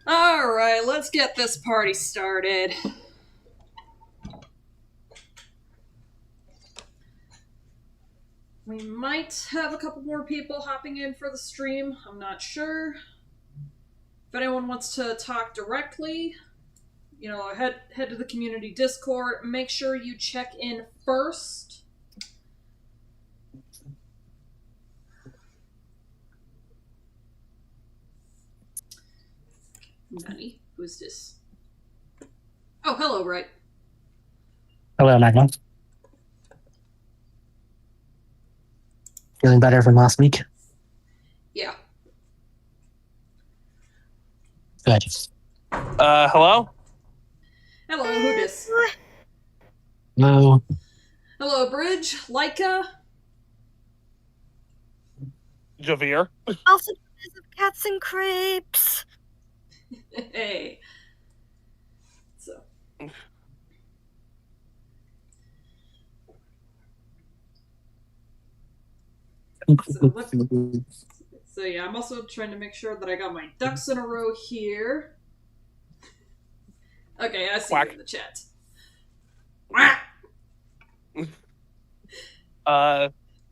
Alright, let's get this party started. We might have a couple more people hopping in for the stream. I'm not sure. If anyone wants to talk directly, head to the community Discord. Make sure you check in first. Nani? Who's this? Oh, hello, Bright. Hello, Magma. Feeling better from last week? Yeah. Good. Hello? Hello, who dis? Hello. Hello, Bridge, Leica. Javier. Also because of cats and crepes. Hey. So yeah, I'm also trying to make sure that I got my ducks in a row here. Okay, I see you in the chat.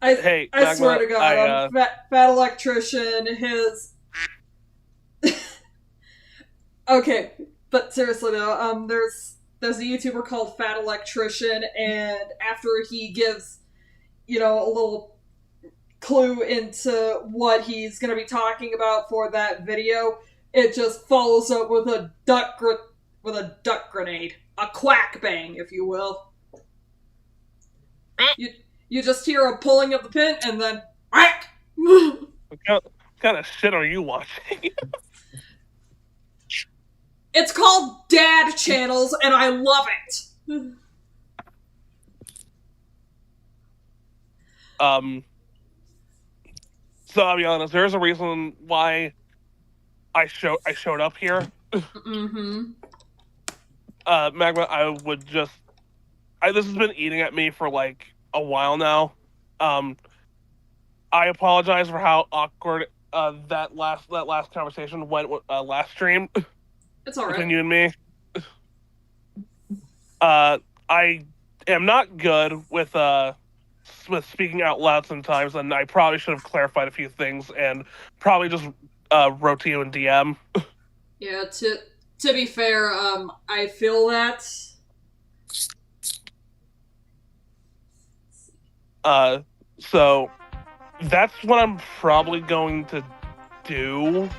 Hey, I swear to God, fat electrician, his... Okay, but seriously though, there's a YouTuber called Fat Electrician, and after he gives a little clue into what he's going to be talking about for that video, it just follows up with a duck grenade, a quack bang, if you will. You just hear a pulling of the pin and then whack. What kind of shit are you watching? It's called Dad Channels, and I love it. So I'll be honest. There's a reason why I showed up here. Mm-hmm. Magma, this has been eating at me for like a while now. I apologize for how awkward that last conversation went last stream. It's alright. Between you and me. I am not good with speaking out loud sometimes, and I probably should have clarified a few things and probably just wrote to you in DM. Yeah, to be fair, I feel that. So that's what I'm probably going to do.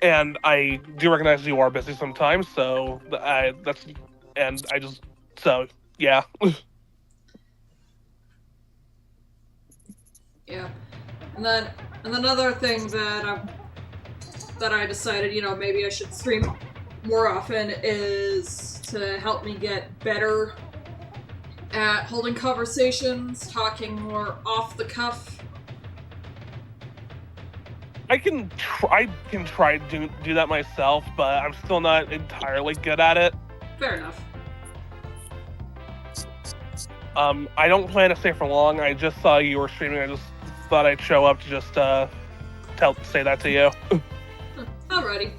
And I do recognize you are busy sometimes, so yeah. Yeah, and then another thing that I decided, maybe I should stream more often is to help me get better at holding conversations, talking more off the cuff. I can try to do that myself, but I'm still not entirely good at it. Fair enough. I don't plan to stay for long. I just saw you were streaming. I just thought I'd show up to just say that to you. Alrighty.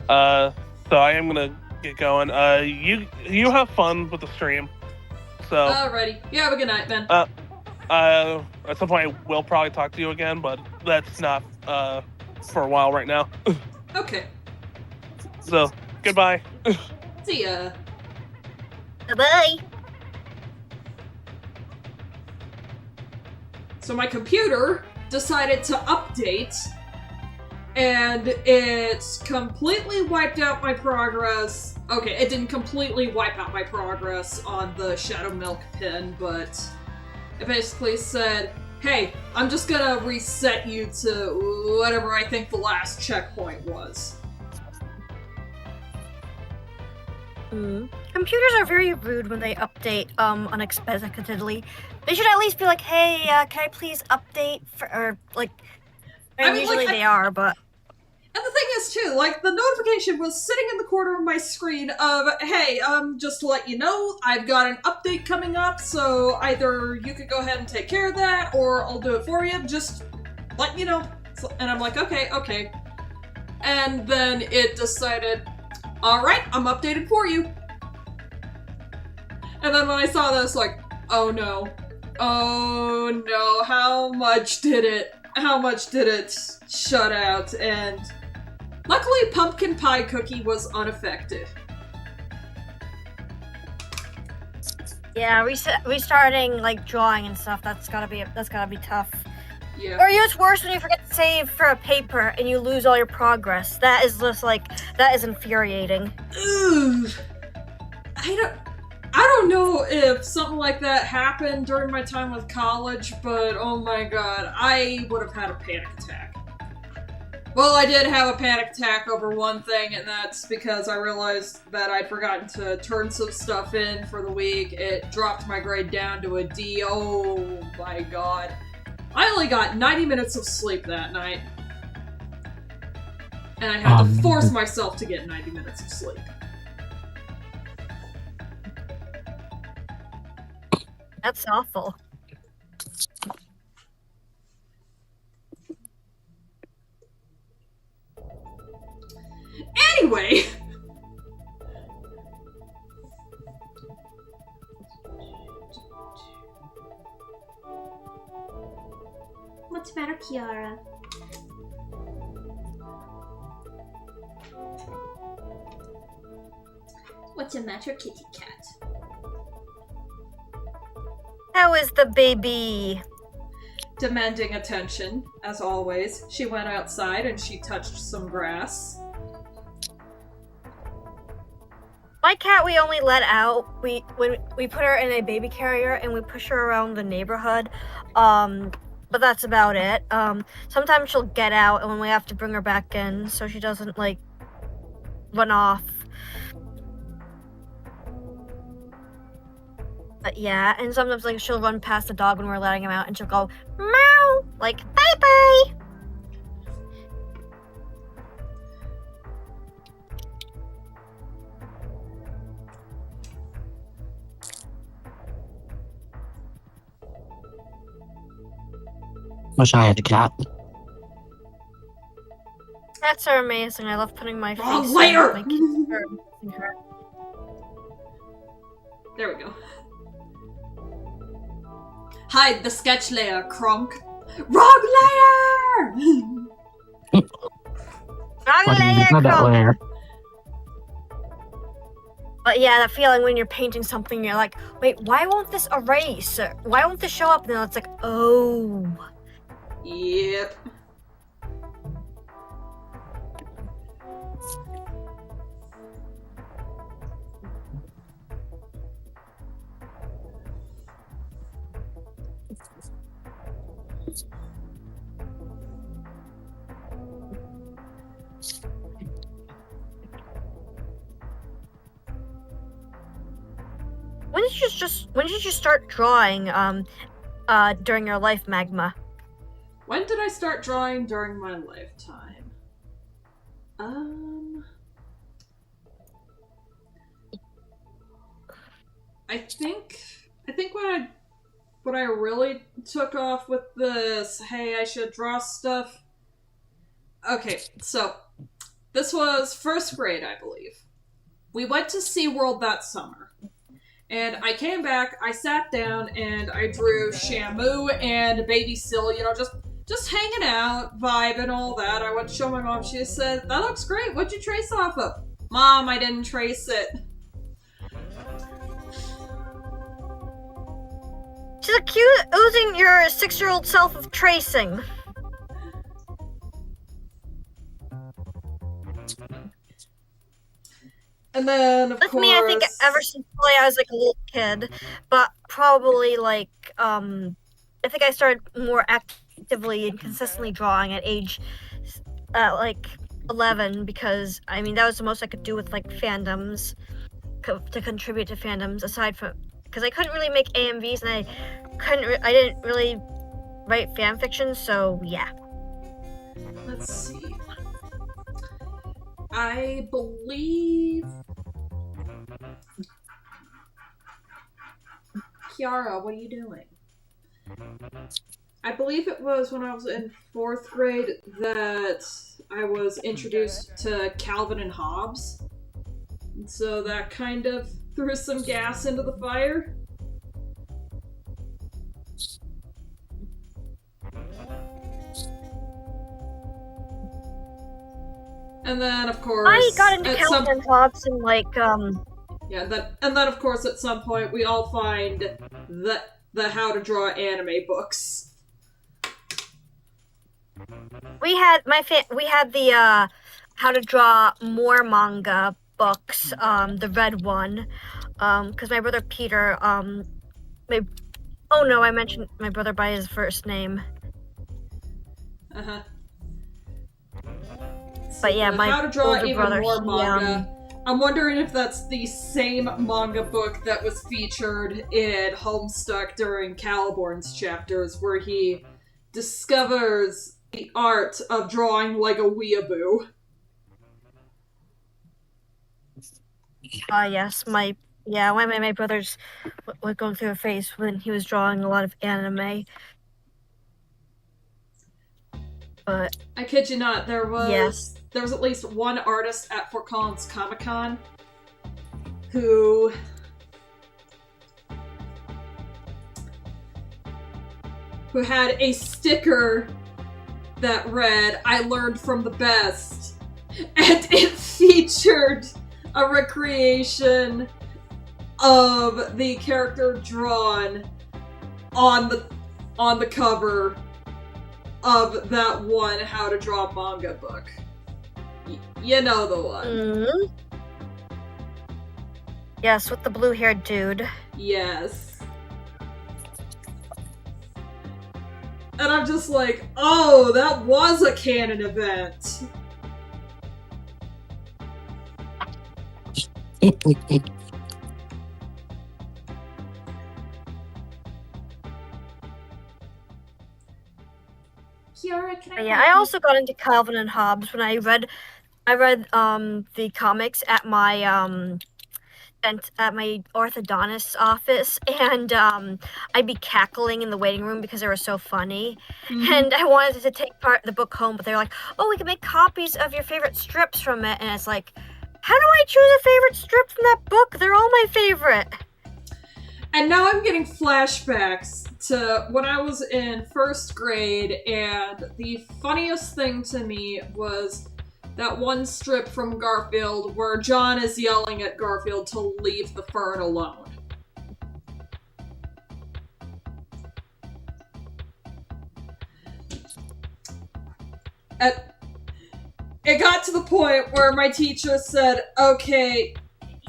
So I am gonna get going. You have fun with the stream. So. Alrighty. You have a good night, then. At some point I will probably talk to you again, but that's not for a while right now. Okay. So, goodbye. See ya. Bye-bye. So my computer decided to update, and it's completely wiped out my progress. Okay, it didn't completely wipe out my progress on the Shadow Milk pin, but it basically said, hey, I'm just gonna reset you to whatever I think the last checkpoint was. Computers are very rude when they update unexpectedly. They should at least be like, hey, can I please update usually they are, but... And the thing is, too, the notification was sitting in the corner of my screen of, hey, just to let you know, I've got an update coming up, so either you could go ahead and take care of that, or I'll do it for you, just let me know. So, and I'm like, okay. And then it decided, alright, I'm updated for you. And then when I saw this, oh no, how much did it shut out? And luckily, Pumpkin Pie Cookie was unaffected. Yeah, restarting drawing and stuff. That's gotta be tough. Yeah. Or it's worse when you forget to save for a paper and you lose all your progress. That is just that is infuriating. Ugh. I don't know if something like that happened during my time with college, but oh my god, I would have had a panic attack. Well, I did have a panic attack over one thing, and that's because I realized that I'd forgotten to turn some stuff in for the week. It dropped my grade down to a D. Oh my god. I only got 90 minutes of sleep that night. And I had to force myself to get 90 minutes of sleep. That's awful. Anyway! What's the matter, Kiara? What's the matter, kitty cat? How is the baby? Demanding attention, as always. She went outside and she touched some grass. My cat we only let out. We put her in a baby carrier and we push her around the neighborhood. But that's about it. Sometimes she'll get out and when we have to bring her back in so she doesn't like run off. But yeah, and sometimes like she'll run past the dog when we're letting him out and she'll go meow, like bye bye. Wish I had a cat. Cats are amazing. I love putting my Wrong face layer! on my kitty or in her. There we go. Hide the sketch layer, Kronk. Wrong layer! Wrong Why didn't you layer, know that Croak. layer? But yeah, that feeling when you're painting something, you're like, wait, why won't this erase? Or, why won't this show up? And then it's like, oh. Yep. When did you start drawing during your life, Magma? When did I start drawing during my lifetime? I think when I really took off with this, hey, I should draw stuff. Okay, so this was first grade, I believe. We went to SeaWorld that summer. And I came back, I sat down, and I drew Shamu and Baby Seal, you know, just hanging out, vibing, all that. I went to show my mom, she said, that looks great, what'd you trace off of? Mom, I didn't trace it. She's accusing your 6-year-old self of tracing. And then, of With course... me, I think ever since probably I was like a little kid, but probably like, I think I started more actively and consistently drawing at age, like 11, because, I mean, that was the most I could do with like fandoms, to contribute to fandoms, aside from, because I couldn't really make AMVs and I didn't really write fan fiction, so yeah. Let's see. I believe... Kiara, what are you doing? I believe it was when I was in 4th grade that I was introduced to Calvin and Hobbes. And so that kind of threw some gas into the fire. And then, of course, I got into Calvin and Hobbes and like, yeah, and then, of course, at some point, we all find the How to Draw Anime books. We had the How to Draw More manga books, the red one, because my brother Peter, oh no, I mentioned my brother by his first name. Uh-huh. But yeah, my How to Draw older Even brother, More manga. I'm wondering if that's the same manga book that was featured in Homestuck during Caliborn's chapters, where he discovers the art of drawing like a weeaboo. Yes, my brother's was going through a phase when he was drawing a lot of anime. But I kid you not, there was at least one artist at Fort Collins Comic-Con who had a sticker that read, "I learned from the best," and it featured a recreation of the character drawn on the cover of that one How to Draw Manga book. You know the one. Mm. Yes, with the blue-haired dude. Yes. And I'm just like, oh, that was a canon event. Kiara, can I? Yeah, I also got into Calvin and Hobbes when I read the comics at my orthodontist's office, and I'd be cackling in the waiting room because they were so funny. Mhm. And I wanted to take part of the book home, but they're like, "Oh, we can make copies of your favorite strips from it," and it's like, how do I choose a favorite strip from that book? They're all my favorite. And now I'm getting flashbacks to when I was in first grade, and the funniest thing to me was that one strip from Garfield where John is yelling at Garfield to leave the fern alone. It got to the point where my teacher said, okay,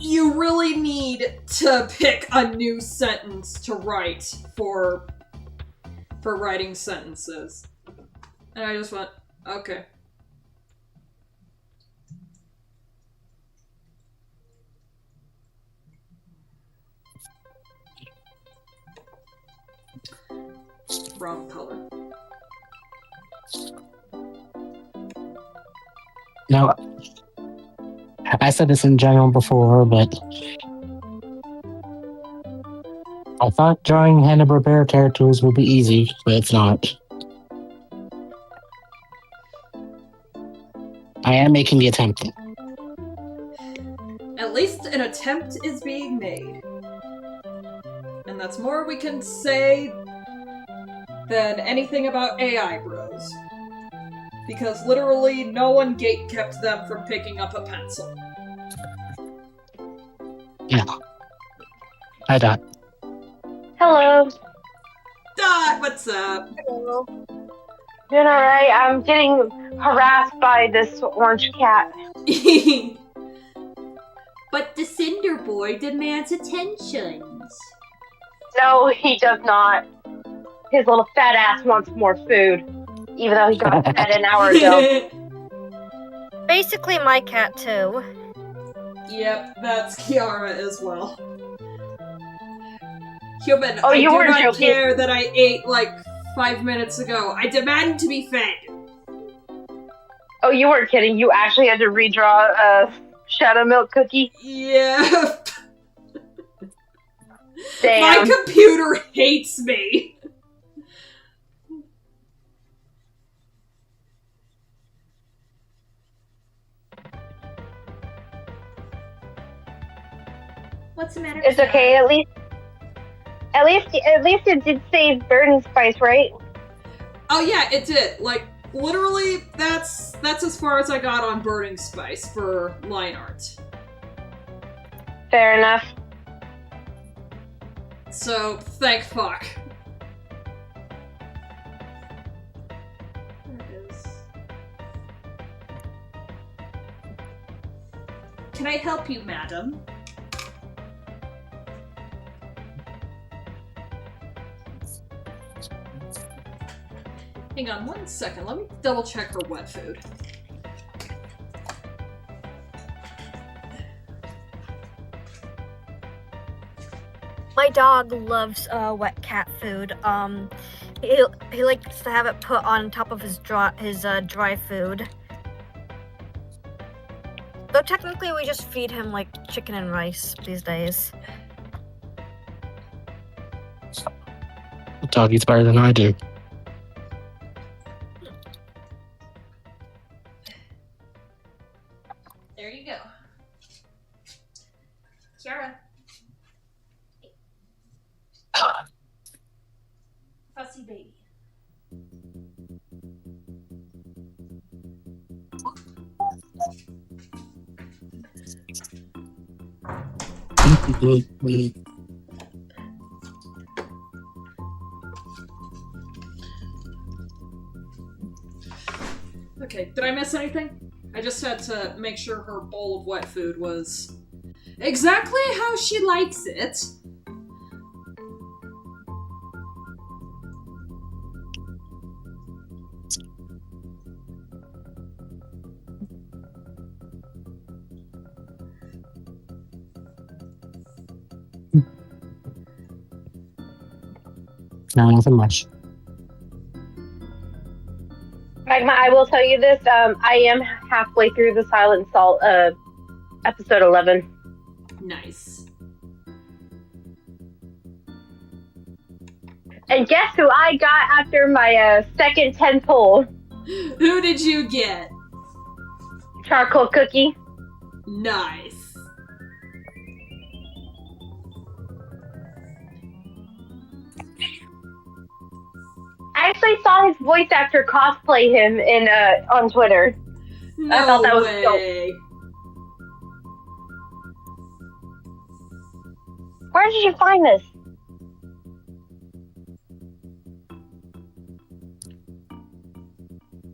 you really need to pick a new sentence to write for writing sentences. And I just went, okay. Wrong color. Now, I said this in general before, but I thought drawing Hanna-Barbera characters would be easy, but it's not. I am making the attempt. At least an attempt is being made. And that's more we can say than anything about AI bros. Because literally no one gatekept them from picking up a pencil. Yeah. Hi, Dot. Hello. Dot, what's up? Hello. Doing alright. I'm getting harassed by this orange cat. But the Cinder Boy demands attentions. No, he does not. His little fat ass wants more food. Even though he got fed an hour ago. Basically, my cat too. Yep, that's Kiara as well. Human, Oh, I you do weren't not joking. care that I ate like 5 minutes ago. I demand to be fed. Oh, you weren't kidding. You actually had to redraw a Shadow Milk cookie? Yeah. Damn. My computer hates me. What's the matter? It's Kiara? okay, at least it did save Burning Spice, right? Oh yeah, it did. Like, literally, that's as far as I got on Burning Spice for line art. Fair enough. So, thank fuck. There it is. Can I help you, madam? Hang on 1 second, let me double check her wet food. My dog loves wet cat food. He likes to have it put on top of his dry food. Though technically we just feed him like chicken and rice these days. The dog eats better than I do. There you go. Kiara. Fussy baby. Okay, did I miss anything? I just had to make sure her bowl of wet food was exactly how she likes it. No, nothing much. Magma, I will tell you this. I am halfway through the Silent Salt episode 11. Nice. And guess who I got after my second 10 pull? Who did you get? Charcoal cookie. Nice. I actually saw his voice actor cosplay him in on Twitter. No I thought that was way. Where did you find this?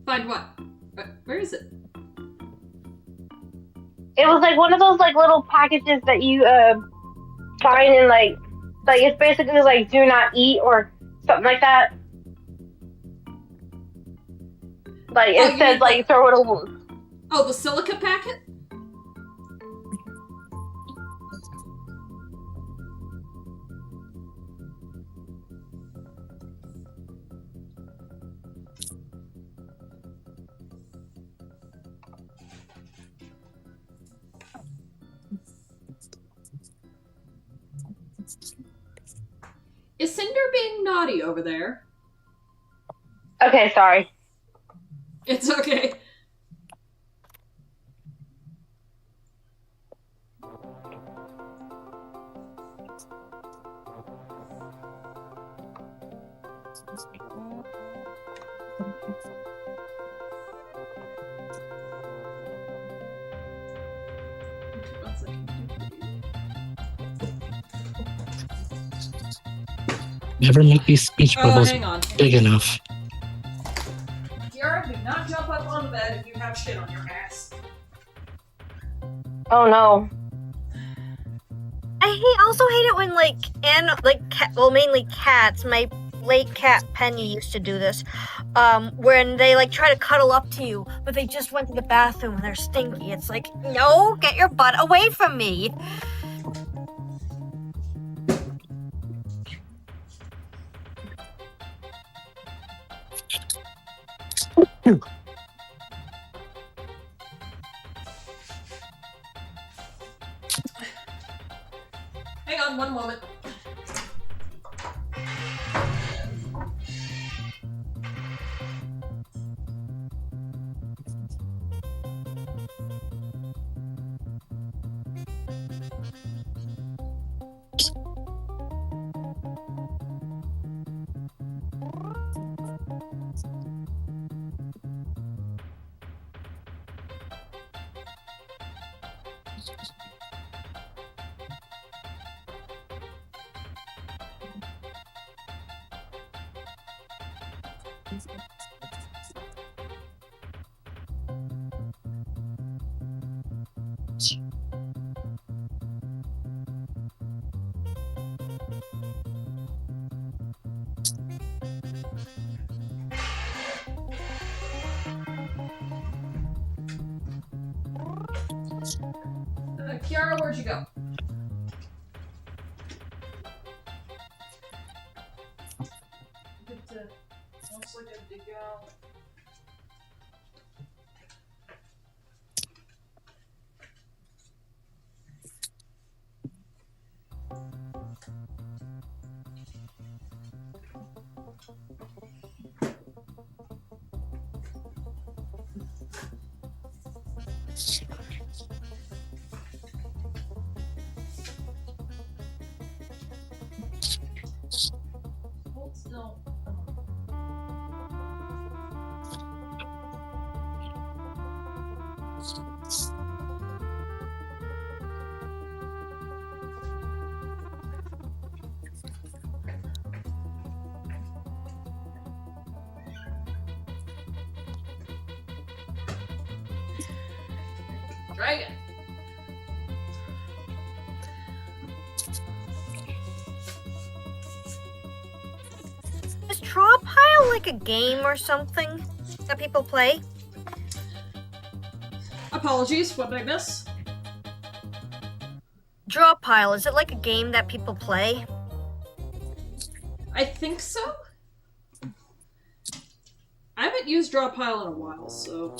Find what? Where is it? It was like one of those like little packages that you find in like it's basically like do not eat or something like that. Like Oh, it says like throw it away. Oh, the silica packet? Is Cinder being naughty over there? Okay, sorry. It's okay. Never make these speech bubbles hang on. big enough. Kiara, do not jump up on the bed if you have shit on your ass. Oh no. I also hate it when mainly cats. My late cat Penny used to do this. When they like try to cuddle up to you, but they just went to the bathroom and they're stinky. It's like, no, get your butt away from me. Hang on one moment. Kiara, where'd you go? Mostly good to go. Hold still. Dragon. Is Draw Pile like a game or something that people play? Apologies, what did I miss? Draw Pile, is it like a game that people play? I think so. I haven't used Draw Pile in a while, so...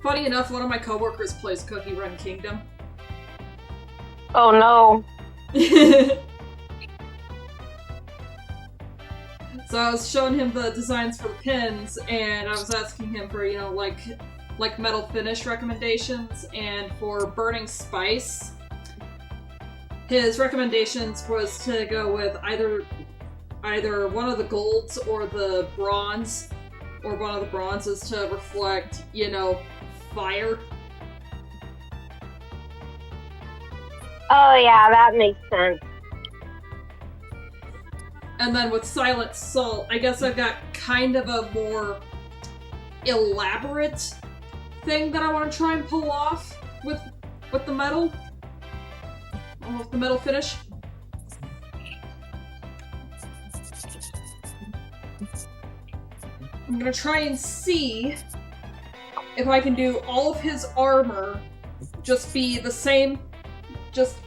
Funny enough, one of my coworkers plays Cookie Run Kingdom. Oh no. So I was showing him the designs for the pins, and I was asking him for, like metal finish recommendations, and for Burning Spice, his recommendations was to go with either one of the golds or the bronze, or one of the bronzes to reflect, fire. Oh yeah, that makes sense. And then with Silent Salt, I guess I've got kind of a more elaborate thing that I want to try and pull off with the metal. With the metal finish. I'm gonna try and see if I can do all of his armor just be the same, just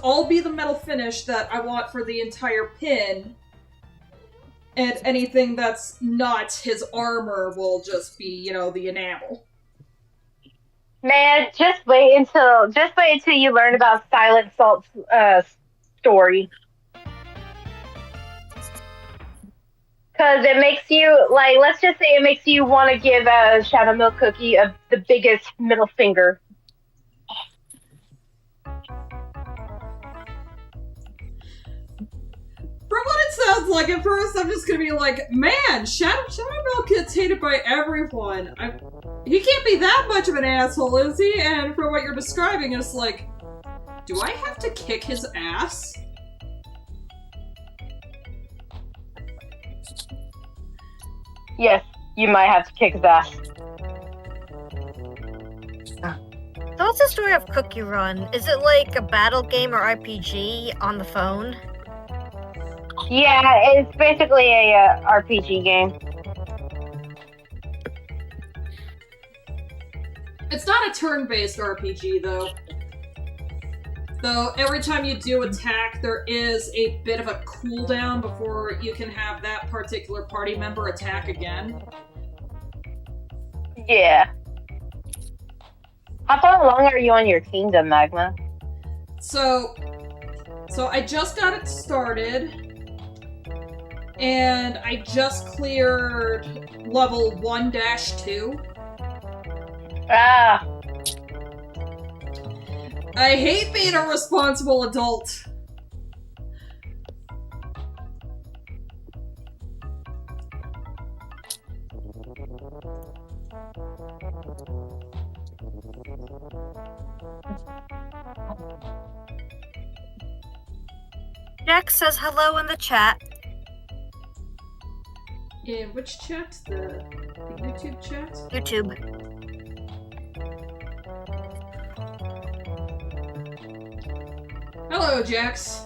all be the metal finish that I want for the entire pin, and anything that's not his armor will just be, the enamel. Man, just wait until you learn about Silent Salt's story. Because it makes you, let's just say it makes you want to give Shadow Milk Cookie the biggest middle finger. From what it sounds like, at first I'm just gonna be like, man, Shadow Milk gets hated by everyone. He can't be that much of an asshole, is he? And from what you're describing, it's like, do I have to kick his ass? Yes, you might have to kick his ass. So what's the story of Cookie Run? Is it like a battle game or RPG on the phone? Yeah, it's basically a RPG game. It's not a turn-based RPG, though. Though, every time you do attack, there is a bit of a cooldown before you can have that particular party member attack again. Yeah. How far along are you on your kingdom, Magma? So I just got it started, and I just cleared level 1-2. Ah. I hate being a responsible adult. Jack says hello in the chat. In which chat? The YouTube chat? YouTube. Hello, Jax.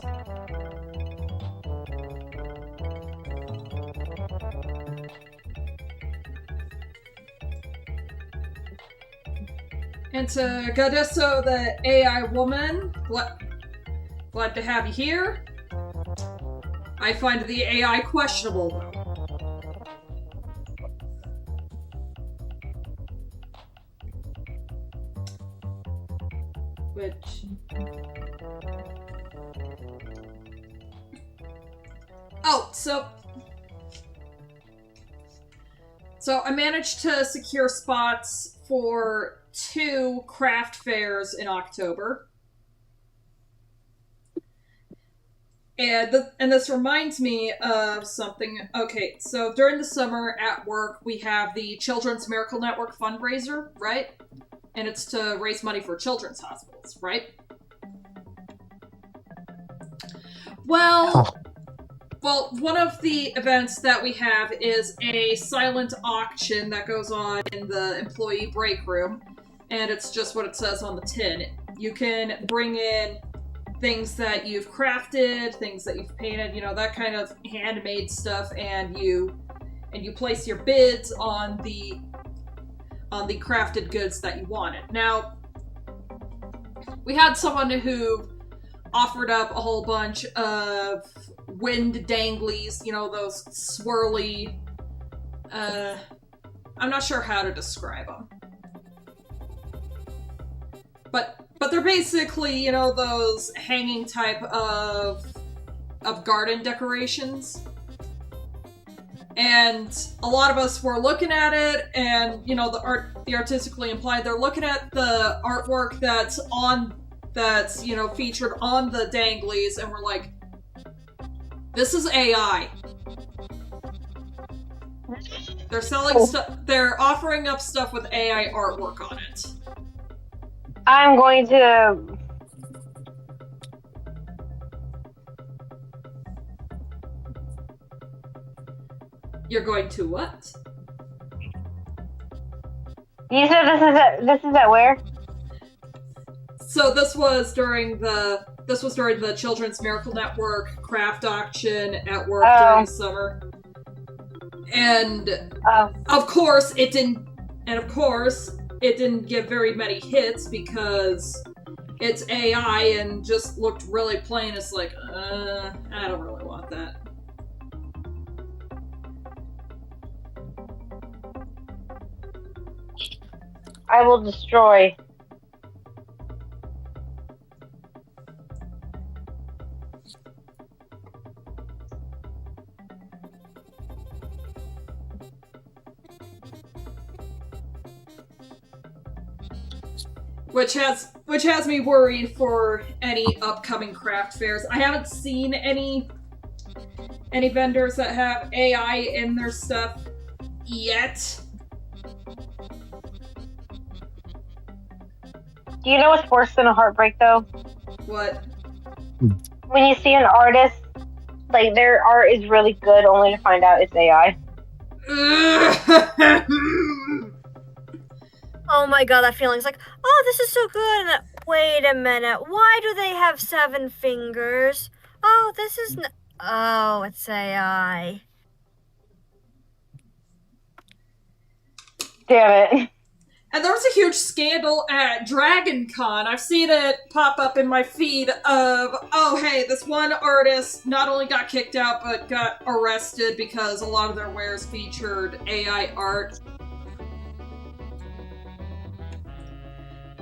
And to Gadesso, the AI woman, glad to have you here. I find the AI questionable, though. Which... Oh, so So I managed to secure spots for 2 craft fairs in October. And this reminds me of something. Okay, so during the summer at work, we have the Children's Miracle Network fundraiser, right? And it's to raise money for children's hospitals, right? Well, one of the events that we have is a silent auction that goes on in the employee break room, and it's just what it says on the tin. You can bring in things that you've crafted, things that you've painted, that kind of handmade stuff, and you place your bids on the crafted goods that you wanted. Now, we had someone who offered up a whole bunch of wind danglies, those swirly, I'm not sure how to describe them. But they're basically, those hanging type of garden decorations. And a lot of us were looking at it, and, the artistically implied, they're looking at the artwork that's featured on the danglies, and we're like, this is AI. They're selling stuff, they're offering up stuff with AI artwork on it. I'm going to... You're going to what? You said this is at where? So this was during the Children's Miracle Network craft auction at work during summer. And of course it didn't get very many hits because it's AI and just looked really plain. It's like, I don't really want that. I will destroy. Which has me worried for any upcoming craft fairs. I haven't seen any vendors that have AI in their stuff yet. Do you know what's worse than a heartbreak, though? What? When you see an artist, like, their art is really good, only to find out it's AI. Oh my god, that feeling's like, oh, this is so good. And then, wait a minute, why do they have 7 fingers? Oh, this is oh, it's AI. Damn it. And there was a huge scandal at Dragon Con. I've seen it pop up in my feed of, oh hey, this one artist not only got kicked out, but got arrested because a lot of their wares featured AI art.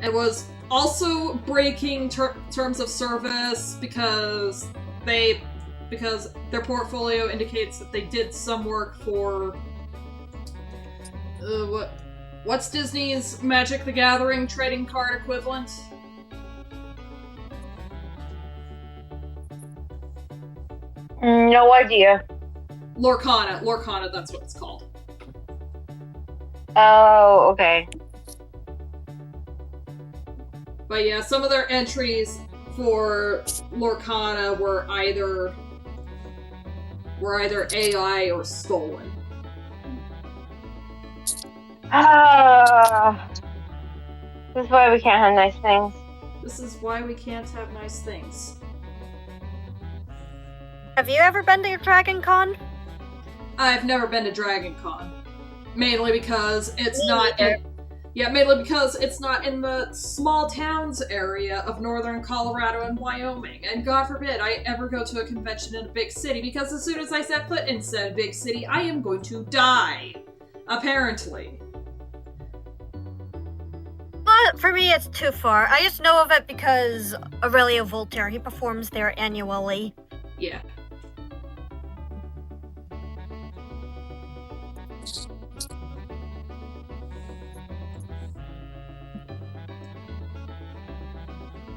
It was also breaking terms of service because their portfolio indicates that they did some work for what's Disney's Magic the Gathering trading card equivalent? No idea. Lorcana, that's what it's called. Oh, okay. But yeah, some of their entries for Lorcana were either AI or stolen. This is why we can't have nice things. This is why we can't have nice things. Have you ever been to Dragon Con? I've never been to Dragon Con. Mainly because it's not in the small towns area of northern Colorado and Wyoming. And God forbid I ever go to a convention in a big city, because as soon as I set foot in said big city, I am going to die. Apparently. But for me, it's too far. I just know of it because Aurelio Voltaire, he performs there annually.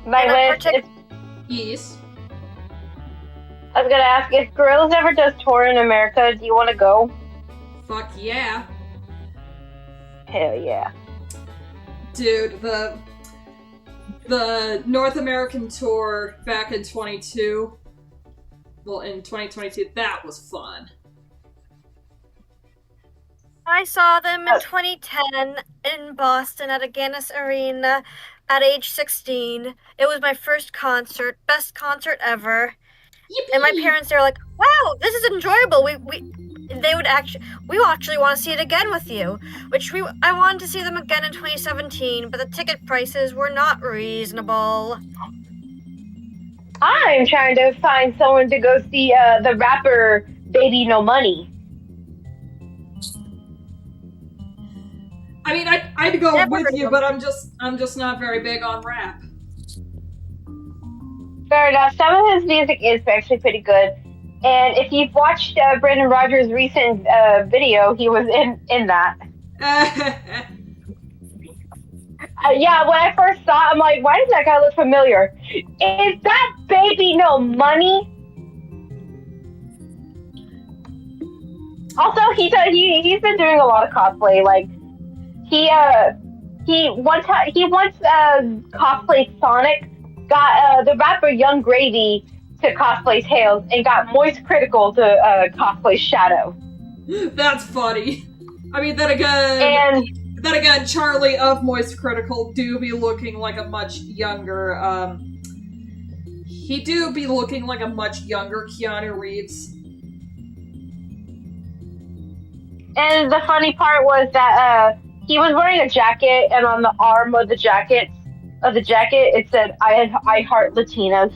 My And I wish is, Yes. I was gonna ask, if Gorillas ever does tour in America, do you want to go? Fuck yeah. Hell yeah. Dude, the North American tour back in 2022. Well, in 2022, that was fun. I saw them in 2010 in Boston at a Guinness Arena at age 16. It was my first concert, best concert ever. Yippee! And my parents, they were like, "Wow, this is enjoyable. They would actually, we actually want to see it again with you." I wanted to see them again in 2017, but the ticket prices were not reasonable. I'm trying to find someone to go see the rapper Baby No Money. I mean, I'd go Never with heard you, of but I'm just not very big on rap. Fair enough. Some of his music is actually pretty good. And if you've watched Brandon Rogers' recent video, he was in that. Yeah, when I first saw it, I'm like, why does that guy look familiar? Is that Baby No Money? Also, he's been doing a lot of cosplay. Like, he once cosplayed Sonic, got the rapper Young Gravy to cosplay Tails, and got Moist Critical to cosplay Shadow. That's funny. I mean, then again, Charlie of Moist Critical do be looking like a much younger, he do be looking like a much younger Keanu Reeves. And the funny part was that he was wearing a jacket, and on the arm of the jacket, it said, I heart Latinas.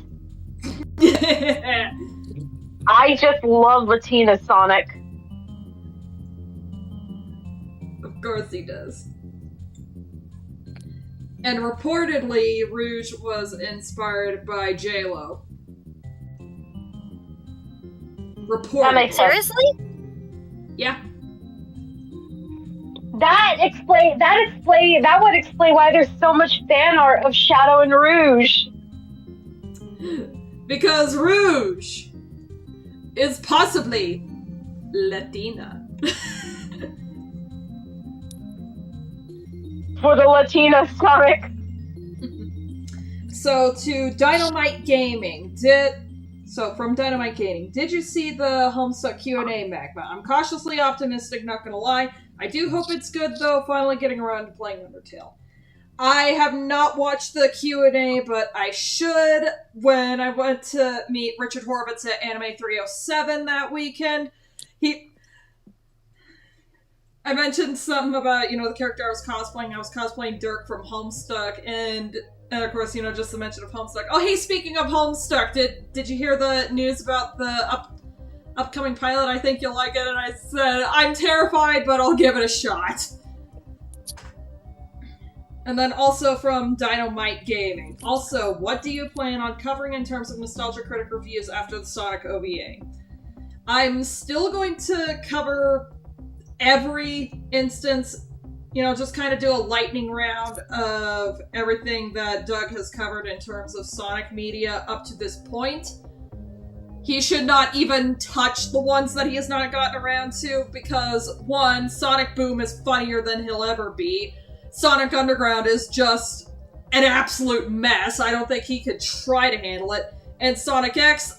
I just love Latina Sonic. Of course he does. And reportedly, Rouge was inspired by J-Lo. Reportedly. That makes sense. Seriously? Yeah. That would explain why there's so much fan art of Shadow and Rouge. Because Rouge is possibly Latina. For the Latina Sonic. So to Dynamite Gaming, from Dynamite Gaming, did you see the Homestuck Q&A, Magma? I'm cautiously optimistic, not gonna lie. I do hope it's good, though, finally getting around to playing Undertale. I have not watched the Q&A, but I should. When I went to meet Richard Horvitz at Anime 307 that weekend, I mentioned something about, the character I was cosplaying. I was cosplaying Dirk from Homestuck, and of course, just the mention of Homestuck. Oh, hey, speaking of Homestuck, did you hear the news about the upcoming pilot? I think you'll like it. And I said, I'm terrified, but I'll give it a shot. And then also from Dynamite Gaming. Also, what do you plan on covering in terms of Nostalgia Critic reviews after the Sonic OVA? I'm still going to cover every instance, just kind of do a lightning round of everything that Doug has covered in terms of Sonic media up to this point. He should not even touch the ones that he has not gotten around to, because one, Sonic Boom is funnier than he'll ever be. Sonic Underground is just an absolute mess. I don't think he could try to handle it. And Sonic X,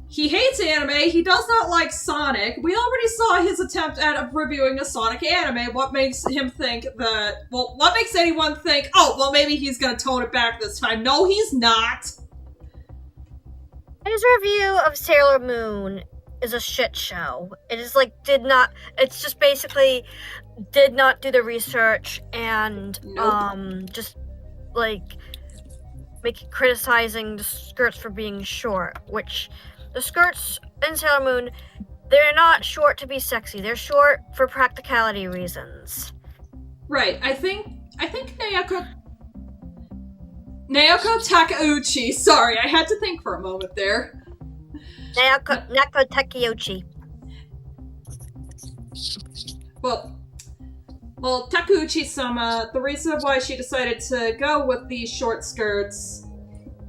he hates anime. He does not like Sonic. We already saw his attempt at reviewing a Sonic anime. What makes him think that... Well, what makes anyone think, oh, well, maybe he's gonna tone it back this time? No, he's not. His review of Sailor Moon is a shit show. It is it's just basically did not do the research and just criticizing the skirts for being short, which the skirts in Sailor Moon, they're not short to be sexy. They're short for practicality reasons. Right. I think Naoko Takeuchi. Sorry, I had to think for a moment there. Naoko Takeuchi. Well, Well, Takuchi-sama, the reason why she decided to go with these short skirts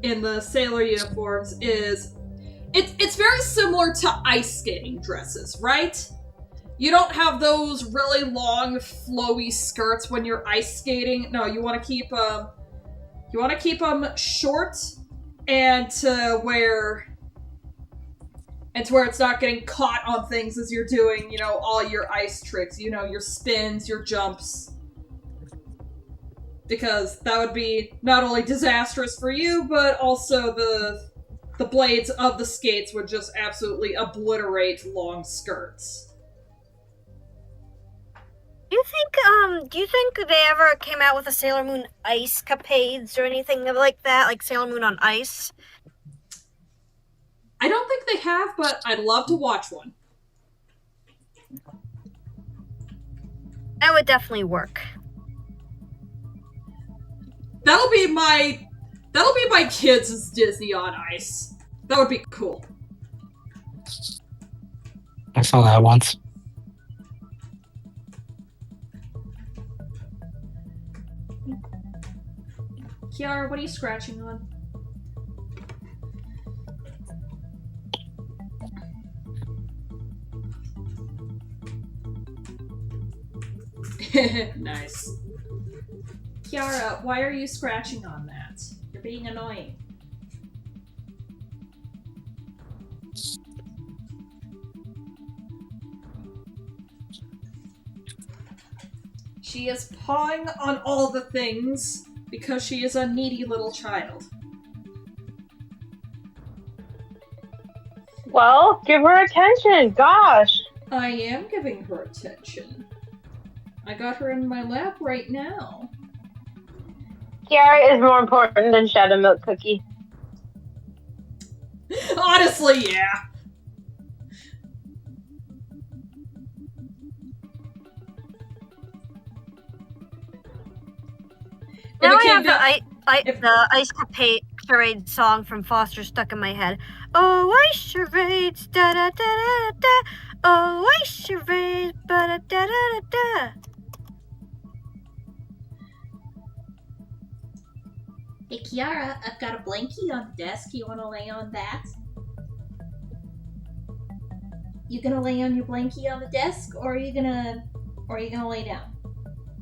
in the sailor uniforms is it's very similar to ice skating dresses, right? You don't have those really long, flowy skirts when you're ice skating. No, you want to keep them short and to where it's not getting caught on things as you're doing, all your ice tricks, your spins, your jumps. Because that would be not only disastrous for you, but also the blades of the skates would just absolutely obliterate long skirts. Do you think they ever came out with a Sailor Moon ice capades or anything like that, like Sailor Moon on Ice? I don't think they have, but I'd love to watch one. That would definitely work. That'll be my kids' Disney on Ice. That would be cool. I saw that once. Kiara, what are you scratching on? Nice. Kiara, why are you scratching on that? You're being annoying. She is pawing on all the things because she is a needy little child. Well, give her attention. Gosh. I am giving her attention. I got her in my lap right now. Kiara is more important than Shadow Milk Cookie. Honestly, yeah. Now I have the Ice Charade song from Foster stuck in my head. Oh, Ice Charades, da da da da da. Oh, Ice Charades, ba da da da da. Hey Kiara, I've got a blankie on the desk. You want to lay on that? You gonna lay on your blankie on the desk, or are you gonna lay down?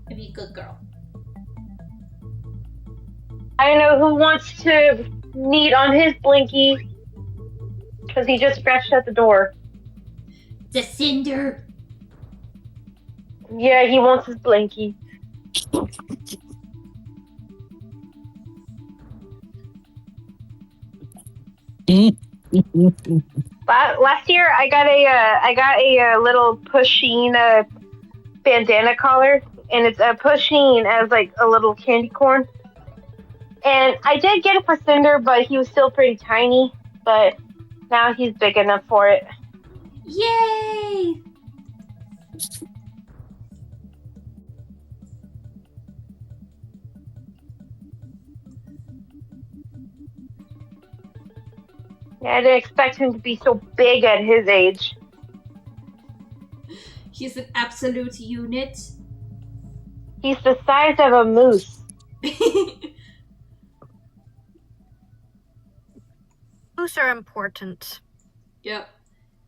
Be a good girl. I know who wants to knead on his blinky because he just scratched at the door. The Cinder. Yeah, he wants his blinky. Last year, I got a little Pusheen bandana collar, and it's Pusheen as like a little candy corn. And I did get it for Cinder, but he was still pretty tiny. But now he's big enough for it. Yay! Yeah, I didn't expect him to be so big at his age. He's an absolute unit. He's the size of a moose. Moose are important. Yep.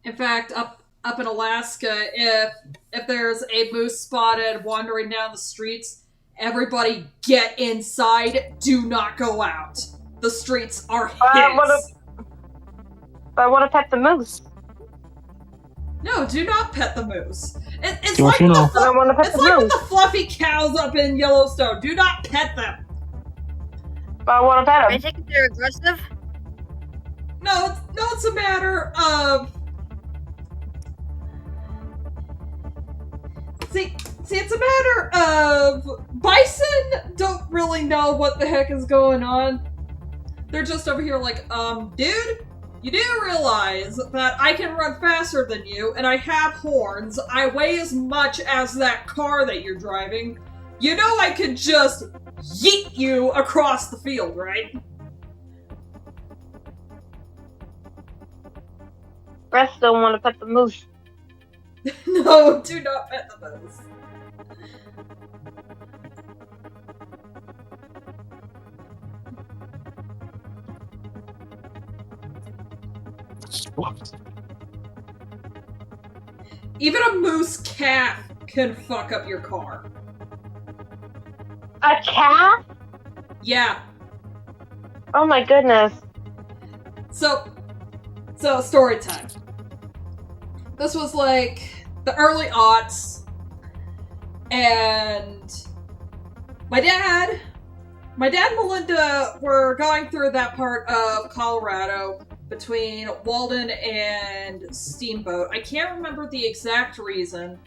In fact, up in Alaska, if there's a moose spotted wandering down the streets, everybody get inside. Do not go out. The streets are his. I want to pet the moose. No, do not pet the moose. It's Don't like you with know? I don't want to pet it's the like moose. with the fluffy cows up in Yellowstone. Do not pet them. But I want to pet I him. think they're aggressive. No, it's a matter of. See, it's a matter of bison don't really know what the heck is going on. They're just over here like, dude, you do realize that I can run faster than you, and I have horns. I weigh as much as that car that you're driving. You know I could just yeet you across the field, right? Rest don't want to pet the moose. No, do not pet the moose. Even a moose calf can fuck up your car. A calf? Yeah. Oh my goodness. So story time. This was like the early aughts, and my dad and Melinda were going through that part of Colorado between Walden and Steamboat. I can't remember the exact reason.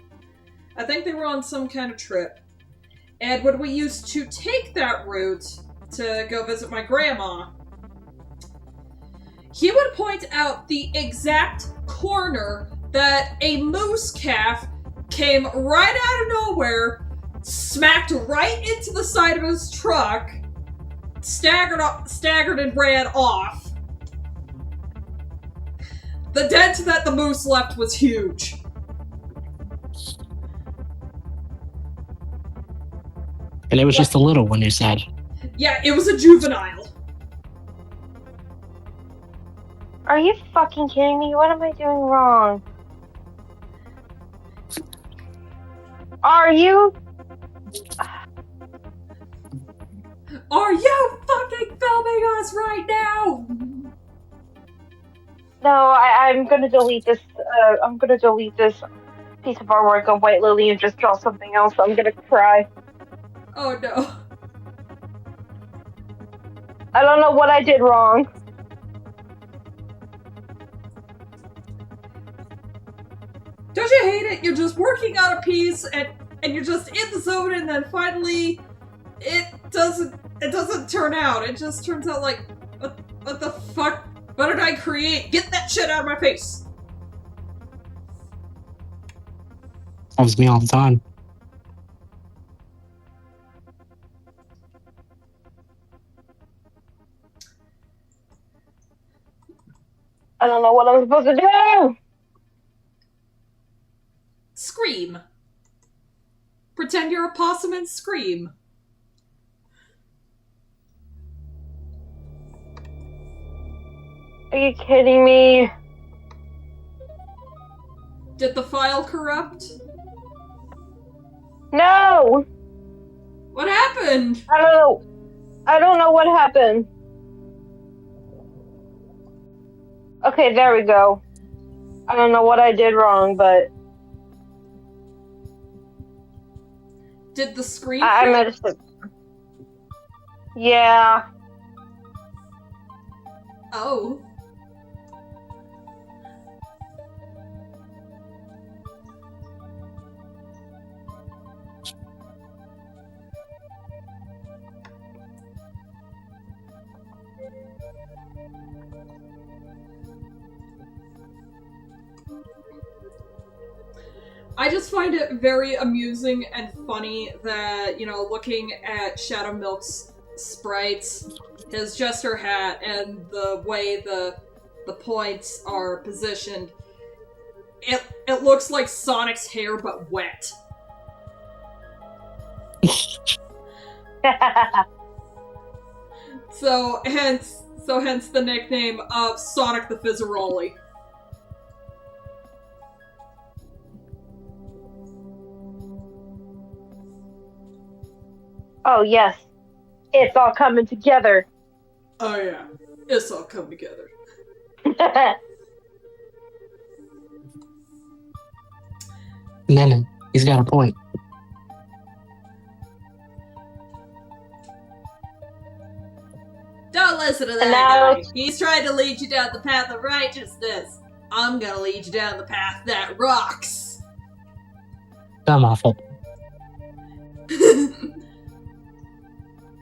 I think they were on some kind of trip. And when we used to take that route to go visit my grandma, he would point out the exact corner that a moose calf came right out of nowhere, smacked right into the side of his truck, staggered and ran off. The dent that the moose left was huge. And it was just a little one, you said. Yeah, it was a juvenile. Are you fucking kidding me? What am I doing wrong? Are you? Are you fucking filming us right now? No, I'm gonna delete this. I'm gonna delete this piece of artwork of White Lily and just draw something else. I'm gonna cry. Oh no. I don't know what I did wrong. Don't you hate it? You're just working on a piece and you're just in the zone, and then finally it doesn't turn out. It just turns out like, what the fuck? What did I create? Get that shit out of my face! Happens to me all the time. I don't know what I'm supposed to do. Scream. Pretend you're a possum and scream. Are you kidding me? Did the file corrupt? No! What happened? I don't know. I don't know what happened. Okay, there we go. I don't know what I did wrong, but Did the screen I corrupt? might have said. Yeah. Oh. I just find it very amusing and funny that, looking at Shadow Milk's sprites, his jester hat, and the way the points are positioned, it looks like Sonic's hair but wet. So hence the nickname of Sonic the Fizzaroli. Oh, yes. It's all coming together. Oh yeah, it's all come together. Then he's got a point. Don't listen to that guy. He's trying to lead you down the path of righteousness. I'm gonna lead you down the path that rocks. I'm awful.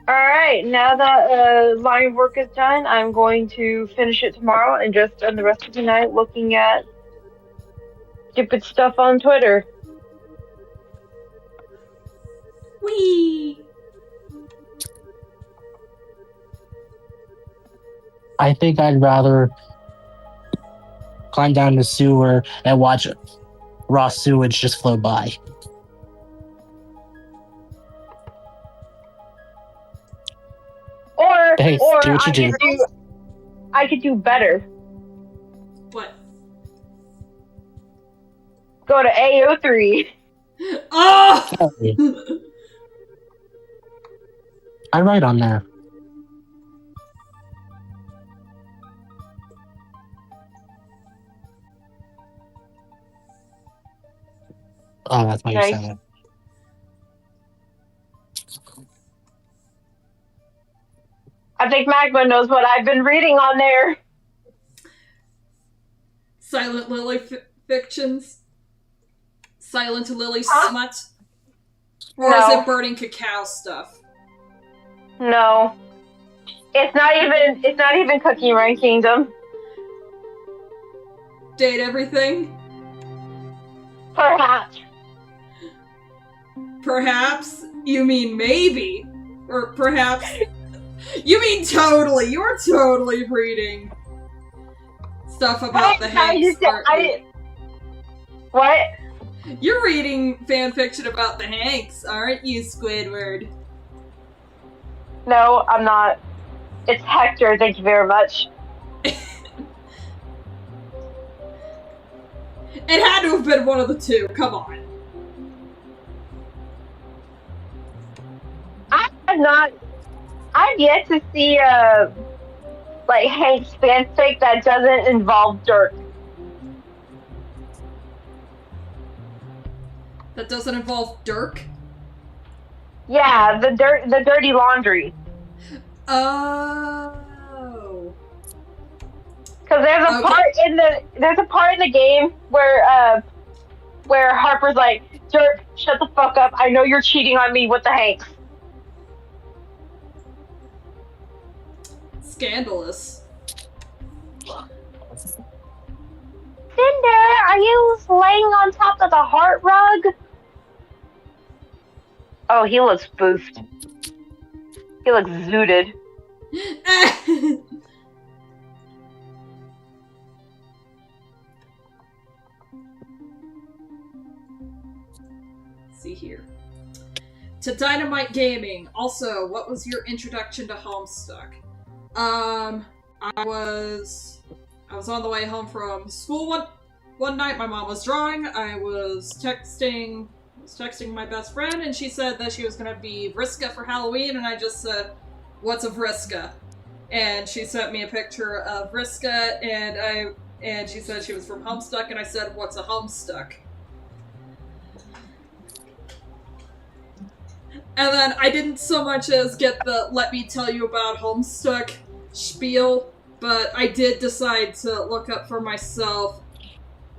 Alright, now that line work is done, I'm going to finish it tomorrow and just spend the rest of the night looking at stupid stuff on Twitter. Whee! I think I'd rather climb down the sewer and watch raw sewage just flow by. Hey, Or do what you do. I could do better. What? Go to AO3. Oh! Hey, I write on there. Oh, that's why you Nice. said it. I think Magma knows what I've been reading on there. Silent Lily fictions? Silent Lily Huh? smut? Or is No. it burning cacao stuff? No. It's not even Cookie Run Kingdom. Date everything? Perhaps. Perhaps? You mean maybe? Or perhaps... You mean totally! You're totally reading stuff about the Hanks, aren't you? What? You're reading fanfiction about the Hanks, aren't you, Squidward? No, I'm not. It's Hector, thank you very much. It had to have been one of the two, come on. I've yet to see like Hank's fanfic that doesn't involve Dirk. That doesn't involve Dirk? Yeah, the dirty laundry. Oh. Because there's a part in the game where Harper's like, Dirk, shut the fuck up. I know you're cheating on me with the Hanks. Scandalous. Cinder, are you laying on top of the heart rug? Oh, he looks boofed. He looks zooted. See here. To Dynamite Gaming. Also, what was your introduction to Homestuck? I was on the way home from school one night. My mom was drawing. I was texting my best friend, and she said that she was gonna be Vriska for Halloween, and I just said, "What's a Vriska?" And she sent me a picture of Vriska, and she said she was from Homestuck, and I said, "What's a Homestuck?" And then I didn't so much as get the "let me tell you about Homestuck" spiel, but I did decide to look up for myself.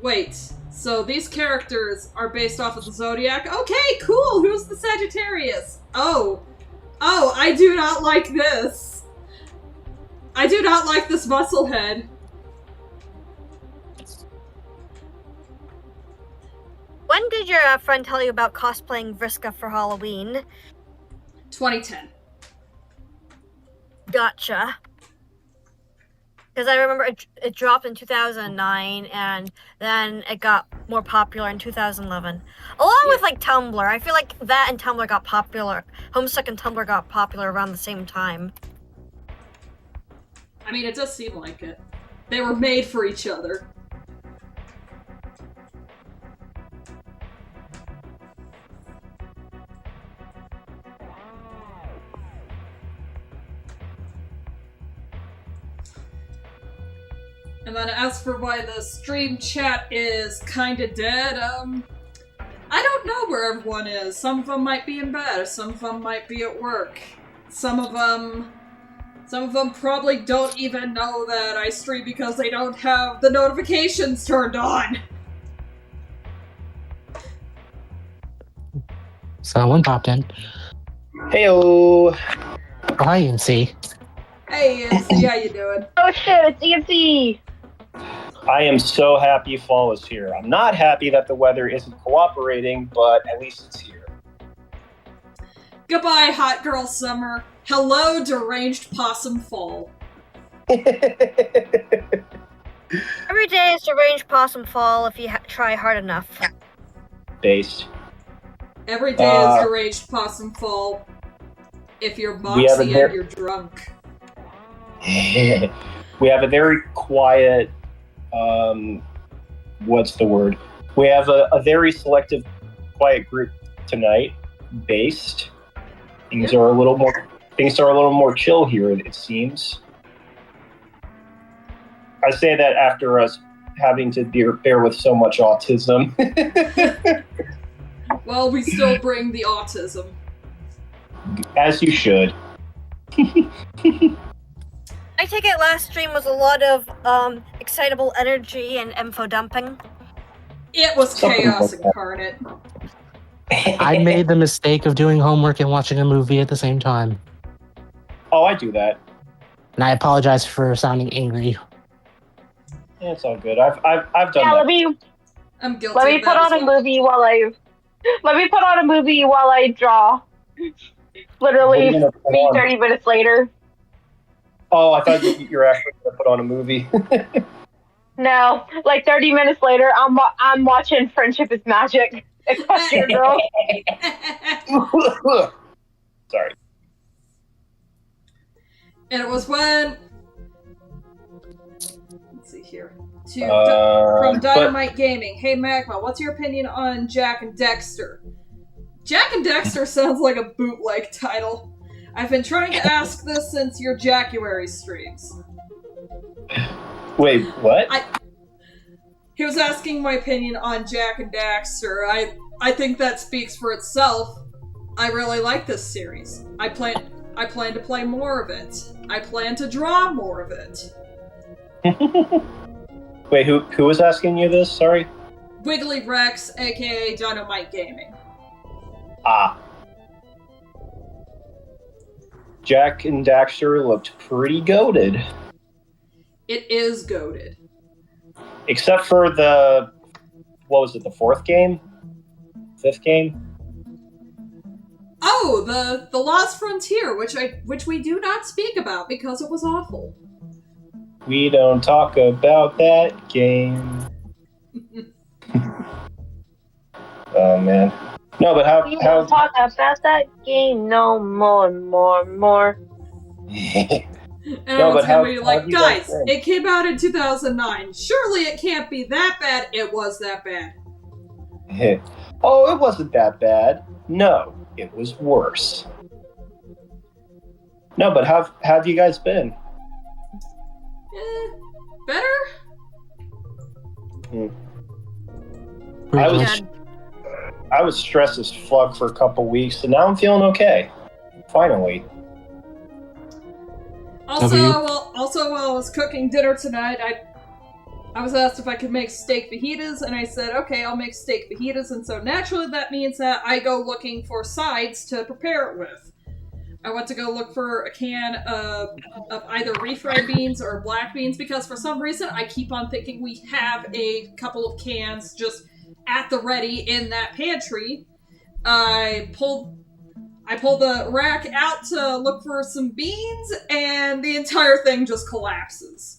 Wait, so these characters are based off of the Zodiac? Okay, cool! Who's the Sagittarius? Oh, I do not like this. I do not like this musclehead. When did your friend tell you about cosplaying Vriska for Halloween? 2010. Gotcha. Because I remember it dropped in 2009, and then it got more popular in 2011. Along with, like, Tumblr. I feel like that and Tumblr got popular. Homestuck and Tumblr got popular around the same time. I mean, it does seem like it. They were made for each other. And then as for why the stream chat is kinda dead, I don't know where everyone is. Some of them might be in bed, some of them might be at work. Some of them probably don't even know that I stream because they don't have the notifications turned on. Someone popped in. Heyo. Oh, hi, MC. Hey, Nancy, how you doing? Oh shit, it's EMC! I am so happy fall is here. I'm not happy that the weather isn't cooperating, but at least it's here. Goodbye, hot girl summer. Hello, deranged possum fall. Every day is deranged possum fall if you try hard enough. Based. Every day is deranged possum fall if you're moxie and you're drunk. We have a very quiet, what's the word? We have a very selective, quiet group tonight, based. Things are a little more chill here, it seems. I say that after us having to bear with so much autism. Well, we still bring the autism. As you should. I take it last stream was a lot of excitable energy and info dumping. It was Something chaos like that. incarnate. I made the mistake of doing homework and watching a movie at the same time. Oh, I do that. And I apologize for sounding angry. Yeah, it's all good. I've done Yeah, that. I'm guilty let me of put that on as a well. movie while I draw. What are you Literally gonna put on? 30 minutes later. Oh, I thought you're actually going to put on a movie. No, like 30 minutes later, I'm watching Friendship is Magic. Except your girl. Sorry. And it was when... Let's see here. From Dynamite Gaming. Hey, Magma, what's your opinion on Jack and Dexter? Jack and Dexter sounds like a bootleg title. I've been trying to ask this since your Jacuary streams. Wait, what? He was asking my opinion on Jack and Daxter. I think that speaks for itself. I really like this series. I plan to play more of it. I plan to draw more of it. Wait, who was asking you this? Sorry. Wiggly Rex, aka Dynamite Gaming. Ah. Jack and Daxter looked pretty goated. It is goated. Except for the fourth game? Fifth game? Oh, the Lost Frontier, which we do not speak about because it was awful. We don't talk about that game. Oh man. No, but We don't talk about that game no more. And No, I was but gonna how- be how like, have you guys guys, been? it came out in 2009. Surely it can't be that bad. It was that bad. Oh, it wasn't that bad. No, it was worse. No, but how have you guys been? Better? I was stressed as fuck for a couple weeks, and now I'm feeling okay. Finally. Also, while I was cooking dinner tonight, I was asked if I could make steak fajitas, and I said, okay, I'll make steak fajitas, and so naturally that means that I go looking for sides to prepare it with. I went to go look for a can of either refried beans or black beans, because for some reason I keep on thinking we have a couple of cans just at the ready in that pantry. I pulled the rack out to look for some beans, and the entire thing just collapses.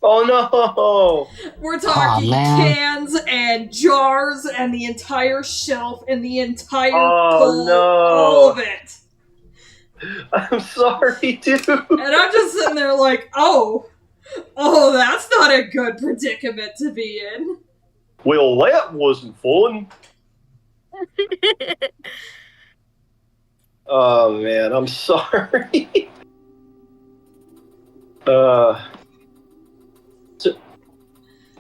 Oh no! We're talking man. cans and jars and the entire shelf and the entire Oh, pull, no. all of it. I'm sorry, dude. And I'm just sitting there like, oh, that's not a good predicament to be in. Well, that wasn't fun. Oh man, I'm sorry. So,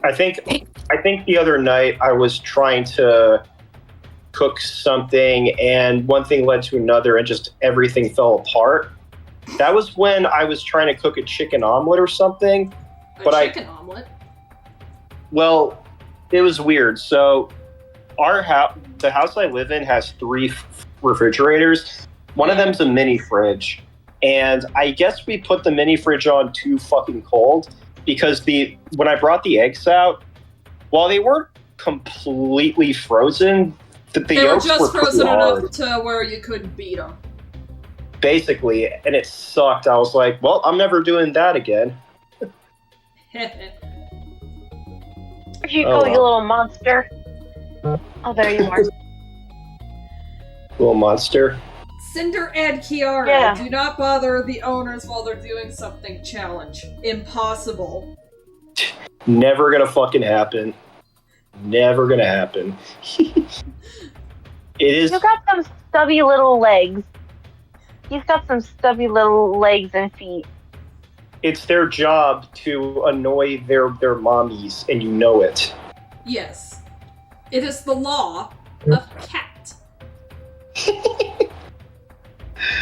I think the other night I was trying to cook something, and one thing led to another, and just everything fell apart. That was when I was trying to cook a chicken omelet or something. Chicken omelet? Well, it was weird. So, the house I live in has 3 refrigerators. One of them's a mini fridge, and I guess we put the mini fridge on too fucking cold, because when I brought the eggs out, while they weren't completely frozen, the They were yolks just were pretty frozen hard, enough to where you couldn't beat them. basically, and it sucked. I was like, well, I'm never doing that again. Where'd you Oh, go, you well. little monster? Oh, there you are. Little monster. Cinder and Kiara, Yeah. do not bother the owners while they're doing something challenge. Impossible. Never gonna fucking happen. Never gonna happen. It is. You got some stubby little legs. He's got some stubby little legs and feet. It's their job to annoy their mommies, and you know it. Yes. It is the law of cat.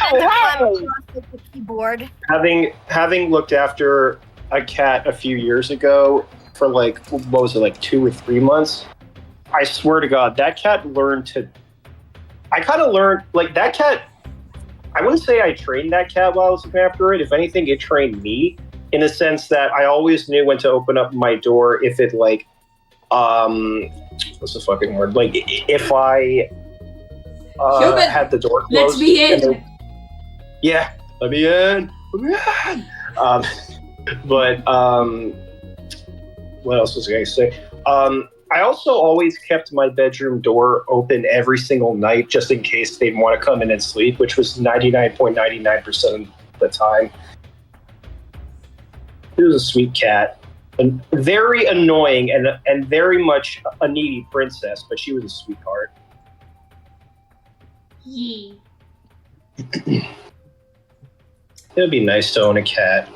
And to climb hey! across the keyboard. Having looked after a cat a few years ago for like, what was it, like 2 or 3 months? I swear to God, that cat learned to. I kind of learned, like, that cat. I wouldn't say I trained that cat while I was looking after it. If anything, it trained me in a sense that I always knew when to open up my door if it, like, what's the fucking word? Like, if I Human, had the door closed. Let me in! Yeah, let me in. Let me in. What else was I going to say? I also always kept my bedroom door open every single night just in case they'd want to come in and sleep, which was 99.99% of the time. He was a sweet cat. And very annoying and very much a needy princess, but she was a sweetheart. Yee. It would be nice to own a cat.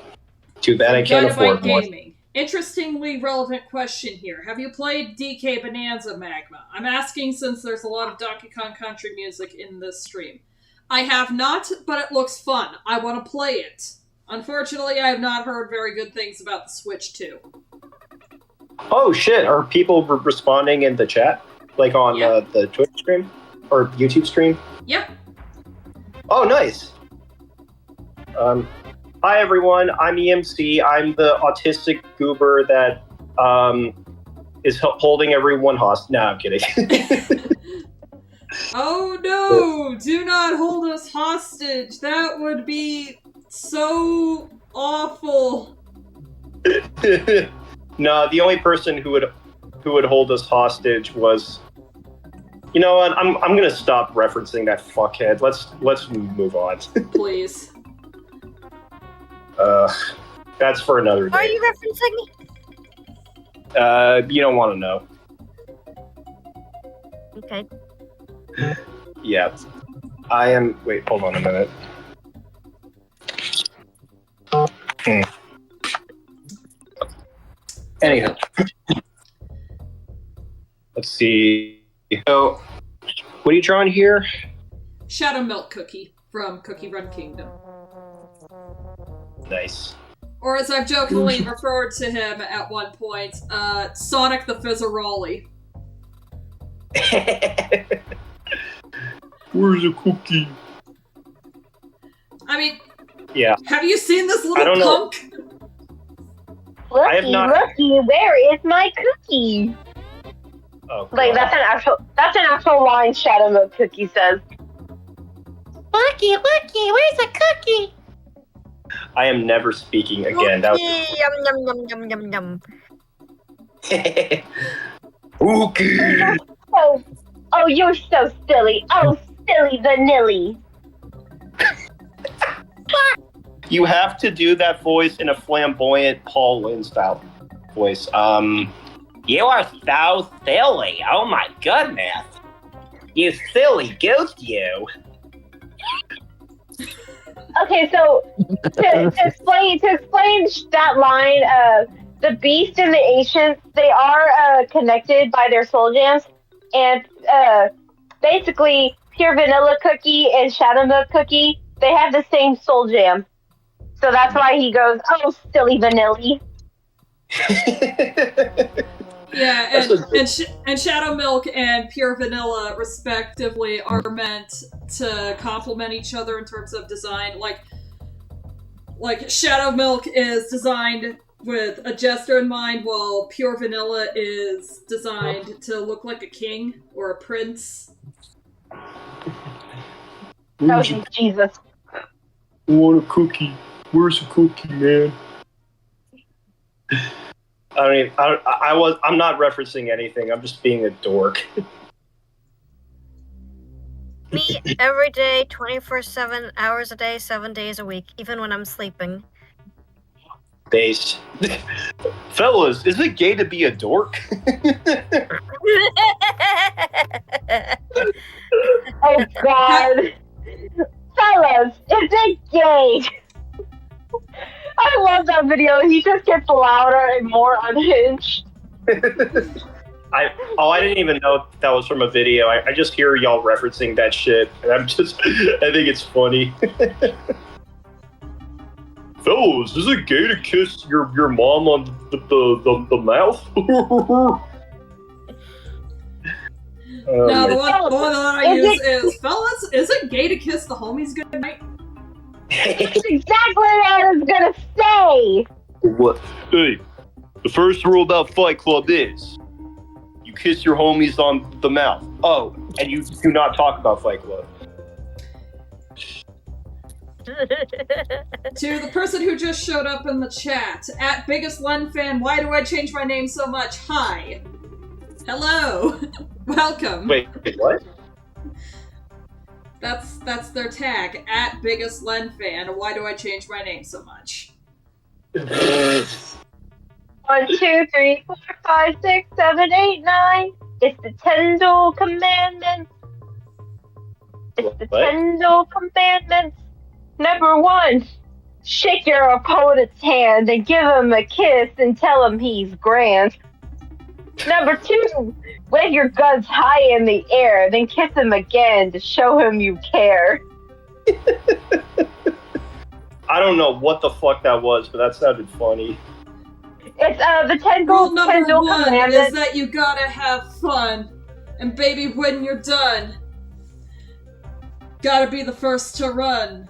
Too bad I can't afford one. Gaming. Interestingly relevant question here. Have you played DK Bonanza Magma? I'm asking since there's a lot of Donkey Kong Country music in this stream. I have not, but it looks fun. I want to play it. Unfortunately, I have not heard very good things about the Switch 2. Oh shit, are people responding in the chat? Like on Yeah. the Twitch stream? Or YouTube stream? Yeah. Oh, nice. Hi everyone, I'm EMC. I'm the autistic goober that is holding everyone hostage. No, I'm kidding. Oh no! Do not hold us hostage! That would be so awful. No, the only person who would hold us hostage was. You know what? I'm gonna stop referencing that fuckhead. Let's move on. Please. That's for another Are day. you referencing me? You don't want to know. Okay. Yeah, I am. Wait, hold on a minute. Anyhow, let's see. So, what are you drawing here? Shadow Milk Cookie from Cookie Run Kingdom. Nice. Or as I've jokingly referred to him at one point, Sonic the Fizzaroli. Where's a cookie? I mean, Yeah. have you seen this I little don't know. punk? I have Looky, not- looky, where is my cookie? Oh, Like God. that's an actual line Shadow Milk Cookie says. Looky, where's the cookie? I am never speaking again. That was Yum yum yum yum yum yum. cookie. Oh, you're so silly. Oh, silly vanilli. You have to do that voice in a flamboyant Paul Lynde style voice. You are so silly. Oh my goodness. You silly goose, you. Okay, so to explain that line, the Beast and the Ancients, they are connected by their soul gems, and basically Pure Vanilla Cookie and Shadow Milk Cookie, they have the same soul gem. So that's why he goes, oh, silly vanilli. Yeah, and Shadow Milk and Pure Vanilla, respectively, are meant to complement each other in terms of design. Like Shadow Milk is designed with a jester in mind, while Pure Vanilla is designed to look like a king or a prince. Oh, Jesus. I want a cookie. Where's a cookie, man? I'm not referencing anything. I'm just being a dork. Me every day, 24/7 hours a day, 7 days a week, even when I'm sleeping. Based. Fellas, is it gay to be a dork? Oh God. Fellas, is it gay? I love that video. He just gets louder and more unhinged. I didn't even know that was from a video. I just hear y'all referencing that shit, and I think it's funny. Fellas, is it gay to kiss your mom on the mouth? No, the one that I Is use is, fellas, is it gay to kiss the homies goodnight? That's exactly what I was gonna say. What? Hey, the first rule about Fight Club is you kiss your homies on the mouth. Oh, and you do not talk about Fight Club. To the person who just showed up in the chat, at Biggest Len Fan, why do I change my name so much? Hi. Hello. Welcome. Wait, what? That's their tag, at Biggest Len Fan. Why do I change my name so much? 1, 2, 3, 4, 5, 6, 7, 8, 9. It's the Tendal Commandments. It's the What? Tendal Commandments. Number 1, shake your opponent's hand and give him a kiss and tell him he's grand. Number 2, wave your guns high in the air, then kiss him again to show him you care. I don't know what the fuck that was, but that sounded funny. It's the Rule Tendal number 1 is Commandments. that you gotta have fun. And baby, when you're done, gotta be the first to run.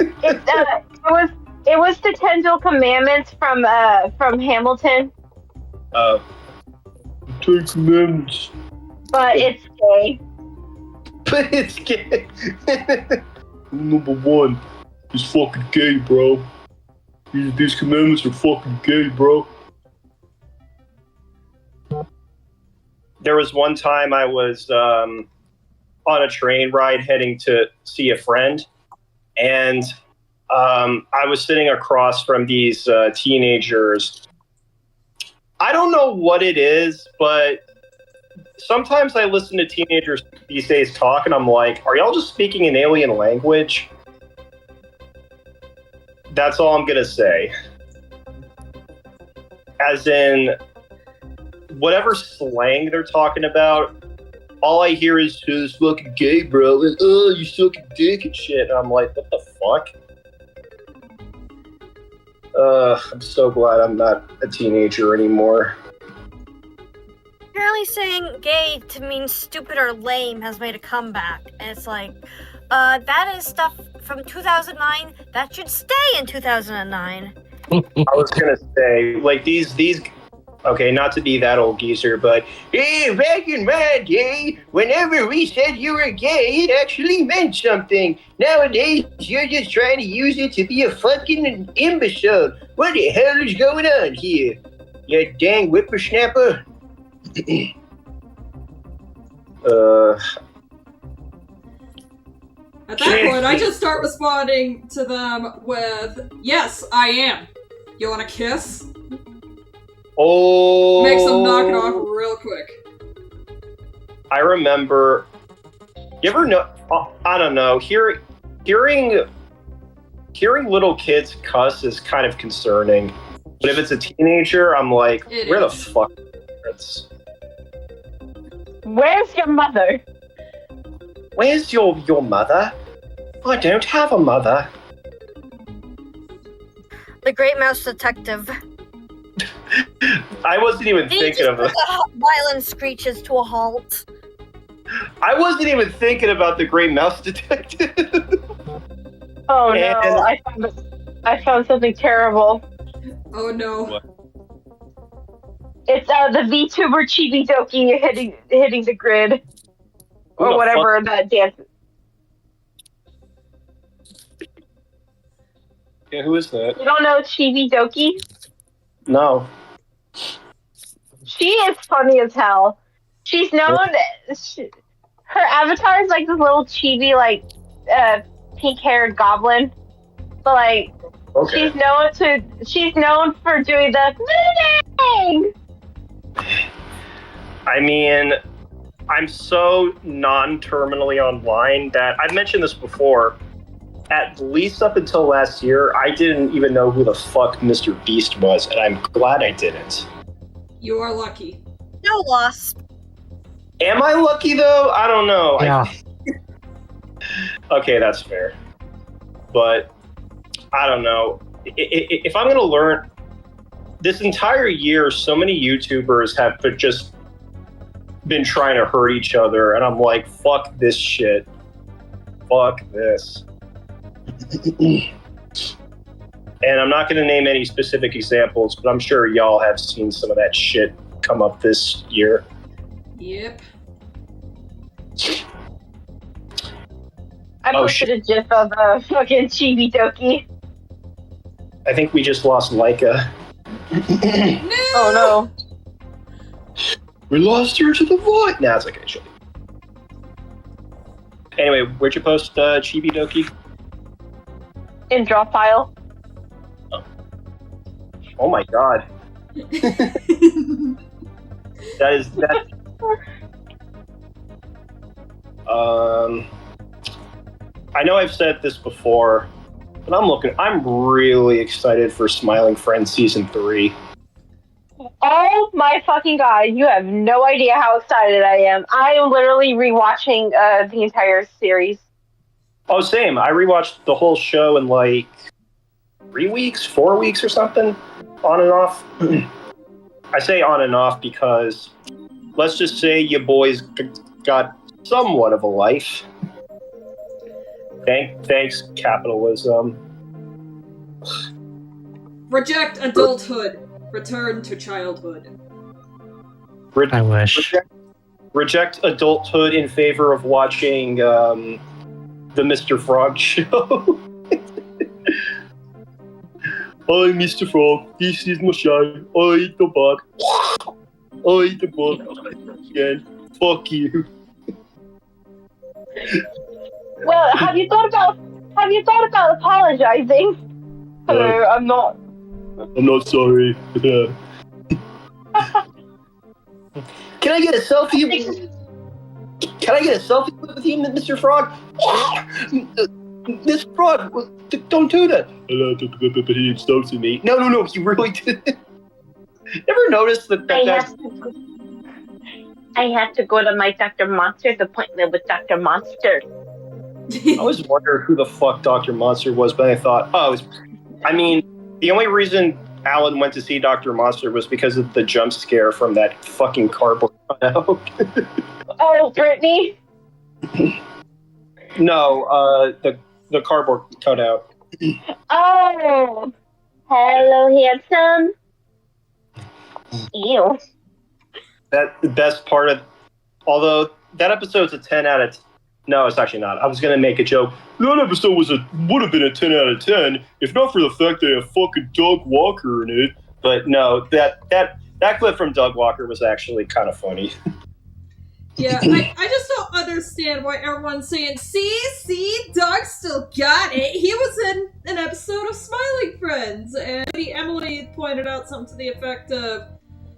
It was the Tendal Commandments from Hamilton, 10 Commandments. but it's gay. But it's gay. Number 1 is fucking gay, bro. These commandments are fucking gay, bro. There was one time I was on a train ride heading to see a friend, and I was sitting across from these teenagers. I don't know what it is, but sometimes I listen to teenagers these days talk, and I'm like, are y'all just speaking an alien language? That's all I'm gonna say. As in, whatever slang they're talking about, all I hear is, it's fucking gay, bro. Like, oh, you sucking dick and shit. And I'm like, what the fuck? I'm so glad I'm not a teenager anymore. Apparently saying gay to mean stupid or lame has made a comeback. And it's like, that is stuff from 2009 that should stay in 2009. I was gonna say, like, these okay, not to be that old geezer, but hey, back in my day, whenever we said you were gay, it actually meant something. Nowadays, you're just trying to use it to be a fucking imbecile. What the hell is going on here? You dang whippersnapper. At that point, I just start responding to them with, yes, I am. You want a kiss? Oh. Makes them knock it off real quick. I remember. You ever know? I don't know. Hearing little kids cuss is kind of concerning. But if it's a teenager, I'm like, where the fuck are your parents? Where's your mother? Where's your mother? I don't have a mother. The Great Mouse Detective. I wasn't even He thinking just of it. put the violent screeches to a halt. I wasn't even thinking about the Great Mouse Detective. Oh And- no, I found something terrible. Oh no. What? It's the VTuber Chibi Doki hitting the grid. Who Or the whatever that dance. Yeah, who is that? You don't know Chibi Doki? No. She is funny as hell. She's known. her avatar is like this little chibi, like, pink-haired goblin. But like, Okay. she's known for doing the thing. I mean, I'm so non-terminally online that I've mentioned this before. At least up until last year, I didn't even know who the fuck Mr. Beast was, and I'm glad I didn't. You are lucky. No loss. Am I lucky though? I don't know. Yeah. Okay, that's fair. But I don't know. If I'm gonna learn, this entire year, so many YouTubers have just been trying to hurt each other, and I'm like, fuck this shit. Fuck this. And I'm not going to name any specific examples, but I'm sure y'all have seen some of that shit come up this year. Yep. I posted a gif of a fucking Chibi Doki. I think we just lost Laika. No! Oh no. We lost her to the void! Nah, it's okay. She'll be. Anyway, where'd you post Chibi Doki? In drop pile. Oh my god. That. I know I've said this before, but I'm really excited for Smiling Friends Season 3. Oh my fucking god, you have no idea how excited I am. I am literally rewatching the entire series. Oh, same. I rewatched the whole show in like 4 weeks or something, on and off. I say on and off because let's just say you boys got somewhat of a life. Thanks, capitalism. Reject adulthood. Return to childhood. I wish. Reject adulthood in favor of watching the Mr. Frog show. I'm Mr. Frog. This is my show. I eat the bug. I eat the bug. Again. Fuck you. Well, have you thought about apologizing? Hello, I'm not sorry. Can I get a selfie? Can I get a selfie with you, Mr. Frog? Mr. Frog, don't do that. But he insulted me. No, he really didn't. Never noticed that. I have to go to my Dr. Monster's appointment with Dr. Monster. I always wondered who the fuck Dr. Monster was, but I thought, the only reason Alan went to see Dr. Monster was because of the jump scare from that fucking cardboard cutout. Oh, Brittany? No, the cardboard cutout. Oh, hello, handsome. Ew. That the best part of, although that episode's a 10 out of 10. No, it's actually not. I was gonna make a joke. That episode would have been a 10 out of 10 if not for the fact they have fucking Doug Walker in it. But no, that clip from Doug Walker was actually kind of funny. Yeah, I just don't understand why everyone's saying, see, Doug still got it. He was in an episode of Smiling Friends, and Emily pointed out something to the effect of,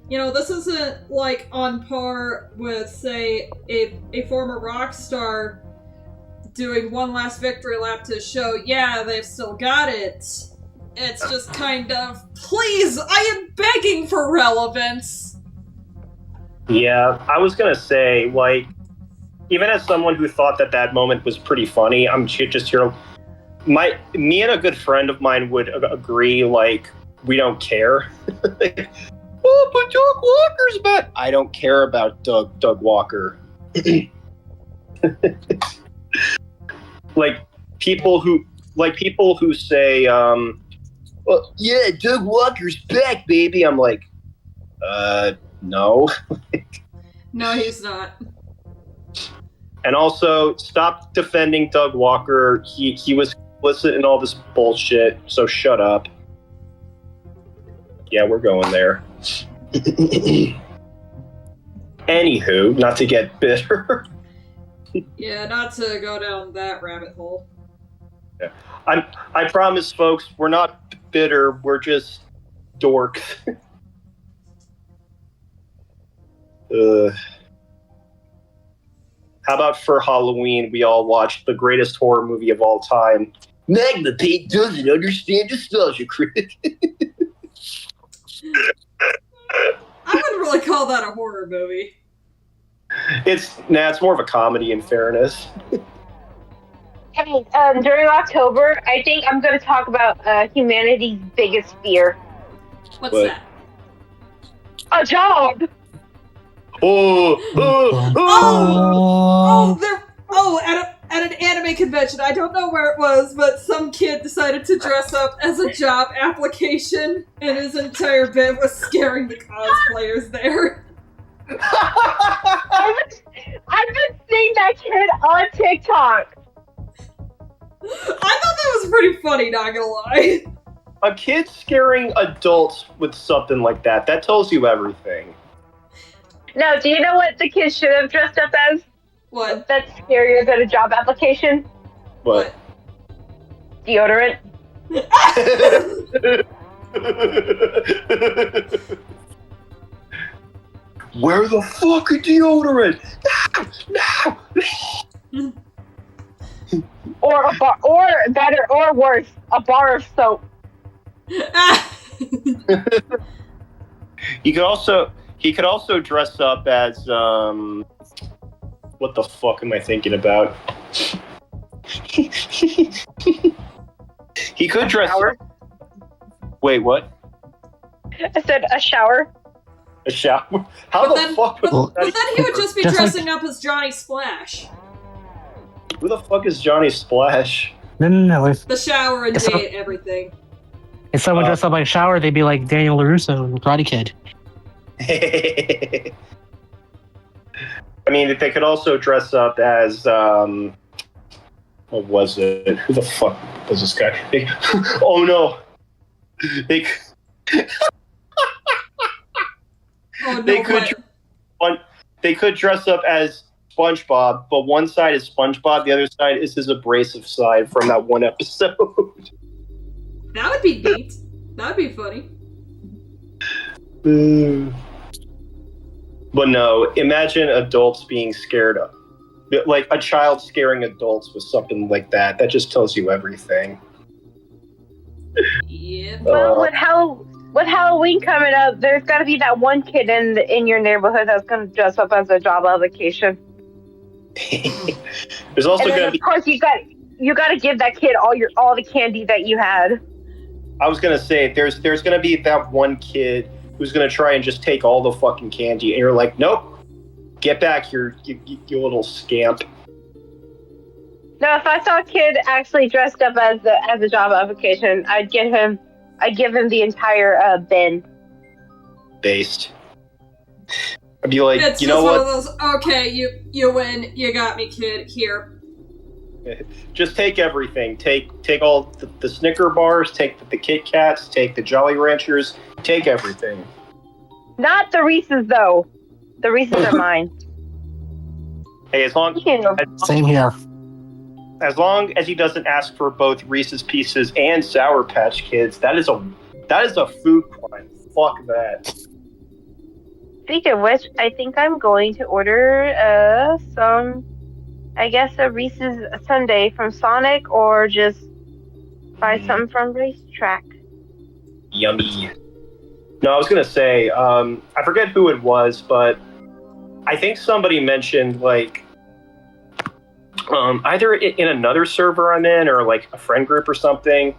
this isn't like on par with, say, a former rock star doing one last victory lap to show, yeah, they've still got it. It's just kind of, please, I am begging for relevance. Yeah, I was gonna say, like, even as someone who thought that moment was pretty funny, I'm just here. Me and a good friend of mine would agree, like, we don't care. Oh, but Doug Walker's back. I don't care about Doug Walker. like people who say, well, yeah, Doug Walker's back, baby. I'm like, no. No, he's not. And also, stop defending Doug Walker. He was complicit in all this bullshit, so shut up. Yeah, we're going there. Anywho, not to get bitter. Yeah, not to go down that rabbit hole. I promise, folks, we're not bitter. We're just dorks. How about for Halloween, we all watched the greatest horror movie of all time? Magma doesn't understand nostalgia critic. I wouldn't really call that a horror movie. It's more of a comedy, in fairness. Hey, during October, I think I'm going to talk about humanity's biggest fear. What's What? that? A job! At an anime convention, I don't know where it was, but some kid decided to dress up as a job application, and his entire bit was scaring the cosplayers there. I've been seeing that kid on TikTok. I thought that was pretty funny, not gonna lie. A kid scaring adults with something like that tells you everything. No, do you know what the kid should have dressed up as? What? That's scarier than a job application? But Deodorant. Where the fuck is deodorant? No! Or a bar, or better, or worse, a bar of soap. He could also dress up as what the fuck am I thinking about? He could dress shower. Wait, what? I said a shower. A shower? How But the then, fuck but was then he would just be Just dressing up as Johnny Splash. Who the fuck is Johnny Splash? No. If The shower and It's not- date everything. someone dressed up like Shower, they'd be like Daniel LaRusso in The Karate Kid. I mean, they could also dress up as what was it? Who the fuck was this guy? Oh no! They Oh no, They could what? they could dress up as SpongeBob, but one side is SpongeBob, the other side is his abrasive side from that one episode. That would be neat. That would be funny. But no, imagine adults being scared of, like a child scaring adults with something like that. That just tells you everything. Yeah. Well, with Halloween coming up, there's got to be that one kid in your neighborhood that's going to dress up as a job application. There's also And then, going to of be. course, you got to give that kid all the candy that you had. I was going to say there's going to be that one kid who's going to try and just take all the fucking candy, and you're like, nope, get back here, you little scamp. No, if I saw a kid actually dressed up as a job application, I'd give him the entire bin. Based. I'd be like, It's you just know one what? of those, okay, you win, you got me, kid, here. Just take everything. Take all the Snicker bars, take the Kit Kats, take the Jolly Ranchers, take everything. Not the Reese's, though. The Reese's are mine. Hey, as long Same here. as he doesn't ask for both Reese's Pieces and Sour Patch Kids, that is a food crime. Fuck that. Speaking of which, I think I'm going to order some, I guess, a Reese's Sundae from Sonic, or just buy some from Racetrack. Yummy. No, I was gonna say, I forget who it was, but I think somebody mentioned like either in another server I'm in or like a friend group or something.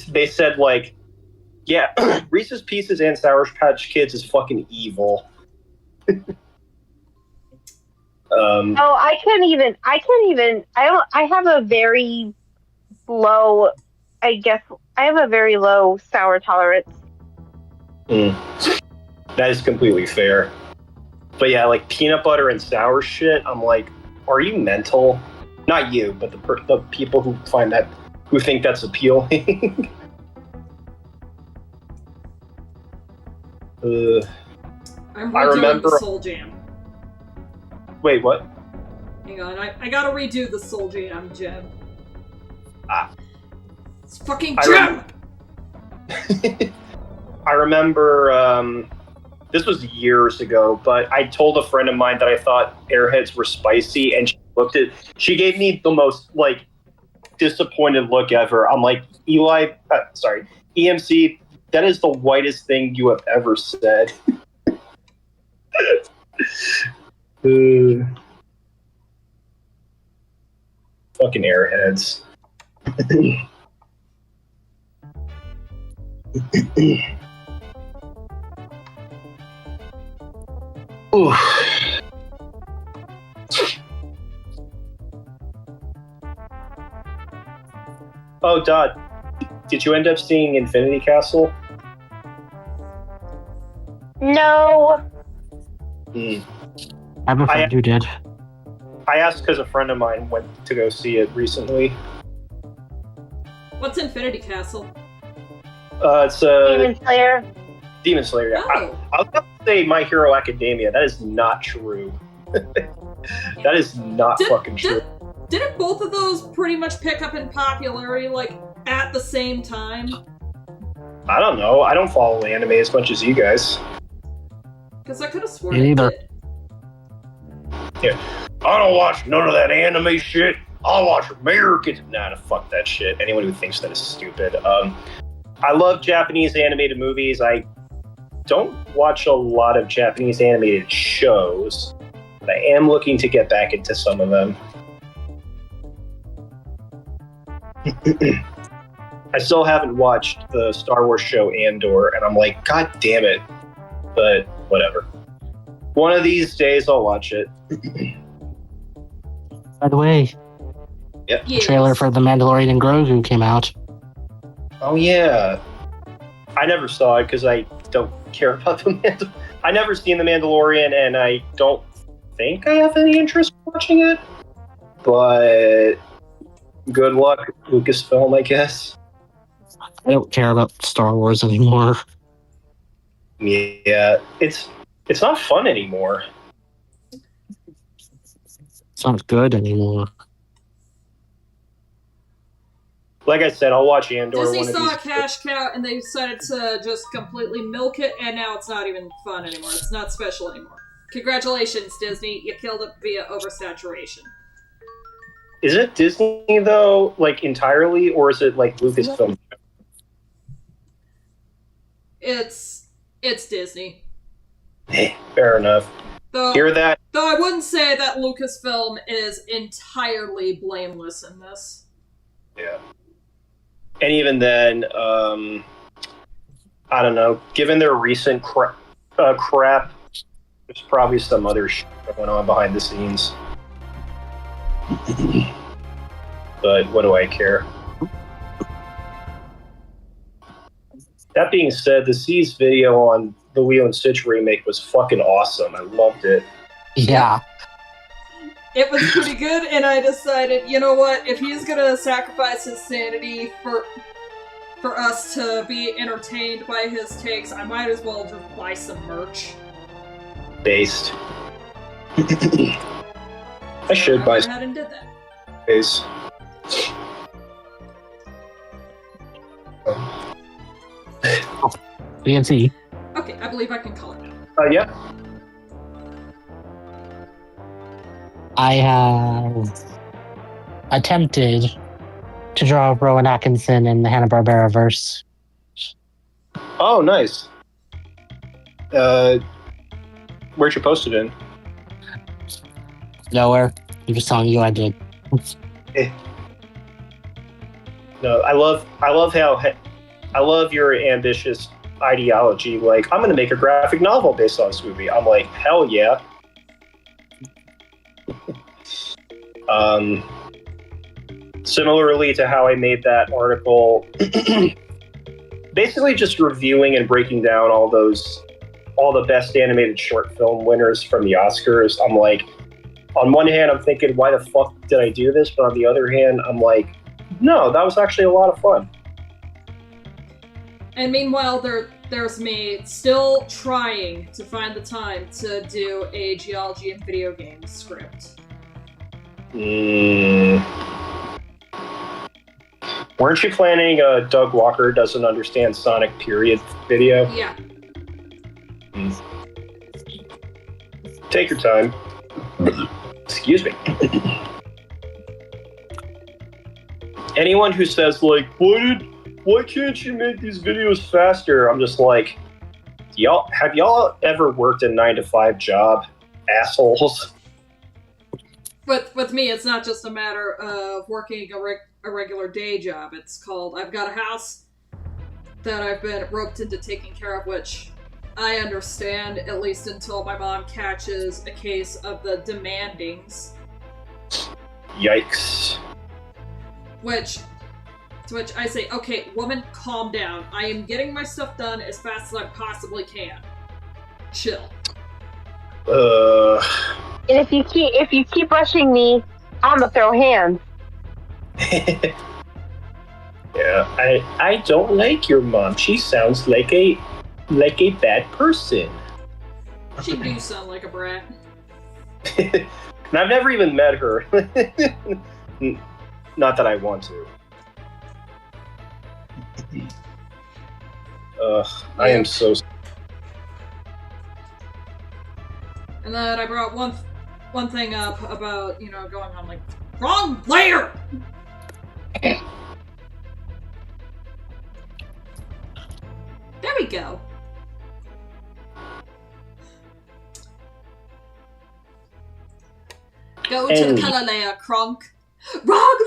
They said like, yeah, Reese's Pieces and Sour Patch Kids is fucking evil. I can't even. I have a very low. I guess I have a very low sour tolerance. That is completely fair. But yeah, like peanut butter and sour shit, I'm like, are you mental? Not you, but the people who think that's appealing. I'm I redoing remember- the Soul Jam. Wait, what? Hang on, I gotta redo the Soul Jam gem. Ah. It's fucking gem! I remember, this was years ago, but I told a friend of mine that I thought Airheads were spicy, and she gave me the most, like, disappointed look ever. I'm like, EMC, that is the whitest thing you have ever said. Fucking Airheads. Ooh. Oh, Dot, did you end up seeing Infinity Castle? No. I have a friend who did. I asked because a friend of mine went to go see it recently. What's Infinity Castle? It's Demon Slayer. Demon Slayer. Yeah. Oh. I was about to say My Hero Academia. That is not true. That is not fucking true. Didn't both of those pretty much pick up in popularity, like, at the same time? I don't know. I don't follow anime as much as you guys. Because I could have sworn Me it neither. did. Yeah. I don't watch none of that anime shit. I watch American. Nah, fuck that shit. Anyone who thinks that is stupid. I love Japanese animated movies. I don't watch a lot of Japanese animated shows, but I am looking to get back into some of them. I still haven't watched the Star Wars show Andor, and I'm like, God damn it. But whatever. One of these days I'll watch it. By the way, Yep. the trailer for The Mandalorian and Grogu came out. Oh yeah. I never saw it because I don't care about the Mandalorian. I never seen The Mandalorian, and I don't think I have any interest in watching it. But good luck, Lucasfilm, I guess. I don't care about Star Wars anymore. Yeah, it's not fun anymore. It's not good anymore. Like I said, I'll watch Andor. Disney one of saw these a cash cow and they decided to just completely milk it, and now it's not even fun anymore. It's not special anymore. Congratulations, Disney. You killed it via oversaturation. Is it Disney, though, like, entirely, or is it, like, Lucasfilm? It's Disney. Fair enough. Though, Hear that? though I wouldn't say that Lucasfilm is entirely blameless in this. Yeah. And even then, I don't know, given their recent crap, there's probably some other shit going on behind the scenes. But what do I care? That being said, the C's video on the Lilo and Stitch remake was fucking awesome. I loved it. Yeah. It was pretty good, and I decided, you know what, if he's gonna sacrifice his sanity for us to be entertained by his takes, I might as well just buy some merch. Based. I should buy I some went ahead and did that. base. BNC. Okay, I believe I can call it now. Yeah. I have attempted to draw Rowan Atkinson in the Hanna-Barbera verse. Oh, nice. Where'd you post it in? Nowhere. I'm just telling you I did. No, I love your ambitious ideology. Like, I'm gonna make a graphic novel based on this movie. I'm like, hell yeah. Similarly to how I made that article, basically just reviewing and breaking down all the best animated short film winners from the Oscars. I'm like, on one hand, I'm thinking, why the fuck did I do this? But on the other hand, I'm like, no, that was actually a lot of fun. And meanwhile, there's me still trying to find the time to do a geology and video games script. Weren't you planning a Doug Walker doesn't understand Sonic period video? Yeah. Take your time. Excuse me. Anyone who says like, why can't you make these videos faster? I'm just like, have y'all ever worked a 9-to-5 job, assholes? With me, it's not just a matter of working a regular day job. It's called, I've got a house that I've been roped into taking care of, which I understand, at least until my mom catches a case of the demandings. Yikes. To which I say, okay, woman, calm down. I am getting my stuff done as fast as I possibly can. Chill. And if you keep rushing me, I'm gonna throw hands. Yeah, I don't like your mom. She sounds like a bad person. She do sound like a brat. And I've never even met her. Not that I want to. I am so. And then I brought one thing up about, going on like, wrong layer! There we go. Go to the color layer, Kronk. Wrong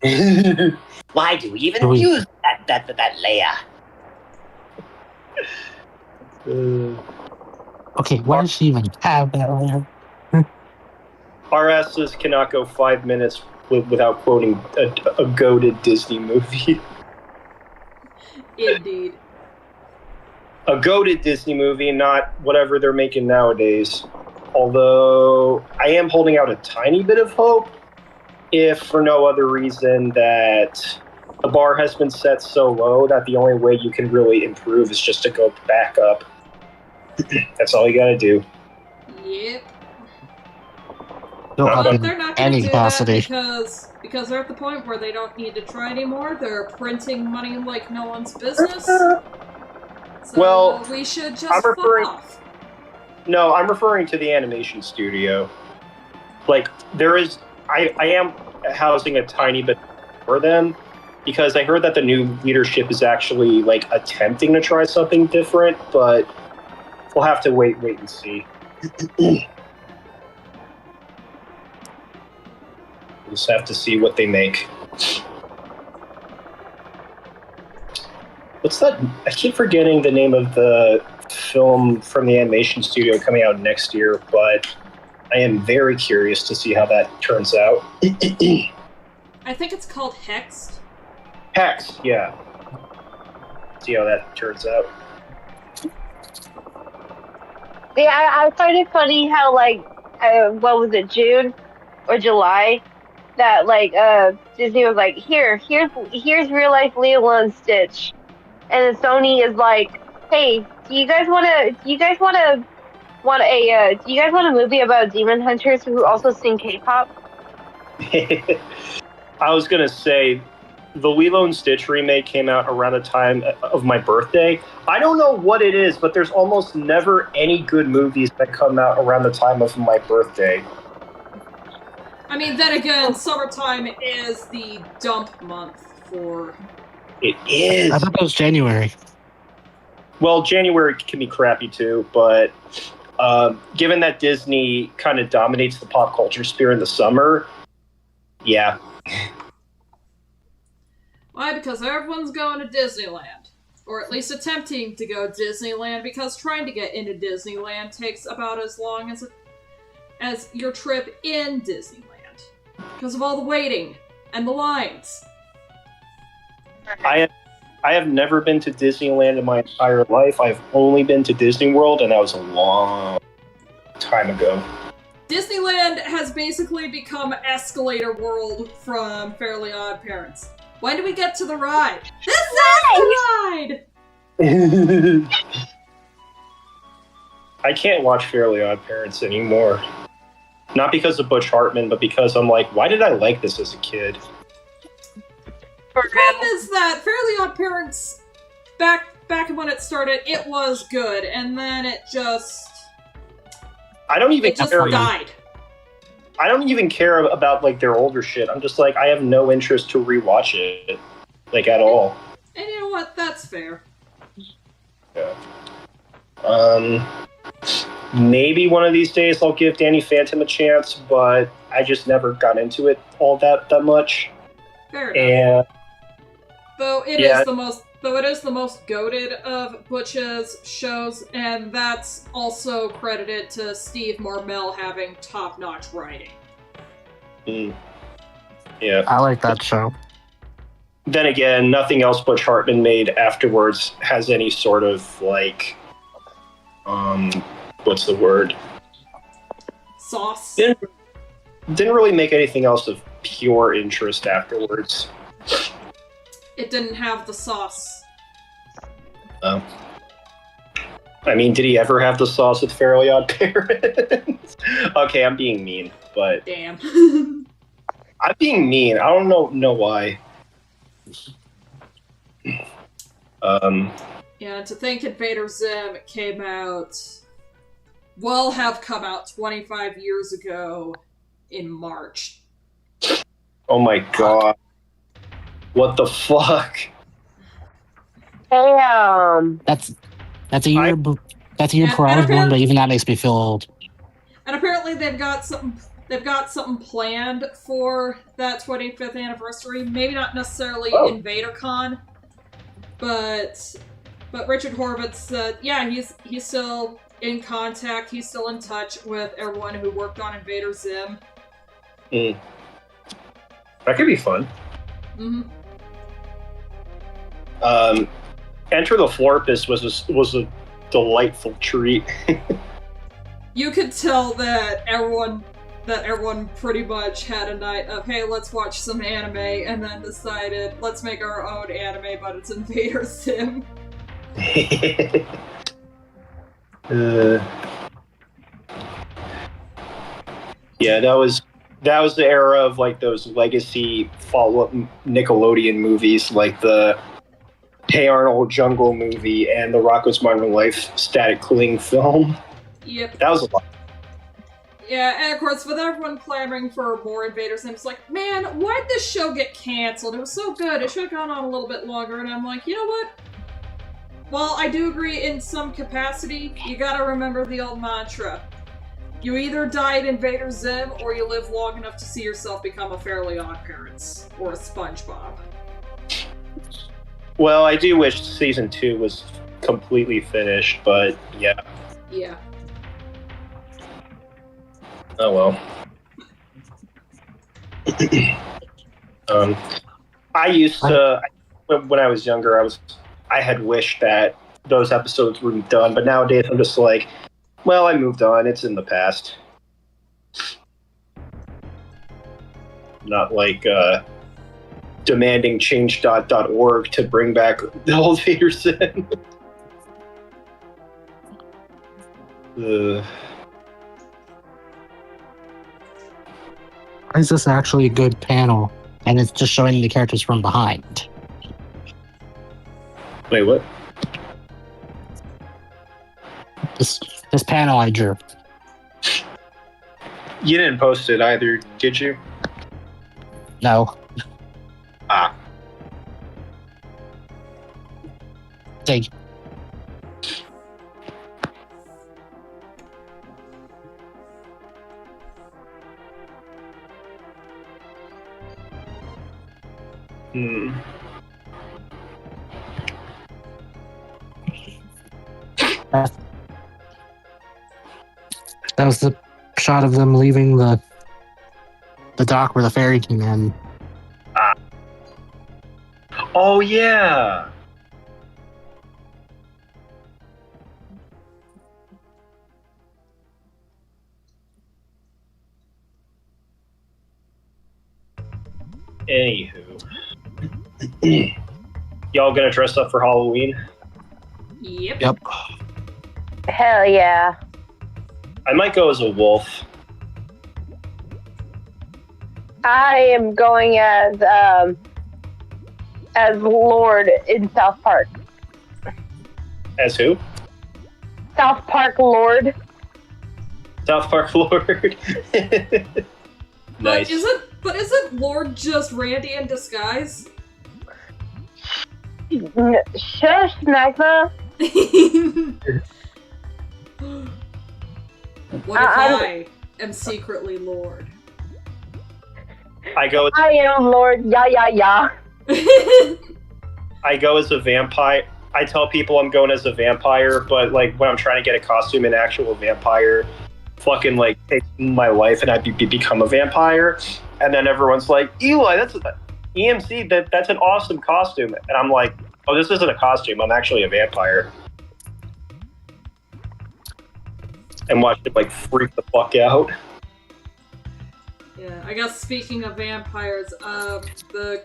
layer! Why do we even use that layer? Okay, why does she even have that layer? Our asses cannot go 5 minutes without quoting a goated Disney movie. Indeed. A goated Disney movie, not whatever they're making nowadays. Although, I am holding out a tiny bit of hope, if for no other reason that the bar has been set so low that the only way you can really improve is just to go back up. That's all you gotta do. Yep. Go up But in they're not any going to do capacity. that because they're at the point where they don't need to try anymore. They're printing money like no one's business. So Well, we should just I'm fuck referring- off. No, I'm referring to the animation studio. Like, I am housing a tiny bit for them, because I heard that the new leadership is actually, like, attempting to try something different, but we'll have to wait and see. We'll just have to see what they make. What's that? I keep forgetting the name of the film from the animation studio coming out next year, but I am very curious to see how that turns out. I think it's called Hexed. Hex, yeah. See how that turns out. Yeah, I find it funny how, like, what was it, June or July, that, like, Disney was like, here's real life Lilo and Stitch, and then Sony is like, hey, do you guys want a movie about demon hunters who also sing K-pop? I was gonna say, the Lilo and Stitch remake came out around the time of my birthday. I don't know what it is, but there's almost never any good movies that come out around the time of my birthday. I mean, then again, summertime is the dump month for... It is. I thought it was January. Well, January can be crappy too, but given that Disney kind of dominates the pop culture sphere in the summer, yeah. Why? Because everyone's going to Disneyland. Or at least attempting to go to Disneyland, because trying to get into Disneyland takes about as long as your trip in Disneyland. Because of all the waiting and the lines. I have never been to Disneyland in my entire life. I've only been to Disney World, and that was a long time ago. Disneyland has basically become Escalator World from Fairly Odd Parents. When do we get to the ride? This is the ride! I can't watch Fairly Odd Parents anymore. Not because of Butch Hartman, but because I'm like, why did I like this as a kid? For The problem is that Fairly Odd Parents, back when it started, it was good, and then it just died. I don't even care about like their older shit. I'm just like, I have no interest to rewatch it, like at all. And you know what? That's fair. Yeah. Maybe one of these days I'll give Danny Phantom a chance, but I just never got into it all that much. Fair enough. And Though it is the most goated of Butch's shows, and that's also credited to Steve Marmel having top-notch writing. Yeah. I like that show. Then again, nothing else Butch Hartman made afterwards has any sort of like, what's the word? Sauce. Didn't really make anything else of pure interest afterwards. It didn't have the sauce. I mean, did he ever have the sauce with Fairly Odd Parents? Okay, I'm being mean, but Damn. I'm being mean. I don't know why. Yeah, to think Invader Zim came out, have come out 25 years ago in March. Oh my god. What the fuck? Damn. That's a year. That's a year before I was born, but even that makes me feel old. And apparently they've got something planned for that 25th anniversary. Maybe not necessarily InvaderCon, but Richard Horvitz said, yeah, he's still in contact. He's still in touch with everyone who worked on Invader Zim. That could be fun. Mm-hmm. Enter the Florpus was a delightful treat. You could tell that everyone pretty much had a night of, hey, let's watch some anime, and then decided, let's make our own anime, but it's Invader Zim. Yeah, that was the era of like those legacy follow-up Nickelodeon movies, like the Hey Arnold Jungle movie and the Rocko's Modern Life static cling film. Yep. That was a lot. Yeah, and of course, with everyone clamoring for more Invader Zim, it's like, man, why'd this show get canceled? It was so good. It should have gone on a little bit longer. And I'm like, you know what? While I do agree in some capacity, you gotta remember the old mantra. You either die in Invader Zim, or you live long enough to see yourself become a Fairly Odd Parents, or a SpongeBob. Well, I do wish season 2 was completely finished, but yeah. Yeah. Oh well. I used to, when I was younger, I had wished that those episodes were done, but nowadays I'm just like, well, I moved on. It's in the past. Not like demanding change.org to bring back the old Vader Zim. Is this actually a good panel? And it's just showing the characters from behind. Wait, what? This panel I drew. You didn't post it either, did you? No. Ah. Take. That was the shot of them leaving the dock where the ferry came in. Oh yeah. Anywho. Y'all gonna dress up for Halloween? Yep. Hell yeah. I might go as a wolf. I am going as Lord in South Park. As who? South Park Lord. South Park Lord. Nice. But isn't Lord just Randy in disguise? Shush, Magma. What if I am secretly Lord? I am Lord. Yeah. I go as a vampire. I tell people I'm going as a vampire, but like when I'm trying to get a costume, an actual vampire fucking like takes my life and I become a vampire. And then everyone's like, Eli, that's EMC, that's an awesome costume. And I'm like, oh, this isn't a costume. I'm actually a vampire. And watch it like freak the fuck out. Yeah, I guess speaking of vampires, the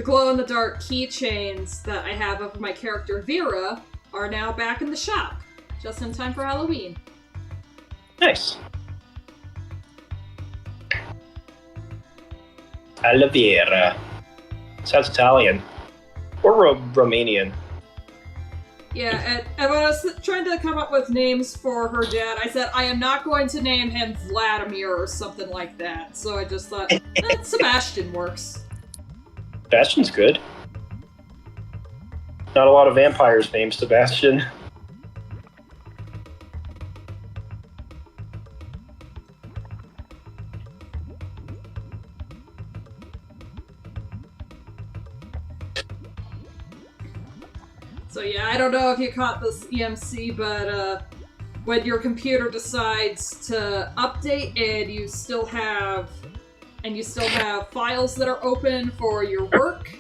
glow-in-the-dark keychains that I have of my character Vera are now back in the shop, just in time for Halloween. Nice. Oliviera. Sounds Italian. Or Romanian. Yeah, and when I was trying to come up with names for her dad, I said, I am not going to name him Vladimir or something like that. So I just thought, Sebastian works. Sebastian's good. Not a lot of vampires named Sebastian. So yeah, I don't know if you caught this EMC, but when your computer decides to update and you still have files that are open for your work,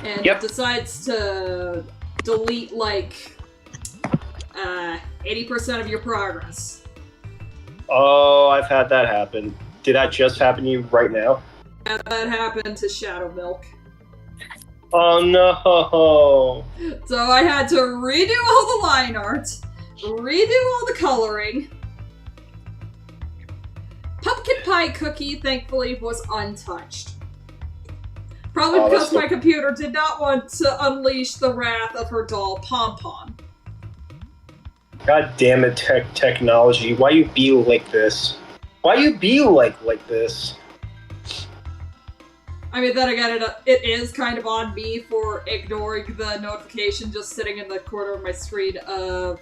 and it decides to delete like 80% of your progress. Oh, I've had that happen. Did that just happen to you right now? Yeah, that happened to Shadow Milk. Oh no! So I had to redo all the line art, redo all the coloring. Pumpkin Pie Cookie, thankfully, was untouched. Probably because my computer did not want to unleash the wrath of her doll Pom Pom. God damn it, technology. Why you be like this? Why you be like this? I mean, then again, it is kind of on me for ignoring the notification just sitting in the corner of my screen of,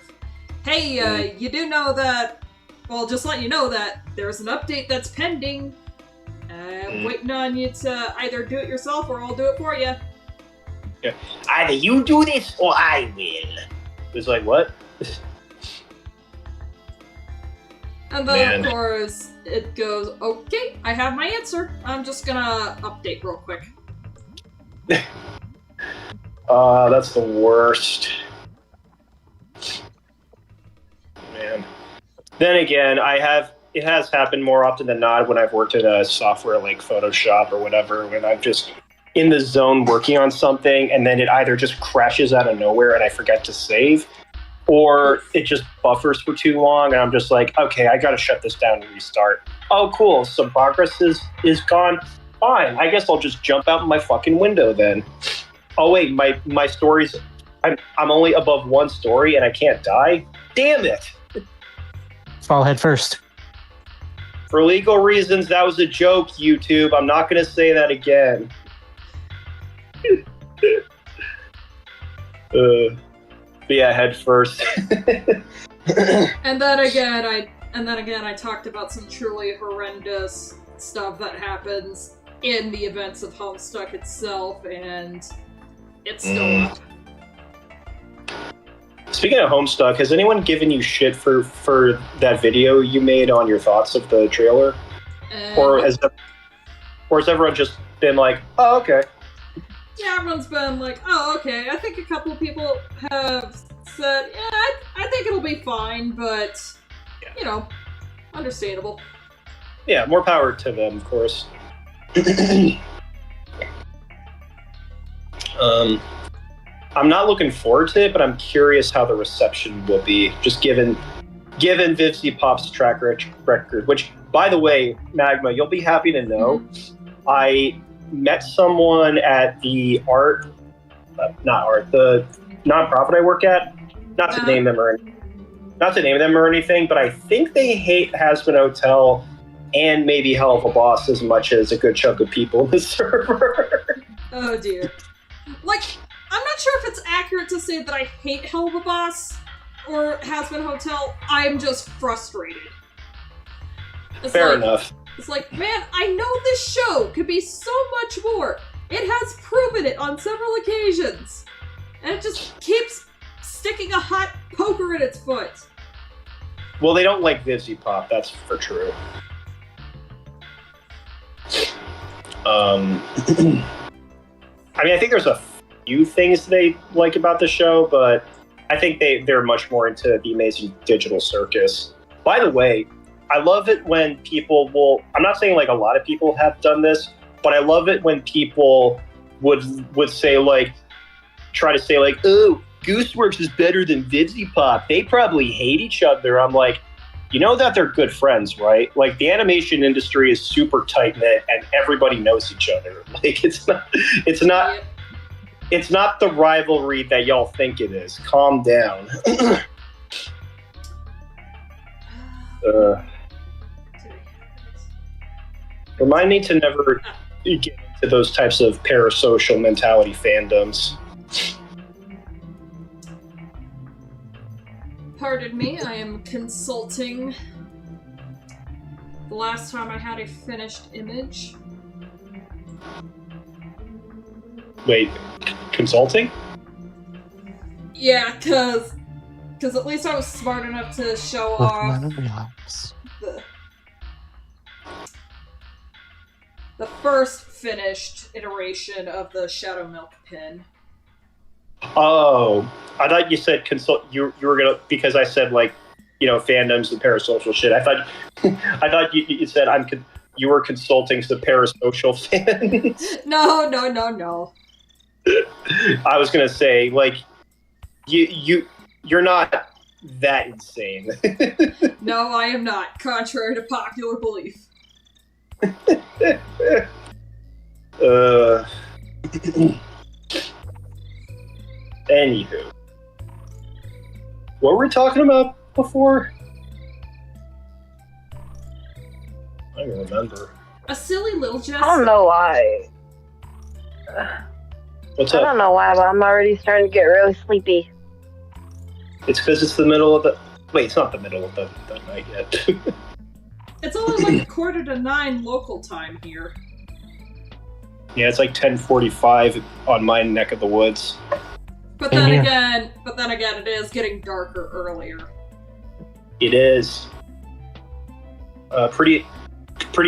hey, you do know that, well, just let you know that there's an update that's pending. I'm waiting on you to either do it yourself or I'll do it for you. Yeah. Either you do this or I will. It's like, what? And then, of course, it goes, okay, I have my answer. I'm just gonna update real quick. That's the worst. Man. Then again, it has happened more often than not when I've worked at a software like Photoshop or whatever, when I'm just in the zone working on something and then it either just crashes out of nowhere and I forget to save, or it just buffers for too long and I'm just like, okay, I gotta shut this down and restart. Oh, cool, some progress is gone. Fine, I guess I'll just jump out my fucking window then. Oh wait, my story's, I'm only above one story and I can't die? Damn it! Fall head first. For legal reasons, that was a joke, YouTube. I'm not gonna say that again. But yeah, head first. And then again, I talked about some truly horrendous stuff that happens in the events of Homestuck itself, and it's still up. Speaking of Homestuck, has anyone given you shit for that video you made on your thoughts of the trailer? Or has everyone just been like, oh, okay? Yeah, everyone's been like, oh, okay. I think a couple of people have said, yeah, I think it'll be fine, but, you know, understandable. Yeah, more power to them, of course. I'm not looking forward to it, but I'm curious how the reception will be, just given Vivzy Pop's track record, which By the way, Magma, you'll be happy to know I met someone at the the nonprofit I work at. Not to name them or anything, but I think they hate Has-Been Hotel and maybe Hell of a Boss as much as a good chunk of people in the server. Oh dear. Like, I'm not sure if it's accurate to say that I hate Hell of a Boss or Has-Been Hotel. I'm just frustrated. Fair enough. It's like, man, I know this show could be so much more. It has proven it on several occasions. And it just keeps sticking a hot poker in its foot. Well, they don't like Vivzy Pop, that's for true. I mean, I think there's a few things they like about the show, but I think they're much more into the Amazing Digital Circus. By the way, I love it when people will, I'm not saying like a lot of people have done this, but I love it when people would say like, try to say like, oh, Gooseworks is better than Vivzy Pop. They probably hate each other. I'm like, you know that they're good friends, right? Like the animation industry is super tight knit and everybody knows each other. Like it's not the rivalry that y'all think it is. Calm down. Remind me to never get into those types of parasocial mentality fandoms. Pardon me, I am consulting. The last time I had a finished image. Wait, consulting? Yeah, cause at least I was smart enough to show off the first finished iteration of the Shadow Milk pin. Oh, I thought you said consult. You were gonna, because I said like, you know, fandoms and parasocial shit. I thought you said you were consulting some parasocial fans. No. I was gonna say like, you're not that insane. No, I am not, contrary to popular belief. Anywho, what were we talking about before? I don't remember. A silly little jest. I don't know why. What's I up? don't know why, but I'm already starting to get really sleepy. It's because it's the middle of the... Wait, it's not the middle of the night yet. It's only like 8:45 local time here. Yeah, it's like 10:45 on my neck of the woods. But then again, it is getting darker earlier. It is. Pretty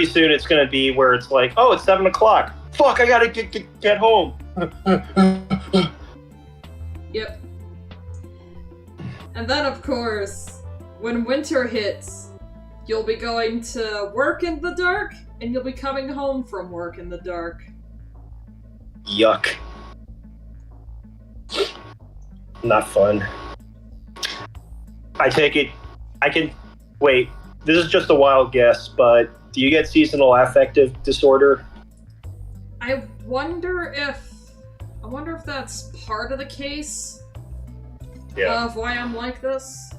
soon it's gonna be where it's like, oh, it's 7 o'clock. Fuck, I gotta get home. Yep. And then, of course, when winter hits, you'll be going to work in the dark, and you'll be coming home from work in the dark. Yuck. Not fun. I take it... Wait, this is just a wild guess, but do you get seasonal affective disorder? I wonder if that's part of the case of why I'm like this.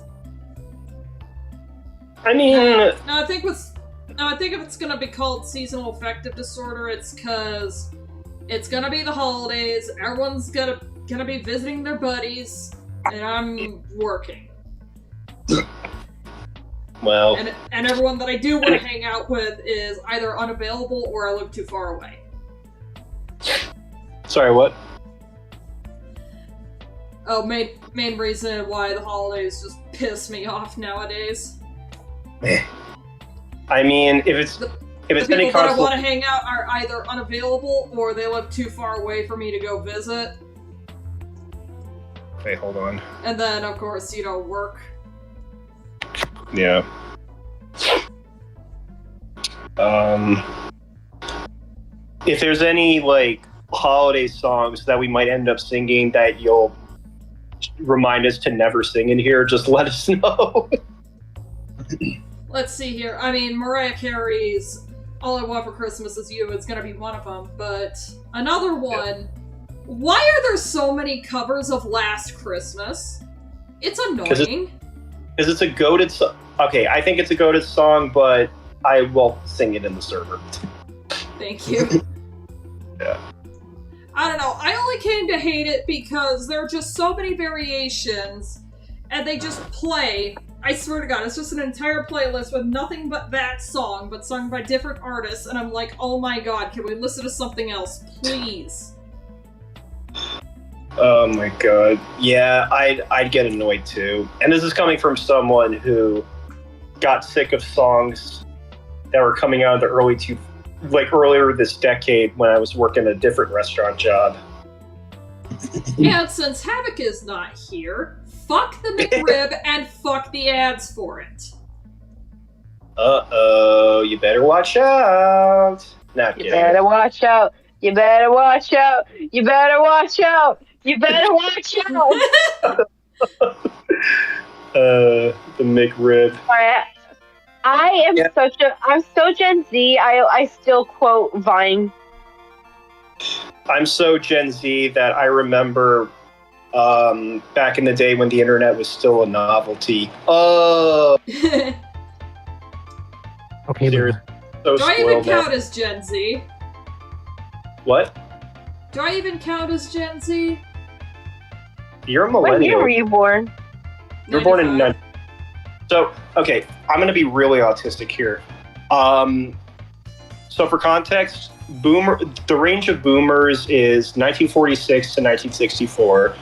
I mean... No, I think if it's gonna be called seasonal affective disorder, it's because it's gonna be the holidays, everyone's gonna be visiting their buddies, and I'm working. Well... And everyone that I do want to hang out with is either unavailable or I live too far away. Sorry, what? Oh, main reason why the holidays just piss me off nowadays. I mean, if it's The any people that I console... want to hang out are either unavailable or they live too far away for me to go visit. Wait, hold on. And then, of course, work. Yeah. If there's any, like, holiday songs that we might end up singing that you'll remind us to never sing in here, just let us know. let's see here. I mean, Mariah Carey's All I Want for Christmas Is You is gonna be one of them, but another one. Why are there so many covers of Last Christmas? It's annoying. Because it's a goated song. Okay, I think it's a goated song, but I will sing it in the server. Thank you. Yeah. I don't know. I only came to hate it because there are just so many variations, and they just play. I swear to God, it's just an entire playlist with nothing but that song, but sung by different artists, and I'm like, oh my God, can we listen to something else, please? Oh my God. Yeah, I'd get annoyed too. And this is coming from someone who got sick of songs that were coming out of the earlier this decade when I was working a different restaurant job. And since Havoc is not here, fuck the McRib and fuck the ads for it. Uh-oh, you better watch out. Not kidding. You better watch out. You better watch out. You better watch out. You better watch out. The McRib. Alright. I'm so Gen Z, I still quote Vine. I'm so Gen Z that I remember back in the day when the internet was still a novelty. Oh, Okay, seriously. So Do I even spoiled, man. count as Gen Z? What? Do I even count as Gen Z? You're a When year millennial. were you born? You're born in 95. So, okay, I'm going to be really autistic here. So for context, the range of boomers is 1946 to 1964.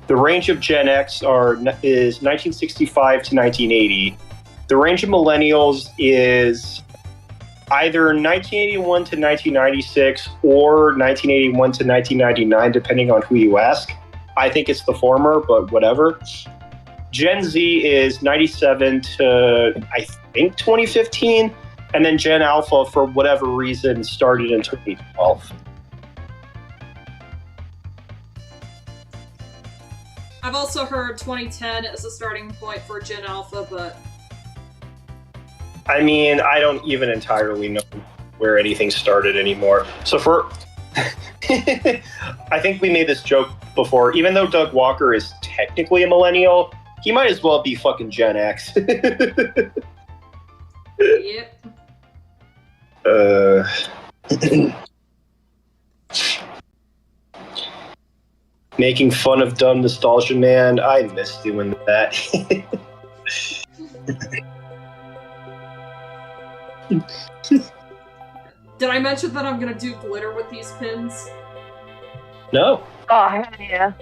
The range of Gen X is 1965 to 1980. The range of millennials is either 1981 to 1996 or 1981 to 1999, depending on who you ask. I think it's the former, but whatever. Gen Z is 97 to, I think, 2015. And then Gen Alpha, for whatever reason, started in 2012. I've also heard 2010 as a starting point for Gen Alpha, but I mean, I don't even entirely know where anything started anymore. So I think we made this joke before. Even though Doug Walker is technically a millennial, he might as well be fucking Gen X. yep. Making fun of dumb nostalgia, man. I miss doing that. Did I mention that I'm gonna do glitter with these pins? No. Oh, hell yeah.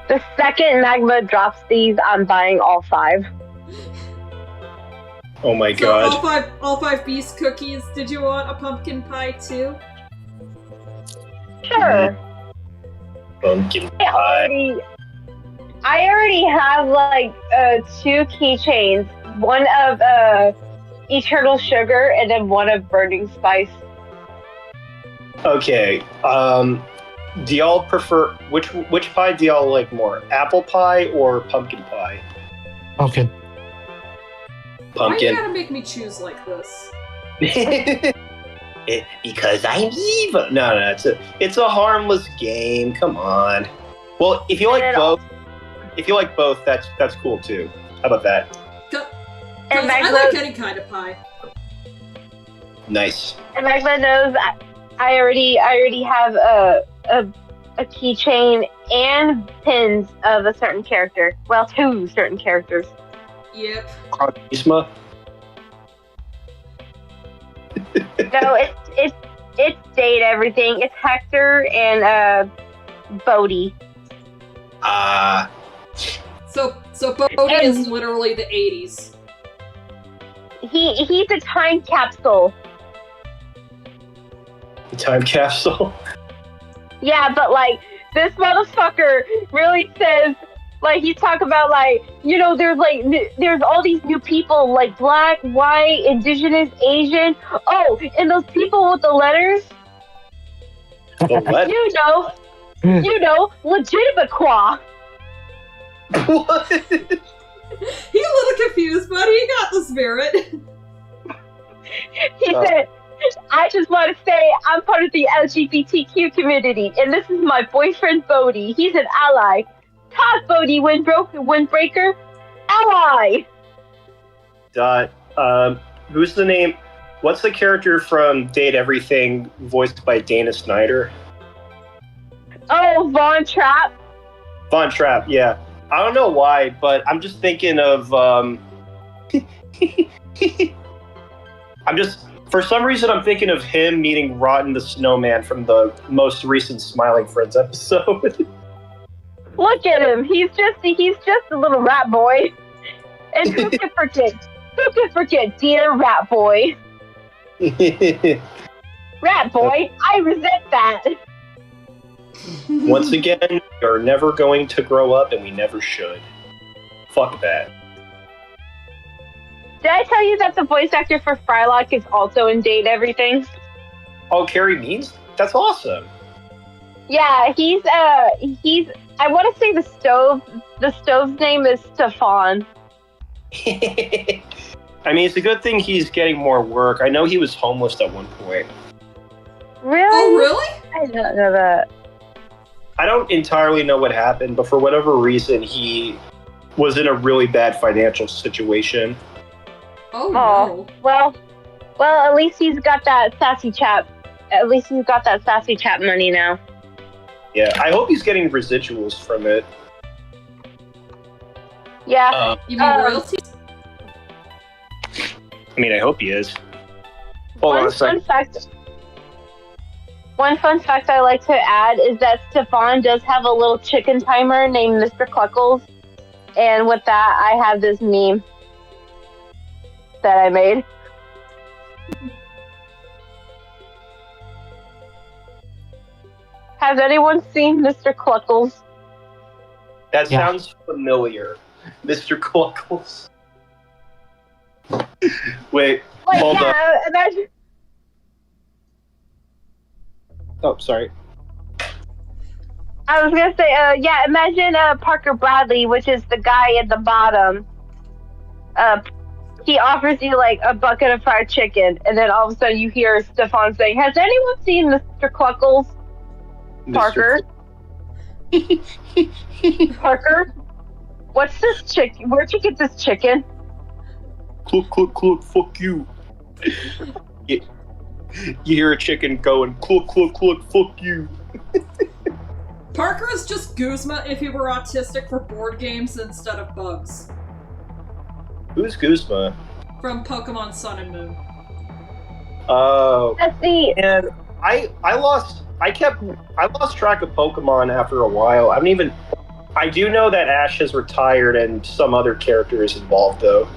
The second Magma drops these, I'm buying all 5. Oh my So god. all five Beast cookies. Did you want a pumpkin pie too? Sure. Pumpkin pie. I already have like 2 keychains. One of Eternal Sugar and then one of Burning Spice. Okay. Do y'all prefer which pie do y'all like more? Apple pie or pumpkin pie? Okay. Why you Pumpkin. gotta make me choose like this? Because I'm evil. No, it's a harmless game. Come on. Well, if you like both, that's cool too. How about that? And I Magma, like any kind of pie. Nice. and Magma knows I already have a keychain and pins of a certain character. Well, 2 certain characters. Yep. Isma. No, it's Date everything. It's Hector and Bodhi. So Bodhi is literally the 80s. He's a time capsule. Time capsule. Yeah, but like this motherfucker really says, like he's talking about like, you know, there's all these new people like black, white, indigenous, Asian. Oh, and those people with the letters, What? you know, legitimate qua. What? He a little confused, buddy. You got the spirit. He said, I just want to say I'm part of the LGBTQ community, and this is my boyfriend, Bodhi. He's an ally. Talk, Bodhi, Windbreaker. Ally! Who's the name? What's the character from Date Everything voiced by Dana Snyder? Oh, Von Trapp. Von Trapp, yeah. I don't know why, but I'm just thinking of for some reason I'm thinking of him meeting Rotten the Snowman from the most recent Smiling Friends episode. Look at him. He's just a little rat boy. And who can forget? Who can forget dear rat boy? Rat boy, I resent that. Once again, we're never going to grow up, and we never should. Fuck that. Did I tell you that the voice actor for Frylock is also in Date Everything? Oh, Carrie Means? That's awesome. Yeah, he's I want to say the stove's name is Stefan. I mean, it's a good thing he's getting more work. I know he was homeless at one point. Really? Oh, really? I don't know that. I don't entirely know what happened, but for whatever reason, he was in a really bad financial situation. Oh, no. Well, at least he's got that sassy chap. At least he's got that sassy chap money now. Yeah, I hope he's getting residuals from it. Yeah. You mean royalties? I mean, I hope he is. Hold on a second. One fun fact I like to add is that Stefan does have a little chicken timer named Mr. Cluckles. And with that, I have this meme that I made. Has anyone seen Mr. Cluckles? That sounds familiar. Mr. Cluckles. Wait, hold up. Imagine. Oh, sorry. I was gonna say, imagine Parker Bradley, which is the guy at the bottom. He offers you like a bucket of fried chicken, and then all of a sudden you hear Stefan saying, "Has anyone seen Mr. Cluckles?" Parker. Parker, what's this chicken? Where'd you get this chicken? Cluck, cluck, cluck, fuck you. You hear a chicken going, cluck, cluck, cluck, fuck you. Parker is just Guzma if he were autistic for board games instead of bugs. Who's Guzma? From Pokemon Sun and Moon. Oh. Let's see. And I lost track of Pokemon after a while. I do know that Ash has retired and some other character is involved though.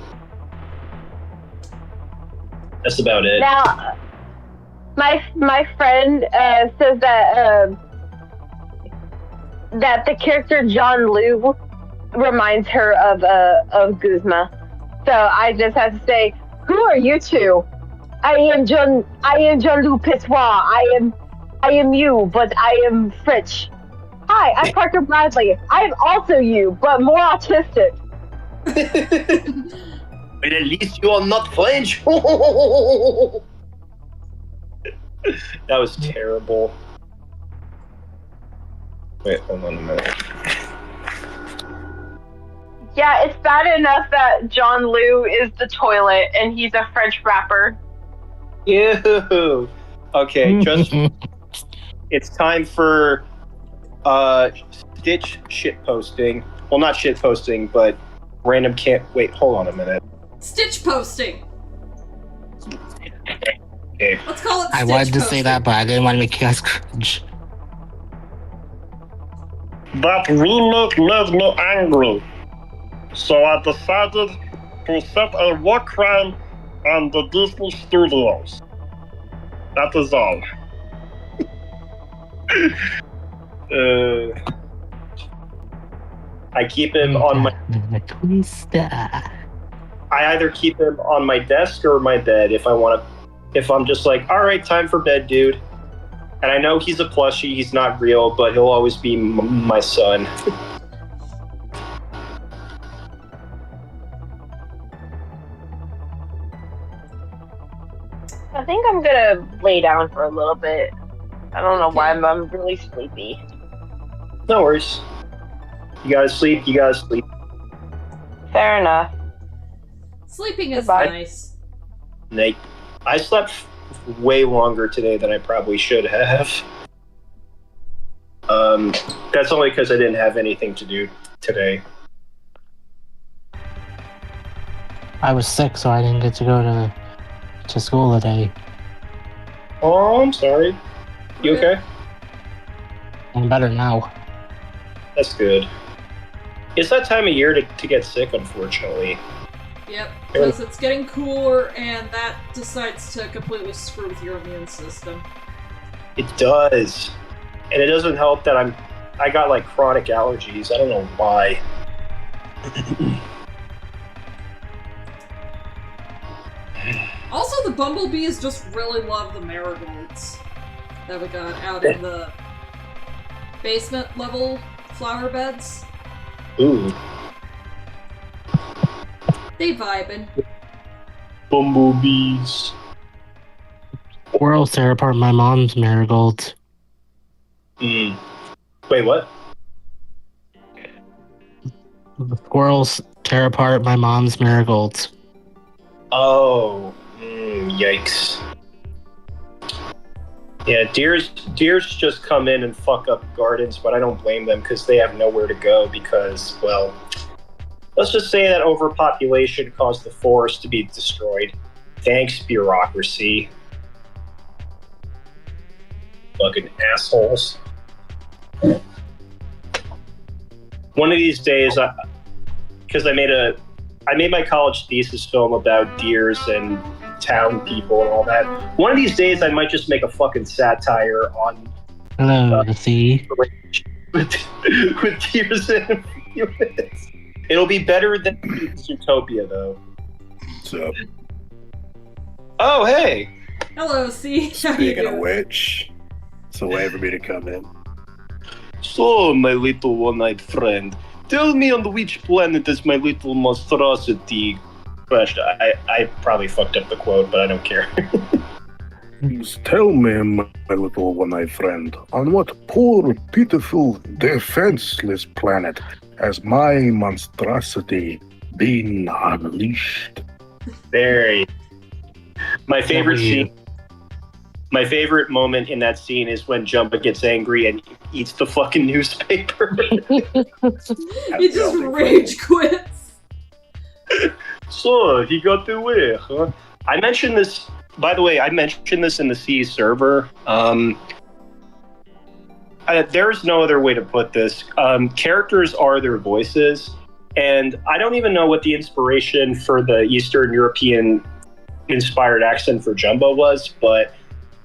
That's about it. Now, my friend says that that the character John Liu reminds her of Guzma. So I just have to say, who are you two? I am John Liu Pitois. I am you, but I am Fritch. Hi, I'm Parker Bradley. I'm also you, but more autistic. But at least you are not French. That was terrible. Wait, hold on a minute. Yeah, it's bad enough that John Liu is the toilet and he's a French rapper. Ew. Okay, just it's time for Stitch shitposting. Well, not shitposting, but random wait, hold on a minute. Stitch posting. Okay. Let's call it Stitch I wanted to say posting. that, but I didn't want to make you guys cringe. That remake made me angry. So I decided to set a war crime on the Disney Studios. That is all. I keep him on my. Twister. I either keep him on my desk or my bed if I'm just like, all right, time for bed, dude. And I know he's a plushie, he's not real, but he'll always be my son. I think I'm gonna lay down for a little bit. I don't know why Okay. I'm really sleepy. No worries. You gotta sleep. You gotta sleep. Fair enough. Sleeping is Goodbye. nice. Nate, I slept way longer today than I probably should have. That's only because I didn't have anything to do today. I was sick, so I didn't get to go to school today. Oh, I'm sorry. You okay? I'm better now. That's good. It's that time of year to get sick, unfortunately. Yep, because it's getting cooler, and that decides to completely screw with your immune system. It does. And it doesn't help that I got like chronic allergies. I don't know why. Also, the bumblebees just really love the marigolds that we got out in the basement level flower beds. Ooh. They vibin'. Bumblebees. Squirrels tear apart my mom's marigolds. Wait, what? The squirrels tear apart my mom's marigolds. Oh. Yikes. Yeah, deers just come in and fuck up gardens, but I don't blame them because they have nowhere to go because, well, let's just say that overpopulation caused the forest to be destroyed. Thanks, bureaucracy. Fucking assholes. One of these days, because I made my college thesis film about deers and town people and all that. One of these days, I might just make a fucking satire on Hello, the sea. with deers and humans. It'll be better than Zootopia, though. What's up? Oh, hey. Hello, C. Speaking of which, it's a way for me to come in. So, my little one-eyed friend, tell me on which planet is my little monstrosity crashed. I probably fucked up the quote, but I don't care. Tell me, my little one-eyed friend, on what poor, pitiful, defenseless planet has my monstrosity been unleashed? Very. My favorite scene. My favorite moment in that scene is when Jumba gets angry and eats the fucking newspaper. He just rage quits. So, he got away, huh? I mentioned this, by the way, I mentioned this in the C server. There's no other way to put this. Characters are their voices, and I don't even know what the inspiration for the Eastern European inspired accent for Jumbo was, but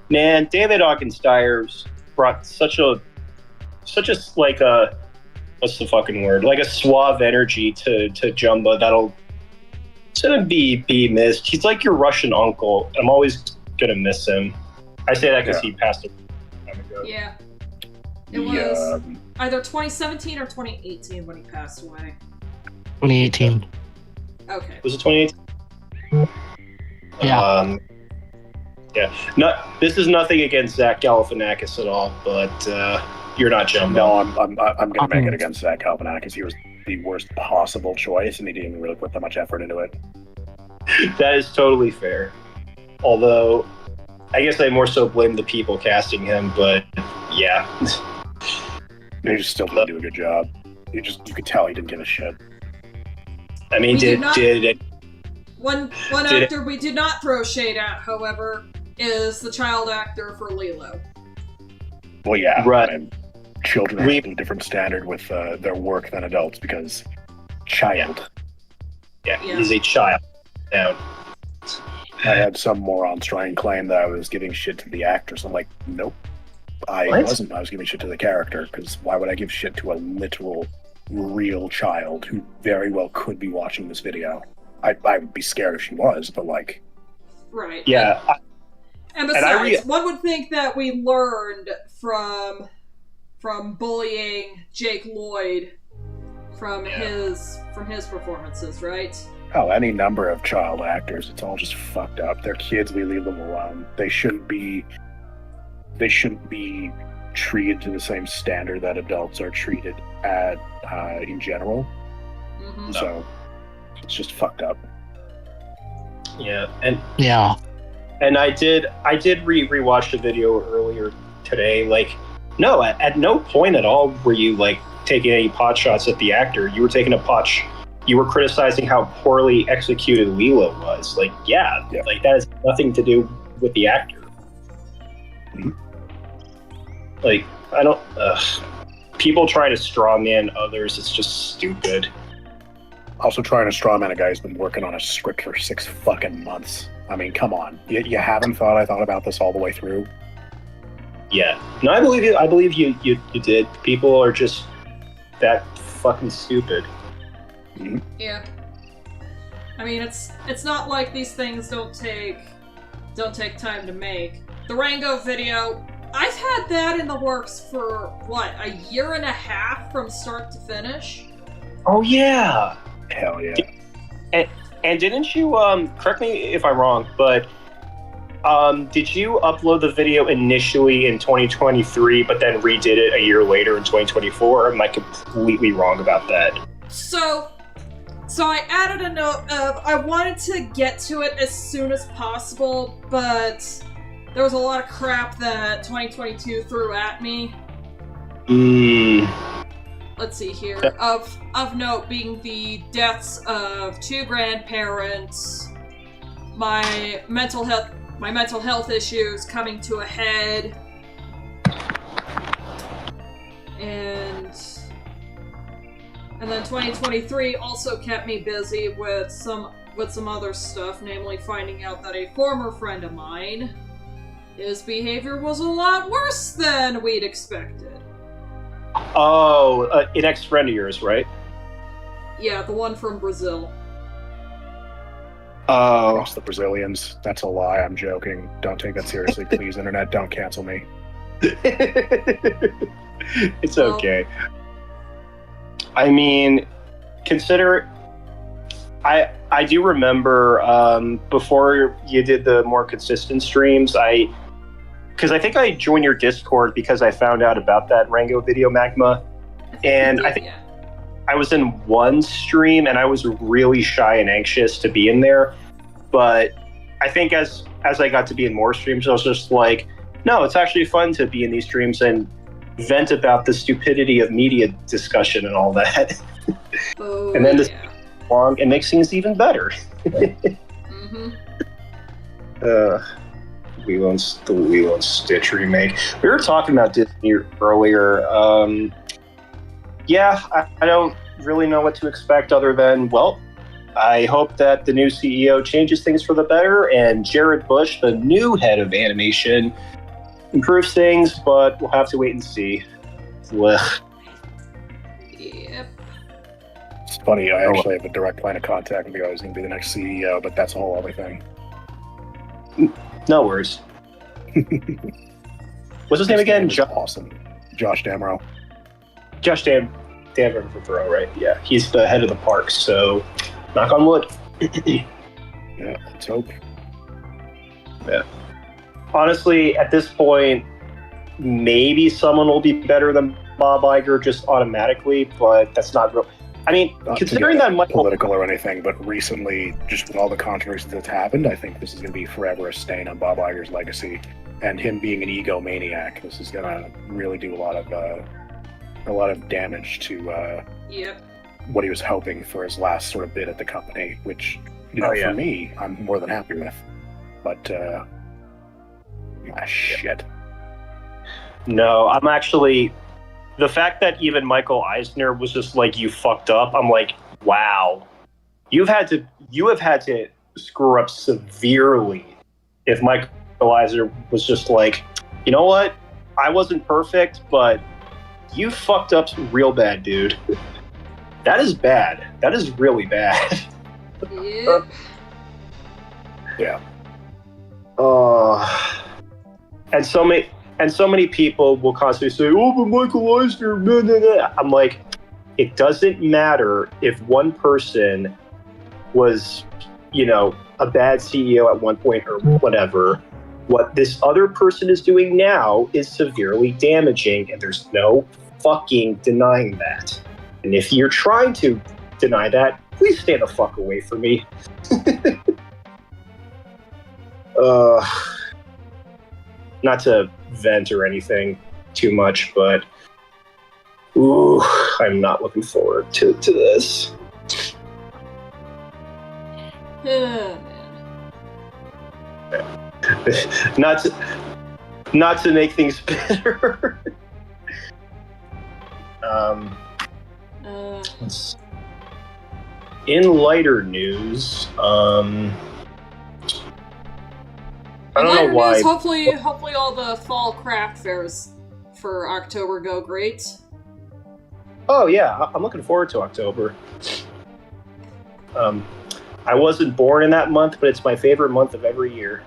man, David Augensteyer brought such a like a, what's the fucking word? Like a suave energy to Jumbo that'll gonna be missed. He's like your Russian uncle. I'm always gonna miss him. I say that because he passed away a time ago. Yeah. It was either 2017 or 2018 when he passed away. 2018. Okay. Was it 2018? Yeah. Yeah. This is nothing against Zach Galifianakis at all, but you're not Jumbo. No, I'm gonna make it against Zach Galifianakis. He was the worst possible choice, and he didn't really put that much effort into it. That is totally fair. Although, I guess I more so blame the people casting him, but yeah. He just still didn't do a good job. You could tell he didn't give a shit. I mean, One actor we did not throw shade at, however, is the child actor for Lilo. Well, yeah, right. And children have a different standard with their work than adults because child. Yeah, he's a child. Now, I had some morons try and claim that I was giving shit to the actress. I'm like, nope, I wasn't. I was giving shit to the character because why would I give shit to a literal, real child who very well could be watching this video? I would be scared if she was, but like... Right. Yeah. And besides, one would think that we learned from bullying Jake Lloyd from his performances, right? Oh, any number of child actors. It's all just fucked up. They're kids. We leave them alone. They shouldn't be treated to the same standard that adults are treated at in general. Mm-hmm. So it's just fucked up. Yeah, and I did rewatch the video earlier today. Like, no, at no point at all were you like taking any pot shots at the actor. You were taking a pot. You were criticizing how poorly executed Lilo was. Like, yeah, like that has nothing to do with the actor. Mm-hmm. Like, I don't. People trying to strawman others. It's just stupid. Also trying to strawman a guy who's been working on a script for 6 fucking months. I mean, come on. You haven't thought I thought about this all the way through? Yeah. No, I believe you. I believe you did. People are just that fucking stupid. Mm-hmm. Yeah. I mean, it's not like these things don't take time to make. The Rango video, I've had that in the works for what, a year and a half from start to finish. Oh yeah. Hell yeah. And didn't you, correct me if I'm wrong, but did you upload the video initially in 2023, but then redid it a year later in 2024? Or am I completely wrong about that? So I added a note of, I wanted to get to it as soon as possible, but there was a lot of crap that 2022 threw at me. Let's see here. Of note being the deaths of 2 grandparents, my mental health issues coming to a head, and then 2023 also kept me busy with some other stuff, namely finding out that a former friend of mine, his behavior was a lot worse than we'd expected. Oh, an ex-friend of yours, right? Yeah, the one from Brazil. Oh. Cross the Brazilians. That's a lie. I'm joking. Don't take that seriously, please. Internet, don't cancel me. It's okay. I mean, consider... I do remember before you did the more consistent streams, because I think I joined your Discord because I found out about that Rango video, Magma. I think I was in one stream and I was really shy and anxious to be in there. But I think as I got to be in more streams, I was just like, no, it's actually fun to be in these streams and vent about the stupidity of media discussion and all that. Oh, and then this long, it makes things even better. Mm-hmm. The Lilo and Stitch remake. We were talking about Disney earlier. I don't really know what to expect other than, well, I hope that the new CEO changes things for the better and Jared Bush, the new head of animation, improves things, but we'll have to wait and see. Yep. It's funny, I actually have a direct line of contact with the guy who's going to be the next CEO, but that's a whole other thing. No worries. What's his name again? Awesome. Josh Damrow. Josh Damrow, right? Yeah, he's the head of the park, so knock on wood. Yeah, let's hope. Yeah. Honestly, at this point, maybe someone will be better than Bob Iger just automatically, but that's not real. I mean, not considering that political or anything, but recently, just with all the controversy that's happened, I think this is going to be forever a stain on Bob Iger's legacy. And him being an egomaniac, this is going to really do a lot of damage to what he was hoping for his last sort of bit at the company, which, for me, I'm more than happy with. But, shit. No, I'm actually... The fact that even Michael Eisner was just like, you fucked up, I'm like, wow. You have had to screw up severely if Michael Eisner was just like, you know what? I wasn't perfect, but you fucked up real bad, dude. That is bad. That is really bad. Yep. Yeah. And so many people will constantly say, oh, but Michael Eisner, blah, blah, blah. I'm like, it doesn't matter if one person was, a bad CEO at one point or whatever. What this other person is doing now is severely damaging, and there's no fucking denying that. And if you're trying to deny that, please stay the fuck away from me. Not to vent or anything too much, but I'm not looking forward to this. Not to make things better. In lighter news, I don't know why. News, hopefully all the fall craft fairs for October go great. Oh yeah, I'm looking forward to October. I wasn't born in that month, but it's my favorite month of every year.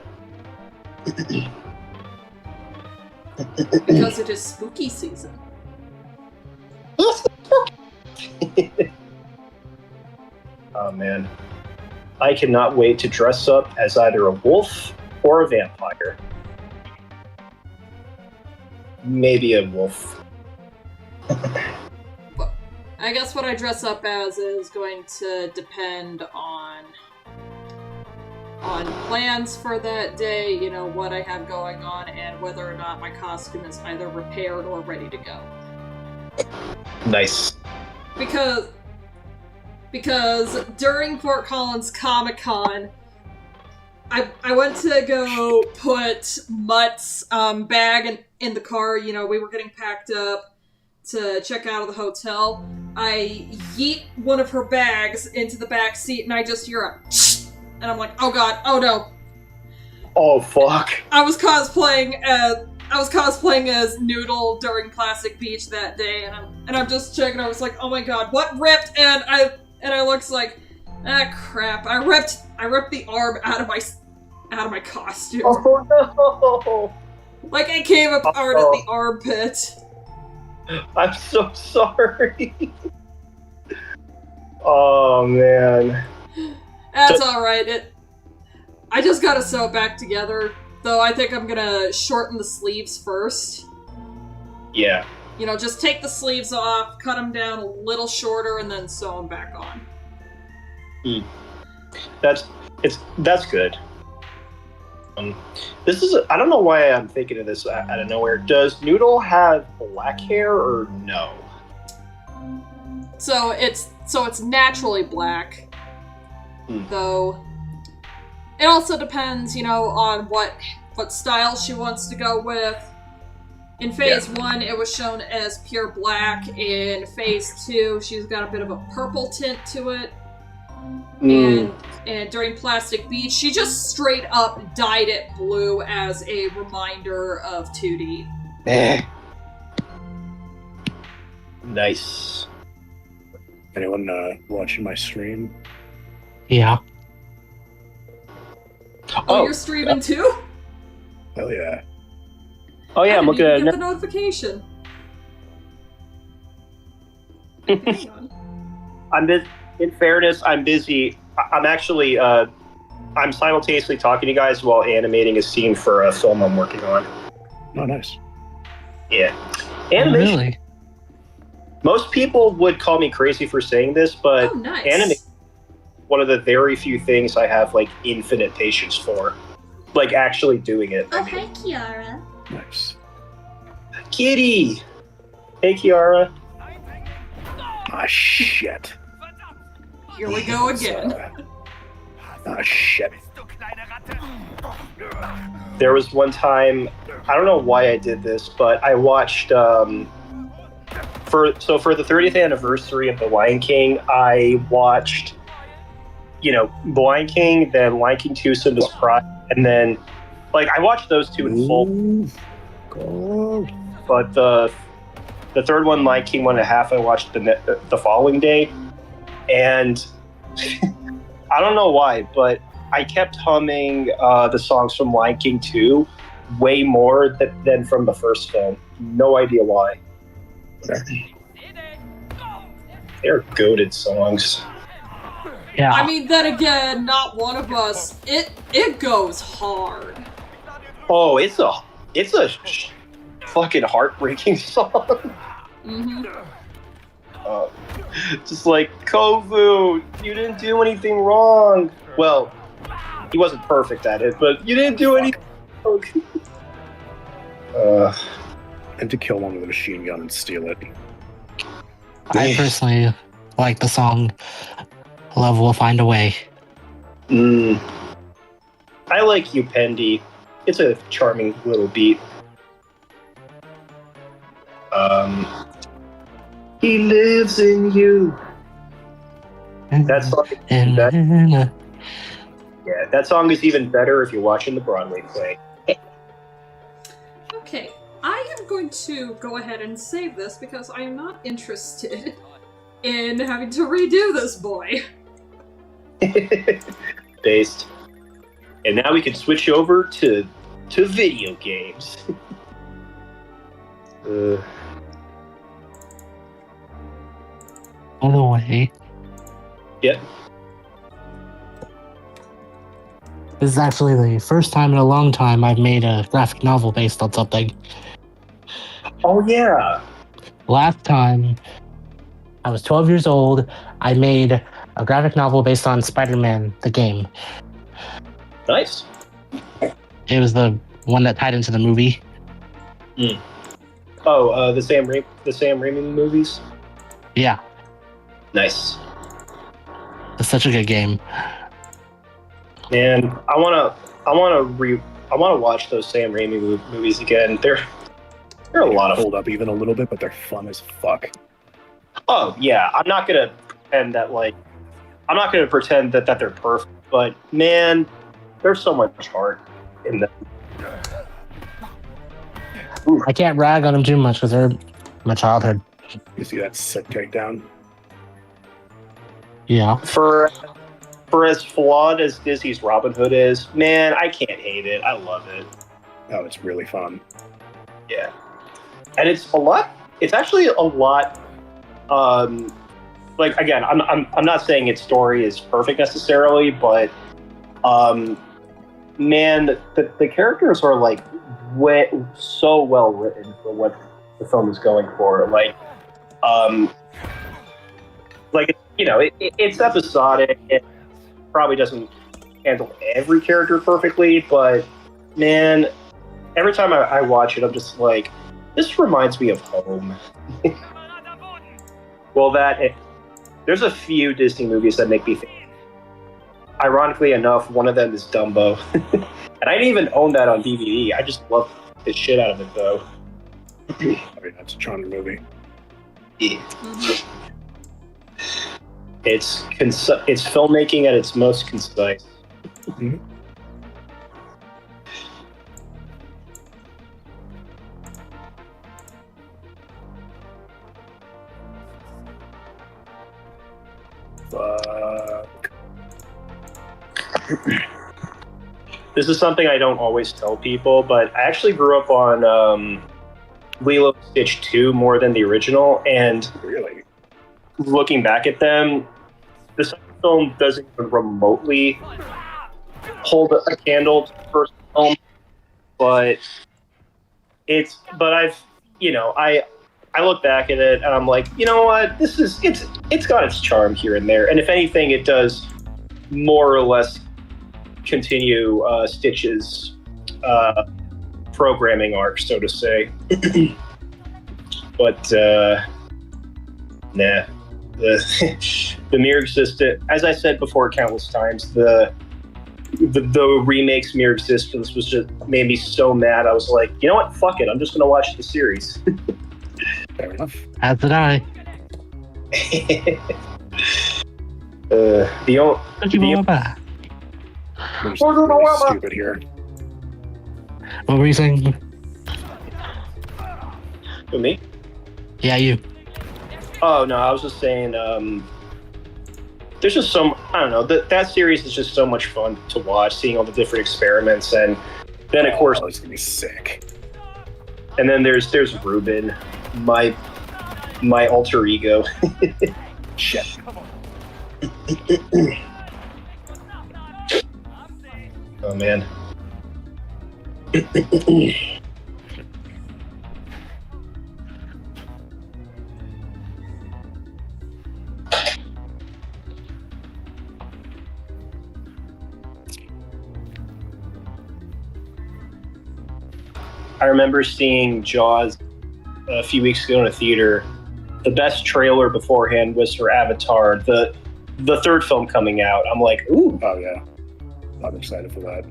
Because it is spooky season. Oh man. I cannot wait to dress up as either a wolf or a vampire. Maybe a wolf. I guess what I dress up as is going to depend on plans for that day, what I have going on, and whether or not my costume is either repaired or ready to go. Nice. Because during Fort Collins Comic-Con, I went to go put Mutt's bag in the car. We were getting packed up to check out of the hotel. I yeet one of her bags into the back seat, and I just hear a and I'm like, oh god, oh no. Oh fuck. I was cosplaying as Noodle during Plastic Beach that day, and I'm just checking. I was like, oh my god, what ripped? And I looks like, crap. I ripped the arm out of my costume. Oh no. Like it came apart at the armpit. I'm so sorry. Oh man. That's alright. I just gotta sew it back together. Though I think I'm gonna shorten the sleeves first. Yeah. Just take the sleeves off, cut them down a little shorter, and then sew them back on. That's good. This is I don't know why I'm thinking of this out of nowhere. Does Noodle have black hair or no? So it's naturally black. Though it also depends, on what style she wants to go with. In Phase 1, it was shown as pure black. In Phase 2, she's got a bit of a purple tint to it. And during Plastic Beach, she just straight up dyed it blue as a reminder of 2D. Nice. Anyone watching my stream? Yeah. Oh, you're streaming too? Hell yeah. Oh yeah, I'm looking at the notification. Hang on. In fairness, I'm busy. I'm actually I'm simultaneously talking to you guys while animating a scene for a film I'm working on. Oh, nice. Yeah. Animation. Oh, really? Most people would call me crazy for saying this, but nice. Animation is one of the very few things I have infinite patience for. Actually doing it. Oh, hi, Kiara. Nice. Kitty! Hey, Kiara. Ah, shit. Here we go again. Ah, shit. There was one time, I don't know why I did this, but I watched, for the 30th anniversary of The Lion King, I watched, The Lion King, then Lion King 2, Simba's Pride, and then, I watched those two in full. God. But the third one, Lion King 1.5, I watched the following day, and I don't know why, but I kept humming the songs from Lion King 2 way more than from the first film. No idea why. They're goated songs. Yeah. I mean, then again, not one of us. It goes hard. Oh, it's a fucking heartbreaking song. Mm-hmm. Just like, Kovu, you didn't do anything wrong. Well, he wasn't perfect at it, but you didn't do anything wrong. And to kill one with a machine gun and steal it. I personally like the song Love Will Find a Way. I like you, Pendy. It's a charming little beat. He lives in you. That song is even better. Yeah, that song is even better if you're watching the Broadway play. Okay, I am going to go ahead and save this because I am not interested in having to redo this boy. Based. And now we can switch over to video games. By the way, Yep. this is actually the first time in a long time I've made a graphic novel based on something. Oh yeah. Last time, I was 12 years old. I made a graphic novel based on Spider-Man, the game. Nice. It was the one that tied into the movie. Oh, the Sam Raimi movies. Yeah, Nice. it's such a good game. Man, I wanna watch those Sam Raimi movies again. They're a lot of. Hold up even a little bit, but they're fun as fuck. Oh yeah, I'm not gonna pretend that they're perfect, but man, there's so much heart in them. I can't rag on them too much because they're my childhood. You see that sick takedown? Yeah. For as flawed as Disney's Robin Hood is, man, I can't hate it. I love it. Oh, it's really fun. Yeah, and it's actually a lot. Like again, I'm not saying its story is perfect necessarily, but man, the characters are like so well written for what the film is going for. Like it's episodic. It probably doesn't handle every character perfectly, but man, every time I watch it, I'm just like, this reminds me of home. Well, there's a few Disney movies that make me think. Ironically enough, one of them is Dumbo. And I didn't even own that on DVD. I just love the shit out of it, though. I mean, that's a charming movie. Yeah. It's filmmaking at its most concise. Mm-hmm. Fuck. This is something I don't always tell people, but I actually grew up on Lilo and Stitch 2 more than the original, and Really? looking back at them, the second film doesn't even remotely hold a candle to the first film, but I look back at it and I'm like, you know what, it's got its charm here and there, and if anything, it does more or less continue Stitch's programming arc, so to say. But nah, the mere existence, as I said before countless times, the remake's mere existence was just made me so mad. I was like, you know what, fuck it, I'm just gonna watch the series. Fair enough. As did I. I'm just really stupid here. What were you saying? Who, me? Yeah, you. Oh no, I was just saying. There's just some. I don't know. That series is just so much fun to watch, seeing all the different experiments, and then of course, it's gonna be sick. And then there's Ruben, my alter ego. Shit. Oh man. I remember seeing Jaws a few weeks ago in a theater. The best trailer beforehand was for Avatar, the third film coming out. I'm like, ooh. Oh yeah, I'm excited for that.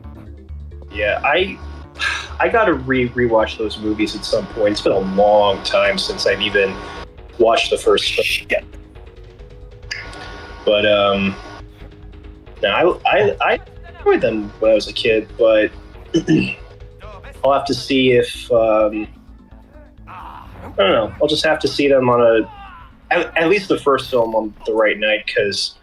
Yeah, I gotta rewatch those movies at some point. It's been a long time since I've even watched the first film. But no, I enjoyed them when I was a kid, but I'll have to see if I don't know. I'll just have to see them on at least the first film on the right night, because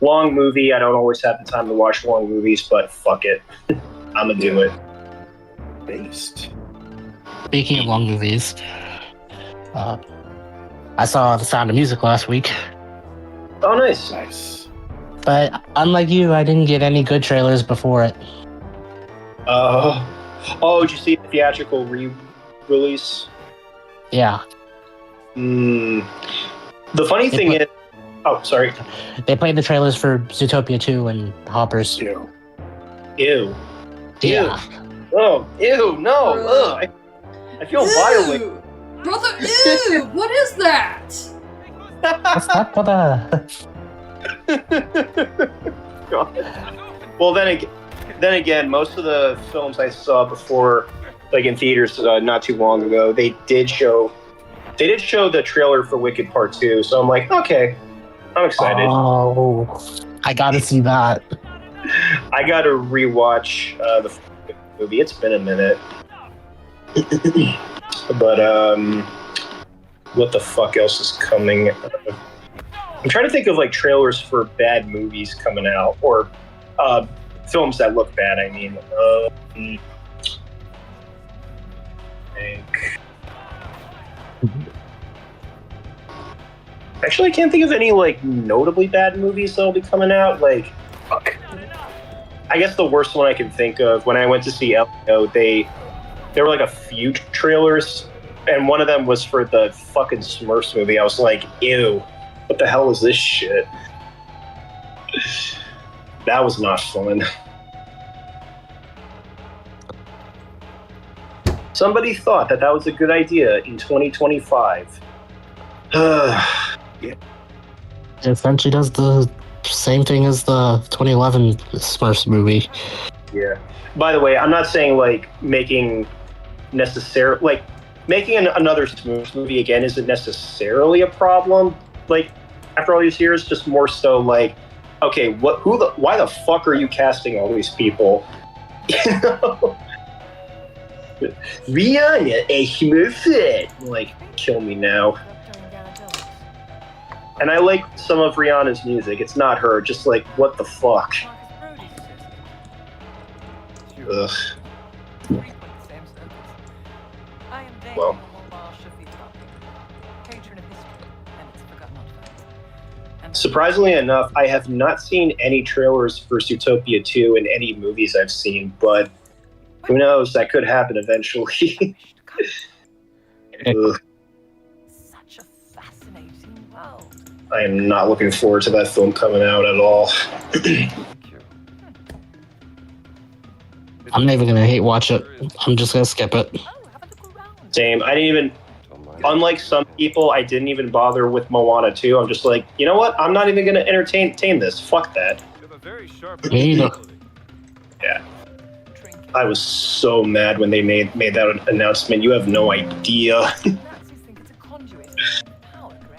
long movie. I don't always have the time to watch long movies, but fuck it, I'm gonna do it. Based. Speaking of long movies, I saw The Sound of Music last week. Oh, nice. Nice. But unlike you, I didn't get any good trailers before it. Did you see the theatrical re-release? Yeah. The funny thing is... Oh, sorry. They played the trailers for Zootopia 2 and Hoppers. Ew. Ew. Yeah. Oh, ew, no. Ugh. I feel violated. Brother, ew! What is that? What's that for God. Well, then again, most of the films I saw before, like in theaters not too long ago, they did show the trailer for Wicked Part 2, so I'm like, okay, I'm excited. Oh, I gotta see that. I gotta rewatch the movie. It's been a minute. But, what the fuck else is coming? I'm trying to think of like trailers for bad movies coming out, or films that look bad. I mean, actually, I can't think of any like notably bad movies that'll be coming out. Like, fuck. I guess the worst one I can think of, when I went to see Elio, there were like a few trailers, and one of them was for the fucking Smurfs movie. I was like, ew, what the hell is this shit? That was not fun. Somebody thought that was a good idea in 2025. It essentially does the same thing as the 2011 Smurfs movie. Yeah. By the way, I'm not saying like making another Smurfs movie again isn't necessarily a problem. Like, after all these years, just more so like, okay, why the fuck are you casting all these people? You know? Rihanna, a Smurfette. Like, kill me now. And I like some of Rihanna's music. It's not her, just like, what the fuck? Ugh. Well. Surprisingly enough, I have not seen any trailers for Zootopia 2 in any movies I've seen, but who knows? That could happen eventually. Ugh. Such a fascinating world. I am not looking forward to that film coming out at all. I'm not even gonna hate watch it. I'm just gonna skip it. Same. I didn't even... Unlike some people, I didn't even bother with Moana 2. I'm just like, you know what? I'm not even going to entertain this. Fuck that. Me either. Yeah. I was so mad when they made that announcement. You have no idea.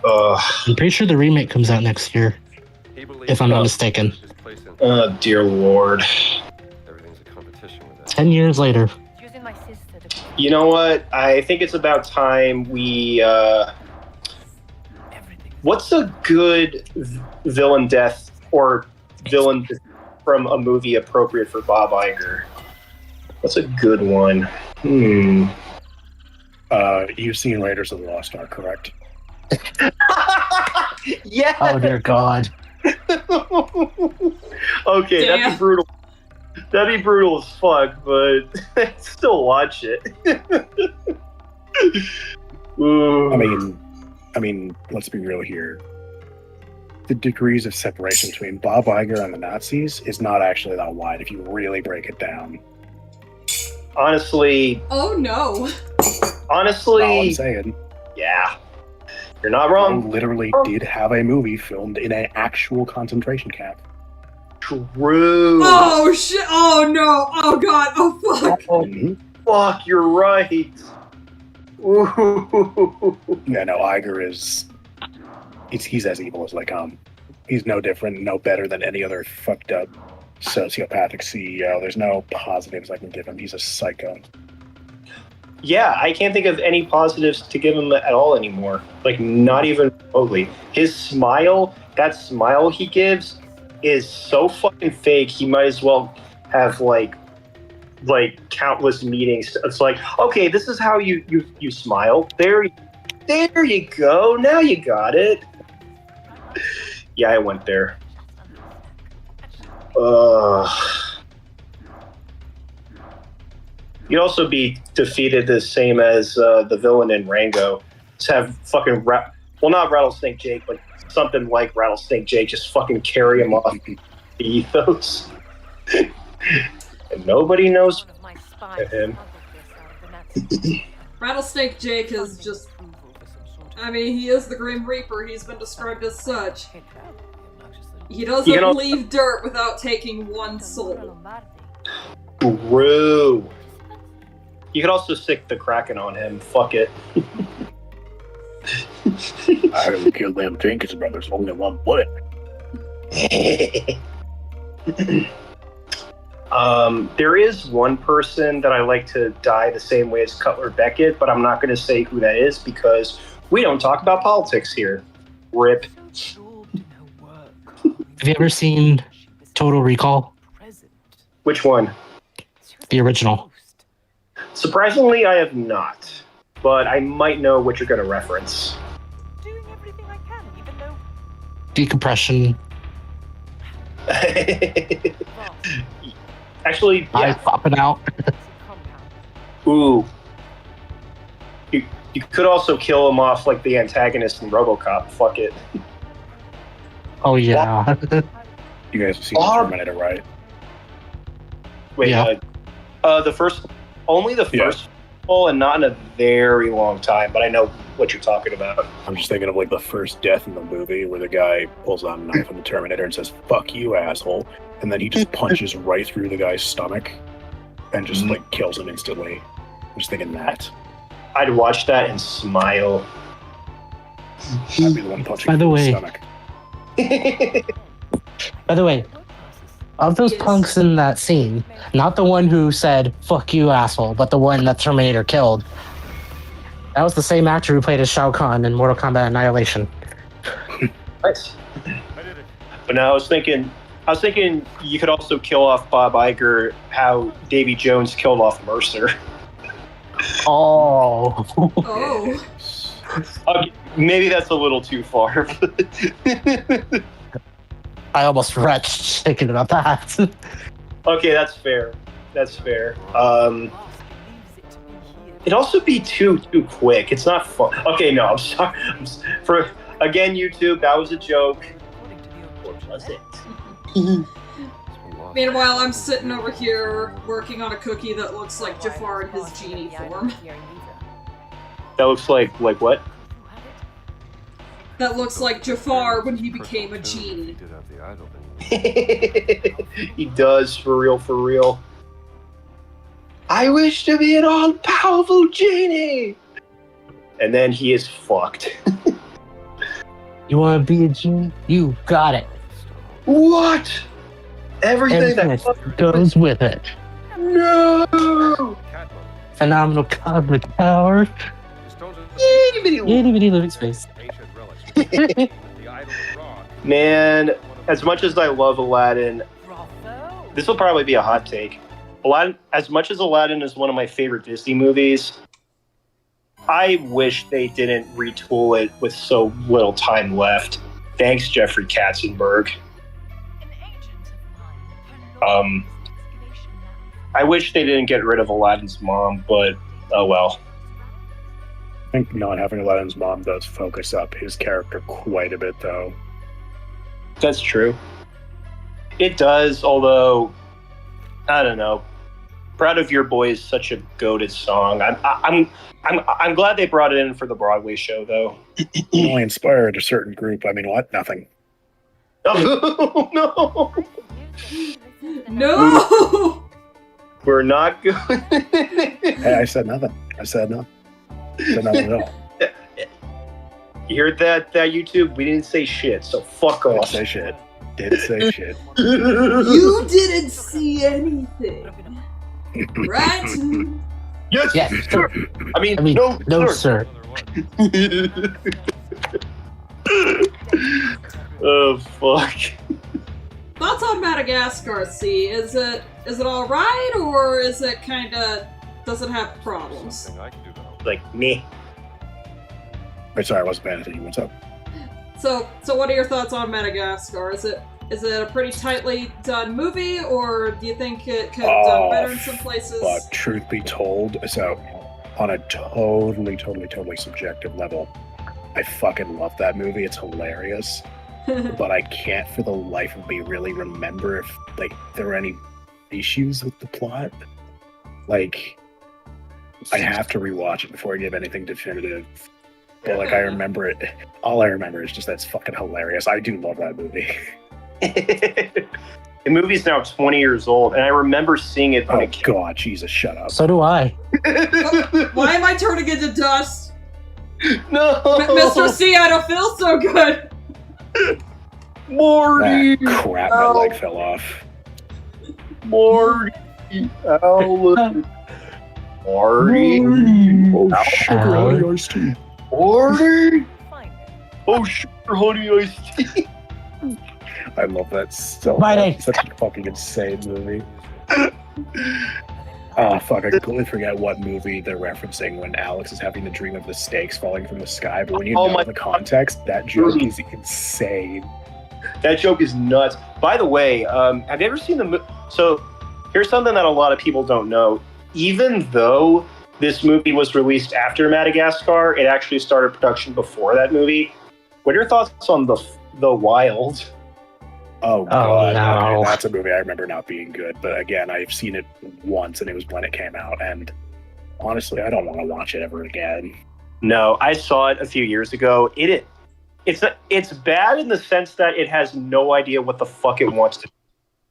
I'm pretty sure the remake comes out next year, if I'm not mistaken. Oh, dear Lord. 10 years later. You know what? I think it's about time we... What's a good villain death or villain from a movie appropriate for Bob Iger? What's a good one? You've seen Raiders of the Lost Ark, correct? Yeah. Oh dear God. Okay, Damn. that'd be brutal. That'd be brutal as fuck, but I'd still watch it. Ooh. I mean, let's be real here. The degrees of separation between Bob Iger and the Nazis is not actually that wide if you really break it down. Honestly, Oh no. All I'm saying. Yeah. You're not Bob wrong. literally did have a movie filmed in an actual concentration camp. True. Oh shit. Oh no. Oh god. Oh fuck. Fuck, you're right. Ooh. Yeah, no, Iger is... He's as evil as they come. He's no different, no better than any other fucked up sociopathic CEO. There's no positives I can give him. He's a psycho. Yeah, I can't think of any positives to give him at all anymore. Like, not even remotely. His smile, that smile he gives, is so fucking fake. He might as well have like countless meetings. It's like, okay, this is how you smile. There you go. Now you got it. Yeah, I went there. You'd also be defeated the same as the villain in Rango. Just have fucking not Rattlesnake Jake, but something like Rattlesnake Jake. Just fucking carry him off the ethos, and nobody knows him. Rattlesnake Jake is just... I mean, he is the Grim Reaper. He's been described as such. He doesn't leave dirt without taking one soul. True. You could also stick the Kraken on him. Fuck it. I would kill them Jenkins brothers only one bullet. There is one person that I like to die the same way as Cutler Beckett, but I'm not going to say who that is because we don't talk about politics here. RIP. Have you ever seen Total Recall? Which one? The original. Surprisingly, I have not, but I might know what you're going to reference. Doing everything I can, even though Decompression. Actually, Eye yeah. popping out. Ooh. You could also kill him off like the antagonist in RoboCop. Fuck it. Oh yeah. You guys have seen the Terminator, right? Wait, Yeah. The first, only the first one, and not in a very long time, but I know what you're talking about. I'm just thinking of like the first death in the movie where the guy pulls out a knife on the Terminator and says, "Fuck you, asshole," and then he just punches right through the guy's stomach and just like kills him instantly. I'm just thinking that. I'd watch that and smile. I'd be the one punching By the through way- his stomach. By the way, of those punks in that scene, not the one who said "fuck you, asshole," but the one that Terminator killed. That was the same actor who played as Shao Kahn in Mortal Kombat Annihilation. Nice. But now I was thinking you could also kill off Bob Iger how Davy Jones killed off Mercer. Oh. Oh. Okay, maybe that's a little too far. I almost retched thinking about that. Okay, that's fair. That's fair. It'd also be too quick. It's not fun. Okay, no, I'm sorry. Again, YouTube, that was a joke. Or was it? Meanwhile, I'm sitting over here working on a cookie that looks like Jafar in his genie form. That looks like what? That looks like Jafar when he became a genie. He does, for real. I wish to be an all-powerful genie! And then he is fucked. You want to be a genie? You got it. What? Everything Everything that goes with it. No! Phenomenal cosmic power. Itty bitty living space. Man, as much as I love Aladdin, this will probably be a hot take. Aladdin, as much as Aladdin is one of my favorite Disney movies, I wish they didn't retool it with so little time left. Thanks, Jeffrey Katzenberg. I wish they didn't get rid of Aladdin's mom, but oh well. I think not having Aladdin's mom does focus up his character quite a bit, though. That's true. It does, although I don't know. "Proud of Your Boy" is such a goated song. I'm glad they brought it in for the Broadway show, though. It only inspired a certain group. I mean, what? Nothing. Oh, no. No! We're not good. Hey, I said nothing. I said nothing. I said nothing at all. You heard that, YouTube? We didn't say shit, so fuck Didn't off. say shit. Didn't say shit. You didn't see anything. Right? Yes, Yes, sir. I mean, no, no, sir. sir. Oh, fuck. Thoughts on Madagascar, C? Is it alright, or is it kinda... does it have problems? Like, me. Wait, sorry, I wasn't paying attention. What's up? So what are your thoughts on Madagascar? Is it a pretty tightly done movie, or do you think it could have done better in some places? But truth be told, so on a totally subjective level, I fucking love that movie. It's hilarious. But I can't for the life of me really remember if like there were any issues with the plot. Like, I have to rewatch it before I give anything definitive. But like, I remember it. All I remember is just that it's fucking hilarious. I do love that movie. The movie's now 20 years old, and I remember seeing it when Oh it came. God, Jesus, shut up. So do I. Why am I turning into dust? No, Mr. C, I don't feel so good. Morty. Ah, crap, my leg fell off. Morty. Alan. Morty. Oh, sugar honey iced tea. Morty. Oh, sugar honey iced tea. I love that so My much. name. Such a fucking insane movie. Oh, fuck, I completely forget what movie they're referencing when Alex is having the dream of the snakes falling from the sky, but when you know the context, that joke is insane. That joke is nuts. By the way, have you ever seen the movie? So, here's something that a lot of people don't know. Even though this movie was released after Madagascar, it actually started production before that movie. What are your thoughts on The Wild? Oh, God. no. Okay, that's a movie I remember not being good, but again, I've seen it once, and it was when it came out, and honestly, I don't want to watch it ever again. No, I saw it a few years ago. It's bad in the sense that it has no idea what the fuck it wants to do.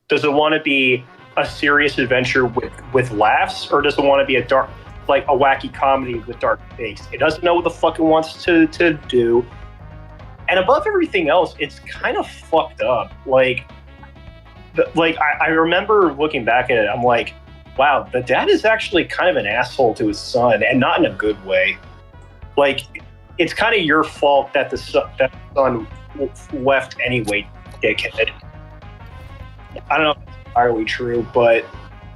Does it want to be a serious adventure with laughs, or does it want to be a dark, like a wacky comedy with dark stakes? It doesn't know what the fuck it wants to do. And above everything else, it's kind of fucked up. I remember looking back at it, I'm like, wow, the dad is actually kind of an asshole to his son, and not in a good way. Like, it's kind of your fault that the son left anyway, dickhead. I don't know if it's entirely true, but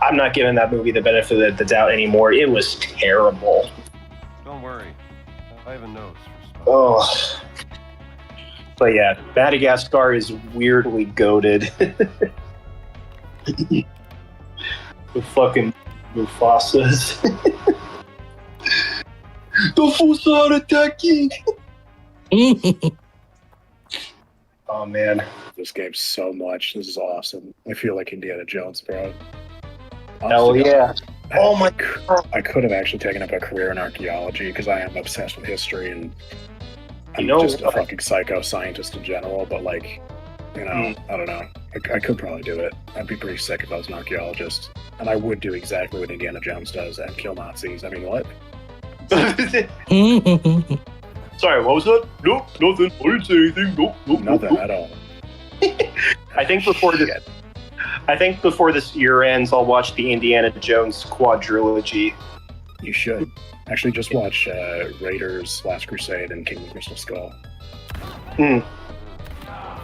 I'm not giving that movie the benefit of the doubt anymore. It was terrible. Don't worry. I have a nose for Oh. But yeah, Madagascar is weirdly goated. The fucking Mufasas. The Mufasa attacking! Oh man. This game so much. This is awesome. I feel like Indiana Jones, bro. Hell yeah. Oh my God. I could have actually taken up a career in archaeology because I am obsessed with history and I'm just a fucking psycho scientist in general, but like, you know, I don't know. I could probably do it. I'd be pretty sick if I was an archaeologist. And I would do exactly what Indiana Jones does and kill Nazis. I mean, what? Sorry, what was that? Nope, nothing. I didn't say anything. Nope. Nothing at all. I think before this year ends, I'll watch the Indiana Jones quadrilogy. You should. Actually, just watch Raiders, Last Crusade, and King of the Crystal Skull.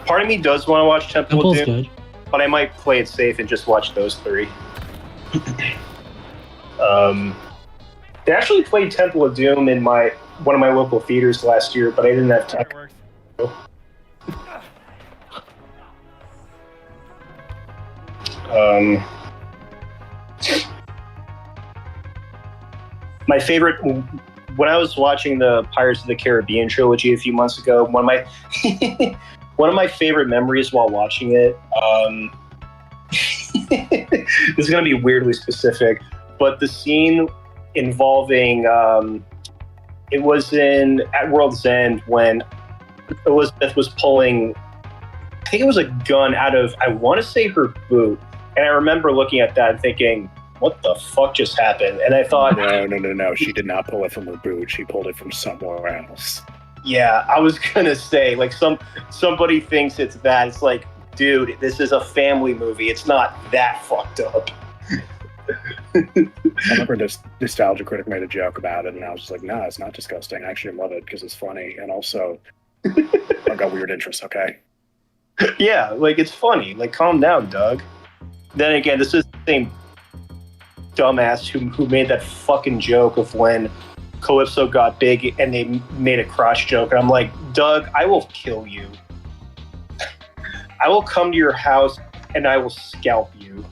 Part of me does want to watch Temple of Doom, good. but I might play it safe and just watch those three. They actually played Temple of Doom in one of my local theaters last year, but I didn't have time. My favorite, when I was watching the Pirates of the Caribbean trilogy a few months ago, one of my one of my favorite memories while watching it. This is going to be weirdly specific, but the scene involving it was at World's End when Elizabeth was pulling, I think it was a gun out of, I want to say, her boot, and I remember looking at that and thinking, what the fuck just happened? And I thought, no, she did not pull it from her boot. She pulled it from somewhere else. Yeah, I was gonna say, like, somebody thinks it's that. It's like, dude, this is a family movie. It's not that fucked up. I remember this Nostalgia Critic made a joke about it, and I was just like, nah, it's not disgusting. I actually love it because it's funny, and also I've got weird interests, okay? Yeah, like, it's funny. Like, calm down, Doug. Then again, this is the same dumbass who made that fucking joke of when Calypso got big and they made a crotch joke, and I'm like, Doug, I will kill you. I will come to your house and I will scalp you.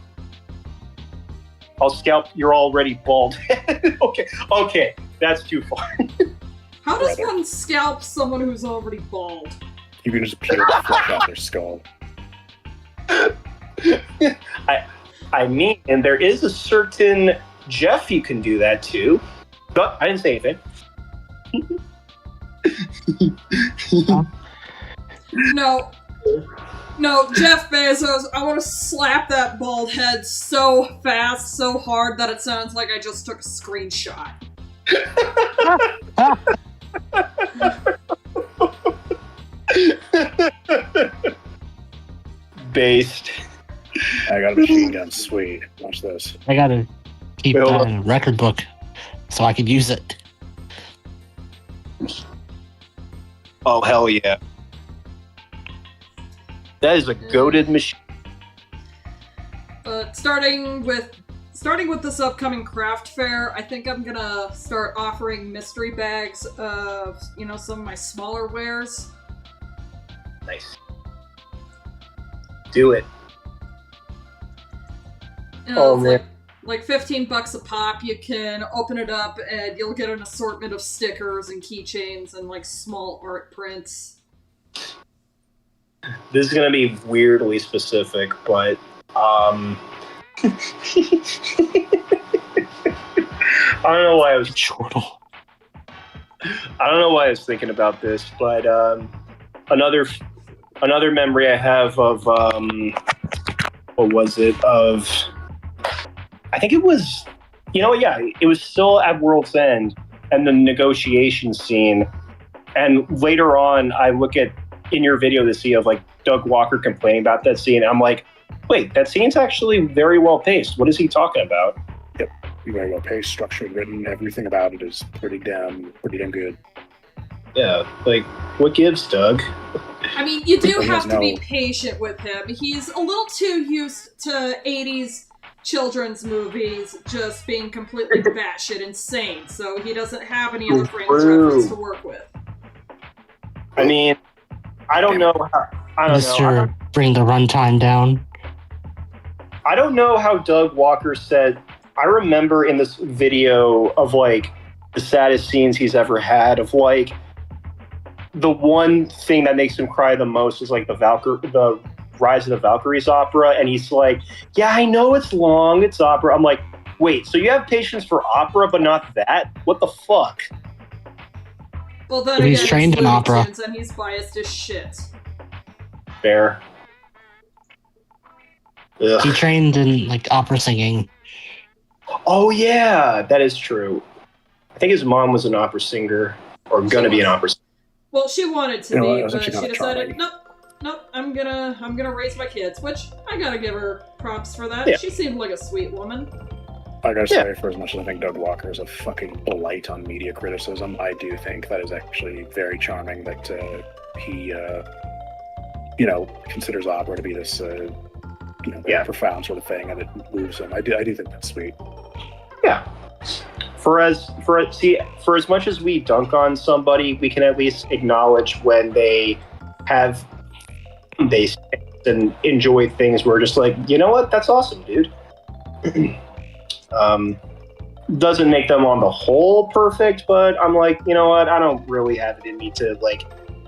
I'll scalp your already bald head. Okay, that's too far. How does one scalp someone who's already bald? You can just peel the flesh off their skull. I mean, and there is a certain Jeff you can do that to. But I didn't say anything. No, Jeff Bezos, I want to slap that bald head so fast, so hard that it sounds like I just took a screenshot. Based. I got a machine gun. Sweet. Watch this. I gotta keep that in a record book so I could use it. Oh, hell yeah. That is a goated machine. But starting with this upcoming craft fair, I think I'm gonna start offering mystery bags of, some of my smaller wares. Nice. Do it. Man. Like $15 a pop. You can open it up and you'll get an assortment of stickers and keychains and like small art prints. This is gonna be weirdly specific, but I don't know why I was chortle. I don't know why I was thinking about this, but another memory I have of what was it? I think it was, it was still at World's End and the negotiation scene. And later on, I look at in your video the scene of like Doug Walker complaining about that scene. And I'm like, wait, that scene's actually very well paced. What is he talking about? Yep, very well paced, structured, written. Everything about it is pretty damn good. Yeah, like, what gives, Doug? I mean, you do have to be patient with him. He's a little too used to 80s children's movies just being completely batshit insane, so he doesn't have any other frames of reference to work with. I mean, I don't know. Mr. Bring the runtime down. I don't know how Doug Walker said. I remember in this video of like the saddest scenes he's ever had. Of like the one thing that makes him cry the most is like the Rise of the Valkyries opera, and he's like, "Yeah, I know it's long, it's opera." I'm like, "Wait, so you have patience for opera, but not that? What the fuck?" Well, then he's trained in opera, and he's biased as shit. Fair. Ugh. He trained in like opera singing. Oh yeah, that is true. I think his mom was an opera singer, or gonna be an opera singer. Well, she wanted to be, but she decided, nope, I'm gonna raise my kids, which I gotta give her props for that. Yeah. She seemed like a sweet woman. I gotta say, for as much as I think Doug Walker is a fucking blight on media criticism, I do think that is actually very charming that he, considers opera to be this, profound sort of thing, and it moves him. I do think that's sweet. Yeah. For as much as we dunk on somebody, we can at least acknowledge when they and enjoy things where just like, you know what, that's awesome, dude. Doesn't make them on the whole perfect, but I'm like, you know what, I don't really have it in me to like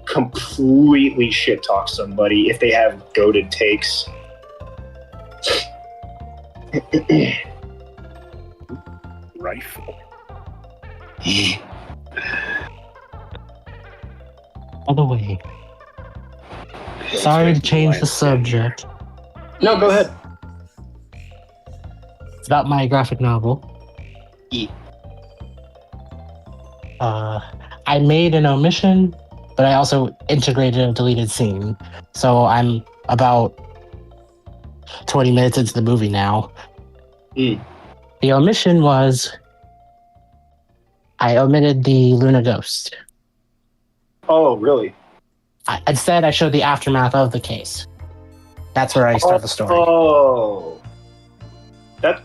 completely shit talk somebody if they have goated takes. Rifle. By the way, sorry to change the subject. No, go ahead. It's about my graphic novel. I made an omission, but I also integrated a deleted scene. So I'm about 20 minutes into the movie now. The omission was I omitted the Luna Ghost. Oh, really? Instead, I showed the aftermath of the case. That's where I start the story. Oh, that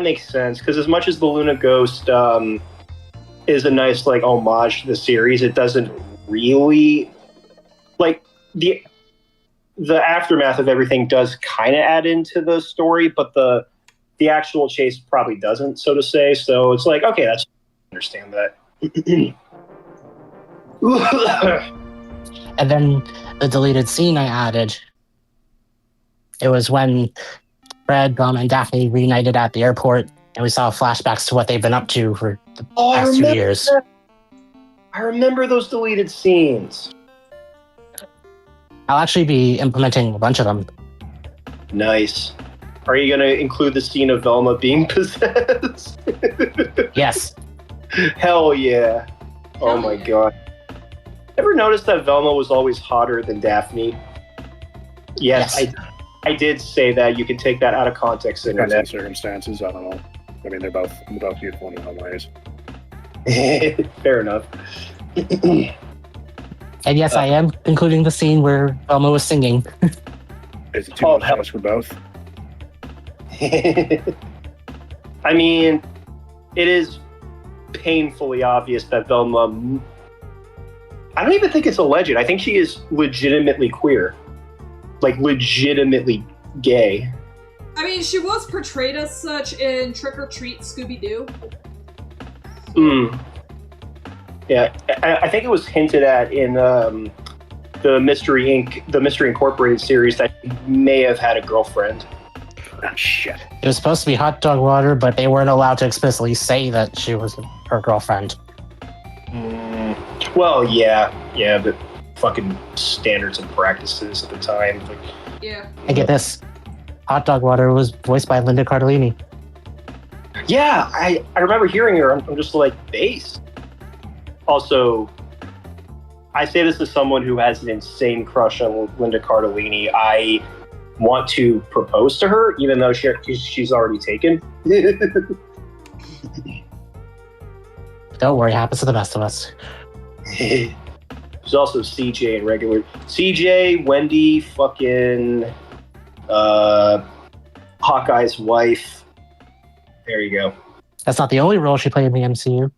makes sense, because as much as the Luna Ghost is a nice like homage to the series, it doesn't really like the aftermath of everything does kind of add into the story, but the actual chase probably doesn't, so to say. So it's like, okay, I understand that. And then the deleted scene I added, it was when Fred, Velma, and Daphne reunited at the airport, and we saw flashbacks to what they've been up to for the past 2 years. I remember those deleted scenes. I'll actually be implementing a bunch of them. Nice. Are you going to include the scene of Velma being possessed? Yes. Hell yeah. Oh my god. Ever noticed that Velma was always hotter than Daphne? Yes. I did say that. You can take that out of context. Depends on circumstances. I don't know. I mean, they're both beautiful in their own ways. Fair enough. And yes, I am including the scene where Velma was singing. Is it too much for both? I mean, it is painfully obvious that Velma... I don't even think it's alleged. I think she is legitimately queer. Like, legitimately gay. I mean, she was portrayed as such in Trick or Treat Scooby-Doo. Yeah, I think it was hinted at in the Mystery Incorporated series that she may have had a girlfriend. Oh, shit. It was supposed to be hot dog water, but they weren't allowed to explicitly say that she was her girlfriend. Well, yeah, but fucking standards and practices at the time. Yeah. And get this. Hot dog water was voiced by Linda Cardellini. Yeah, I remember hearing her. I'm just like, based. Also, I say this as someone who has an insane crush on Linda Cardellini. I want to propose to her, even though she's already taken. Don't worry, it happens to the best of us. There's also CJ and regular CJ, Wendy, fucking Hawkeye's wife. There you go. That's not the only role she played in the MCU.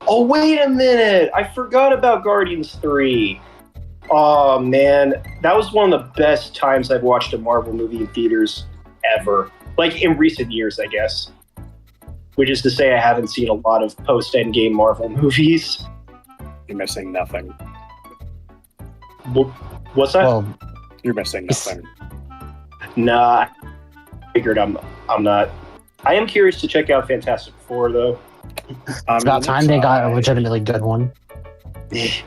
Oh, wait a minute! I forgot about Guardians 3. Oh, man. That was one of the best times I've watched a Marvel movie in theaters ever. Like, in recent years, I guess. Which is to say I haven't seen a lot of post-Endgame Marvel movies. You're missing nothing. What's that? Well, you're missing nothing. Nah. I figured I'm not. I am curious to check out Fantastic Four, though. It's about time they got a legitimately good one. And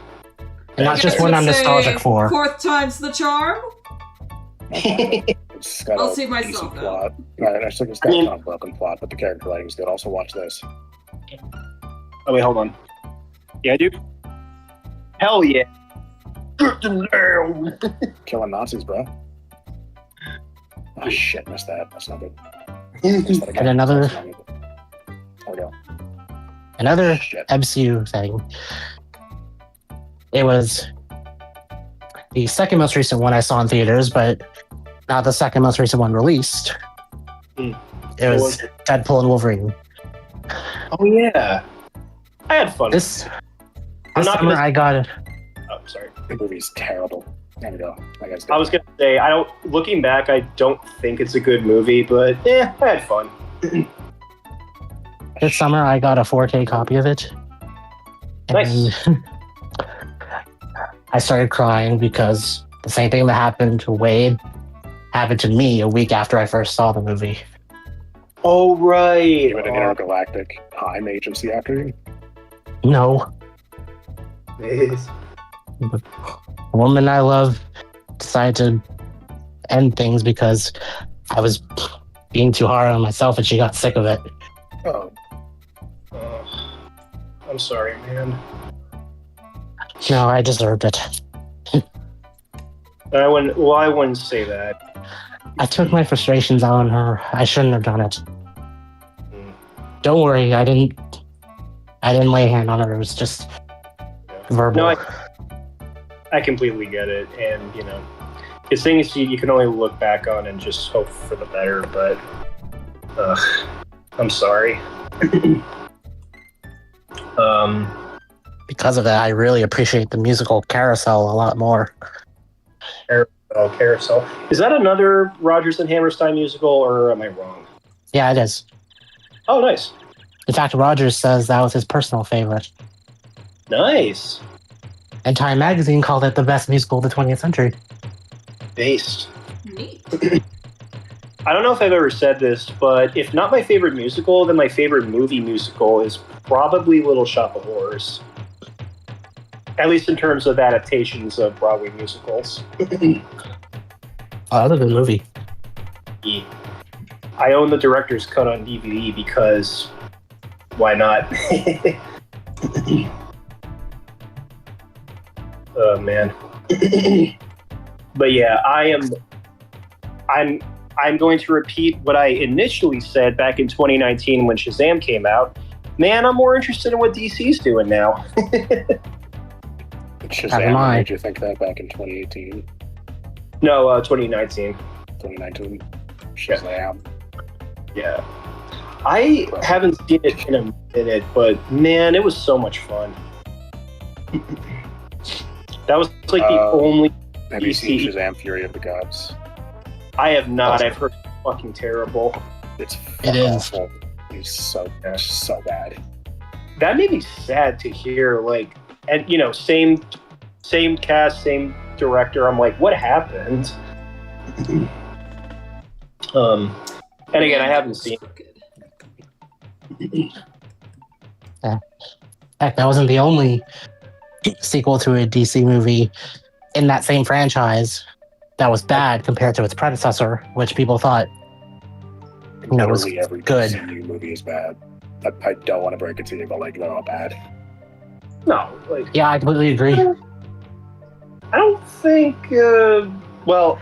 not just one I'm nostalgic for. Fourth time's the charm? It's got I'll a see myself decent plot. I still it's got a kind of broken plot, but the character writing's good. Also watch this. Oh, wait, hold on. Yeah, dude? Hell yeah. Get them down. Killing Nazis, bro. Oh, shit, missed that. That's not good. And another MCU thing. It was the second most recent one I saw in theaters, but not the second most recent one released. It was Deadpool and Wolverine. Oh yeah, I had fun. This summer I got it. Oh, sorry. The movie's terrible. There we go. I was gonna say, I don't. Looking back, I don't think it's a good movie, but I had fun. This summer, I got a 4K copy of it. And Nice. I started crying because the same thing that happened to Wade happened to me a week after I first saw the movie. Oh, right. You had an intergalactic time agency after you? No. The woman I love decided to end things because I was being too hard on myself and she got sick of it. Oh. I'm sorry, man. No, I deserved it. I wouldn't say that. I took my frustrations out on her. I shouldn't have done it. Don't worry, I didn't lay a hand on her. It was just verbal. No, I completely get it, and it's things you can only look back on and just hope for the better. But I'm sorry. Because of that, I really appreciate the musical Carousel a lot more. Carousel. Is that another Rodgers and Hammerstein musical, or am I wrong? Yeah, it is. Oh, nice. In fact, Rogers says that was his personal favorite. Nice. And Time Magazine called it the best musical of the 20th century. Based. Neat. I don't know if I've ever said this, but if not my favorite musical, then my favorite movie musical is probably Little Shop of Horrors. At least in terms of adaptations of Broadway musicals. Other than movie. Yeah. I own the director's cut on DVD because why not? Oh man. But yeah, I'm going to repeat what I initially said back in 2019 when Shazam came out. Man, I'm more interested in what DC's doing now. Shazam, what made you think that back in 2018? No, 2019. 2019. Shazam. Yeah. I haven't seen it in a minute, but man, it was so much fun. That was like the only. Have you seen Shazam: Fury of the Gods? I have not. I've heard it's fucking terrible. It is. It's so bad. That made me sad to hear. Like, and same cast, same director. I'm like, what happened? And again, I haven't seen it. Heck, that wasn't the only sequel to a DC movie in that same franchise that was bad compared to its predecessor, which people thought was every good. DCU movie is bad. I don't want to break it to you, but they're all bad. No, yeah, I completely agree. I don't think. Well,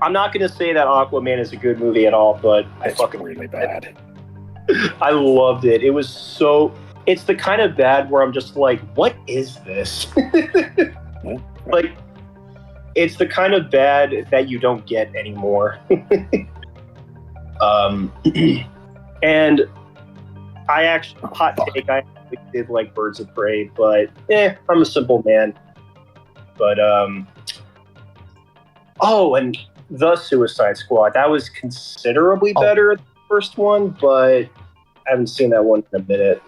I'm not going to say that Aquaman is a good movie at all, but it's fucking really bad. I loved it. It was so. It's the kind of bad where I'm just like, what is this? Like, it's the kind of bad that you don't get anymore. And I actually, hot take, I actually did like Birds of Prey, but I'm a simple man. But and The Suicide Squad, that was considerably better than the first one, but I haven't seen that one in a minute.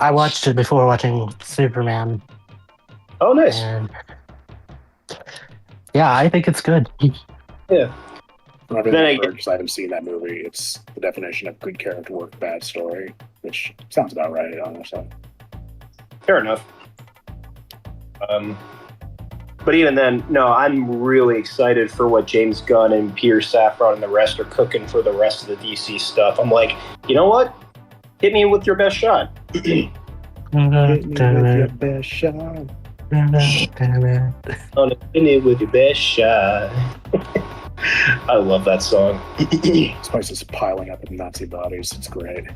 I watched it before watching Superman. Oh, nice. And yeah, I think it's good. Yeah. I haven't seen that movie. It's the definition of good character work, bad story, which sounds about right, honestly. Fair enough. But even then, no, I'm really excited for what James Gunn and Peter Safran and the rest are cooking for the rest of the DC stuff. I'm like, you know what? Hit me with your best shot. Hit me with your best shot. Hit me with your best shot. I love that song. This place is piling up with Nazi bodies. It's great.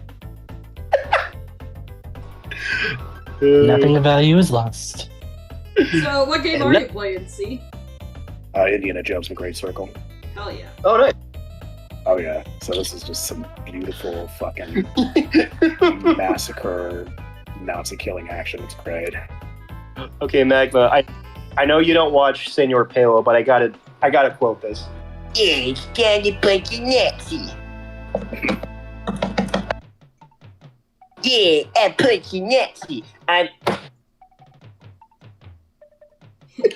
Nothing of value is lost. So, what game are you playing, C? Indiana Jones and Great Circle. Hell yeah. Oh, nice. Oh, yeah. So this is just some beautiful fucking massacre, Nazi killing action. It's great. Okay, Magma, I know you don't watch Senor Palo, but I gotta quote this. Yeah, it's time to punch a Nazi. Yeah, I punch a Nazi.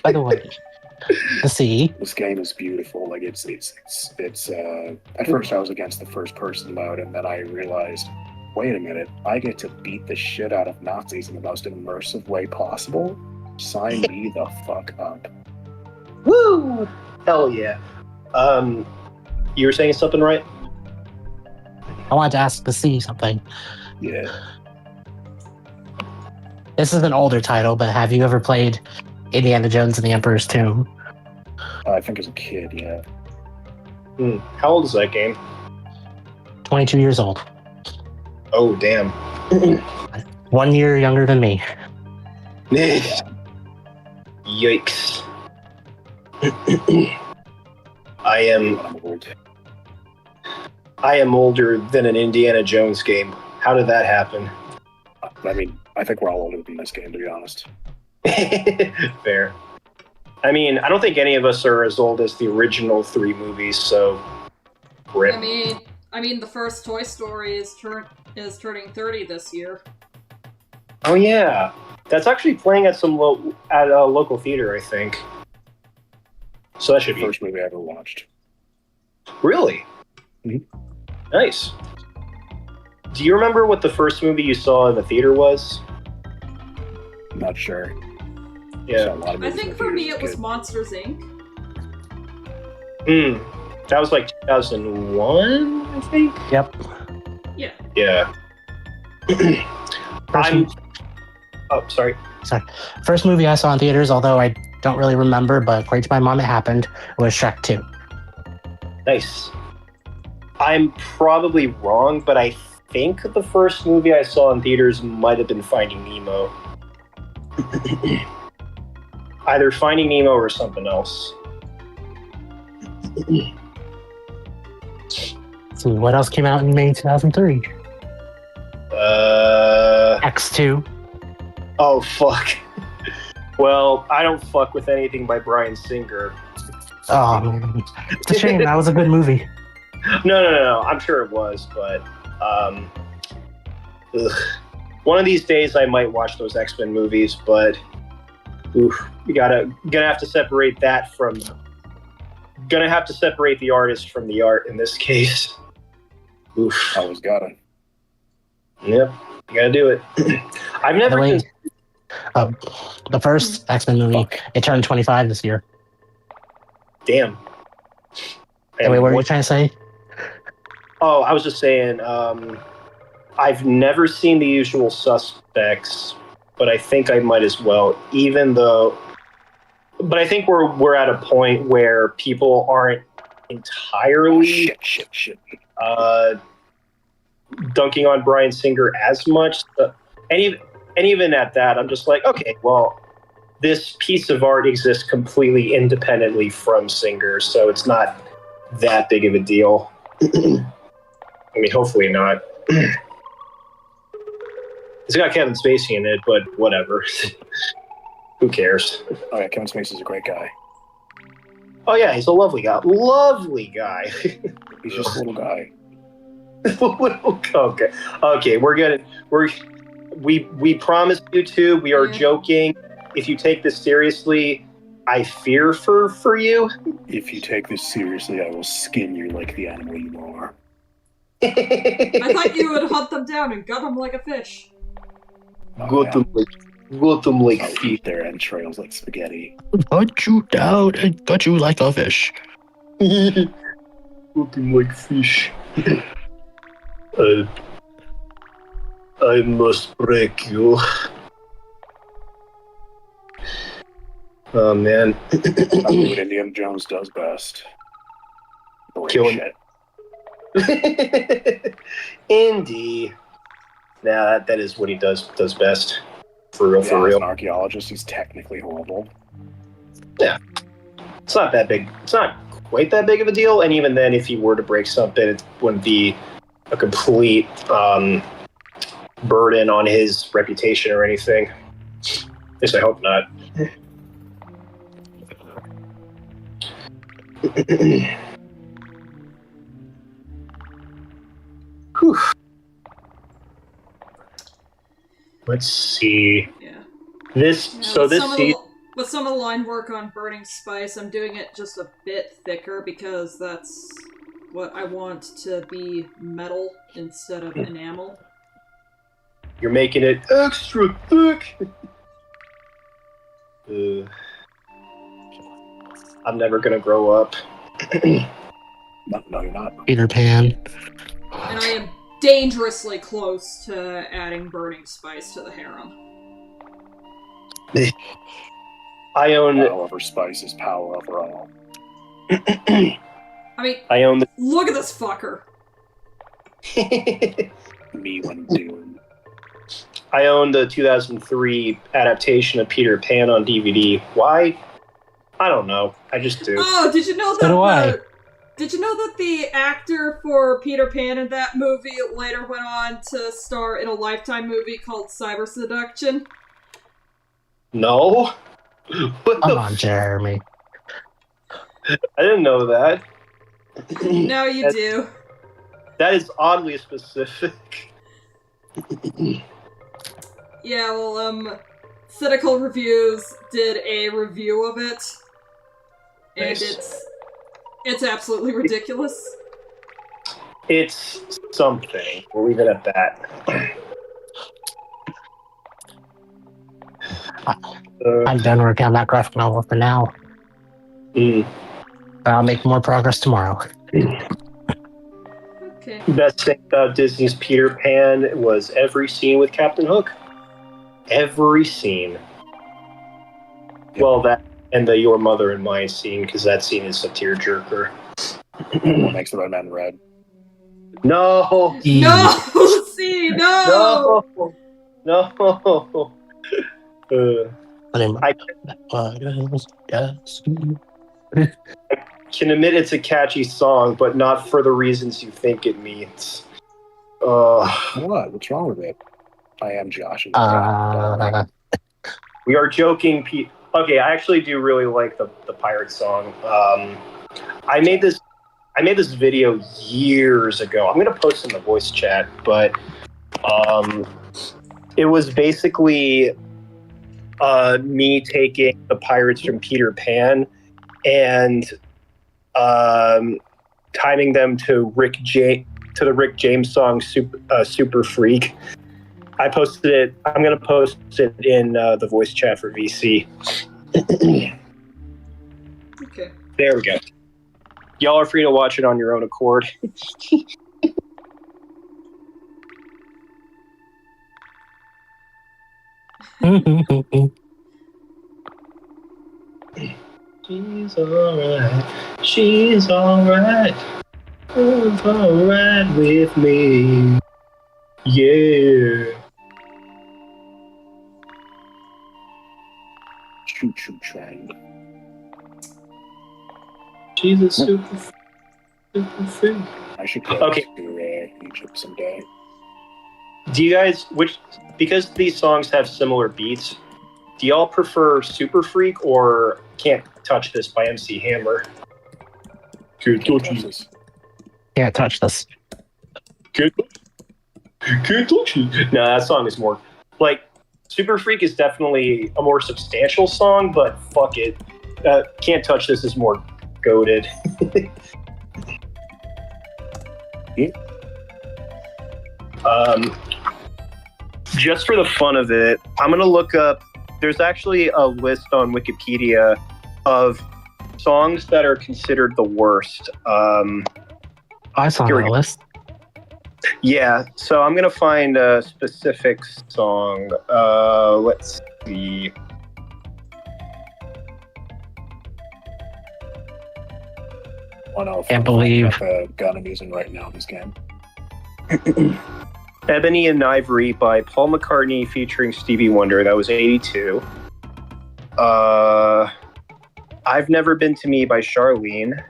By the way, the sea. This game is beautiful. Like it's at first I was against the first person mode, and then I realized, wait a minute, I get to beat the shit out of Nazis in the most immersive way possible. Sign me the fuck up. Woo! Hell yeah. You were saying something, right? I wanted to ask the sea something. Yeah. This is an older title, but have you ever played Indiana Jones and the Emperor's Tomb? I think as a kid, yeah. How old is that game? 22 years old. Oh, damn. 1 year younger than me. Yikes. I am older than an Indiana Jones game. How did that happen? I mean, I think we're all older than this game, to be honest. Fair. I mean, I don't think any of us are as old as the original 3 movies, so rip. I mean, the first Toy Story is turning 30 this year. Oh yeah, that's actually playing at at a local theater, I think. So that should be the first movie I ever watched. Really? Mm-hmm. Nice. Do you remember what the first movie you saw in the theater was? I'm not sure. Yeah. I think for me it was Monsters, Inc. That was like 2001, I think? Yep. Yeah. Yeah. Sorry. First movie I saw in theaters, although I don't really remember, but according to my mom it happened, was Shrek 2. Nice. I'm probably wrong, but I think the first movie I saw in theaters might have been Finding Nemo. Either Finding Nemo or something else. So what else came out in May 2003? X2. Oh, fuck. Well, I don't fuck with anything by Bryan Singer. Oh, man. It's a shame. That was a good movie. No. I'm sure it was, but one of these days I might watch those X-Men movies, but you gonna have to separate that from. Gonna have to separate the artist from the art in this case. Oof. Always gotta. Yep, you gotta do it. I've never. The first X-Men movie, it turned 25 this year. Damn. Wait, what were you trying to say? Oh, I was just saying, I've never seen The Usual Suspects, but I think I might as well, but I think we're at a point where people aren't entirely dunking on Bryan Singer as much. And even at that, I'm just like, okay, well, this piece of art exists completely independently from Singer, so it's not that big of a deal. I mean, hopefully not. It's got Kevin Spacey in it, but whatever. Who cares? Oh yeah, Kevin Spacey's a great guy. Oh yeah, he's a lovely guy. Lovely guy. He's just a little guy. Okay. We promised you two. We are joking. If you take this seriously, I fear for you. If you take this seriously, I will skin you like the animal you are. I thought you would hunt them down and gut them like a fish. Gut them like I'll eat their entrails like spaghetti. Hunt you down and gut you like a fish. Gut them like fish. I must break you. Oh man. That's what Indiana Jones does best. Killing it. Indy. Nah, that is what he does best. For real, for real. As an archaeologist, he's technically horrible. Yeah. It's not that big. It's not quite that big of a deal, and even then, if he were to break something, it wouldn't be a complete burden on his reputation or anything. At least I hope not. Whew. Let's see. Yeah. This Yeah, so with this some of season. the, with some of the line work on Burning Spice, I'm doing it just a bit thicker because that's what I want to be metal instead of enamel. You're making it extra thick. I'm never gonna grow up. No, you're not. Peter Pan. And I am dangerously close to adding Burning Spice to the harem. I own. Power over spice is power over all. I mean, I own the. look at this fucker. Me when Dune. I own the 2003 adaptation of Peter Pan on DVD. Why? I don't know. I just do. Oh, did you know So do I. that did you know that the actor for Peter Pan in that movie later went on to star in a Lifetime movie called Cyber Seduction? No. What Come the on, Jeremy. I didn't know that. Now you do. That is oddly specific. Yeah, well, Cynical Reviews did a review of it, and Nice. it's absolutely ridiculous. It's something. We'll leave it at that. I'm done working on that graphic novel for now. I'll make more progress tomorrow. Okay. Best thing about Disney's Peter Pan was every scene with Captain Hook. Every scene. Well, that and the Your Mother and Mine scene, because that scene is a tearjerker. What makes the red man red? No! No! See, no! No! I can admit it's a catchy song, but not for the reasons you think it means. What? What's wrong with it? I am Josh. We are joking, Pete. Okay, I actually do really like the pirate song. I made this video years ago. I'm gonna post in the voice chat, but it was basically me taking the pirates from Peter Pan and timing them to the Rick James song Super Freak. I posted it. I'm going to post it in the voice chat for VC. Okay. There we go. Y'all are free to watch it on your own accord. She's alright. She's alright. She's alright with me. Yeah. Choo choo train. She's a super freak. I should go Okay. to Egypt someday. Do you guys, because these songs have similar beats, do y'all prefer Super Freak or Can't Touch This by MC Hammer? Can't touch this. Can't touch this. Can't touch it. No, that song is more like Super Freak is definitely a more substantial song, but fuck it. Can't Touch This is more goated. Just for the fun of it, I'm gonna look up. There's actually a list on Wikipedia of songs that are considered the worst. I saw that list. Yeah, so I'm gonna find a specific song. Let's see. Can't believe the gun I'm using right now in this game. Ebony and Ivory by Paul McCartney featuring Stevie Wonder. That was 82. I've Never Been to Me by Charlene.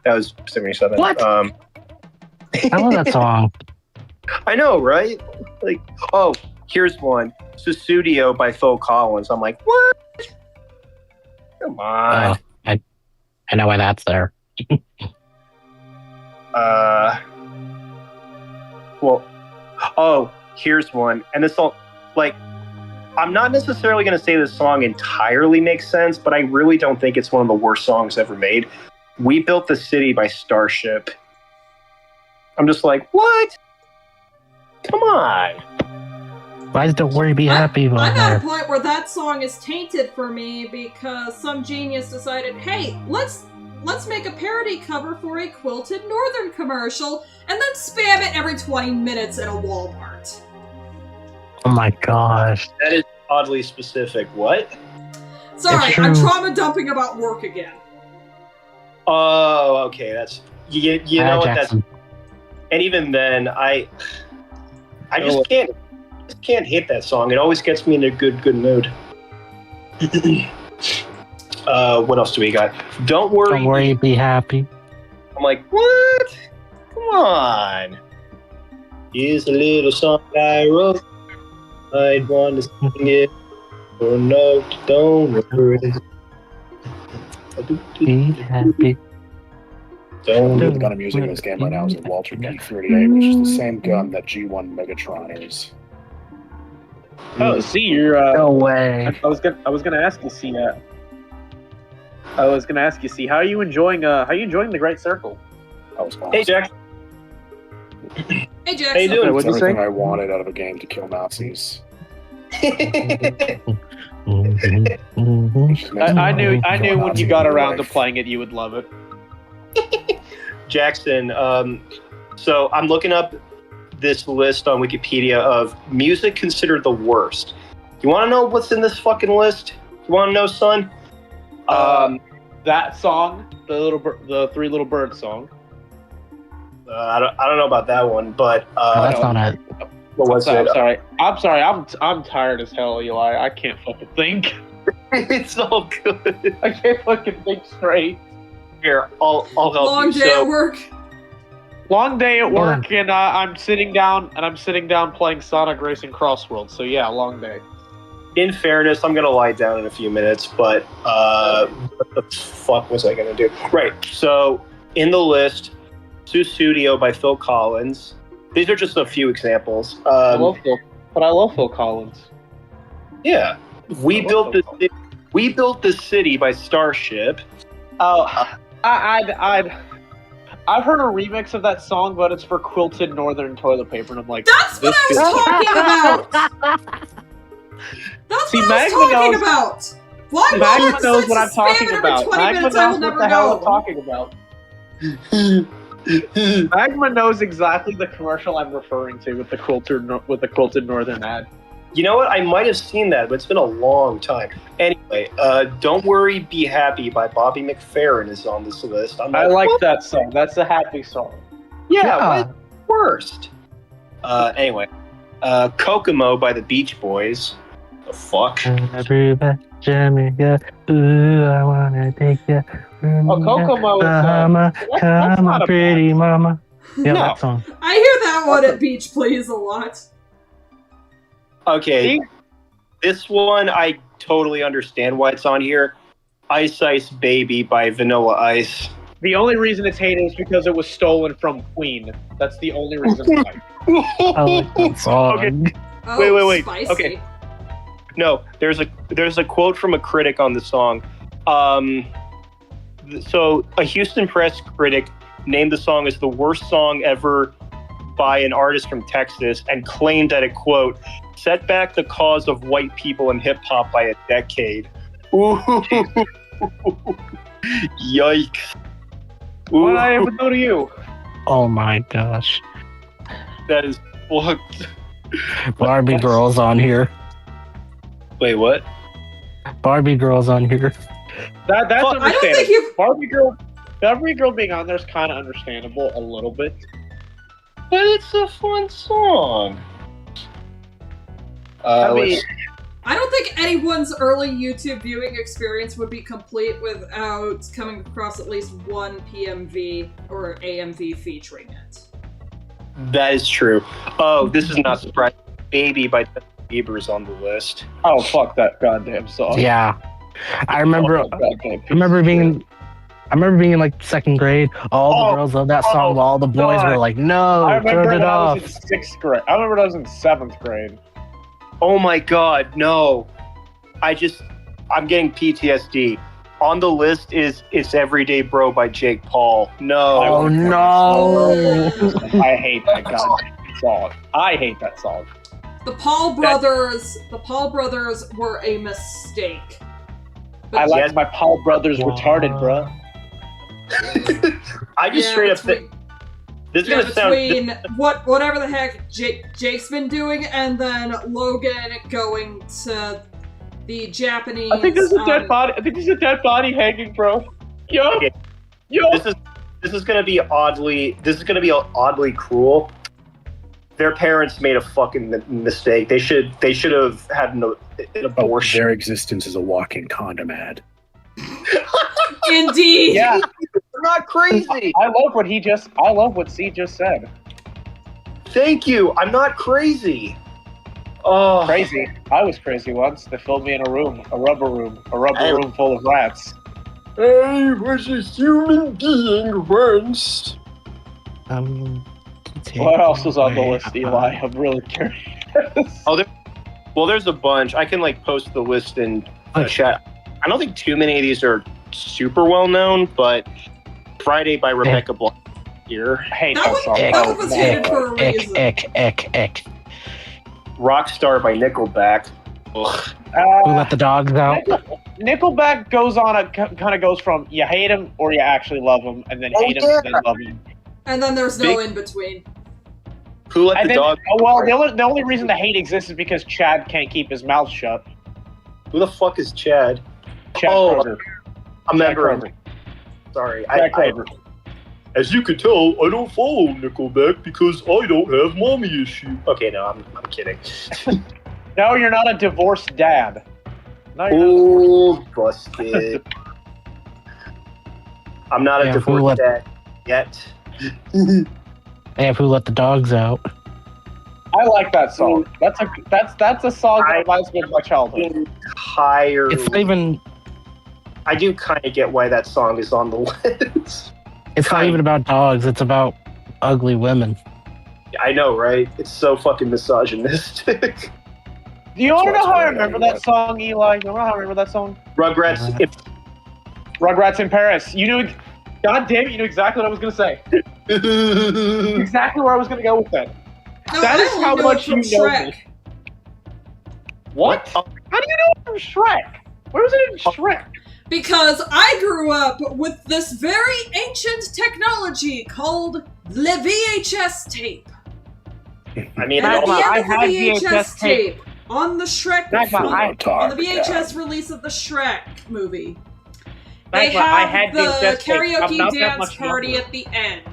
That was 77. What? I love that song. I know, right? Like, oh, here's one. Susudio by Phil Collins. I'm like, what? Come on. I I know why that's there. Here's one. And this all, like, I'm not necessarily going to say this song entirely makes sense, but I really don't think it's one of the worst songs ever made. We Built the City by Starship. I'm just like, what? Come on. Why Don't Worry, Be Happy? I'm at a point where that song is tainted for me because some genius decided, hey, let's make a parody cover for a Quilted Northern commercial and then spam it every 20 minutes at a Walmart. Oh my gosh. That is oddly specific. What? Sorry, I'm trauma dumping about work again. Oh, okay. That's you know what? Jackson. That's and even then, I just can't hate that song. It always gets me in a good mood. What else do we got? Don't worry, be happy. I'm like, what? Come on. Here's a little song I wrote. I'd want to sing it. Or no, don't worry. Be happy. The gun I'm using in this game right now is a Walter P38, which is the same gun that G1 Megatron is. Oh, see, you're. No way. I was gonna ask you, see. I was gonna ask you, see, how are you enjoying the Great Circle? That was fun. Hey, Jack. Hey, Jack. How you doing? It's What'd you everything say? I wanted out of a game to kill Nazis. I knew when you got around to playing it, you would love it. Jackson, so I'm looking up this list on Wikipedia of music considered the worst. You want to know what's in this fucking list? You want to know, son? That song, the Three Little Birds song. I don't know about that one, but that's not it. What was it? I'm sorry. I'm tired as hell, Eli. I can't fucking think. It's all good. I can't fucking think straight. Here, I'll help Long you. day at work. Long day at work, and I'm sitting down playing Sonic Racing Crossworld. So yeah, long day. In fairness, I'm gonna lie down in a few minutes, but what the fuck was I gonna do? Right. So in the list, Susudio by Phil Collins. These are just a few examples. I love Phil Collins. Yeah, We Built the City by Starship. Oh, I've heard a remix of that song, but it's for Quilted Northern toilet paper, and I'm like, that's what I was talking about. That's what I was talking about. Why Magma knows what I'm spam talking it about. every 20 Magma minutes, I will knows what never the hell know. I'm talking about. Magma knows exactly the commercial I'm referring to with the Quilted Northern ad. You know what? I might have seen that, but it's been a long time. Anyway, Don't Worry, Be Happy by Bobby McFerrin is on this list. I like that song. That's a happy song. Yeah. What's worst? Anyway, Kokomo by the Beach Boys. The fuck? Everybody, Jamaica, ooh, I wanna take ya. Kokomo is Come on, pretty mama. Yeah, No. that song. I hear that one at Beach Please a lot. Okay, this one I totally understand why it's on here. Ice Ice Baby by Vanilla Ice. The only reason it's hated is because it was stolen from Queen. That's the only reason why. I like that song. Okay. Oh, Wait. Spicy. Okay. No, there's a quote from a critic on the song. So a Houston Press critic named the song as the worst song ever by an artist from Texas and claimed that it, quote, set back the cause of white people in hip hop by a decade. Ooh. Yikes. What did I ever do to you? Oh my gosh. That is fucked. Barbie Girl's on here. Wait, what? Barbie Girl's on here. That's I don't understandable. think you've... Barbie Girl being on there is kind of understandable a little bit. But it's a fun song. I don't think anyone's early YouTube viewing experience would be complete without coming across at least one PMV or AMV featuring it. That is true. Oh, this is not surprising. Baby by Justin Bieber is on the list. Oh, fuck that goddamn song. Yeah. I remember being remember being in like second grade. All the girls loved that song, while all the boys were like, "No, I turn remember it when I off." was in sixth grade. I remember when I was in seventh grade. Oh my god, no. I'm getting PTSD. On the list is It's Everyday Bro by Jake Paul. No. Oh no. I hate that goddamn song. I hate that song. The Paul brothers were a mistake. I like my Paul brothers retarded, bro. I just straight up think this is gonna between sound whatever the heck Jake's been doing, and then Logan going to the Japanese. I think there's a dead body. I think there's a dead body hanging, bro. Yo, okay. yo. This is gonna be oddly cruel. Their parents made a fucking mistake. They should have had an abortion. Their existence is a walking condom ad. Indeed. Yeah. They're not crazy. I love what C just said. Thank you. I'm not crazy. Oh, Crazy. I was crazy once. They filled me in a rubber room full of rats. I was a human being once. What else was on the list, Eli? I'm really curious. There's a bunch. I can post the list in chat. I don't think too many of these are super well known, but Friday by Rebecca Black here. I hate that song. That was hated for a reason. Rockstar by Nickelback. Who let the dogs out? Nickelback goes on kind of goes from you hate him or you actually love him, and then hate him and then love him. And then there's no in between. Who let the dog? Oh, well, the only reason the hate exists is because Chad can't keep his mouth shut. Who the fuck is Chad? Chad Kroger. A member. Sorry, Kroger. As you can tell, I don't follow Nickelback because I don't have mommy issue. Okay, no, I'm kidding. No, you're not a divorced dad. No, oh, busted. I'm not a divorced dad yet. And Who Let the Dogs Out. I like that song. That's a song that reminds me of my childhood. It's not even. I do kind of get why that song is on the list. It's not even about dogs. It's about ugly women. I know, right? It's so fucking misogynistic. Do you want to know how I remember that song, Eli? You want to know how I remember that song? Rugrats in Paris. You knew. God damn it! You knew exactly what I was gonna say. Exactly where I was gonna go with that. No, that is how much you know Shrek. me. What? How do you know it from Shrek? Where was it in Shrek? Because I grew up with this very ancient technology called the VHS tape. I mean, and at the I end of had the VHS tape on the Shrek on the VHS release of the Shrek movie. They have the karaoke dance party at the end.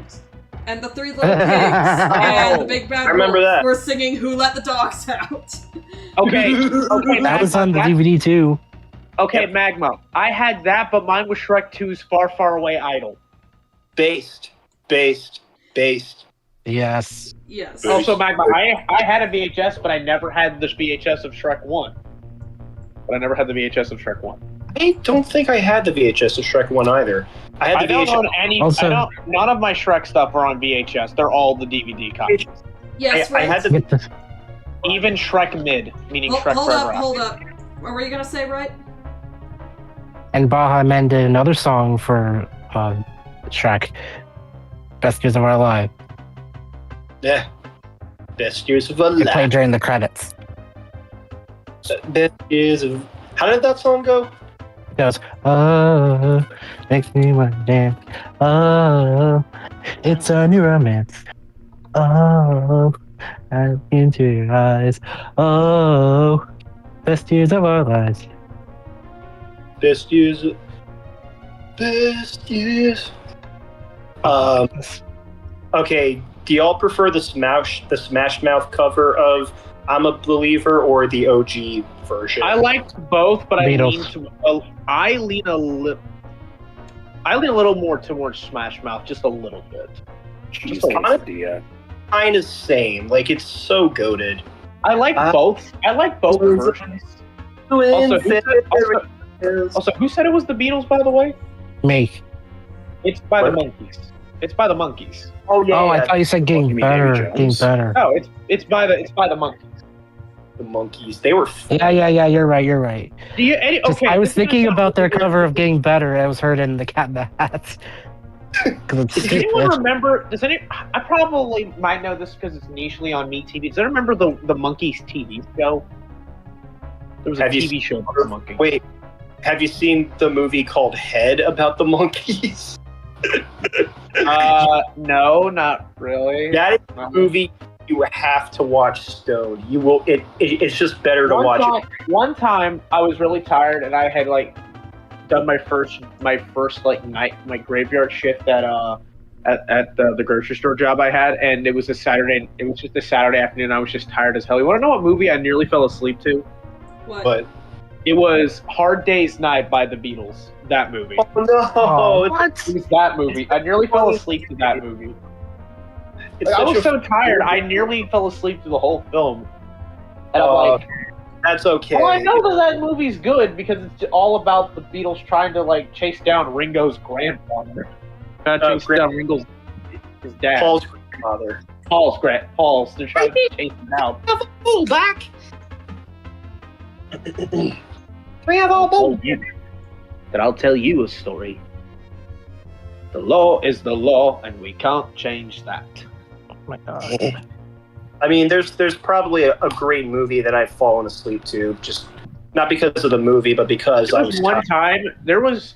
And the three little pigs and the big bad wolf were singing Who Let the Dogs Out. Okay, that was on the DVD too. Okay, Magma. I had that, but mine was Shrek 2's Far, Far Away Idol. Based. Yes. Also, Magma, I had a VHS, but I never had the VHS of Shrek 1. But I never had the VHS of Shrek 1. I don't think I had the VHS of Shrek 1 either. I had the VHS. None of my Shrek stuff are on VHS. They're all the DVD copies. Yes, right. I had the... Even Shrek Mid, meaning Shrek Forever. Hold up. What were you going to say, right? And Baha Men did another song for Shrek. Best Years of Our Life. Yeah. Best Years of Our Life. They played during the credits. Best Years of... How did that song go? It goes, oh, makes me want to dance. Oh, it's a new romance. Oh, I look into your eyes. Oh, best years of our lives. Best years. Okay, do y'all prefer the Smash Mouth cover of I'm a Believer or the OG version? I liked both, but I lean a little more towards Smash Mouth, just a little bit. Kind of same. Like, it's so goated. I like both. I like both versions. Also, who said it was the Beatles, by the way? Me. It's by the monkeys. It's by the monkeys. Oh yeah. Oh, yeah. I thought you said getting better. Getting better. No, it's by the monkeys. The monkeys. They were. Yeah. You're right. Do you? Just, Okay. I was this is gonna thinking sound about their weird. cover of Getting Better. I was heard in The Cat in the Hat. Does anyone remember? I probably might know this because it's nichely on MeTV. Does anyone remember the Monkeys TV show? There was a TV show about the monkeys. Wait, have you seen the movie called Head about the monkeys? No, not really. That is a movie you have to watch stoned. You will. It's just better to watch it. One time, I was really tired, and I had done my first night, my graveyard shift at the grocery store job I had, and it was a Saturday. It was just a Saturday afternoon. I was just tired as hell. You want to know what movie I nearly fell asleep to? What? It was Hard Day's Night by the Beatles. That movie. Oh no! What? It was that movie. I nearly fell asleep to that movie. I was so tired. I nearly fell asleep to the whole film. And I'm like, that's okay. well, I know that movie's good because it's all about the Beatles trying to chase down Ringo's grandfather. Chase down Ringo's his dad. Paul's grandfather. Paul's. They're trying to chase him out. Pull back. We have all been. I'll tell you a story. The law is the law, and we can't change that. Oh my god. I mean, there's probably a great movie that I've fallen asleep to, just not because of the movie, but because I was There was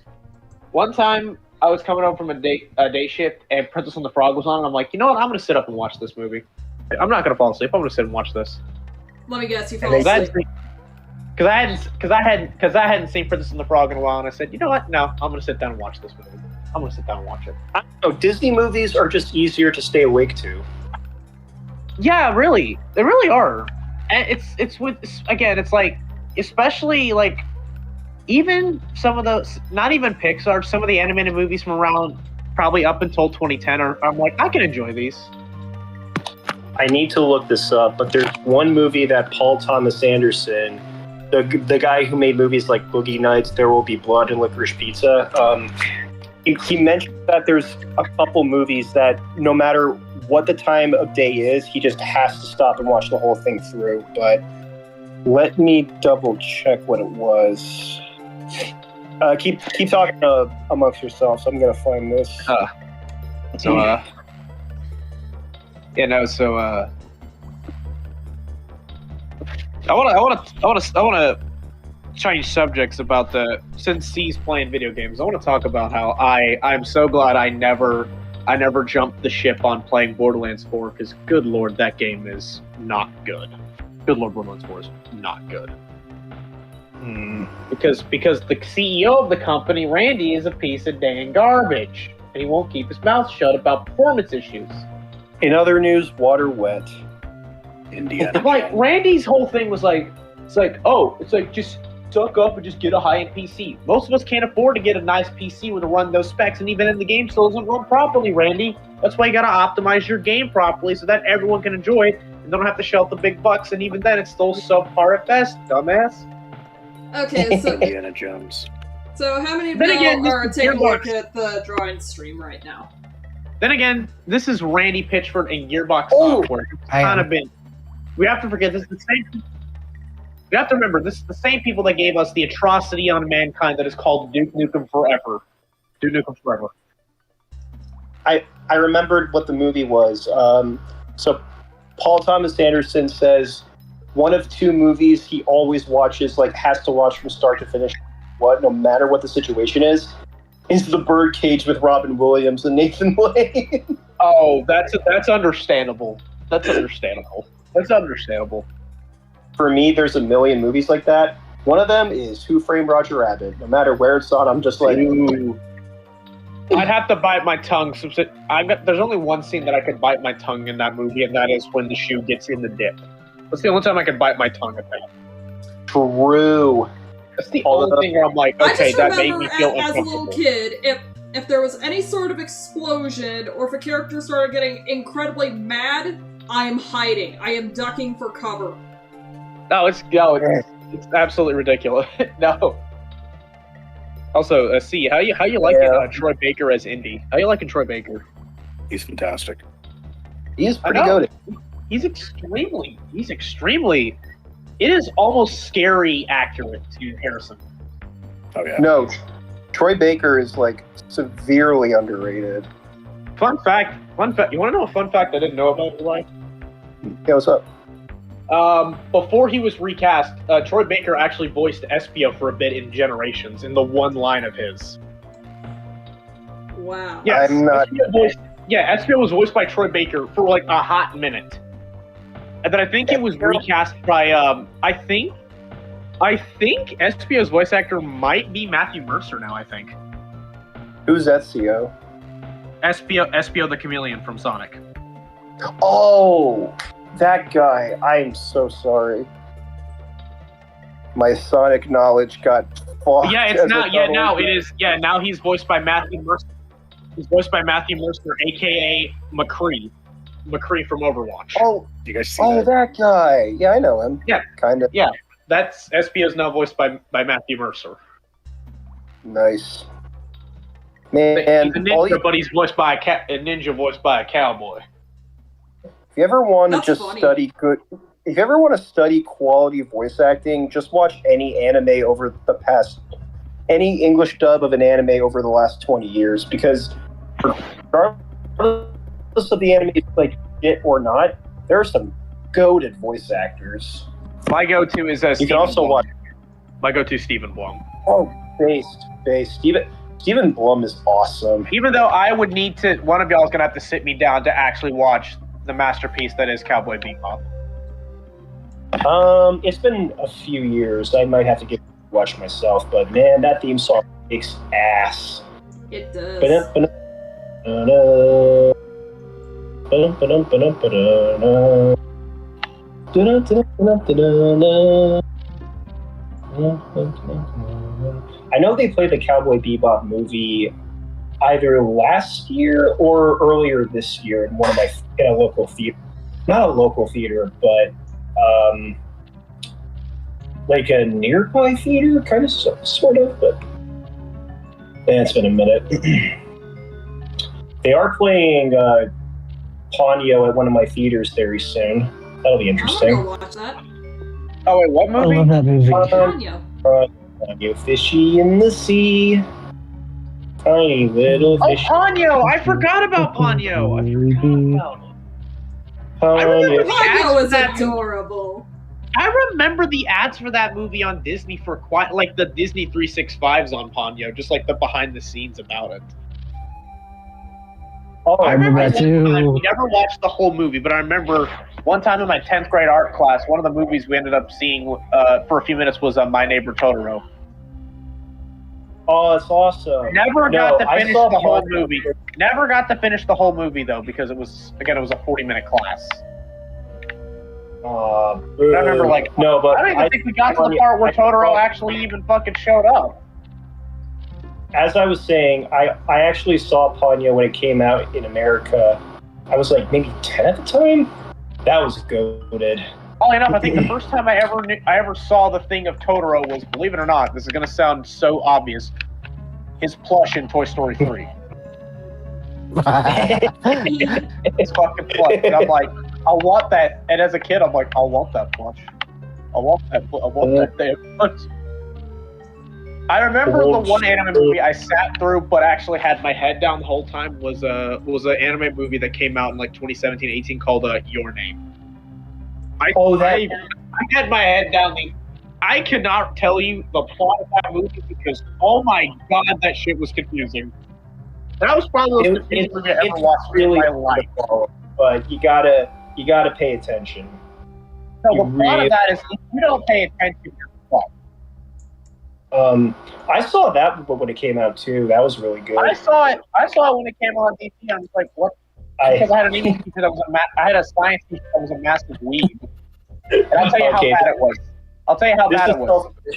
one time I was coming home from a day shift, and Princess and the Frog was on, and I'm like, you know what? I'm gonna sit up and watch this movie. I'm not gonna fall asleep. I'm gonna sit and watch this. Let me guess, you fell asleep. Because I hadn't seen Princess and the Frog in a while, and I said, you know what? No, I'm gonna sit down and watch this movie. I'm gonna sit down and watch it. I don't know, Disney movies are just easier to stay awake to. Yeah, really, they really are. And it's especially even some of the not even Pixar, some of the animated movies from around probably up until 2010 I'm like, I can enjoy these. I need to look this up, but there's one movie that Paul Thomas Anderson, the guy who made movies like Boogie Nights, There Will Be Blood, and Licorice Pizza, he mentioned that there's a couple movies that no matter what the time of day is, he just has to stop and watch the whole thing through. But let me double check what it was. Keep talking amongst yourselves. I'm gonna find this. I want to change subjects about since C's playing video games. I want to talk about how I'm so glad I never jumped the ship on playing Borderlands 4 because good lord, that game is not good. Good lord, Borderlands 4 is not good. Because the CEO of the company, Randy, is a piece of dang garbage, and he won't keep his mouth shut about performance issues. In other news, water wet. Indiana. Randy's whole thing was just suck up and just get a high-end PC. Most of us can't afford to get a nice PC with to run those specs, and even in the game still doesn't run properly, Randy. That's why you gotta optimize your game properly so that everyone can enjoy it and don't have to shell out the big bucks, and even then it's still subpar at best, dumbass. Okay, so Indiana Jones. So how many people are taking a look at the drawing stream right now? Then again, this is Randy Pitchford and Gearbox Software. It's kind of been. We have to forget this is the same. We have to remember this is the same people that gave us the atrocity on mankind that is called Duke Nukem Forever. Duke Nukem Forever. I remembered what the movie was. So Paul Thomas Anderson says one of two movies he always watches, has to watch from start to finish. No matter what the situation is The Birdcage with Robin Williams and Nathan Lane. Oh, that's understandable. That's understandable. For me, there's a million movies like that. One of them is Who Framed Roger Rabbit. No matter where it's on, I'm just like, ooh. I'd have to bite my tongue. There's only one scene that I could bite my tongue in that movie, and that is when the shoe gets in the dip. That's the only time I could bite my tongue at that. True. That's the only thing where I'm like, okay, that made me feel as a uncomfortable. little kid, if there was any sort of explosion, or if a character started getting incredibly mad, I am hiding. I am ducking for cover. No, it's absolutely ridiculous. No. Also, C, how you liking Troy Baker as Indy? How you liking Troy Baker? He's fantastic. He's pretty good. He's extremely. It is almost scary accurate to Harrison. Oh yeah. No, Troy Baker is like severely underrated. Fun fact. You want to know a fun fact I didn't know about his life? Yeah, what's up? Before he was recast, Troy Baker actually voiced Espio for a bit in Generations in the one line of his. Wow. Yes, I'm not. Espio was voiced by Troy Baker for like a hot minute, and then I think it was recast by I think Espio's voice actor might be Matthew Mercer now. I think. Who's Ezio? Espio the Chameleon from Sonic. Oh, that guy. I'm so sorry. My Sonic knowledge got fucked. Yeah, it's now. Yeah, now it is. Yeah, now he's voiced by Matthew Mercer. He's voiced by Matthew Mercer, aka McCree. McCree from Overwatch. Oh, you guys see that guy. Yeah, I know him. Yeah, kind of. Yeah, that's Espio's now voiced by Matthew Mercer. Nice. Man, he's a ninja, but he's voiced by a ninja voiced by a cowboy. If you ever want to That's just funny. if you ever want to study quality voice acting, just watch any anime over any English dub of an anime over the last 20 years, because regardless of the anime is like shit or not, there are some goated voice actors. My go-to is you can also watch. My go-to is Stephen Blum. Oh, based. Stephen Blum is awesome. Even though I would need to, one of y'all is gonna have to sit me down to actually watch the masterpiece that is Cowboy Bebop. It's been a few years. I might have to watch myself, but man, that theme song kicks ass. It does. I know they played the Cowboy Bebop movie either last year or earlier this year in a local theater. Not a local theater, but like a nearby theater, kind of, sort of. But it's been a minute. They are playing Ponyo at one of my theaters very soon. That'll be interesting. I want to go watch that. Oh wait, what movie? I love that movie. Ponyo. Ponyo, fishy in the sea. Tiny little fish. Oh, Ponyo! I forgot about Ponyo. Ponyo was adorable. I remember the ads for that movie on Disney for quite like the Disney 365s on Ponyo, just like the behind the scenes about it. Oh, I remember that too. We never watched the whole movie, but I remember one time in my 10th grade art class, one of the movies we ended up seeing for a few minutes was My Neighbor Totoro. Oh, it's awesome. Never got to finish the whole movie. Never got to finish the whole movie though, because it was a 40-minute class. But I remember I don't even think we got to the part where Totoro actually even fucking showed up. As I was saying, I actually saw Ponyo when it came out in America. I was like maybe 10 at the time. That was goated. Oddly enough, I think the first time I ever saw the thing of Totoro was, believe it or not, this is going to sound so obvious, his plush in Toy Story 3. His fucking plush. And I'm like, I want that. And as a kid, I'm like, I want that plush. I want that damn plush. I remember the one anime movie I sat through but actually had my head down the whole time was an anime movie that came out in like 2017-18 called Your Name. I had my head down. I cannot tell you the plot of that movie because, oh my god, that shit was confusing. That was probably the most confusing movie I ever watched in my life. But you gotta pay attention. No, the plot of that is if you don't pay attention, you're fucked. I saw that when it came out too. That was really good. I saw it when it came out on TV. I was like, what? Because I had an English teacher that was I had a science teacher that was a massive weeb. And I'll tell you how bad it was.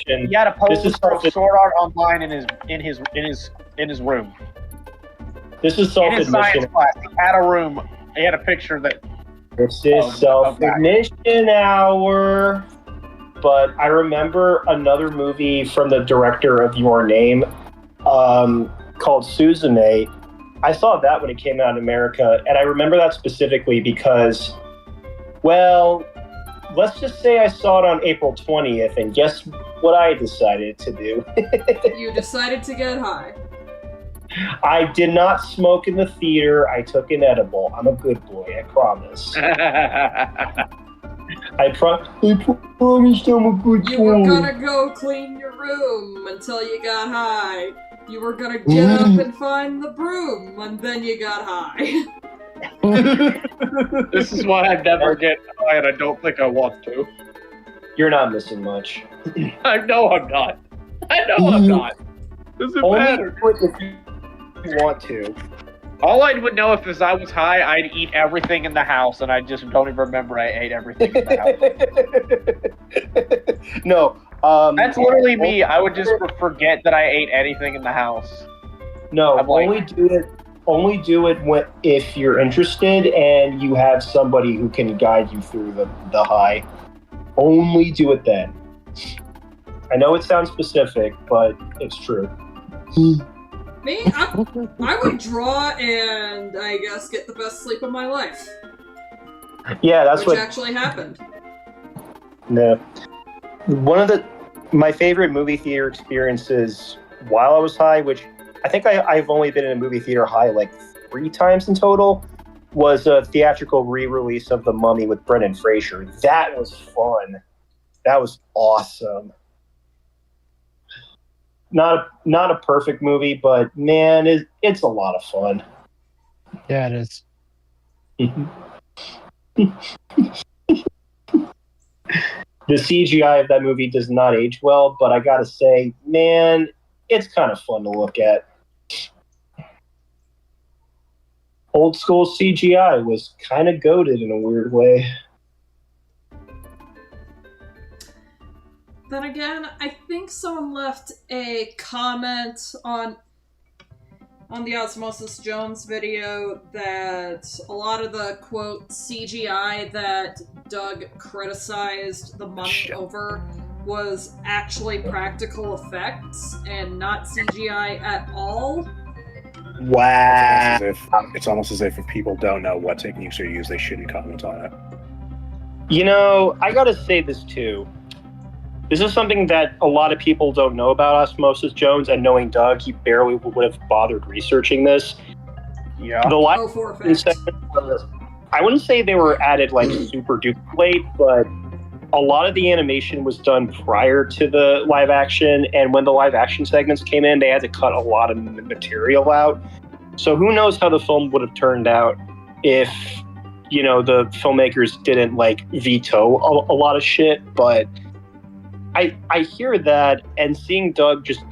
He had a poster of Sword Art Online in his room. This is in his self-admission. science class. He had a room. He had a picture that. This is self-admission hour. But I remember another movie from the director of Your Name called Suzume. I saw that when it came out in America, and I remember that specifically because, well, let's just say I saw it on April 20th, and guess what I decided to do? You decided to get high. I did not smoke in the theater. I took an edible. I'm a good boy, I promise. I promised I'm a good boy. You were gonna go clean your room until you got high. You were gonna get up and find the broom, and then you got high. This is why I never get high, and I don't think I want to. You're not missing much. I know I'm not. I know I'm not. Doesn't Only matter. do it if you want to. All I would know if I was high, I'd eat everything in the house, and I just don't even remember I ate everything in the house. No. That's literally me. I would just forget that I ate anything in the house. No, I'm like- only do it if you're interested and you have somebody who can guide you through the high. Only do it then. I know it sounds specific, but it's true. Me? I would draw and, I guess, get the best sleep of my life. Yeah, that's which what actually happened. No. One of my favorite movie theater experiences while I was high, which I think I've only been in a movie theater high like 3 times in total, was a theatrical re-release of The Mummy with Brendan Fraser. That was fun. That was awesome. Not a perfect movie, but man, it's a lot of fun. Yeah, it is. The CGI of that movie does not age well, but I gotta say, man, it's kind of fun to look at. Old school CGI was kind of goated in a weird way. Then again, I think someone left a comment on the Osmosis Jones video that a lot of the, quote, CGI that Doug criticized The Mummy over was actually practical effects and not CGI at all. Wow. It's almost as if people don't know what techniques are used, they shouldn't comment on it. You know, I gotta say this too. This is something that a lot of people don't know about Osmosis Jones, and knowing Doug, he barely would have bothered researching this. Yeah. The live segments, I wouldn't say they were added like super duper late, but a lot of the animation was done prior to the live action, and when the live action segments came in, they had to cut a lot of material out. So who knows how the film would have turned out if, you know, the filmmakers didn't like veto a lot of shit, but I hear that, and seeing Doug just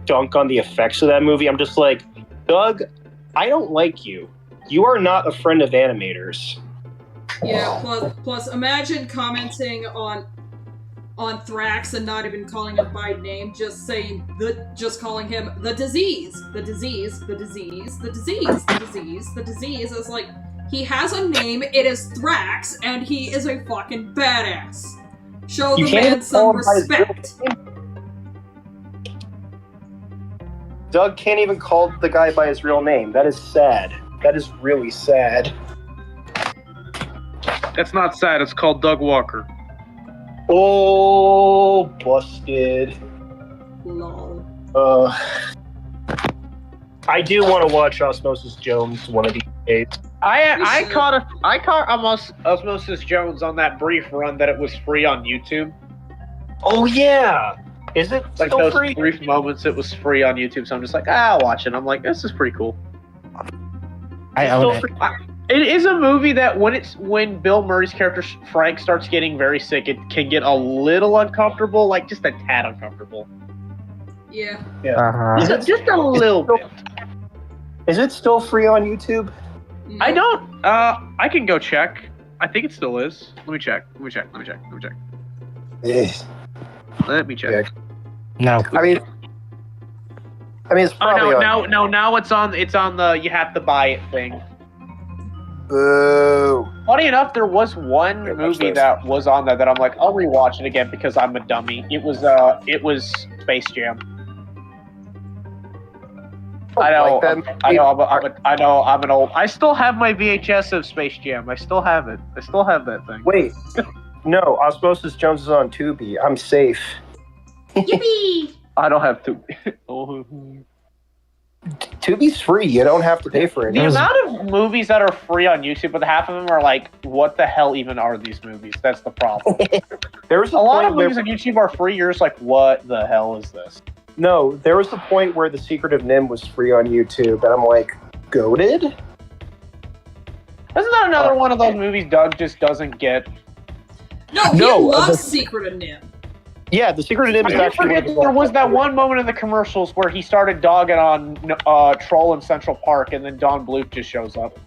dunk on the effects of that movie, I'm just like, Doug, I don't like you. You are not a friend of animators. Yeah, plus imagine commenting on Thrax and not even calling him by name, just calling him the disease. It's like, he has a name, it is Thrax, and he is a fucking badass. Show the man some respect. Doug can't even call the guy by his real name. That is sad. That is really sad. That's not sad. It's called Doug Walker. Oh, busted. Lol. I do want to watch Osmosis Jones one of these days. I caught Osmosis Jones on that brief run that it was free on YouTube. Oh yeah, is it like still those free? brief moments? It was free on YouTube, so I'm just like, I'll watch it. I'm like, this is pretty cool. I own it. It is a movie that when Bill Murray's character Frank starts getting very sick, it can get a little uncomfortable, like just a tad uncomfortable. Yeah. Uh-huh. Just a little bit. Is it still free on YouTube? I don't. I can go check. I think it still is. Let me check. Yes. Let me check. No. I mean, it's probably no. Now it's on the you have to buy it thing. Boo. Funny enough, there was one movie that was on there that I'm like, I'll rewatch it again because I'm a dummy. It was Space Jam. I know. like them. I know. I'm an old. I still have my VHS of Space Jam. I still have it. I still have that thing. Wait, no, Osmosis Jones is on Tubi. I'm safe. Yippee! I don't have to. Tubi's free. You don't have to pay for it. The amount of movies that are free on YouTube, but half of them are like, what the hell even are these movies? That's the problem. There was A lot of point where- movies on YouTube are free. You're just like, what the hell is this? No, there was a point where The Secret of Nim was free on YouTube, and I'm like, goated? Isn't that another one of those movies Doug just doesn't get? No, he loves Secret of Nim. Yeah, The Secret of Nim is I actually... forget there was that one moment in the commercials where he started dogging on Troll in Central Park, and then Don Bluth just shows up.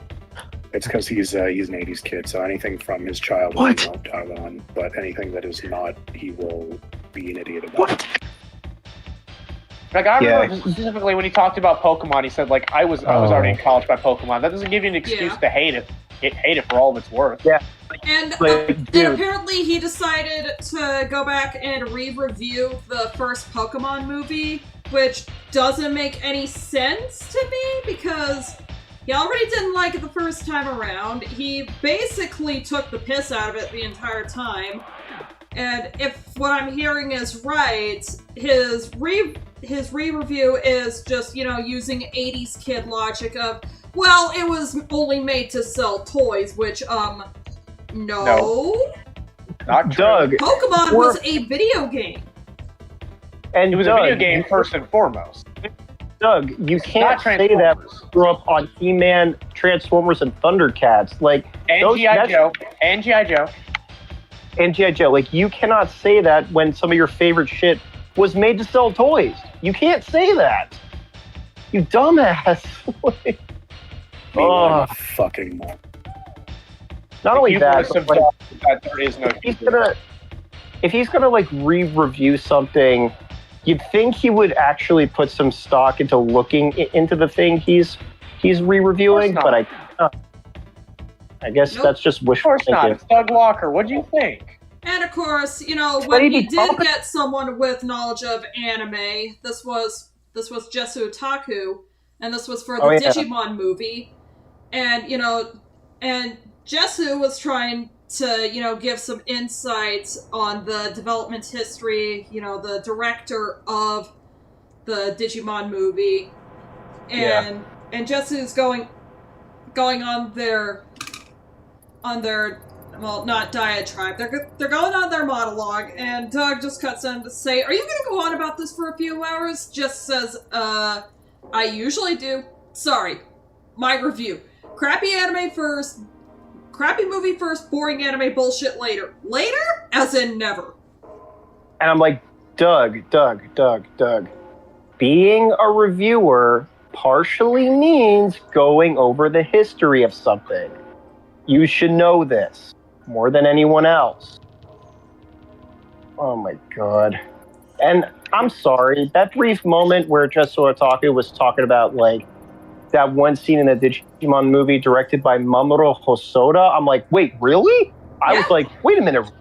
It's because he's an 80s kid, so anything from his childhood he won't tug on, but anything that is not, he will be an idiot about. Like I remember specifically when he talked about Pokemon, he said like I was already in college by Pokemon. That doesn't give you an excuse to hate it. Hate it for all of its worth. Yeah. And apparently he decided to go back and re-review the first Pokemon movie, which doesn't make any sense to me because he already didn't like it the first time around. He basically took the piss out of it the entire time. And if what I'm hearing is right, his re-review is just, using 80s kid logic of, well, it was only made to sell toys, which, no. Not true. Doug. Pokemon was a video game. And it was a video game first and foremost. Doug, you can't say that we grew up on He-Man, Transformers, and Thundercats. Like, and G.I. Joe. And G.I. Joe. And G.I. Joe. Like, you cannot say that when some of your favorite shit was made to sell toys. You can't say that. You dumbass. Fucking more. Not only that, but that there is no. If he's gonna like re-review something, you'd think he would actually put some stock into looking into the thing he's re-reviewing. But I guess that's just wishful thinking. Of course not. It's Doug Walker. What do you think? And of course, when he did get someone with knowledge of anime, this was Jesu Otaku, and this was for the Digimon movie, and and Jesu was trying to give some insights on the development history, the director of the Digimon movie, and Jesu's going on their well, not diatribe. They're going on their monologue, and Doug just cuts in to say, "Are you going to go on about this for a few hours?" Just says, "I usually do. Sorry, my review. Crappy anime first, crappy movie first, boring anime bullshit later. Later, as in never." And I'm like, Doug. Being a reviewer partially means going over the history of something. You should know this more than anyone else. Oh my god. And I'm sorry, that brief moment where Jesu Otaku was talking about like that one scene in the Digimon movie directed by Mamoru Hosoda, I'm like, wait, really? I was like, wait a minute.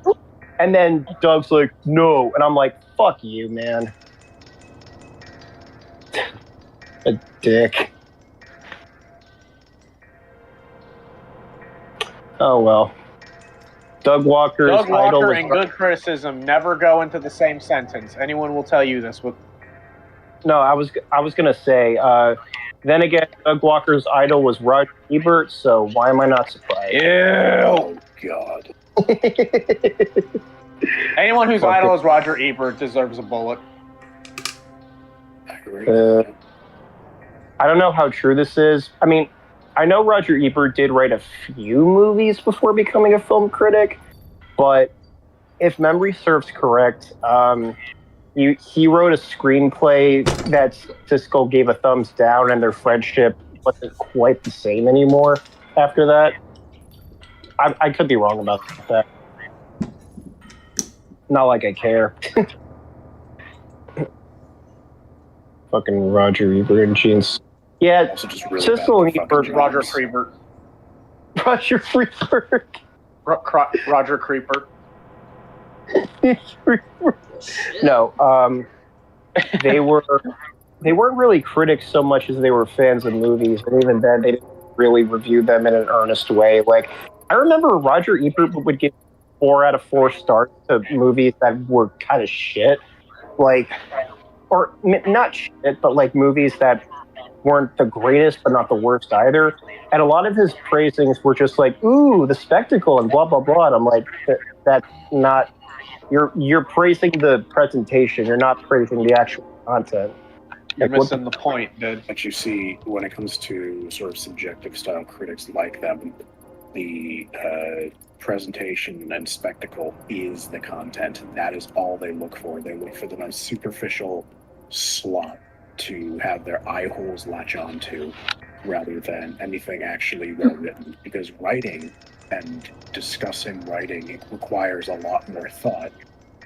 And then Doug's like, no. And I'm like, fuck you, man. A dick. Oh well. Doug Walker and good criticism never go into the same sentence. Anyone will tell you this. No, I was gonna say. Then again, Doug Walker's idol was Roger Ebert, so why am I not surprised? Ew. Oh god. Anyone whose idol is Roger Ebert deserves a bullet. I don't know how true this is. I mean, I know Roger Ebert did write a few movies before becoming a film critic, but if memory serves correct, he wrote a screenplay that Siskel gave a thumbs down, and their friendship wasn't quite the same anymore after that. I could be wrong about that. Not like I care. Fucking Roger Ebert and jeans. Yeah, really Siskel and Ebert. Roger Creeper. Roger Freeberg. Roger Creeper. No, they were they weren't really critics so much as they were fans of movies, and even then they didn't really review them in an earnest way. Like, I remember Roger Ebert would give 4 out of 4 stars to movies that were kind of shit, like, or not shit, but like movies that weren't the greatest but not the worst either. And a lot of his praisings were just like, ooh, the spectacle and blah blah blah. And I'm like, that's not, you're praising the presentation, you're not praising the actual content. You're missing the point, dude. But you see, when it comes to sort of subjective style critics like them, the presentation and spectacle is the content. That is all they look for. They look for the most superficial slot to have their eye holes latch onto, rather than anything actually well written. Because writing and discussing writing, it requires a lot more thought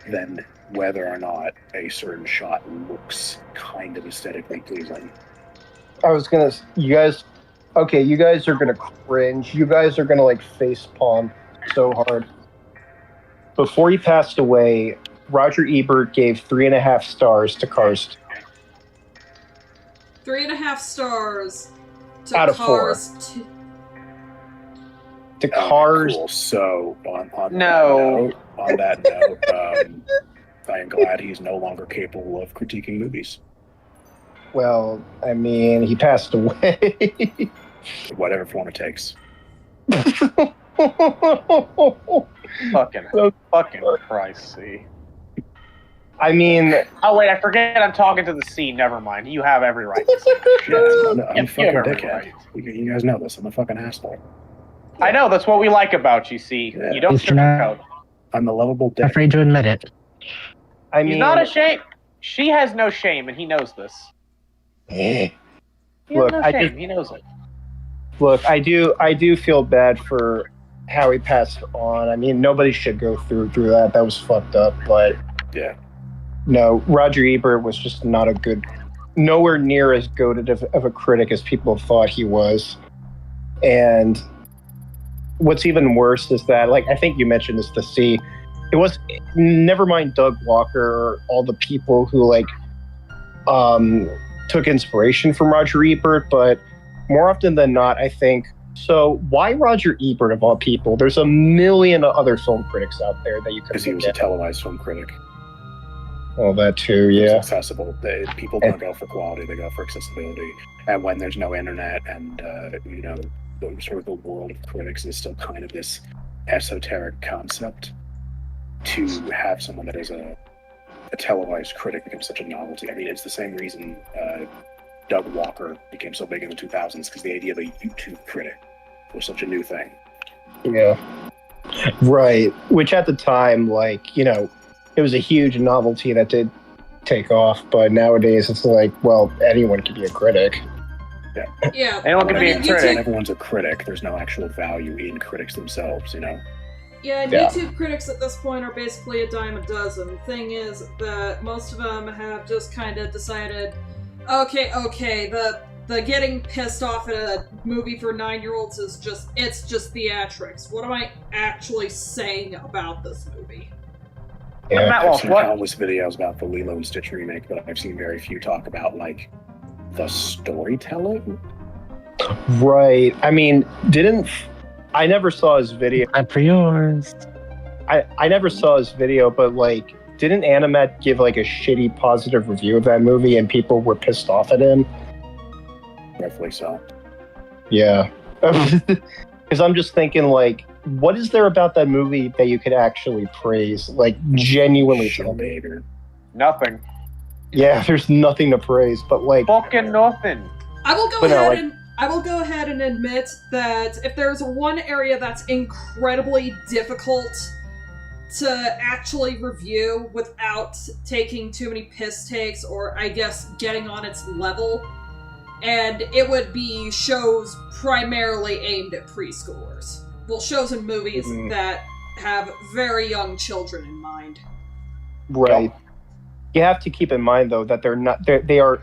than whether or not a certain shot looks kind of aesthetically pleasing. You guys are gonna cringe. You guys are gonna like face palm so hard. Before he passed away, Roger Ebert gave 3.5 stars to Cars. 3.5 stars to Out of Cars 4. 2. To Cars. Cool. So on No. that note, I am glad he's no longer capable of critiquing movies. Well, I mean, he passed away. Whatever form it takes. Fucking Christ, see. I mean... Oh, wait, I forget I'm talking to the scene. Never mind. You have every right. Yeah, I'm a fucking dickhead. You guys know this. I'm a fucking asshole. I know, that's what we like about you, see. Yeah. You don't sugarcoat. I'm a lovable dick. Afraid to admit it. I mean... He's not ashamed. She has no shame, and he knows this. He has Look, no shame. He knows it. Look, I do feel bad for how he passed on. I mean, nobody should go through that. That was fucked up, but... Yeah. No, Roger Ebert was just not nowhere near as goated of a critic as people thought he was. And what's even worse is that, like, I think you mentioned this to see, it was, never mind Doug Walker or all the people who, like, took inspiration from Roger Ebert, but more often than not, I think, so why Roger Ebert of all people? There's a million other film critics out there that you could Because he was a televised film critic. Well, that too, yeah. It's accessible. People don't go for quality; they go for accessibility. And when there's no internet, and sort of the world of critics is still kind of this esoteric concept, to have someone that is a televised critic becomes such a novelty. I mean, it's the same reason Doug Walker became so big in the 2000s, because the idea of a YouTube critic was such a new thing. Yeah. Right. Which at the time, like, it was a huge novelty that did take off, but nowadays it's like, well, anyone can be a critic. Yeah. Yeah. Anyone can be a critic. Everyone's a critic. There's no actual value in critics themselves, Yeah, YouTube critics at this point are basically a dime a dozen. The thing is that most of them have just kind of decided, okay, the getting pissed off at a movie for 9-year-olds is just theatrics. What am I actually saying about this movie? Yeah, I've seen countless videos about the Lilo and Stitch remake, but I've seen very few talk about, like, the storytelling. Right. I mean, I never saw his video. I'm for yours. I never saw his video, but, like, didn't Animat give, like, a shitty positive review of that movie and people were pissed off at him? Rightfully so. Yeah. Because I'm just thinking, like, what is there about that movie that you could actually praise? Like, genuinely. Shit behavior. Nothing. Yeah, there's nothing to praise, but, like... Fucking nothing. I will go ahead and admit that if there's one area that's incredibly difficult to actually review without taking too many piss takes or, I guess, getting on its level, and it would be shows primarily aimed at preschoolers. Well, shows and movies that have very young children in mind. Right. You have to keep in mind, though, that they are,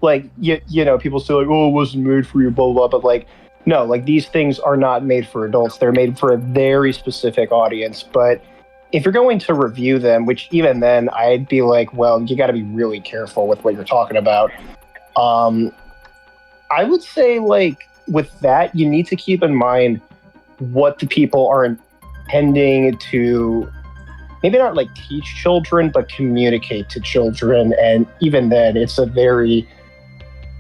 like, people say, like, oh, it wasn't made for you, blah, blah, blah, but, like, no, like, these things are not made for adults. They're made for a very specific audience, but if you're going to review them, which even then, I'd be like, well, you gotta be really careful with what you're talking about. I would say, like, with that, you need to keep in mind what the people are intending to, maybe not like teach children, but communicate to children. And even then, it's a very,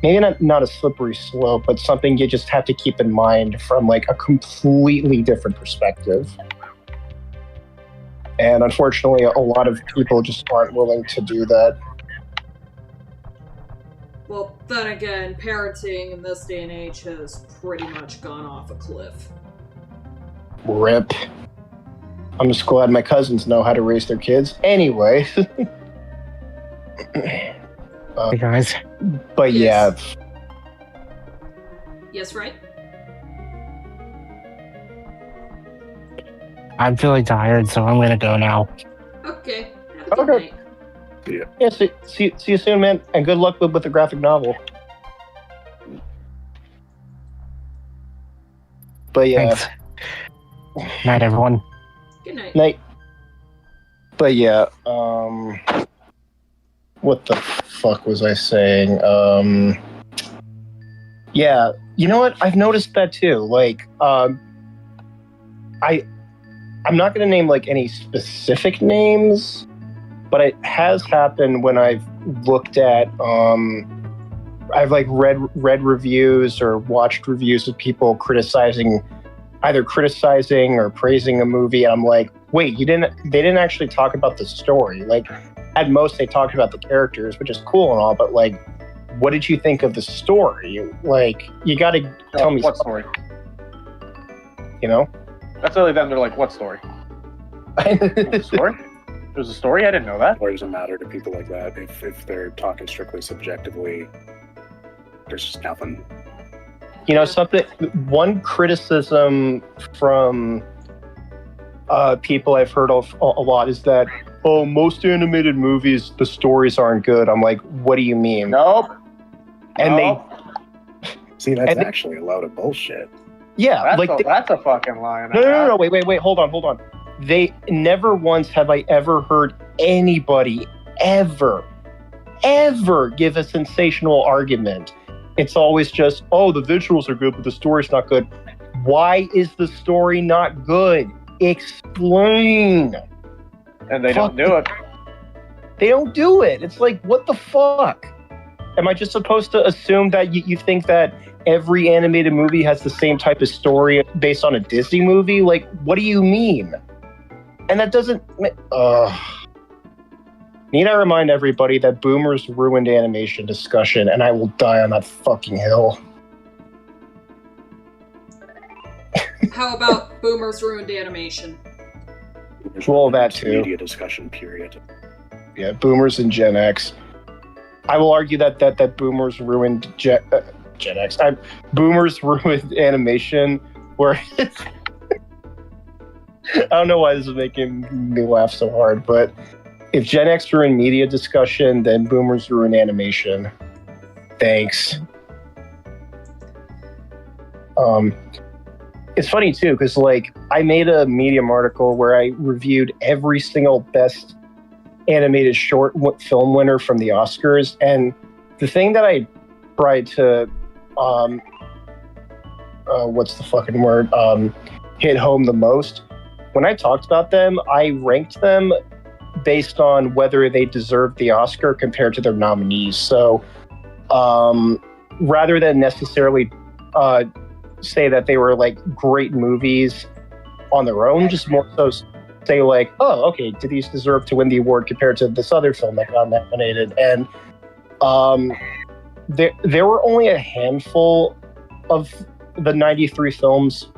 maybe not a slippery slope, but something you just have to keep in mind from like a completely different perspective. And unfortunately, a lot of people just aren't willing to do that. Well, then again, parenting in this day and age has pretty much gone off a cliff. RIP. I'm just glad my cousins know how to raise their kids. Anyway. Hey guys. But Yes. yeah. Yes, right? I'm feeling tired, so I'm gonna go now. Okay. Have a good night. Yeah, see you soon, man. And good luck with the graphic novel. But yeah. Thanks. Night, everyone. Good night. Night. But yeah, what the fuck was I saying? Yeah, you know what? I've noticed that too. Like, I'm not going to name like any specific names, but it has happened when I've looked at, I've like read reviews or watched reviews of people either criticizing or praising a movie. And I'm like, wait, they didn't actually talk about the story. Like, at most they talked about the characters, which is cool and all, but like, what did you think of the story? Like, you got to tell me what story. You know, that's really them. They're like, what story? Story? There's a story. I didn't know that. Why does it matter to people like that? If they're talking strictly subjectively, there's just nothing. You know, one criticism from people I've heard of a lot is that, oh, most animated movies, the stories aren't good. I'm like, what do you mean? Nope. And See, that's actually a load of bullshit. Yeah, that's a fucking lie. No, wait, hold on. They never once have I ever heard anybody ever give a sensational argument. It's always just, oh, the visuals are good, but the story's not good. Why is the story not good? Explain. And they don't do it. They don't do it. It's like, what the fuck? Am I just supposed to assume that you think that every animated movie has the same type of story based on a Disney movie? Like, what do you mean? And that doesn't... Need I remind everybody that boomers ruined animation discussion, and I will die on that fucking hill. How about boomers ruined animation? Well, that too. Media discussion, period. Yeah, boomers and Gen X. I will argue that boomers ruined Gen X. Boomers ruined animation, where it's... I don't know why this is making me laugh so hard, but if Gen X ruined media discussion, then boomers ruined animation. Thanks. It's funny too, because like I made a Medium article where I reviewed every single best animated short film winner from the Oscars, and the thing that I tried to what's the fucking word hit home the most, when I talked about them, I ranked them based on whether they deserved the Oscar compared to their nominees. So rather than necessarily say that they were like great movies on their own, just more so say like, oh, okay, do these deserve to win the award compared to this other film that got nominated? And there were only a handful of the 93 films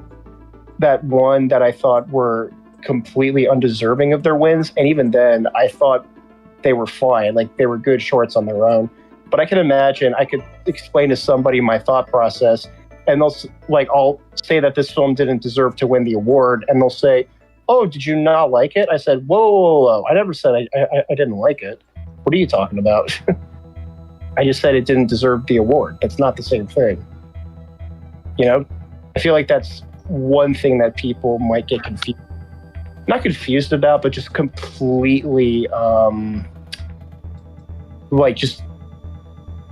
that won that I thought were completely undeserving of their wins. And even then, I thought they were fine. Like, they were good shorts on their own. But I can imagine, I could explain to somebody my thought process, and they'll, like, I'll say that this film didn't deserve to win the award, and they'll say, oh, did you not like it? I said, whoa. I never said I didn't like it. What are you talking about? I just said it didn't deserve the award. That's not the same thing. You know? I feel like that's one thing that people might get confused. Not confused about, but just completely, like, just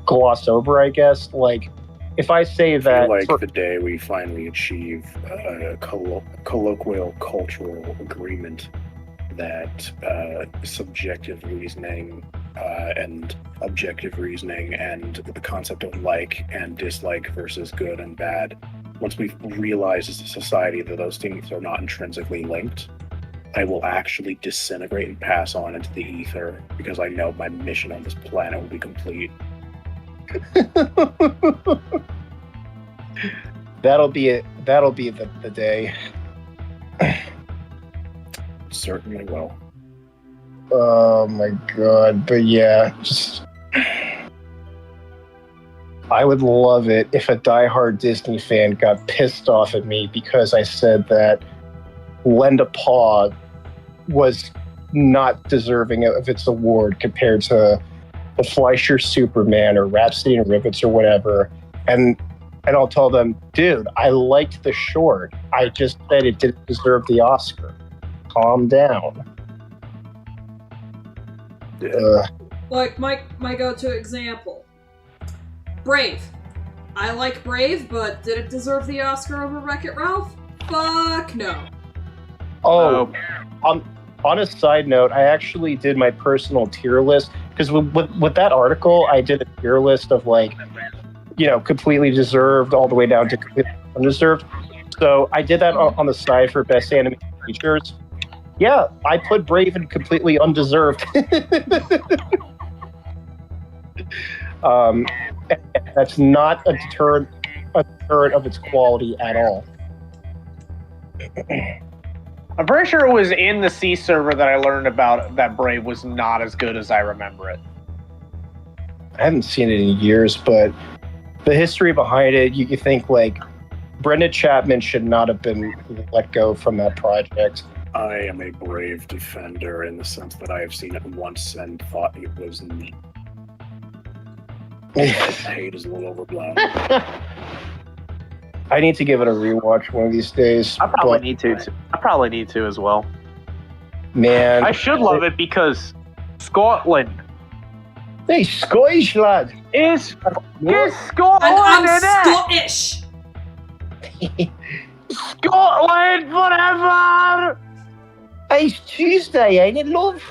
gloss over, I guess. Like, if I say I that, feel like the day we finally achieve a colloquial cultural agreement that subjective reasoning and objective reasoning and the concept of like and dislike versus good and bad, once we realize as a society that those things are not intrinsically linked, I will actually disintegrate and pass on into the ether because I know my mission on this planet will be complete. that'll be it. That'll be the day. Certainly will. Oh my god, but yeah, just I would love it if a diehard Disney fan got pissed off at me because I said that Lend a Paw was not deserving of its award compared to the Fleischer Superman or Rhapsody in Rivets or whatever. And I'll tell them, dude, I liked the short. I just said it didn't deserve the Oscar. Calm down. Like my go-to example, Brave. I like Brave, but did it deserve the Oscar over Wreck-It Ralph? Fuck no. Oh, on a side note, I actually did my personal tier list because with that article, I did a tier list of like, you know, completely deserved all the way down to completely undeserved. So I did that on the side for best animated features. Yeah, I put Brave in completely undeserved. That's not a deterrent of its quality at all. I'm pretty sure it was in the C server that I learned about that Brave was not as good as I remember it. I haven't seen it in years, but the history behind it, you think like Brenda Chapman should not have been let go from that project. I am a Brave defender in the sense that I have seen it once and thought it was neat. Hate is a little overblown. I need to give it a rewatch one of these days. I probably need to. I probably need to as well. Man, I should love it because Scotland. Hey, Scottish lad. Is Scotland And I'm in Scottish. it? Scotland forever. It's Tuesday, ain't it, love?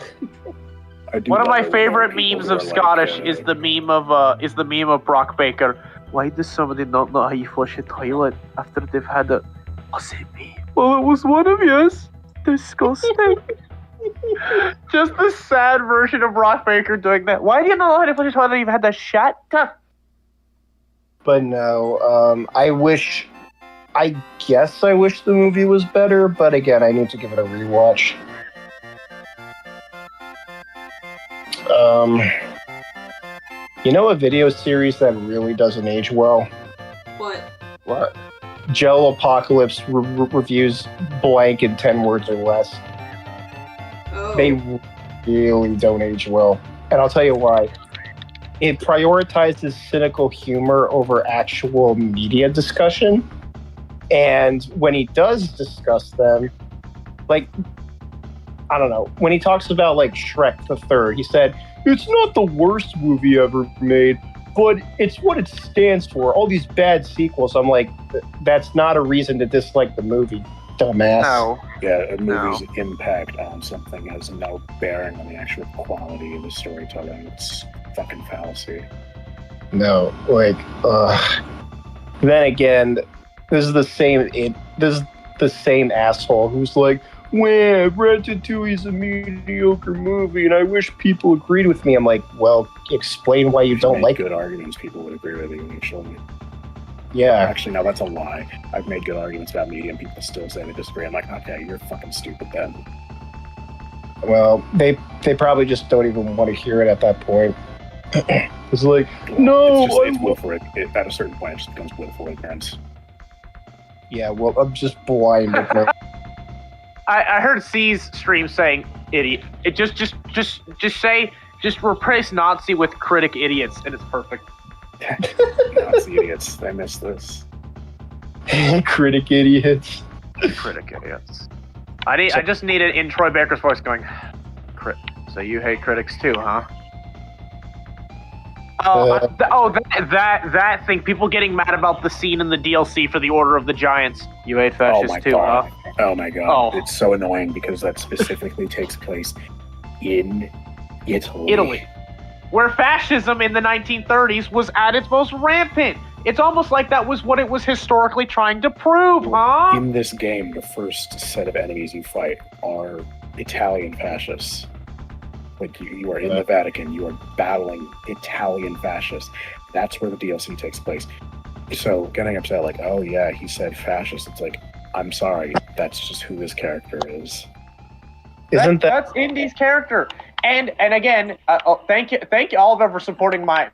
One of my favorite memes of Scottish is the meme of Brock Baker. Why does somebody not know how you flush a toilet after they've had it? Was it me? Well, it was one of yours. Disgusting. Just the sad version of Brock Baker doing that. Why do you not know how to flush a toilet? You've had the shot. But no, I guess I wish the movie was better, but again, I need to give it a rewatch. You know a video series that really doesn't age well? What? Jello Apocalypse reviews blank in 10 words or less. Oh. They really don't age well. And I'll tell you why. It prioritizes cynical humor over actual media discussion. And when he does discuss them, like, I don't know, when he talks about like Shrek the Third, he said, it's not the worst movie ever made, but it's what it stands for. All these bad sequels. I'm like, that's not a reason to dislike the movie, dumbass. No. Yeah, a movie's impact on something has no bearing on the actual quality of the storytelling. It's fucking fallacy. No, like, then again, this is the same asshole who's like, well, Ratatouille's a mediocre movie, and I wish people agreed with me. I'm like, well, explain why you don't like good arguments. People would agree with you actually. Yeah. Actually, no, that's a lie. I've made good arguments about media, and people still say they disagree. I'm like, okay, you're fucking stupid then. Well, they probably just don't even want to hear it at that point. It's like, no, it's willful. At a certain point, it just becomes willful ignorance. Yeah, well, I'm just blind. I heard C's stream saying idiot. It just replace Nazi with critic idiots, and it's perfect. Nazi idiots, they miss this. Critic idiots. Critic idiots. I just need it in Troy Baker's voice going, crit. So you hate critics too, huh? That thing. People getting mad about the scene in the DLC for the Order of the Giants. You hate fascists too, God. huh? Oh my god. It's so annoying because that specifically takes place in Italy. Where fascism in the 1930s was at its most rampant. It's almost like that was what it was historically trying to prove, huh? In this game, the first set of enemies you fight are Italian fascists. Like, you are in the Vatican, you are battling Italian fascists. That's where the DLC takes place. So, getting upset, like, oh yeah, he said fascist, it's like, I'm sorry, that's just who this character is. That's Indy's character. And again, thank you all of them for supporting my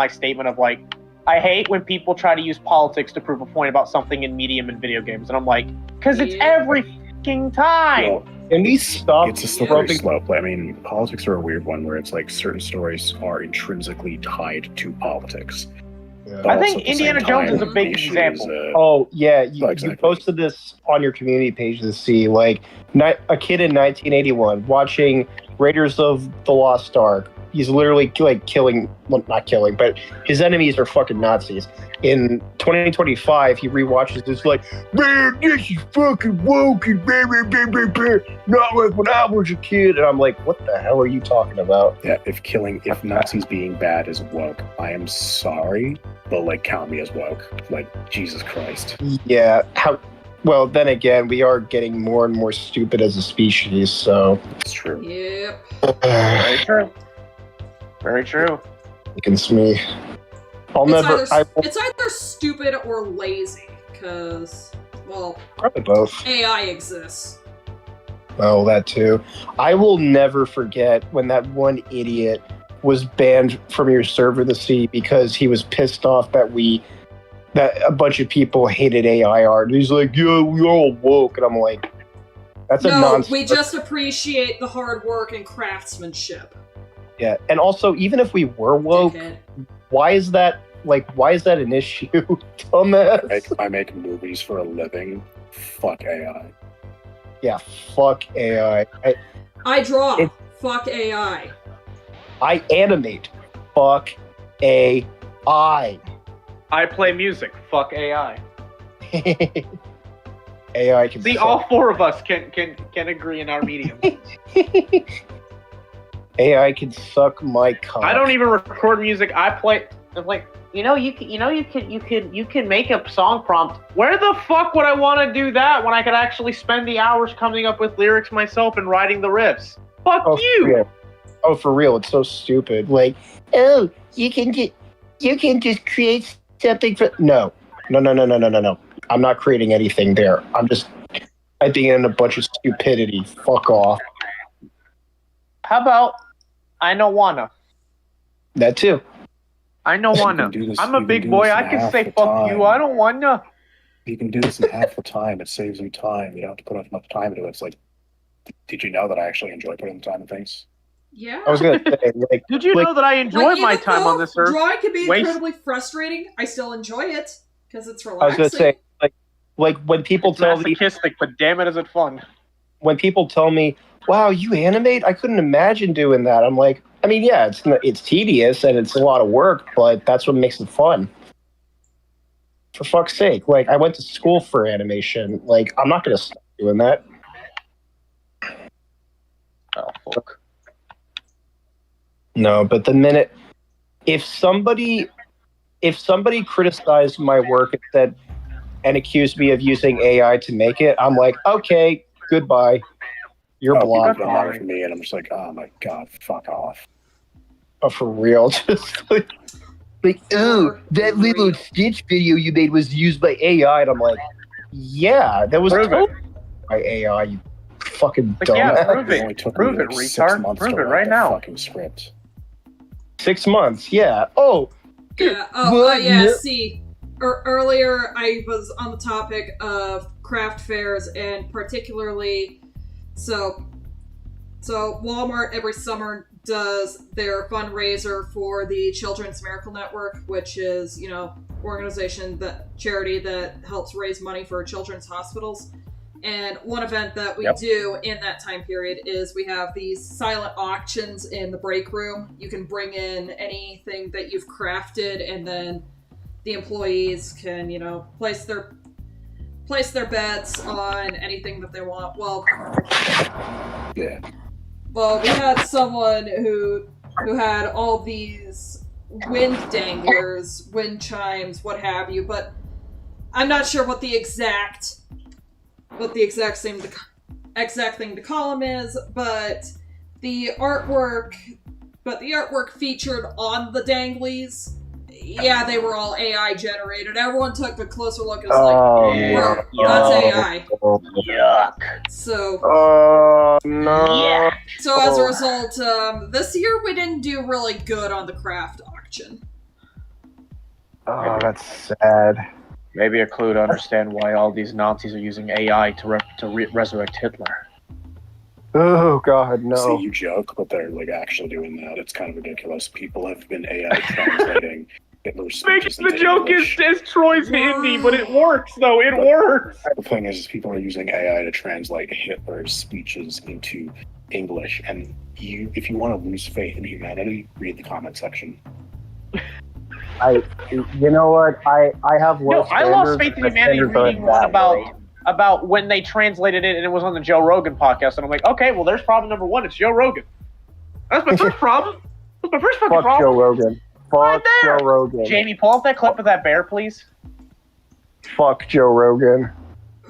statement of like, I hate when people try to use politics to prove a point about something in medium and video games, and I'm like, because it's every fucking time. Well, can we stop? It's a slippery slope. I mean, politics are a weird one where it's like certain stories are intrinsically tied to politics. Yeah. I think Indiana Jones is a big example. You posted this on your community page to see, like, a kid in 1981 watching Raiders of the Lost Ark. He's literally like not killing, but his enemies are fucking Nazis. In 2025, he rewatches this like, man, this is fucking woke and blah, blah, blah, blah, blah. Not like when I was a kid. And I'm like, what the hell are you talking about? Yeah, if Nazis being bad is woke, I am sorry, but like count me as woke. Like, Jesus Christ. Yeah, well, then again, we are getting more and more stupid as a species, so. It's true. Yep. Very true. Very true. Against me. It's either stupid or lazy, because, well, probably both. AI exists. Oh, that too. I will never forget when that one idiot was banned from your server to see because he was pissed off that a bunch of people hated AI art. And he's like, yeah, we all woke. And I'm like, that's a nonsense. We just appreciate the hard work and craftsmanship. Yeah, and also, even if we were woke, why is that an issue, dumbass? I make movies for a living. Fuck AI. Yeah, fuck AI. I draw. Fuck AI. I animate. Fuck AI. I play music. Fuck AI. AI can see. All four of us can agree in our medium. AI can suck my cock. I don't even record music. I play. I'm like, you can make a song prompt. Where the fuck would I want to do that when I could actually spend the hours coming up with lyrics myself and writing the riffs? Fuck you. For real, it's so stupid. Like, you can just create something for no. I'm not creating anything there. I'm just typing in a bunch of stupidity. Fuck off. How about I don't wanna? That too. I don't wanna. I'm a big boy. I can say fuck you. I don't wanna. You can do this in half the time. It saves you time. You don't have to put enough time into it. It's like, did you know that I actually enjoy putting the time in things? Yeah. I was gonna say, like, did you know that I enjoy my time on this earth? Drawing can be incredibly frustrating. I still enjoy it because it's relaxing. I was gonna say, like when people tell me, but damn it, is it fun? When people tell me, wow, you animate? I couldn't imagine doing that. I'm like, I mean, yeah, it's tedious and it's a lot of work, but that's what makes it fun. For fuck's sake, like, I went to school for animation. Like, I'm not gonna stop doing that. Oh, fuck. No, but the minute if somebody criticized my work and accused me of using AI to make it, I'm like, okay, goodbye. You're blocked. For me, and I'm just like, oh my god, fuck off. Oh, for real, just like, oh, that little Stitch video you made was used by AI, and I'm like, yeah, that was totally by AI. You fucking dumbass. Yeah, prove it. Prove it, retard. Prove it right now. Fucking script. 6 months, yeah. Oh. Yeah. Oh, yeah. See, earlier I was on the topic of craft fairs, and particularly, so Walmart every summer does their fundraiser for the Children's Miracle Network, which is, charity that helps raise money for children's hospitals. And one event that we do in that time period is we have these silent auctions in the break room. You can bring in anything that you've crafted, and then the employees can, place their bets on anything that they want. Well, we had someone who had all these wind danglers, wind chimes, what have you, but I'm not sure what the exact thing to call them is, but the artwork featured on the danglies, yeah, they were all AI generated. Everyone took a closer look and was like, that's AI. Yuck. So, no. So as a result, this year we didn't do really good on the craft auction. Oh, that's sad. Maybe a clue to understand why all these Nazis are using AI to resurrect Hitler. Oh God, no! See, you joke, but they're actually doing that. It's kind of ridiculous. People have been AI translating Hitler's speeches into joke English. is Troy's indie, but it works though. It works. The thing is, people are using AI to translate Hitler's speeches into English, and if you want to lose faith in humanity, read the comment section. You know what? I have low standards. I lost faith in humanity reading one about when they translated it and it was on the Joe Rogan podcast, and I'm like, okay, well, there's problem number one. It's Joe Rogan. That's my first problem. That's my first fucking problem. Joe Rogan. Fuck Joe Rogan. Jamie, pull up that clip of that bear, please. Fuck Joe Rogan.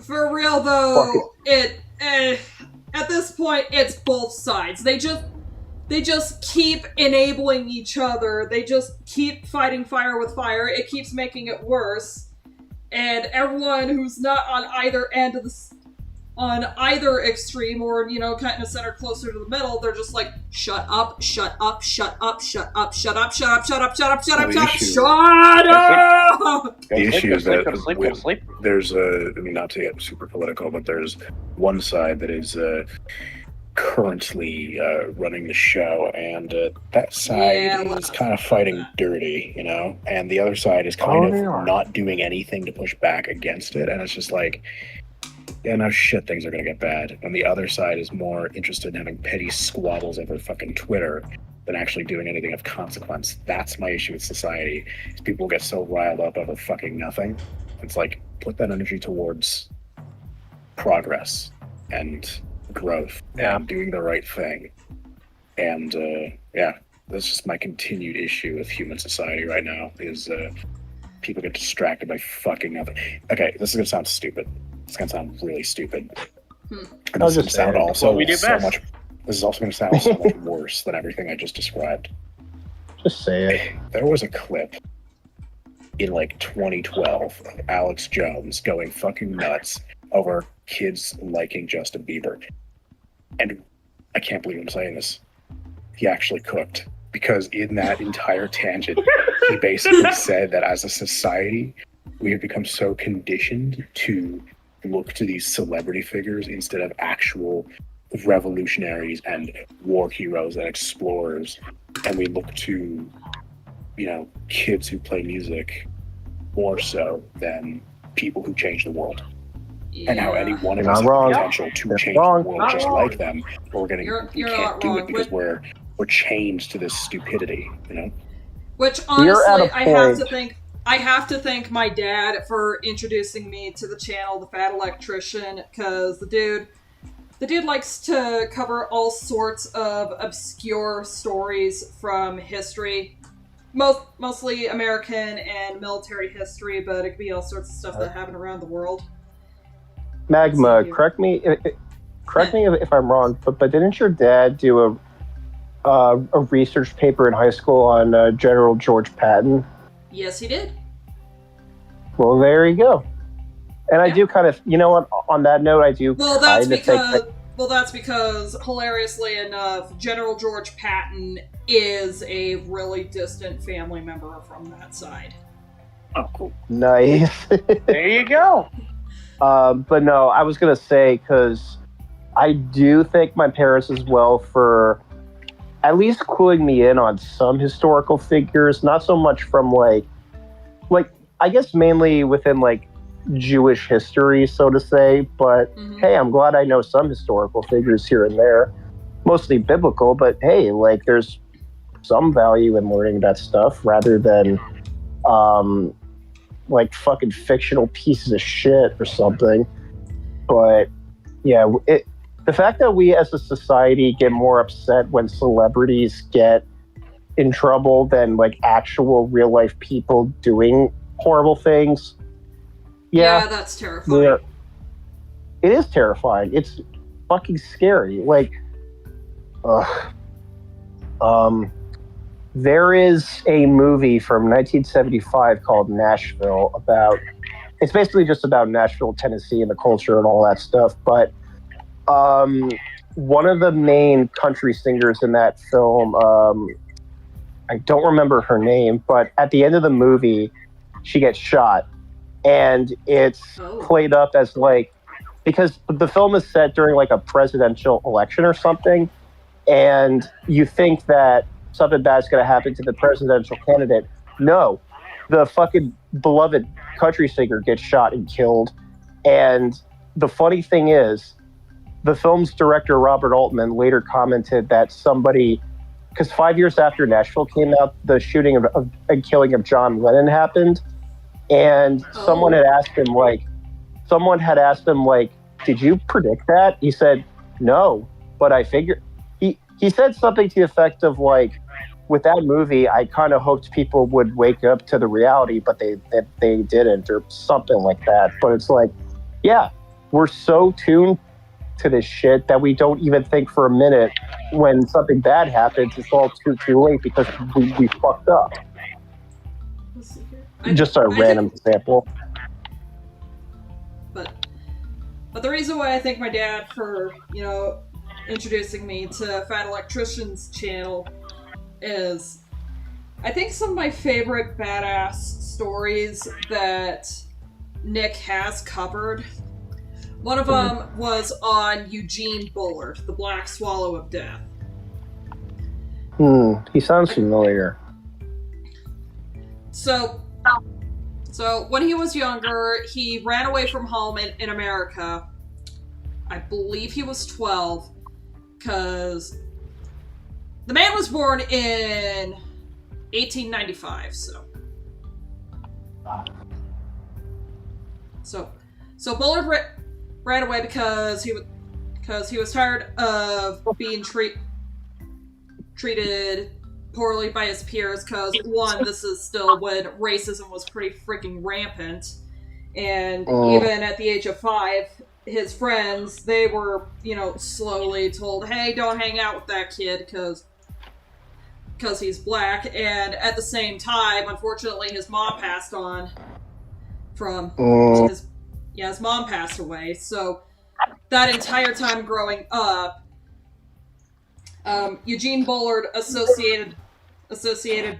For real though, at this point, it's both sides. They just keep enabling each other. They just keep fighting fire with fire. It keeps making it worse. And everyone who's not on either end of on either extreme, or, kind of center closer to the middle, they're just like, shut up, shut up, shut up, shut up, shut up, shut up, shut up, shut up, shut up, shut up, shut up! The issue is that there's not to get super political, but there's one side that is currently running the show, and that side is kind of fighting dirty, and the other side is kind of not doing anything to push back against it, and it's just like, yeah, no shit, things are gonna get bad. And the other side is more interested in having petty squabbles over fucking Twitter than actually doing anything of consequence. That's my issue with society, is people get so riled up over fucking nothing. It's like, put that energy towards progress and growth and doing the right thing. And that's just my continued issue with human society right now, is people get distracted by fucking nothing. Okay, this is gonna sound stupid. It's gonna sound really stupid. And this is gonna sound this is also gonna sound so much worse than everything I just described. Just say it. There was a clip in 2012 of Alex Jones going fucking nuts over kids liking Justin Bieber. And I can't believe I'm saying this. He actually cooked. Because in that entire tangent, he basically said that as a society, we have become so conditioned to look to these celebrity figures instead of actual revolutionaries and war heroes and explorers. And we look to, kids who play music more so than people who change the world. Yeah. And how any one of us have potential to change the world just like them, but we can't do it because we're chained to this stupidity, Which honestly, I have to thank my dad for introducing me to the channel, The Fat Electrician, because the dude likes to cover all sorts of obscure stories from history. Mostly American and military history, but it could be all sorts of stuff that happened around the world. Magma, correct me if I'm wrong, but didn't your dad do a research paper in high school on General George Patton? Yes, he did. Well, there you go. And I do kind of, on that note, I do. Well, that's because, hilariously enough, General George Patton is a really distant family member from that side. Oh, cool. Nice. There you go. But no, I was gonna say, because I do thank my parents as well for at least cluing me in on some historical figures, not so much from like I guess mainly within Jewish history, so to say. But hey, I'm glad I know some historical figures here and there, mostly biblical. But hey, like there's some value in learning that stuff rather than like fucking fictional pieces of shit or something. But yeah, the fact that we as a society get more upset when celebrities get in trouble than like actual real life people doing horrible things. Yeah, that's terrifying. It is terrifying. It's fucking scary. Like, there is a movie from 1975 called Nashville about. It's basically just about Nashville, Tennessee, and the culture and all that stuff. But one of the main country singers in that film, I don't remember her name, but at the end of the movie, she gets shot. And it's played up as like, because the film is set during like a presidential election or something, and you think that something bad's going to happen to the presidential candidate. No, the fucking beloved country singer gets shot and killed. And the funny thing is, the film's director, Robert Altman, later commented that somebody, because 5 years after Nashville came out, the shooting and killing of John Lennon happened. And someone had asked him, did you predict that? He said, no, but I figured. He said something to the effect of like, with that movie, I kind of hoped people would wake up to the reality, but they didn't, or something like that. But it's like, yeah, we're so tuned to this shit that we don't even think for a minute when something bad happens. It's all too late because we fucked up. Just a random example. But the reason why I thank my dad for, introducing me to Fat Electrician's channel is I think some of my favorite badass stories that Nick has covered. One of them was on Eugene Bullard, the Black Swallow of Death. He sounds familiar. So when he was younger, he ran away from home in America. I believe he was 12, because the man was born in 1895, So Bullard ran away because he was tired of being treated poorly by his peers, because one, this is still when racism was pretty freaking rampant, and even at the age of 5, his friends, they were, slowly told, hey, don't hang out with that kid because he's black. And at the same time, unfortunately, his mom passed on his mom passed away. So that entire time growing up, Eugene Bullard associated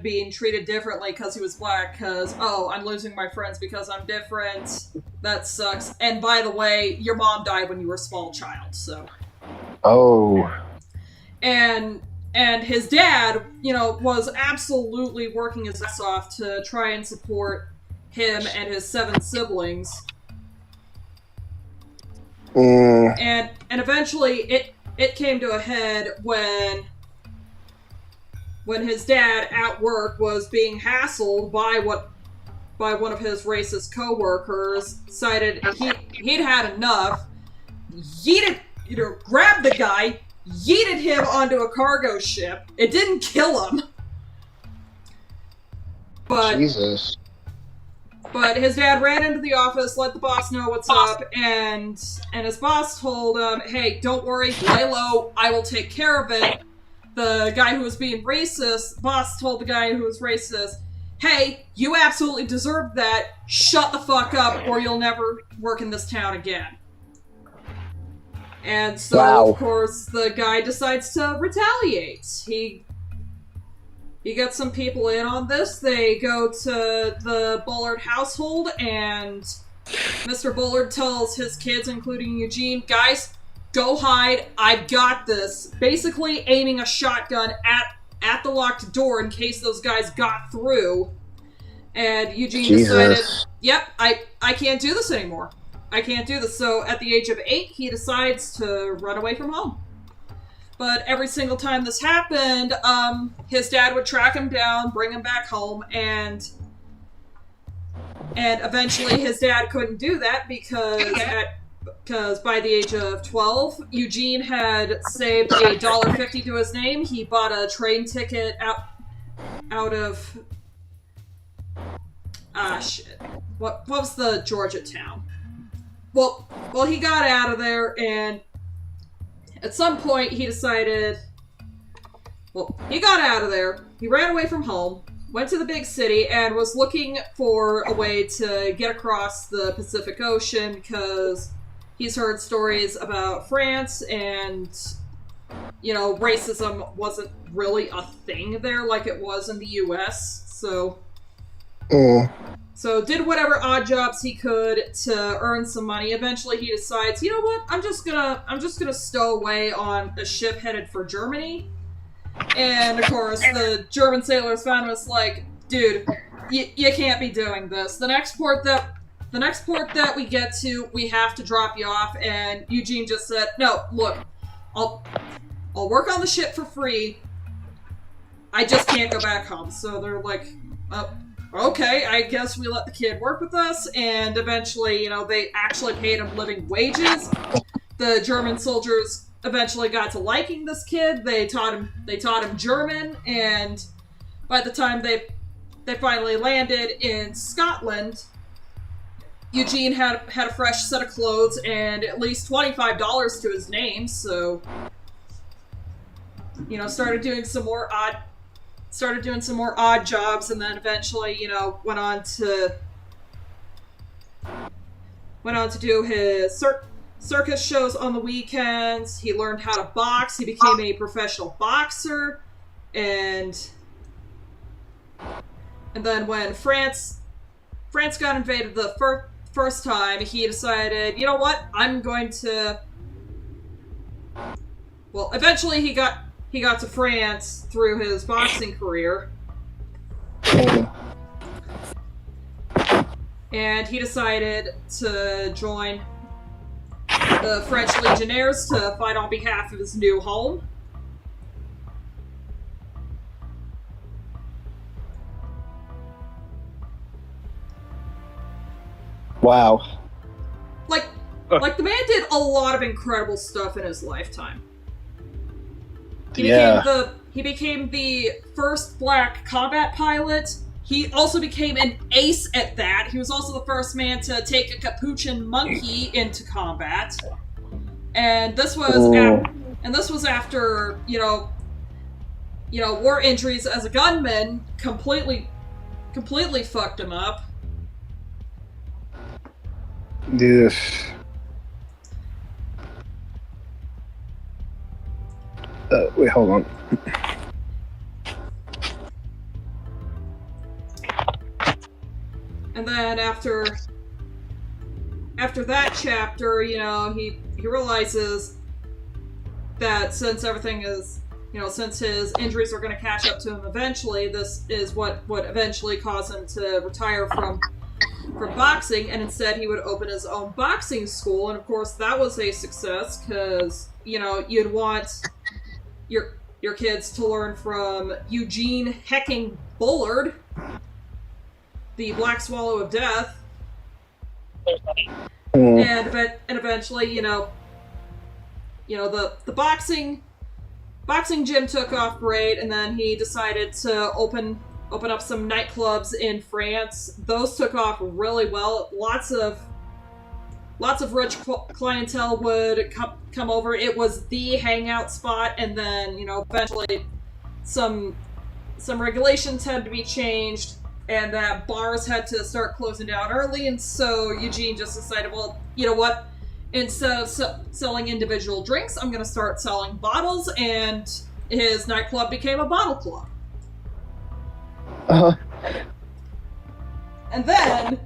being treated differently because he was black, because, I'm losing my friends because I'm different. That sucks. And by the way, your mom died when you were a small child, so. And his dad, was absolutely working his ass off to try and support him and his 7 siblings. And eventually it came to a head when his dad at work was being hassled by one of his racist co-workers, decided he'd had enough, grabbed the guy, yeeted him onto a cargo ship. It didn't kill him. But Jesus. But his dad ran into the office, let the boss know what's up, and his boss told him, hey, don't worry, lay low, I will take care of it. The guy who was being racist, boss told the guy who was racist, hey, you absolutely deserve that, shut the fuck up or you'll never work in this town again. And so, Of course, the guy decides to retaliate. He gets some people in on this. They go to the Bullard household, and Mr. Bullard tells his kids, including Eugene, guys, go hide, I've got this. Basically aiming a shotgun at the locked door in case those guys got through. And Eugene Jesus. decided, yep, I can't do this anymore. I can't do this. So at the age of 8, he decides to run away from home. But every single time this happened, his dad would track him down, bring him back home, and eventually his dad couldn't do that because by the age of 12, Eugene had saved $1.50 to his name. He bought a train ticket out of shit. What was the Georgia town? Well, he got out of there, and at some point he decided, well, he got out of there, he ran away from home, went to the big city, and was looking for a way to get across the Pacific Ocean because he's heard stories about France and, you know, racism wasn't really a thing there like it was in the US, so... So did whatever odd jobs he could to earn some money. Eventually he decides, you know what, I'm just gonna stow away on a ship headed for Germany. And of course the German sailors found him, was like, dude, you can't be doing this. The next port that we get to, we have to drop you off. And Eugene just said, no, look, I'll work on the ship for free. I just can't go back home. So they're like, okay, I guess we let the kid work with us, and eventually, you know, they actually paid him living wages. The German soldiers eventually got to liking this kid. They taught him German, and by the time they finally landed in Scotland, Eugene had a fresh set of clothes and at least $25 to his name, so, you know, started doing some more odd jobs, and then eventually, you know, went on to do his circus shows on the weekends. He learned how to box. He became a professional boxer, and then when France got invaded the first time, he decided, you know what, I'm going to... Well, eventually he got to France through his boxing career. And he decided to join the French Legionnaires to fight on behalf of his new home. Wow. Like the man did a lot of incredible stuff in his lifetime. He became the first black combat pilot. He also became an ace at that. He was also the first man to take a capuchin monkey into combat. And this was after, you know, war injuries as a gunman completely fucked him up. Yes. Wait, hold on. And then after that chapter, you know, he realizes that since everything is, you know, since his injuries are going to catch up to him eventually, this is what would eventually cause him to retire from boxing, and instead he would open his own boxing school. And of course that was a success because, you know, you'd want your kids to learn from Eugene Hecking Bullard, the Black Swallow of Death, and eventually, you know, the boxing gym took off great, and then he decided to open up some nightclubs in France. Those took off really well. Lots of rich clientele would come over. It was the hangout spot, and then, you know, eventually some regulations had to be changed, and that bars had to start closing down early, and so Eugene just decided, well, you know what, instead of selling individual drinks, I'm going to start selling bottles, and his nightclub became a bottle club. And then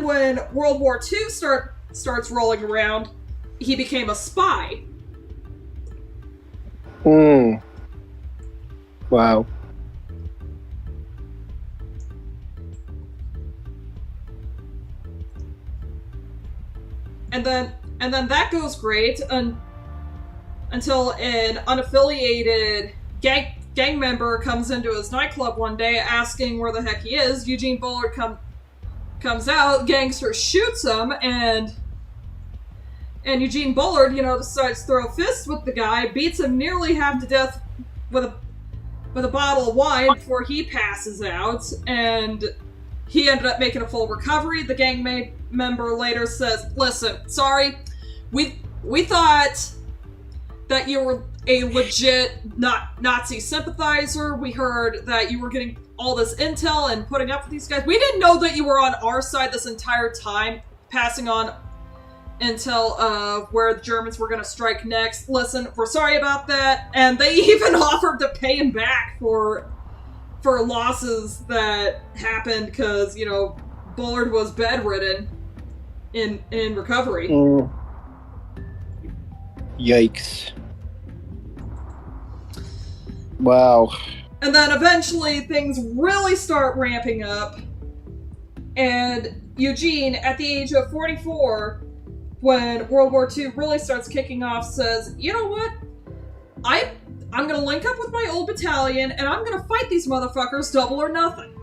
when World War II starts rolling around, he became a spy. Wow. and then that goes great until an unaffiliated gang member comes into his nightclub one day asking where the heck he is. Eugene Bullard comes out, gangster shoots him, and Eugene Bullard, decides to throw fists with the guy, beats him nearly half to death with a bottle of wine before he passes out, and he ended up making a full recovery. The gang member later says, "Listen, sorry, we thought that you were a legit Nazi sympathizer. We heard that you were getting all this intel and putting up with these guys. We didn't know that you were on our side this entire time, passing on intel of where the Germans were going to strike next. Listen, we're sorry about that." And they even offered to pay him back for losses that happened because, Bullard was bedridden in recovery. Yikes. Wow. And then eventually things really start ramping up. And Eugene, at the age of 44, when World War II really starts kicking off, says, "You know what? I'm gonna link up with my old battalion and I'm gonna fight these motherfuckers double or nothing."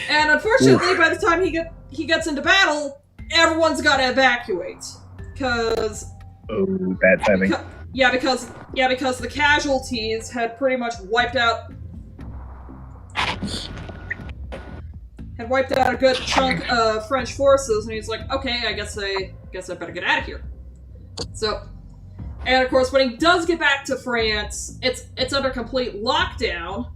And unfortunately, by the time he gets into battle, everyone's got to evacuate because bad timing. Because the casualties had pretty much wiped out a good chunk of French forces, and he's like, "Okay, I guess I better get out of here." So, and of course, when he does get back to France, it's under complete lockdown.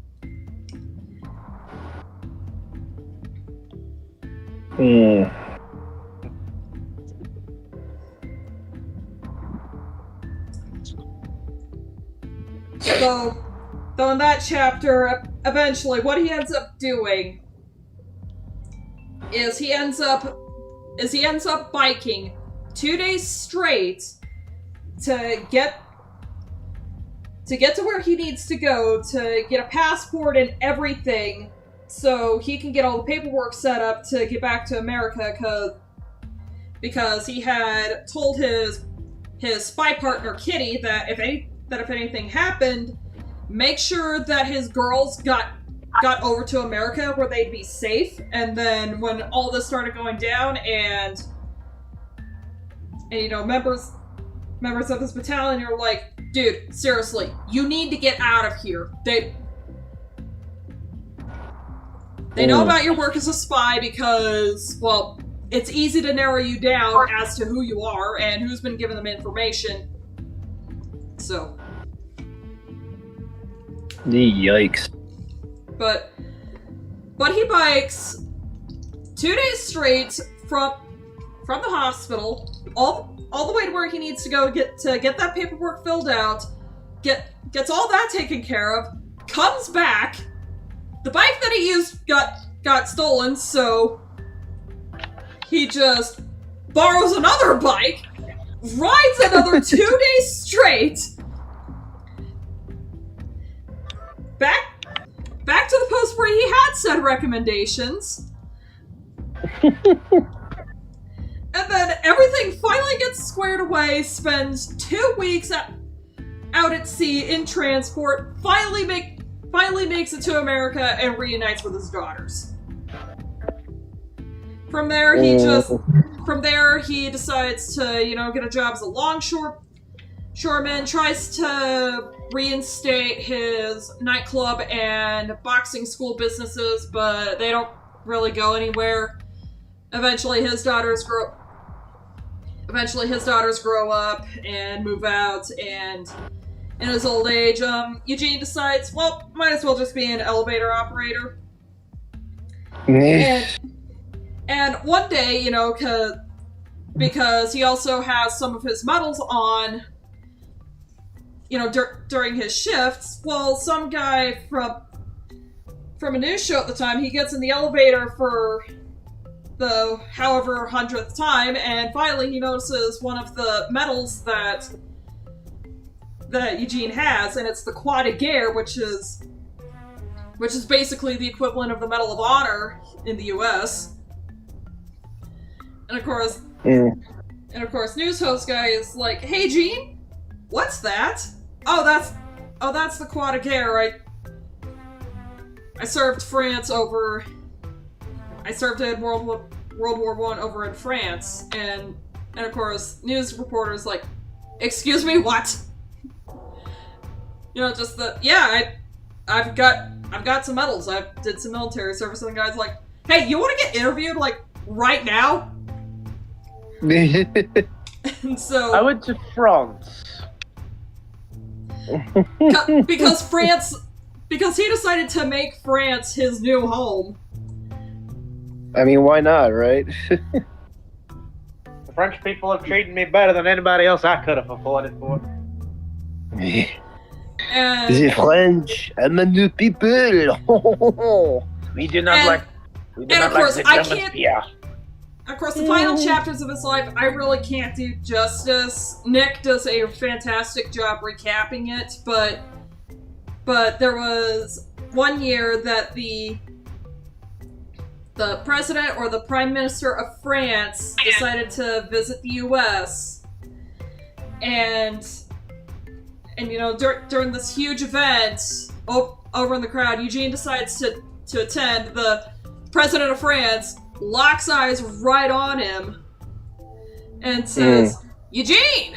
So in that chapter, eventually, what he ends up doing is he ends up biking 2 days straight to get to where he needs to go to get a passport and everything, so he can get all the paperwork set up to get back to America, because he had told his spy partner Kitty that if anything happened, make sure that his girls got over to America where they'd be safe. And then when all this started going down, and members of this battalion are like, "Dude, seriously, you need to get out of here." They know about your work as a spy because, well, it's easy to narrow you down as to who you are and who's been giving them information. So. Yikes. But he bikes 2 days straight from the hospital all the way to where he needs to go to get that paperwork filled out, gets all that taken care of, comes back. The bike that he used got stolen, so he just borrows another bike, rides another 2 days straight, back to the post where he had said recommendations. And then everything finally gets squared away, spends 2 weeks out at sea in transport, finally makes it to America and reunites with his daughters. From there, he decides to, get a job as a longshoreman, tries to reinstate his nightclub and boxing school businesses, but they don't really go anywhere. Eventually his daughters grow up and move out, and in his old age, Eugene decides, well, might as well just be an elevator operator. And one day, because he also has some of his medals on, during his shifts, well, some guy from a news show at the time, he gets in the elevator for the however 100th time, and finally he notices one of the medals that Eugene has, and it's the Croix de Guerre, which is basically the equivalent of the Medal of Honor in the U.S. of course, Mm. news host guy is like, "Hey, Gene, what's that? Oh, that's the Croix de Guerre. I served France over. I served in World War I over in France, and of course, news reporters like, excuse me, what? You know, just I've got some medals. I did some military service, and the guy's like, hey, you want to get interviewed like right now? And so I went to France. because he decided to make France his new home. I mean, why not, right? The French people have treated me better than anybody else I could have afforded for. And The French, I'm a new people. We do not like. We do and not of course, like I the Germans. can't. Yeah. Of course, the final chapters of his life, I really can't do justice. Nick does a fantastic job recapping it, but there was one year that the president or the prime minister of France decided to visit the U.S. and you know, during this huge event over in the crowd, Eugene decides to attend. The president of France locks eyes right on him and says, Eugene!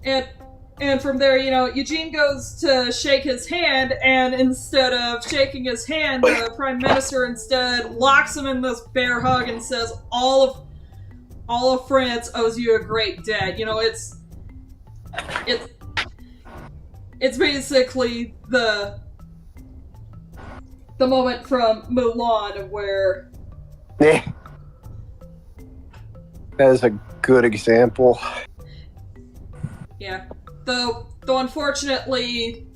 And from there, you know, Eugene goes to shake his hand, and instead of shaking his hand, the prime minister instead locks him in this bear hug and says, all of France owes you a great debt. You know, it's basically the moment from Mulan where... That is a good example. Yeah. Though unfortunately,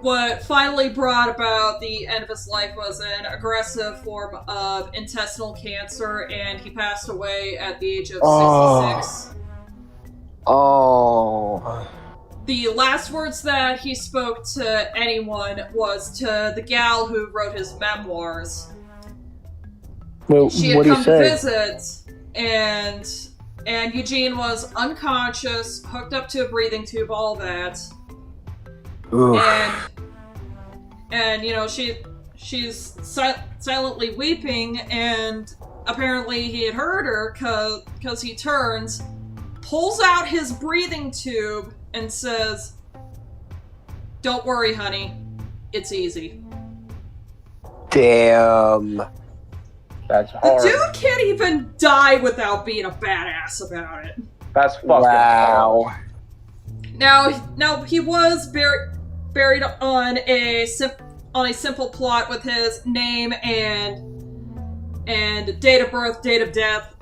what finally brought about the end of his life was an aggressive form of intestinal cancer, and he passed away at the age of 66. Oh. The last words that he spoke to anyone was to the gal who wrote his memoirs. Well, She had what do you come say? to visit, and Eugene was unconscious, hooked up to a breathing tube, all that. Oof. And you know, she's silently weeping, and apparently he had heard her because he turns, pulls out his breathing tube, and says, "Don't worry, honey, it's easy." Damn. That's The hard. dude can't even die without being a badass about it. That's fucking Wow. Now he was buried on a simple plot with his name and date of birth, date of death.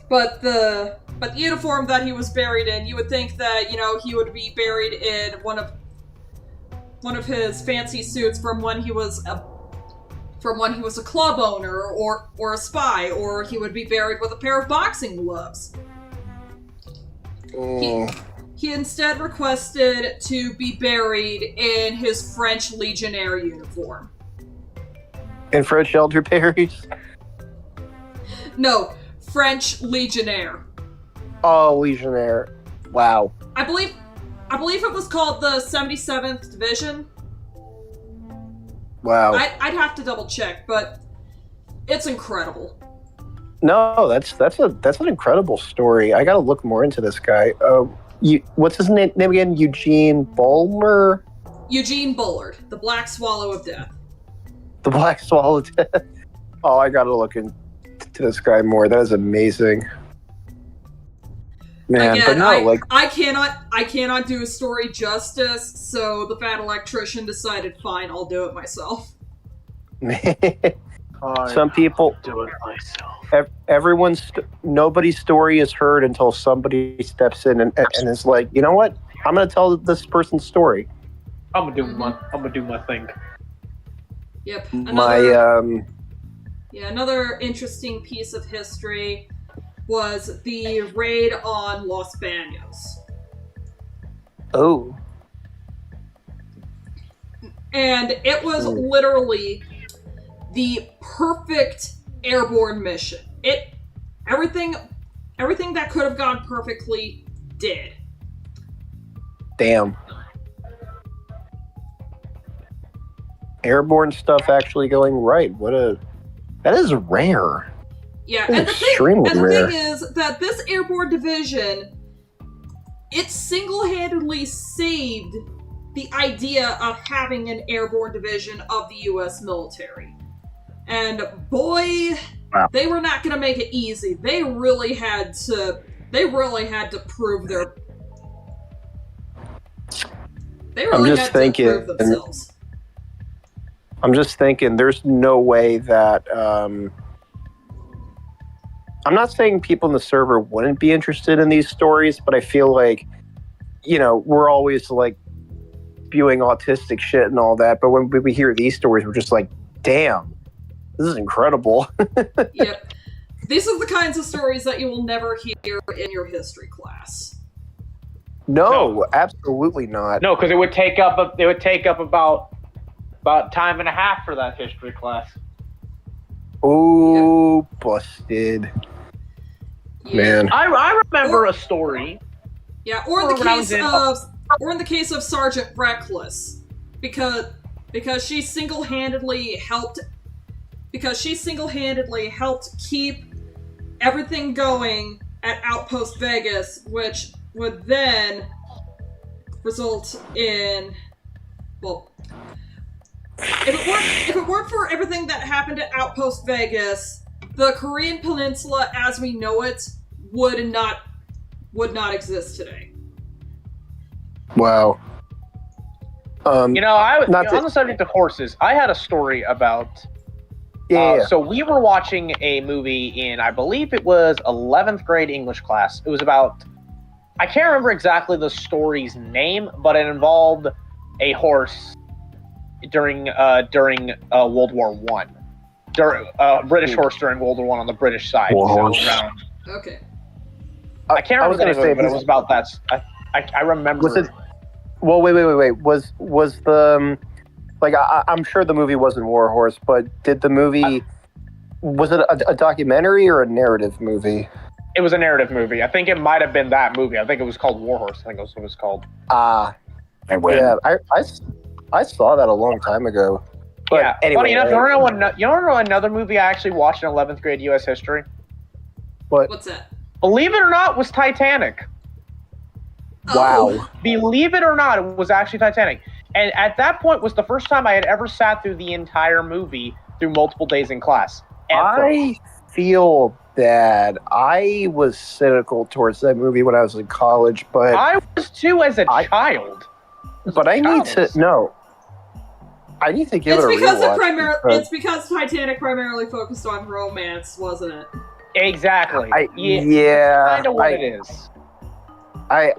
But the uniform that he was buried in, you would think that, you know, he would be buried in one of his fancy suits from when he was a club owner or a spy, or he would be buried with a pair of boxing gloves. He instead requested to be buried in his French Legionnaire uniform. And French elderberries? No, French Legionnaire. Oh, Legionnaire. Wow. I believe it was called the 77th Division. Wow. I'd have to double check, but it's incredible. No, that's an incredible story. I gotta look more into this guy. What's his name again? Eugene Bulmer? Eugene Bullard, the Black Swallow of Death. The Black Swallow Death. Oh, I gotta look into this guy more. That is amazing. Man, Again, but no, I cannot do a story justice, so the fat electrician decided, fine, I'll do it myself. some people do it myself. Nobody's story is heard until somebody steps in and is like, you know what? I'm gonna tell this person's story. I'm gonna do my thing. Yep. Another interesting piece of history was the raid on Los Baños. Oh. And it was literally the perfect airborne mission. Everything that could have gone perfectly did. Damn. Airborne stuff actually going right. That is rare. Yeah, That's and the extremely rare. thing is that this airborne division, it single-handedly saved the idea of having an airborne division of the U.S. military. And boy, they were not going to make it easy. They really had to prove their. They really had to prove themselves. I'm just thinking, there's no way that. I'm not saying people in the server wouldn't be interested in these stories, but I feel like, we're always like spewing autistic shit and all that. But when we hear these stories, we're just like, damn, this is incredible. Yep. These are the kinds of stories that you will never hear in your history class. No, absolutely not. No, because it would take up about time and a half for that history class. Oh, busted. Yeah. Man. I remember a story. Yeah, or in the case of Sergeant Reckless, because she single-handedly helped keep everything going at Outpost Vegas, which would then result in, well, if it weren't for everything that happened at Outpost Vegas, the Korean Peninsula as we know it would not exist today. Wow. On the subject of horses, I had a story about. So we were watching a movie in, I believe it was 11th grade English class. It was about, I can't remember exactly the story's name, but it involved a horse during World War One. British horse during World War One on the British side. Okay. I can't remember the name, but it was about that. I remember. Was it? Well, wait. Was the I'm sure the movie wasn't War Horse, but did the movie? Was it a documentary or a narrative movie? It was a narrative movie. I think it might have been that movie. I think it was called War Horse. I think that's what it was called. I saw that a long time ago. But yeah. Anyway, funny enough, you want to know another movie I actually watched in 11th grade U.S. history? What's that? Believe it or not, was Titanic. Wow. Oh. Believe it or not, it was actually Titanic. And at that point was the first time I had ever sat through the entire movie through multiple days in class. I feel bad. I was cynical towards that movie when I was in college, but I was too as a child. But I need to give it a rewatch. It's because Titanic primarily focused on romance, wasn't it? Exactly. Yeah. Kind of what it is. I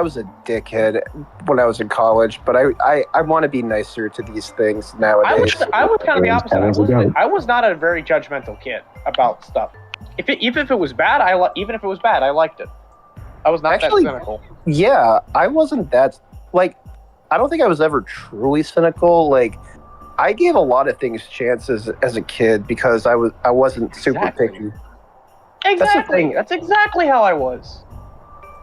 was a dickhead when I was in college, but I want to be nicer to these things nowadays. I was kind of the opposite. I was not a very judgmental kid about stuff. Even if it was bad, I liked it. I was not that cynical. Yeah, I wasn't that I don't think I was ever truly cynical. I gave a lot of things chances as a kid because I wasn't super picky. Exactly. That's exactly how I was.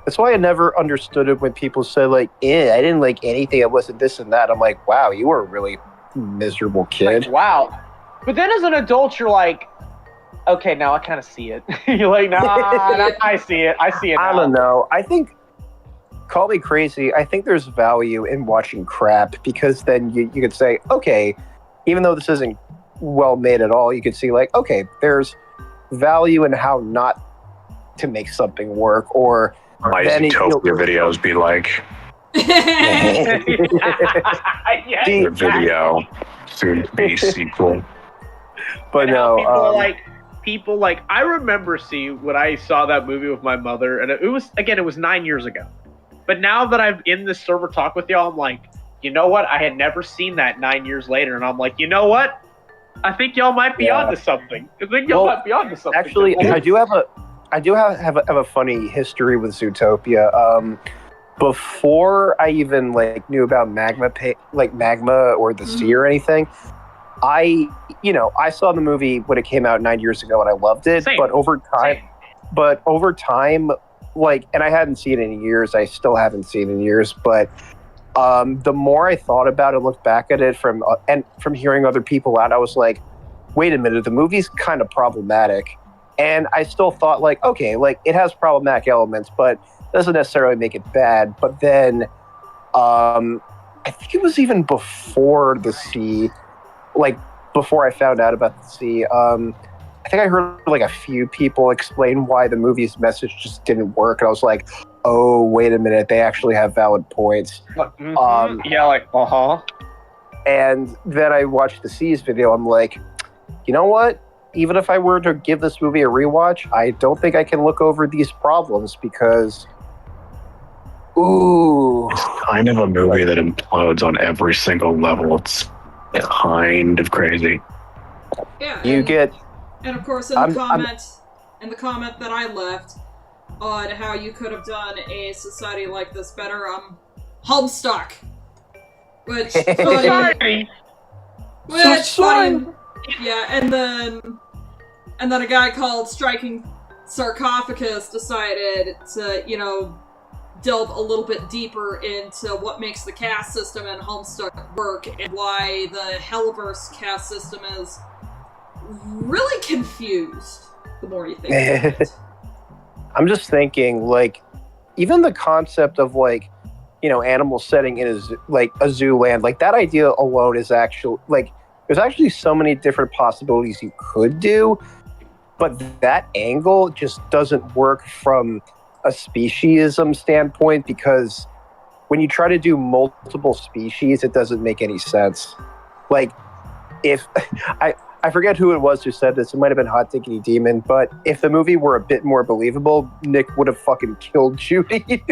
That's why I never understood it when people said I didn't like anything. It wasn't this and that. I'm like, wow, you were a really miserable kid. Wow. But then as an adult, you're like, okay, now I kind of see it. You're like, nah, I see it. I see it now. I don't know. I think, call me crazy, I think there's value in watching crap because then you could say, okay, even though this isn't well made at all, you could see okay, there's value in how not to make something work or my Zootopia videos be like. The video soon to be sequel. But no, people I remember when I saw that movie with my mother, and it was 9 years ago. But now that I'm in this server talk with y'all, I'm like, you know what? I had never seen that 9 years later, and I'm like, you know what? I think y'all might be onto something. Actually, I do have a funny history with Zootopia. Before I even knew about Magma or the sea or anything, I saw the movie when it came out 9 years ago and I loved it. Same. But over time, like, and I hadn't seen it in years. I still haven't seen it in years. But the more I thought about it, looked back at it from hearing other people out, I was like, wait a minute, the movie's kind of problematic. And I still thought, like, okay, like, it has problematic elements, but doesn't necessarily make it bad. But then I think it was even before the sea, like, before I found out about the sea, I think I heard, like, a few people explain why the movie's message just didn't work. And I was like, oh, wait a minute, they actually have valid points. And then I watched the Seas video. I'm like, you know what? Even if I were to give this movie a rewatch, I don't think I can look over these problems because, it's kind of a movie that implodes on every single level. It's kind of crazy. Yeah. And of course, in the comment that I left on how you could have done a society like this better, Homestuck. Which funny. Yeah, and then a guy called Striking Sarcophagus decided to, delve a little bit deeper into what makes the caste system and Homestuck work and why the Hellverse caste system is really confused the more you think about it. I'm just thinking, like, even the concept of, like, animal setting in a zoo land, like, that idea alone is actually, like, there's actually so many different possibilities you could do, but that angle just doesn't work from a speciesism standpoint, because when you try to do multiple species, it doesn't make any sense. Like, if I forget who it was who said this, it might have been Hot Diggity Demon, but if the movie were a bit more believable, Nick would have fucking killed Judy.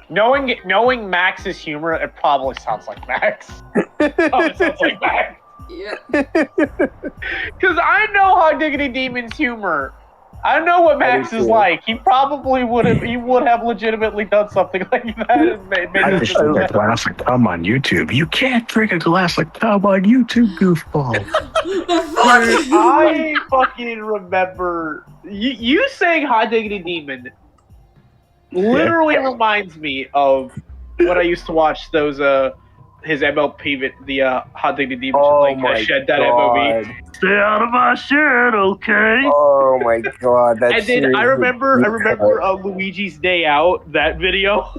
Knowing Max's humor, it probably sounds like Max. It sounds like Max. Yeah. Because I know Hot Diggity Demon's humor. I know what Max is like. He probably would have legitimately done something like that. I just drink a glass of cum on YouTube. You can't drink a glass of cum on YouTube, goofball. I fucking remember you saying Hot Diggity Demon literally reminds me of when I used to watch those his MLP, the Hot Diggity Demon Shed that MOV. Stay out of my shed, okay? Oh my god, that's and then I remember Luigi's Day Out, that video.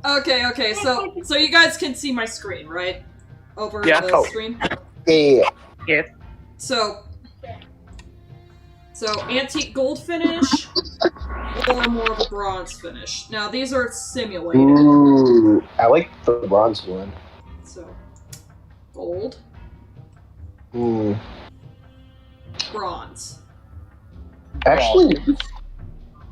Okay, so you guys can see my screen, right? Over the screen? Yeah. So antique gold finish or more of a bronze finish. Now these are simulated. Ooh, I like the bronze one. So gold. Bronze. Actually,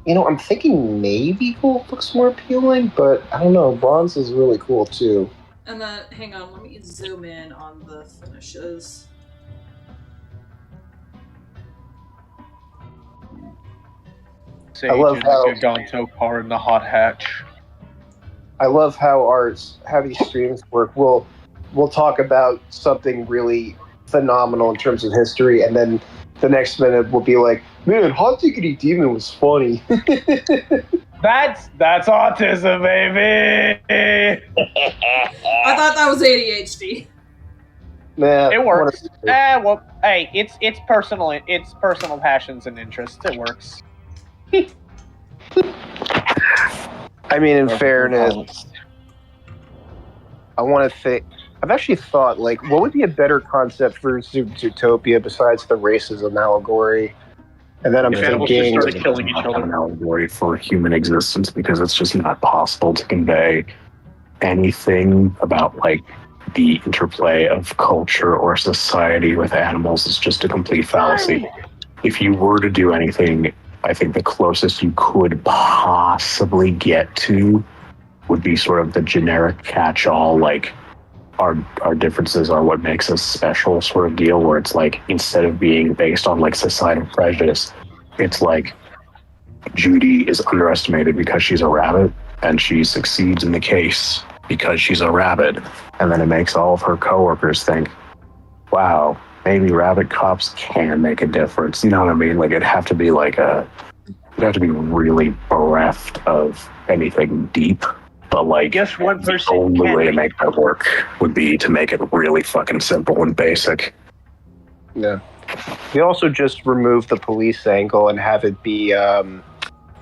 I'm thinking maybe gold looks more appealing, but I don't know. Bronze is really cool too. And then, hang on, let me zoom in on the finishes. I love how Gonto car in the hot hatch. I love how these streams work. We'll talk about something really phenomenal in terms of history, and then the next minute we'll be like, "Man, Hot Diggity Demon was funny." That's autism, baby. I thought that was ADHD. Man, it works. Well, hey, it's personal passions and interests. It works. I mean, in fairness, I've actually thought, like, what would be a better concept for Zootopia besides the racism allegory? And then I'm thinking, just started killing each other. An allegory for human existence, because it's just not possible to convey anything about, like, the interplay of culture or society with animals. Is just a complete fallacy. If you were to do anything, I think the closest you could possibly get to would be sort of the generic catch-all, like, our differences are what makes us special sort of deal, where it's like, instead of being based on, like, societal prejudice, it's like Judy is underestimated because she's a rabbit, and she succeeds in the case because she's a rabbit. And then it makes all of her coworkers think, wow, maybe rabbit cops can make a difference. You know what I mean? Like, it'd have to be really bereft of anything deep. But like, Just one the person only can way to make make that work would be to make it really fucking simple and basic. Yeah. You also just remove the police angle and have it be a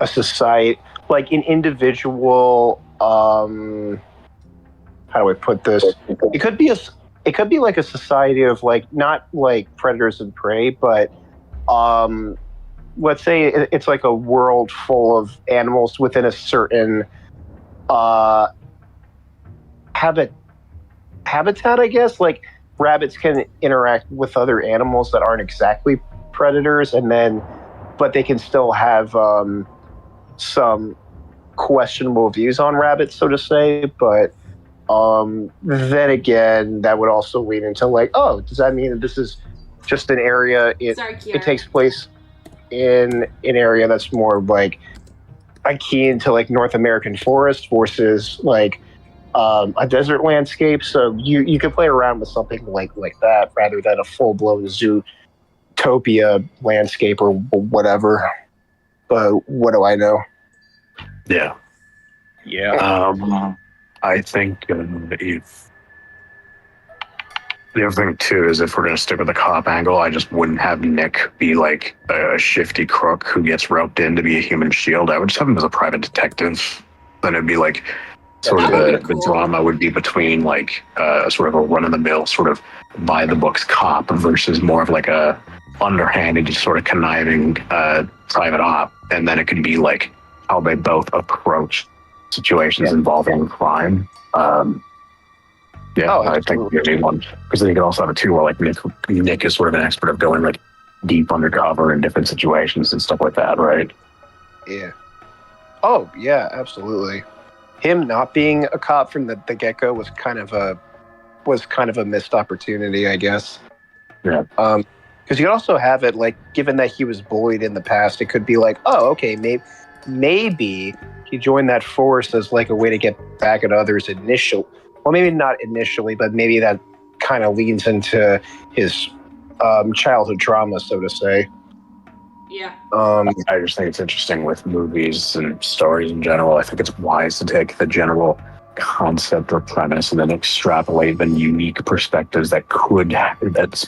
society, like an individual. How do I put this? It could be like a society of like not like predators and prey, but let's say it's like a world full of animals within a certain habitat, I guess. Like rabbits can interact with other animals that aren't exactly predators, but they can still have some questionable views on rabbits, so to say. But then again, that would also lead into like, oh, does that mean that this is just an area? It takes place in an area that's more like akin to like North American forest versus like a desert landscape. So you can play around with something like that rather than a full blown zootopia landscape or whatever. But what do I know? Yeah. I think if the other thing too is if we're gonna stick with the cop angle, I just wouldn't have Nick be like a shifty crook who gets roped in to be a human shield. I would just have him as a private detective. Then it'd be like sort of the drama would be between like sort of a run-of-the-mill sort of by-the-books cop versus more of like a underhanded, just sort of conniving private op. And then it could be like how they both approach situations involving crime. I think you need one because then you could also have a two where like Nick is sort of an expert of going like deep undercover in different situations and stuff like that, right? Yeah. Oh yeah, absolutely. Him not being a cop from the get-go was kind of a missed opportunity, I guess. Yeah. Because you could also have it like, given that he was bullied in the past, it could be like, oh, okay, maybe he joined that force as like a way to get back at others initially. Well, maybe not initially, but maybe that kind of leans into his childhood trauma, so to say. Yeah. I just think it's interesting with movies and stories in general. I think it's wise to take the general concept or premise and then extrapolate the unique perspectives that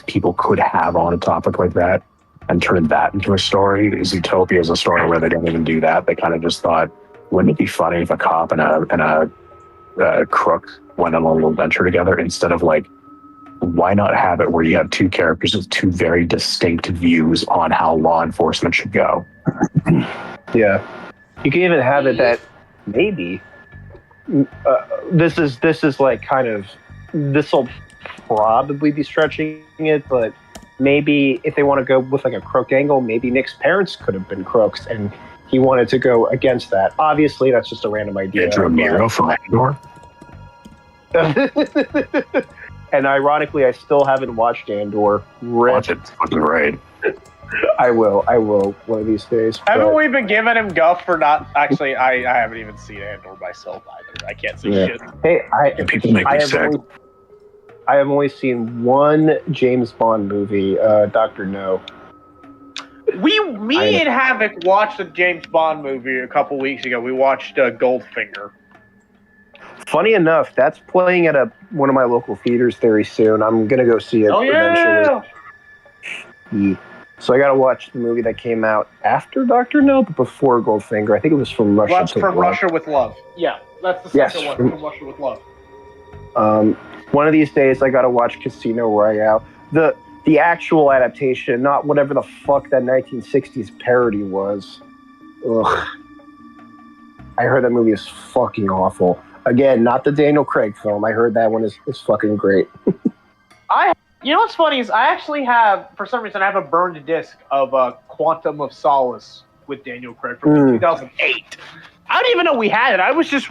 people could have on a topic like that and turn that into a story. Zootopia is a story where they don't even do that. They kind of just thought, wouldn't it be funny if a cop and a crook went on a little adventure together, instead of like, why not have it where you have two characters with two very distinct views on how law enforcement should go? Yeah. You can even have it that maybe this is like kind of, this will probably be stretching it, but maybe if they want to go with like a crook angle, maybe Nick's parents could have been crooks and he wanted to go against that. Obviously, that's just a random idea. Andrew Miro from Andor. And ironically, I still haven't watched Andor. Watch it. It's fucking great. I will one of these days. Haven't we been giving him guff for not? Actually, I haven't even seen Andor myself either. I can't see shit. Hey, people make me sick. I have only seen one James Bond movie, Dr. No. Me and Havoc watched a James Bond movie a couple weeks ago. We watched Goldfinger. Funny enough, that's playing at one of my local theaters very soon. I'm gonna go see it eventually. Yeah. So I gotta watch the movie that came out after Dr. No, but before Goldfinger. I think it was From Russia That's From Russia with Love. Yeah, that's the second one. From Russia with Love. One of these days, I gotta watch Casino Royale. The actual adaptation, not whatever the fuck that 1960s parody was. Ugh. I heard that movie is fucking awful. Again, not the Daniel Craig film. I heard that one is fucking great. You know what's funny is I actually have, for some reason, I have a burned disc of Quantum of Solace with Daniel Craig from 2008. I didn't even know we had it. It was just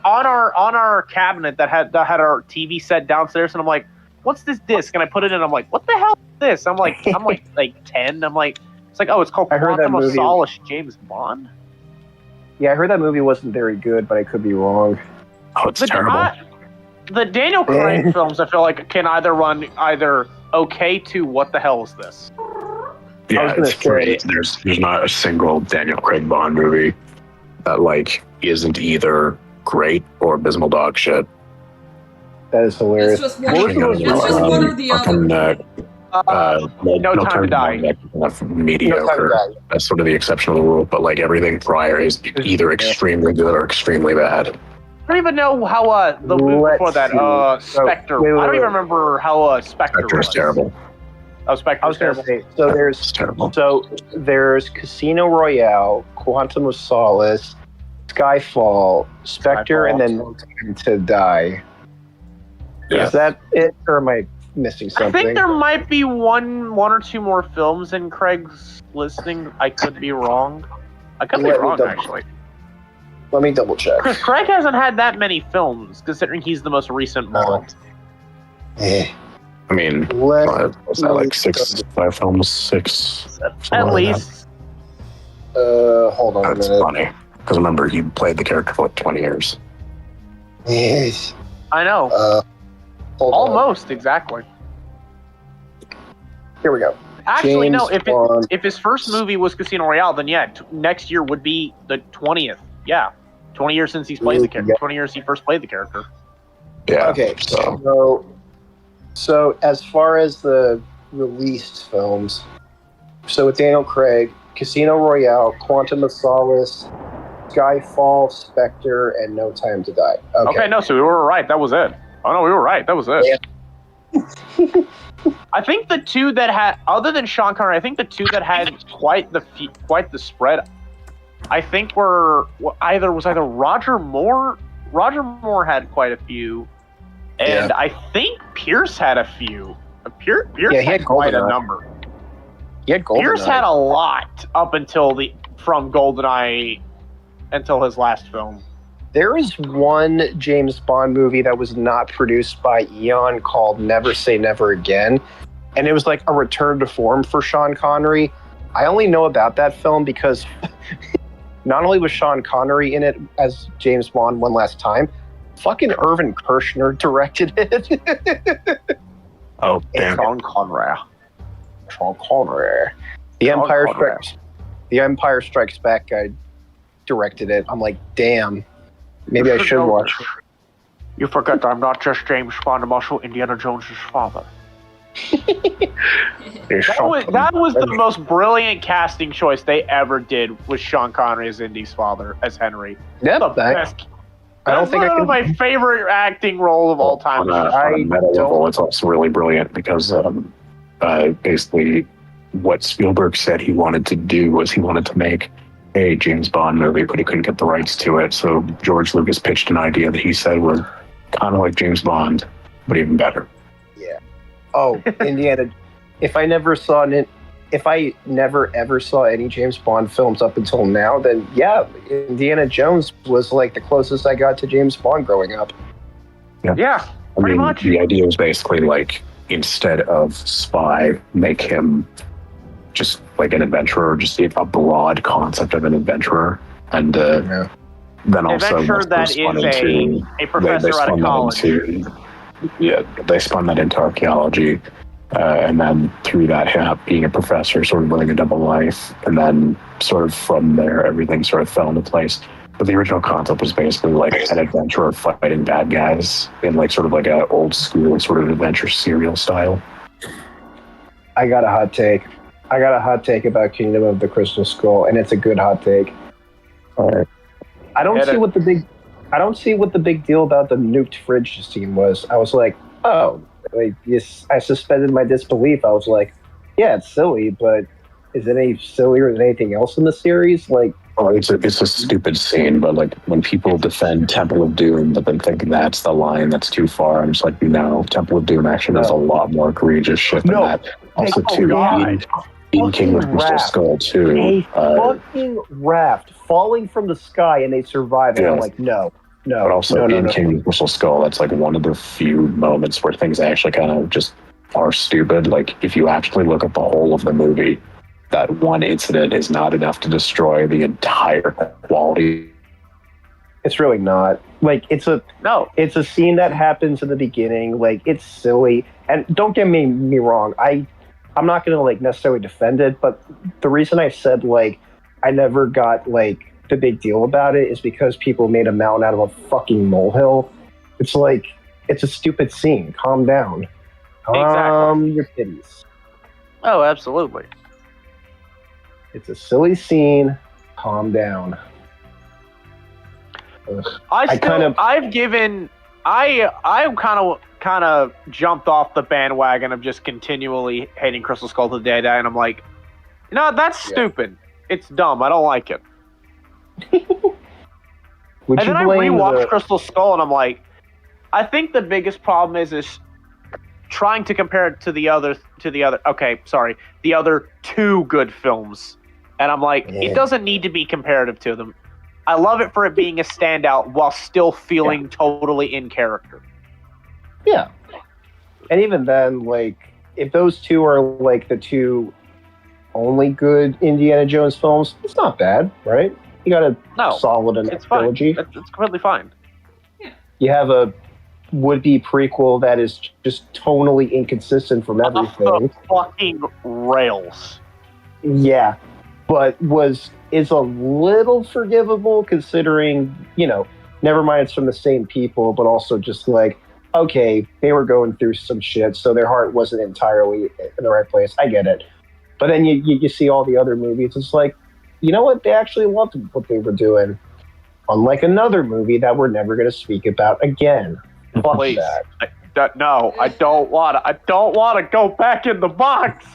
on our cabinet that had our TV set downstairs, and I'm like, what's this disc? And I put it in. I'm like, what the hell is this? I'm like 10. I'm like, it's like, oh, it's called Quantum of Solace, James Bond. Yeah, I heard that movie wasn't very good, but I could be wrong. Oh, it's terrible. The Daniel Craig films, I feel like, can either run either okay to what the hell is this? Yeah, it's pretty. There's not a single Daniel Craig Bond movie that like isn't either great or abysmal dog shit. That is hilarious. It's just one or the other. No Time to Die. Mediocre. That's sort of the exception of the rule. But like everything prior is either extremely good or extremely bad. I don't even know how the movie before that, Spectre. I don't even remember how Spectre was. Spectre's terrible. Oh, Spectre was terrible. So there's Casino Royale, Quantum of Solace, Skyfall, Spectre, and then No Time to Die. Yeah. Is that it, or am I missing something? I think there might be one or two more films in Craig's listing. I could be wrong. I could be wrong, actually. Let me double check. Craig hasn't had that many films, considering he's the most recent Bond. I mean, was that like 5 films? 6? At least. Hold on a minute. That's funny. Because remember, he played the character for like 20 years. Yes. I know. Almost, exactly. Here we go. Actually, James no, Bond. if his first movie was Casino Royale, then yeah, next year would be the 20th. Yeah. 20 years since he's played the character. 20 years he first played the character. Yeah. Okay, so as far as the released films, so with Daniel Craig, Casino Royale, Quantum of Solace, Skyfall, Spectre, and No Time to Die. Okay, no, so we were right. That was it. Oh, no, we were right. That was it. Yeah. I think the two that had, other than Sean Connery, I think the two that had quite the spread, I think was either Roger Moore. Roger Moore had quite a few, and I think Pierce had a few. Pierce had quite a number. He had GoldenEye. Pierce had a lot up until from GoldenEye until his last film. There is one James Bond movie that was not produced by Eon called Never Say Never Again, and it was like a return to form for Sean Connery. I only know about that film because not only was Sean Connery in it as James Bond one last time, fucking Irvin Kershner directed it. Oh, damn. Sean Connery. The Empire Strikes Back guy directed it. I'm like, damm. Maybe I should watch it. You forget I'm not just James Bond, I'm also Indiana Jones' father. That was the most brilliant casting choice they ever did, was Sean Connery as Indy's father, as Henry. Yeah, That's one of my favorite acting role of all time. On a meta level, it's also really brilliant because basically what Spielberg said he wanted to do was he wanted to make a James Bond movie, but he couldn't get the rights to it. So George Lucas pitched an idea that he said was kind of like James Bond, but even better. Yeah. Oh, Indiana. If I never ever saw any James Bond films up until now, then yeah, Indiana Jones was like the closest I got to James Bond growing up. Yeah, pretty much. The idea was basically like, instead of spy, make him just like an adventurer, just a broad concept of an adventurer, and then also adventurer that is a professor out of college. They spun that into archaeology, and then through that, him being a professor, sort of living a double life, and then sort of from there, everything sort of fell into place. But the original concept was basically like an adventurer fighting bad guys in like sort of like an old school sort of adventure serial style. I got a hot take about Kingdom of the Crystal Skull, and it's a good hot take. All right. I don't see what the big deal about the nuked fridge scene was. I was like, oh, I suspended my disbelief. I was like, yeah, it's silly, but is it any sillier than anything else in the series? Like, oh, it's a stupid scene, but like when people defend Temple of Doom, but then think that's the line that's too far, I'm just like, no, Temple of Doom actually does a lot more egregious shit than that. Also, in King of Crystal Skull too. A fucking raft falling from the sky and they survive. And I'm like, no. But also in King of Crystal Skull, that's like one of the few moments where things actually kind of just are stupid. Like if you actually look at the whole of the movie, that one incident is not enough to destroy the entire quality It's really not. Like, it's a scene that happens in the beginning. Like, it's silly. And don't get me wrong. I'm not going to, like, necessarily defend it, but the reason I said, like, I never got, like, the big deal about it is because people made a mountain out of a fucking molehill. It's like, it's a stupid scene. Calm down. Exactly. Your kitties. Oh, absolutely. It's a silly scene. Calm down. I kind of jumped off the bandwagon of just continually hating Crystal Skull to the day I die, and I'm like, no, that's stupid. It's dumb. I don't like it. And then I rewatched Crystal Skull, and I'm like, I think the biggest problem is trying to compare it to the other two good films, and I'm like, it doesn't need to be comparative to them. I love it for it being a standout while still feeling totally in character. Yeah. And even then, like, if those two are, like, the two only good Indiana Jones films, it's not bad, right? You got a solid enough trilogy. It's completely fine. You have a would-be prequel that is just tonally inconsistent from everything. Off the fucking rails. Yeah. But is a little forgivable considering, never mind it's from the same people, but also just like, okay, they were going through some shit, so their heart wasn't entirely in the right place. I get it. But then you see all the other movies, it's like, you know what? They actually loved what they were doing. Unlike another movie that we're never going to speak about again. Fuck Please. that. No, I don't want to go back in the box.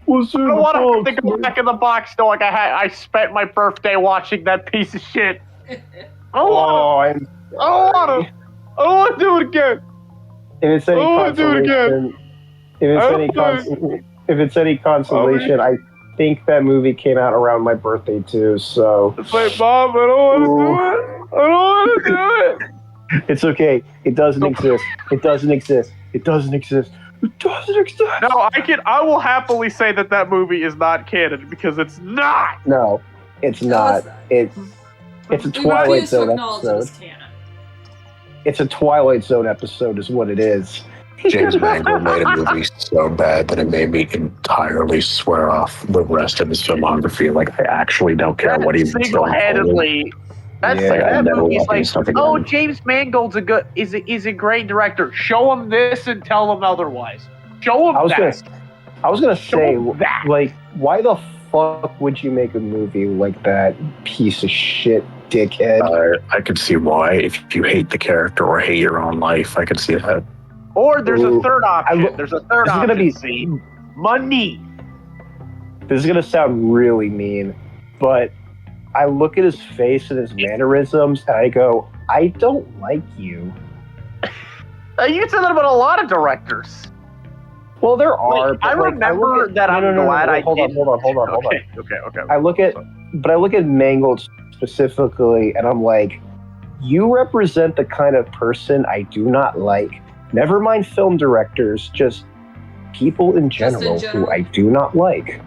What's in I don't the want to box, go back in the box though. Like I spent my birthday watching that piece of shit. I don't want to do it again. If it's any consolation, if it's any consolation, I think that movie came out around my birthday too. So it's like, Mom, I don't want to do it. It's okay. It doesn't exist. It doesn't exist. It doesn't exist. It doesn't exist. No, I will happily say that movie is not canon because it's not. No, it's not. It's a Twilight Zone episode. It's a Twilight Zone episode, is what it is. James Mangold made a movie so bad that it made me entirely swear off the rest of his filmography. Like, I actually don't care what he's single-handedly. That movie's like, James Mangold's is a great director. Show him this and tell him otherwise. Show him that. I was gonna say, like, why the fuck would you make a movie like that, piece of shit, dickhead? I could see why. If you hate the character or hate your own life, I could see that. Or there's a third option. There's a third option. This is gonna be money. This is gonna sound really mean, but I look at his face and his mannerisms, and I go, I don't like you. You can say that about a lot of directors. Well, there are. I remember that. I'm glad I did. Hold on. Okay. I look at Mangold specifically, and I'm like, you represent the kind of person I do not like. Never mind film directors, just people in general who I do not like.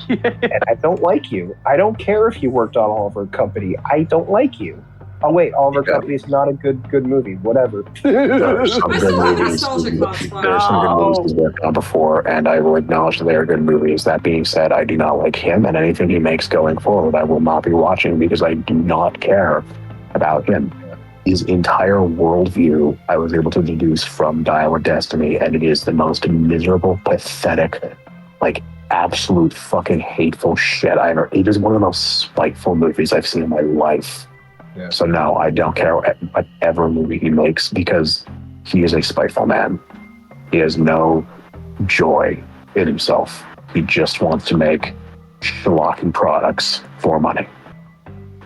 And I don't like you. I don't care if you worked on Oliver Company. I don't like you. Oh wait, Oliver Company is not a good movie. Whatever. There are some good movies. There are some good movies he's worked on before, and I will acknowledge that they are good movies. That being said, I do not like him, and anything he makes going forward, I will not be watching because I do not care about him. His entire worldview I was able to deduce from Dial of Destiny, and it is the most miserable, pathetic, like, absolute fucking hateful shit I ever. It is one of the most spiteful movies I've seen in my life. Yeah. So no, I don't care whatever movie he makes because he is a spiteful man. He has no joy in himself. He just wants to make shellacking products for money,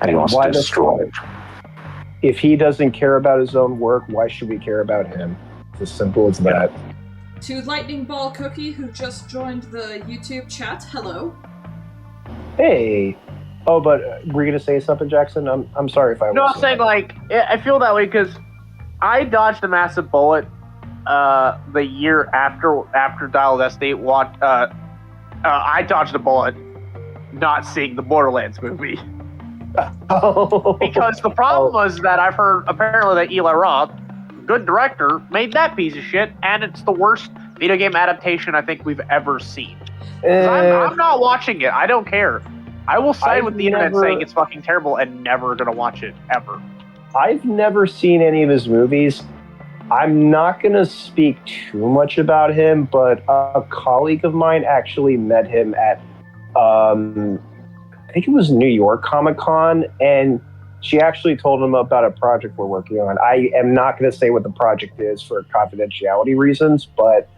and he wants to destroy it. If he doesn't care about his own work, why should we care about him? It's as simple as that. To Lightning Ball Cookie, who just joined the YouTube chat, hello. Hey. Oh, but were you going to say something, Jackson? I'm sorry if I was. No, I'm saying, like, I feel that way because I dodged a massive bullet the year after Dial of Destiny. I dodged a bullet not seeing the Borderlands movie. Because the problem was that I've heard apparently that Eli Roth, good director, made that piece of shit, and it's the worst video game adaptation I think we've ever seen. I'm not watching it. I don't care. I will side with the internet saying it's fucking terrible and never gonna watch it ever. I've never seen any of his movies. I'm not going to speak too much about him, but a colleague of mine actually met him at, I think it was New York Comic-Con, and she actually told him about a project we're working on. I am not going to say what the project is for confidentiality reasons, but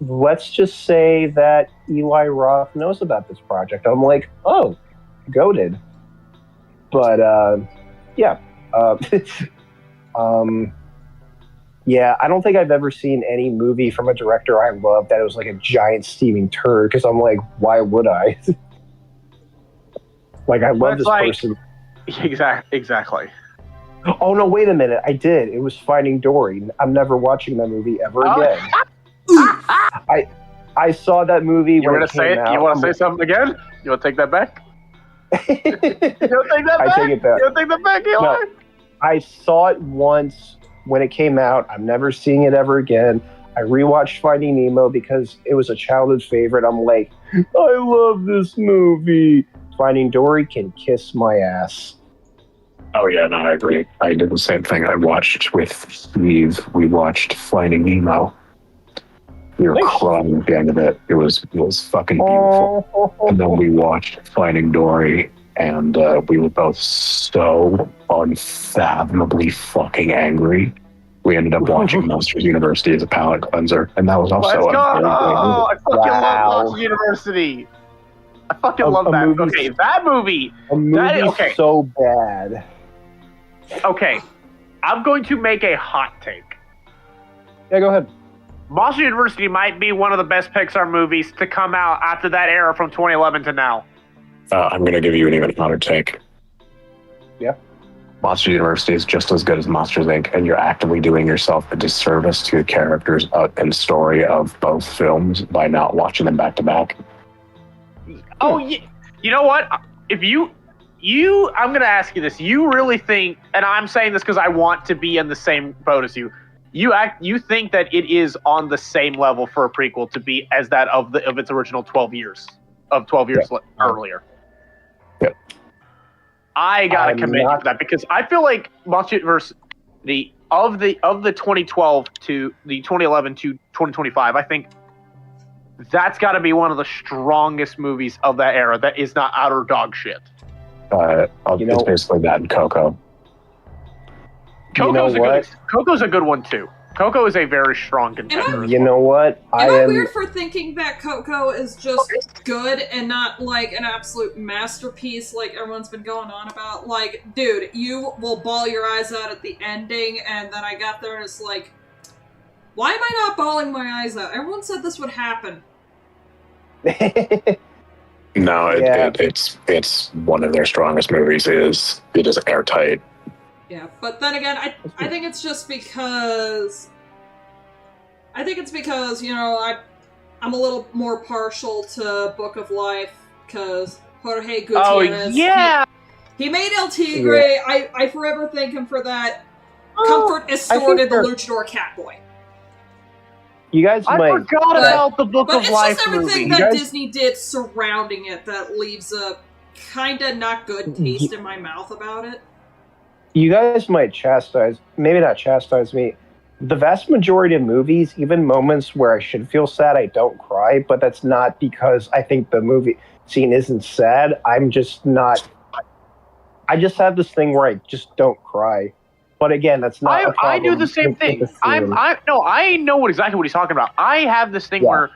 let's just say that Eli Roth knows about this project. I'm like, oh, goated. But, yeah. Yeah, I don't think I've ever seen any movie from a director I love that it was like a giant steaming turd, because I'm like, why would I? Like, I love this person. Exactly. Oh, no, wait a minute. I did. It was Finding Dory. I'm never watching that movie ever again. I saw that movie when it came out. You want to say something again? You want to take that back? You want to take that back? I take it back. You want to take that back, Eli? No, I saw it once when it came out. I'm never seeing it ever again. I rewatched Finding Nemo because it was a childhood favorite. I'm like, I love this movie. Finding Dory can kiss my ass. Oh yeah, no, I agree. I did the same thing. I watched with Steve. We watched Finding Nemo. We were crying at the end of it. It was fucking beautiful. And then we watched Finding Dory, and we were both so unfathomably fucking angry. We ended up watching Monsters University as a palate cleanser, and that was also Let's go! a very great movie. I fucking love Monsters University. I fucking love that. Okay, that movie. A movie so bad. Okay, I'm going to make a hot take. Yeah, go ahead. Monsters University might be one of the best Pixar movies to come out after that era from 2011 to now. I'm going to give you an even hotter take. Yeah. Monsters University is just as good as Monsters Inc., and you're actively doing yourself a disservice to the characters and story of both films by not watching them back to back. Oh, you know what? If you, I'm going to ask you this. You really think, and I'm saying this because I want to be in the same boat as you. You think that it is on the same level for a prequel to be as that of its original 12 years earlier? Yeah. I gotta commend you for that, because I feel like Monsters University of the 2012 to the 2011 to 2025, I think that's got to be one of the strongest movies of that era that is not utter dog shit. It's basically that and Coco. Coco's a good one too. Coco is a very strong contender. You know what? Am I weird for thinking that Coco is just good and not like an absolute masterpiece like everyone's been going on about? Like, dude, you will bawl your eyes out at the ending, and then I got there and it's like, why am I not bawling my eyes out? Everyone said this would happen. No, it's one of their strongest movies. It is airtight. Yeah, but then again, I think it's just because... you know, I'm a little more partial to Book of Life, because Jorge Gutierrez... Oh, yeah! He made El Tigre. Yeah. I forever thank him for that. Comfort Estorted the Luchador Catboy. You guys I forgot about the Book of Life movie. But it's just everything movie. that Disney did surrounding it that leaves a kinda not good taste in my mouth about it. You guys might maybe not chastise me. The vast majority of movies, even moments where I should feel sad, I don't cry, but that's not because I think the movie scene isn't sad. I'm just not... I just have this thing where I just don't cry. But again, that's not a problem. I do the same thing. I know exactly what he's talking about. I have this thing where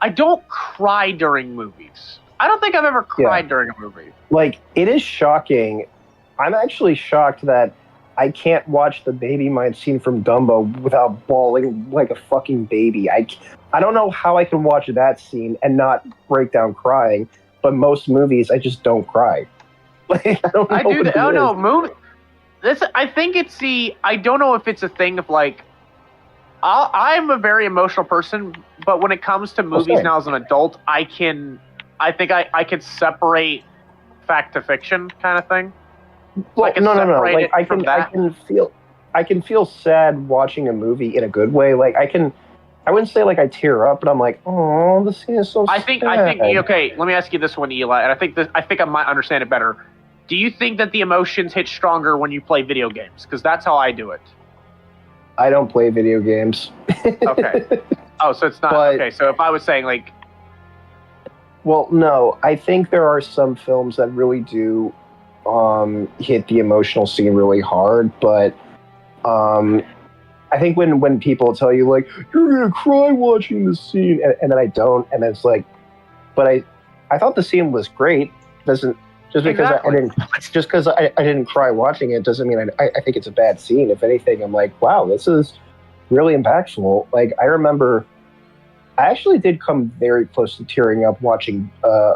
I don't cry during movies. I don't think I've ever cried during a movie. Like, it is shocking. I'm actually shocked that I can't watch the baby mind scene from Dumbo without bawling like a fucking baby. I don't know how I can watch that scene and not break down crying, but most movies I just don't cry. Like, I don't know. I think it's I don't know if it's a thing of like, I'm a very emotional person, but when it comes to movies now as an adult, I think I can separate fact to fiction kind of thing. Well, Like, it's no. Like separated I from can that. I can feel sad watching a movie in a good way. Like I wouldn't say like I tear up, but I'm like, oh, this scene is so I sad. think okay. Let me ask you this one, Eli, and I think I might understand it better. Do you think that the emotions hit stronger when you play video games? Because that's how I do it. I don't play video games. Okay. Oh, so it's not okay. So if I was saying like, well, no, I think there are some films that really do hit the emotional scene really hard, but I think when people tell you like you're gonna cry watching this scene, and then I don't, and then it's like, but I thought the scene was great. Doesn't just because I didn't cry watching it doesn't mean I think it's a bad scene. If anything, I'm like, wow, this is really impactful. Like I remember, I actually did come very close to tearing up watching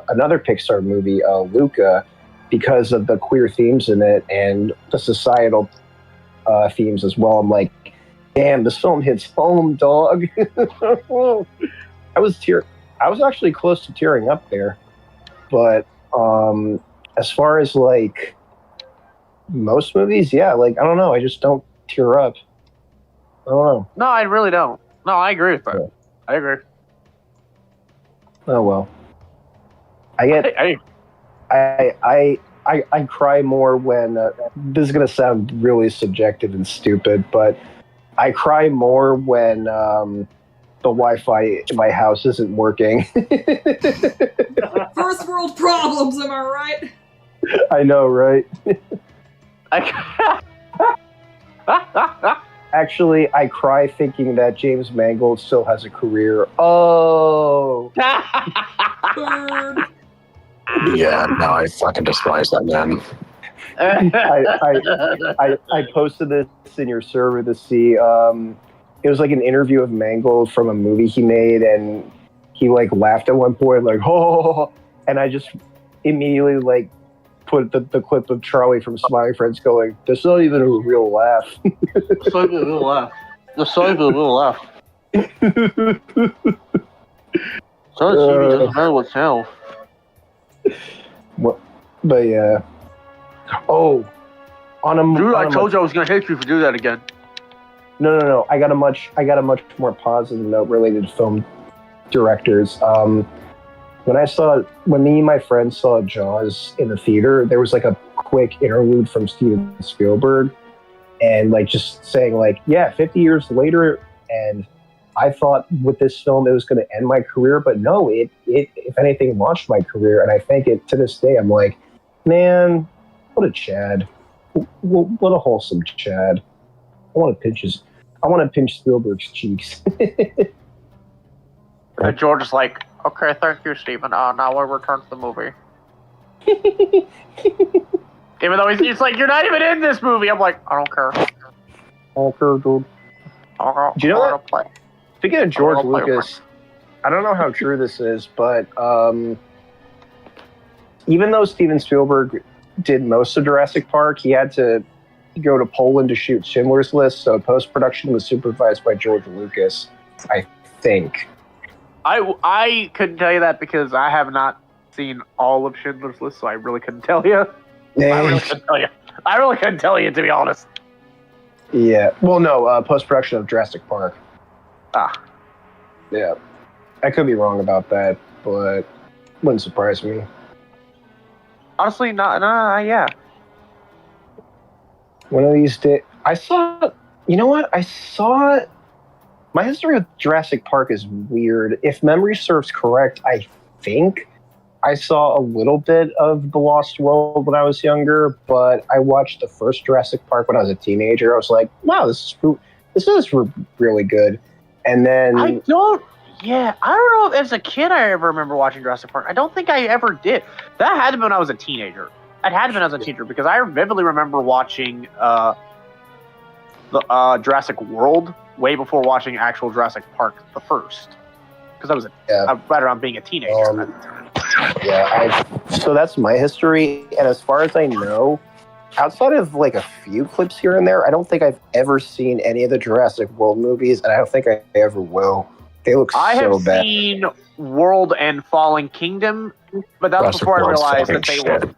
another Pixar movie, Luca, because of the queer themes in it and the societal themes as well. I'm like, damn, this film hits home, dog. I was actually close to tearing up there, but as far as like most movies, yeah, like I don't know, I just don't tear up. I don't know. no, I really don't. No, I agree with that. I agree. Oh well. I cry more when this is gonna sound really subjective and stupid, but I cry more when the Wi-Fi in my house isn't working. First world problems, am I right? I know, right? Actually, I cry thinking that James Mangold still has a career. Oh. Bird. Yeah, no, I fucking despise that man. I posted this in your server to see. It was like an interview of Mangold from a movie he made, and he like laughed at one point, like oh, and I just immediately like put the clip of Charlie from Smiling Friends going, "That's not even a real laugh." It's not even a real laugh. It's not even a real laugh. So TV doesn't matter what's hell. But yeah. Oh, Dude, I told you I was gonna hate you for doing that again. No. I got a much more positive note related to film directors. When me and my friends saw Jaws in the theater, there was like a quick interlude from Steven Spielberg, and like just saying like, yeah, 50 years later, and I thought with this film it was going to end my career, but no, it if anything launched my career, and I think it to this day I'm like, man, what a Chad, what a wholesome Chad. I want to pinch Spielberg's cheeks. And George is like, okay, thank you, Steven. Now we'll return to the movie. Even though he's like, you're not even in this movie. I'm like, I don't care. Okay, dude. Do you know what? Play. Speaking of George Lucas, I don't know how true this is, but even though Steven Spielberg did most of Jurassic Park, he had to go to Poland to shoot Schindler's List, so post-production was supervised by George Lucas, I think. I couldn't tell you that because I have not seen all of Schindler's List, so I really couldn't tell you. I really couldn't tell you, to be honest. Yeah. Well, no, post-production of Jurassic Park. Yeah. I could be wrong about that, but wouldn't surprise me. Honestly, yeah. One of these days, you know what? My history with Jurassic Park is weird. If memory serves correct, I think I saw a little bit of The Lost World when I was younger, but I watched the first Jurassic Park when I was a teenager. I was like, wow, this is really good. And then I don't know if as a kid I ever remember watching Jurassic Park. I don't think I ever did. That had to be when I was a teenager. It had to be as a teenager because I vividly remember watching the Jurassic World way before watching actual Jurassic Park the first. Because I was right around being a teenager. So that's my history, and as far as I know, outside of like a few clips here and there, I don't think I've ever seen any of the Jurassic World movies, and I don't think I ever will. They look so bad. I have seen World and Fallen Kingdom, but that was before I realized that they were.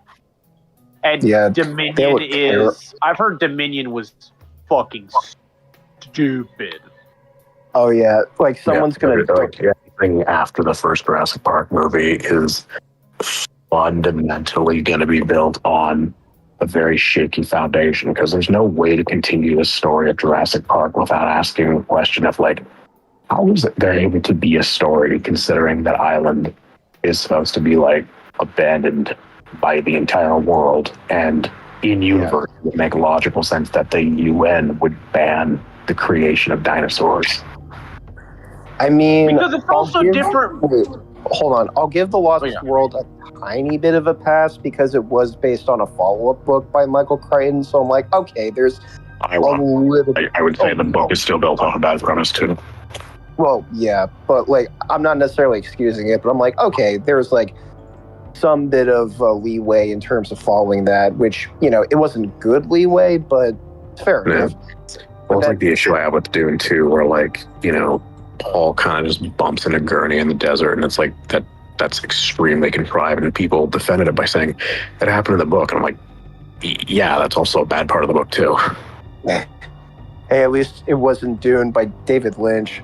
And Yeah, they Dominion look terrible. is. I've heard Dominion was fucking stupid. Oh yeah, like someone's gonna. Anything after the first Jurassic Park movie is fundamentally going to be built on a very shaky foundation because there's no way to continue the story of Jurassic Park without asking the question of like, how is it there able to be a story considering that island is supposed to be like abandoned by the entire world, and in universe it would make logical sense that the UN would ban the creation of dinosaurs. I mean, because it's also different. Wait, hold on. I'll give The Lost World a tiny bit of a pass because it was based on a follow-up book by Michael Crichton. So I'm like, okay, there's I would say the book is still built on a bad premise too. Well, yeah, but like, I'm not necessarily excusing it, but I'm like, okay, there's like some bit of leeway in terms of following that, which, you know, it wasn't good leeway, but it's fair enough. Well, it's like the issue I have with Dune 2, where like, you know, Paul kind of just bumps into Gurney in the desert, and it's like that's extremely contrived, and people defended it by saying it happened in the book, and I'm like, yeah, that's also a bad part of the book too. Hey, at least it wasn't Dune by David Lynch.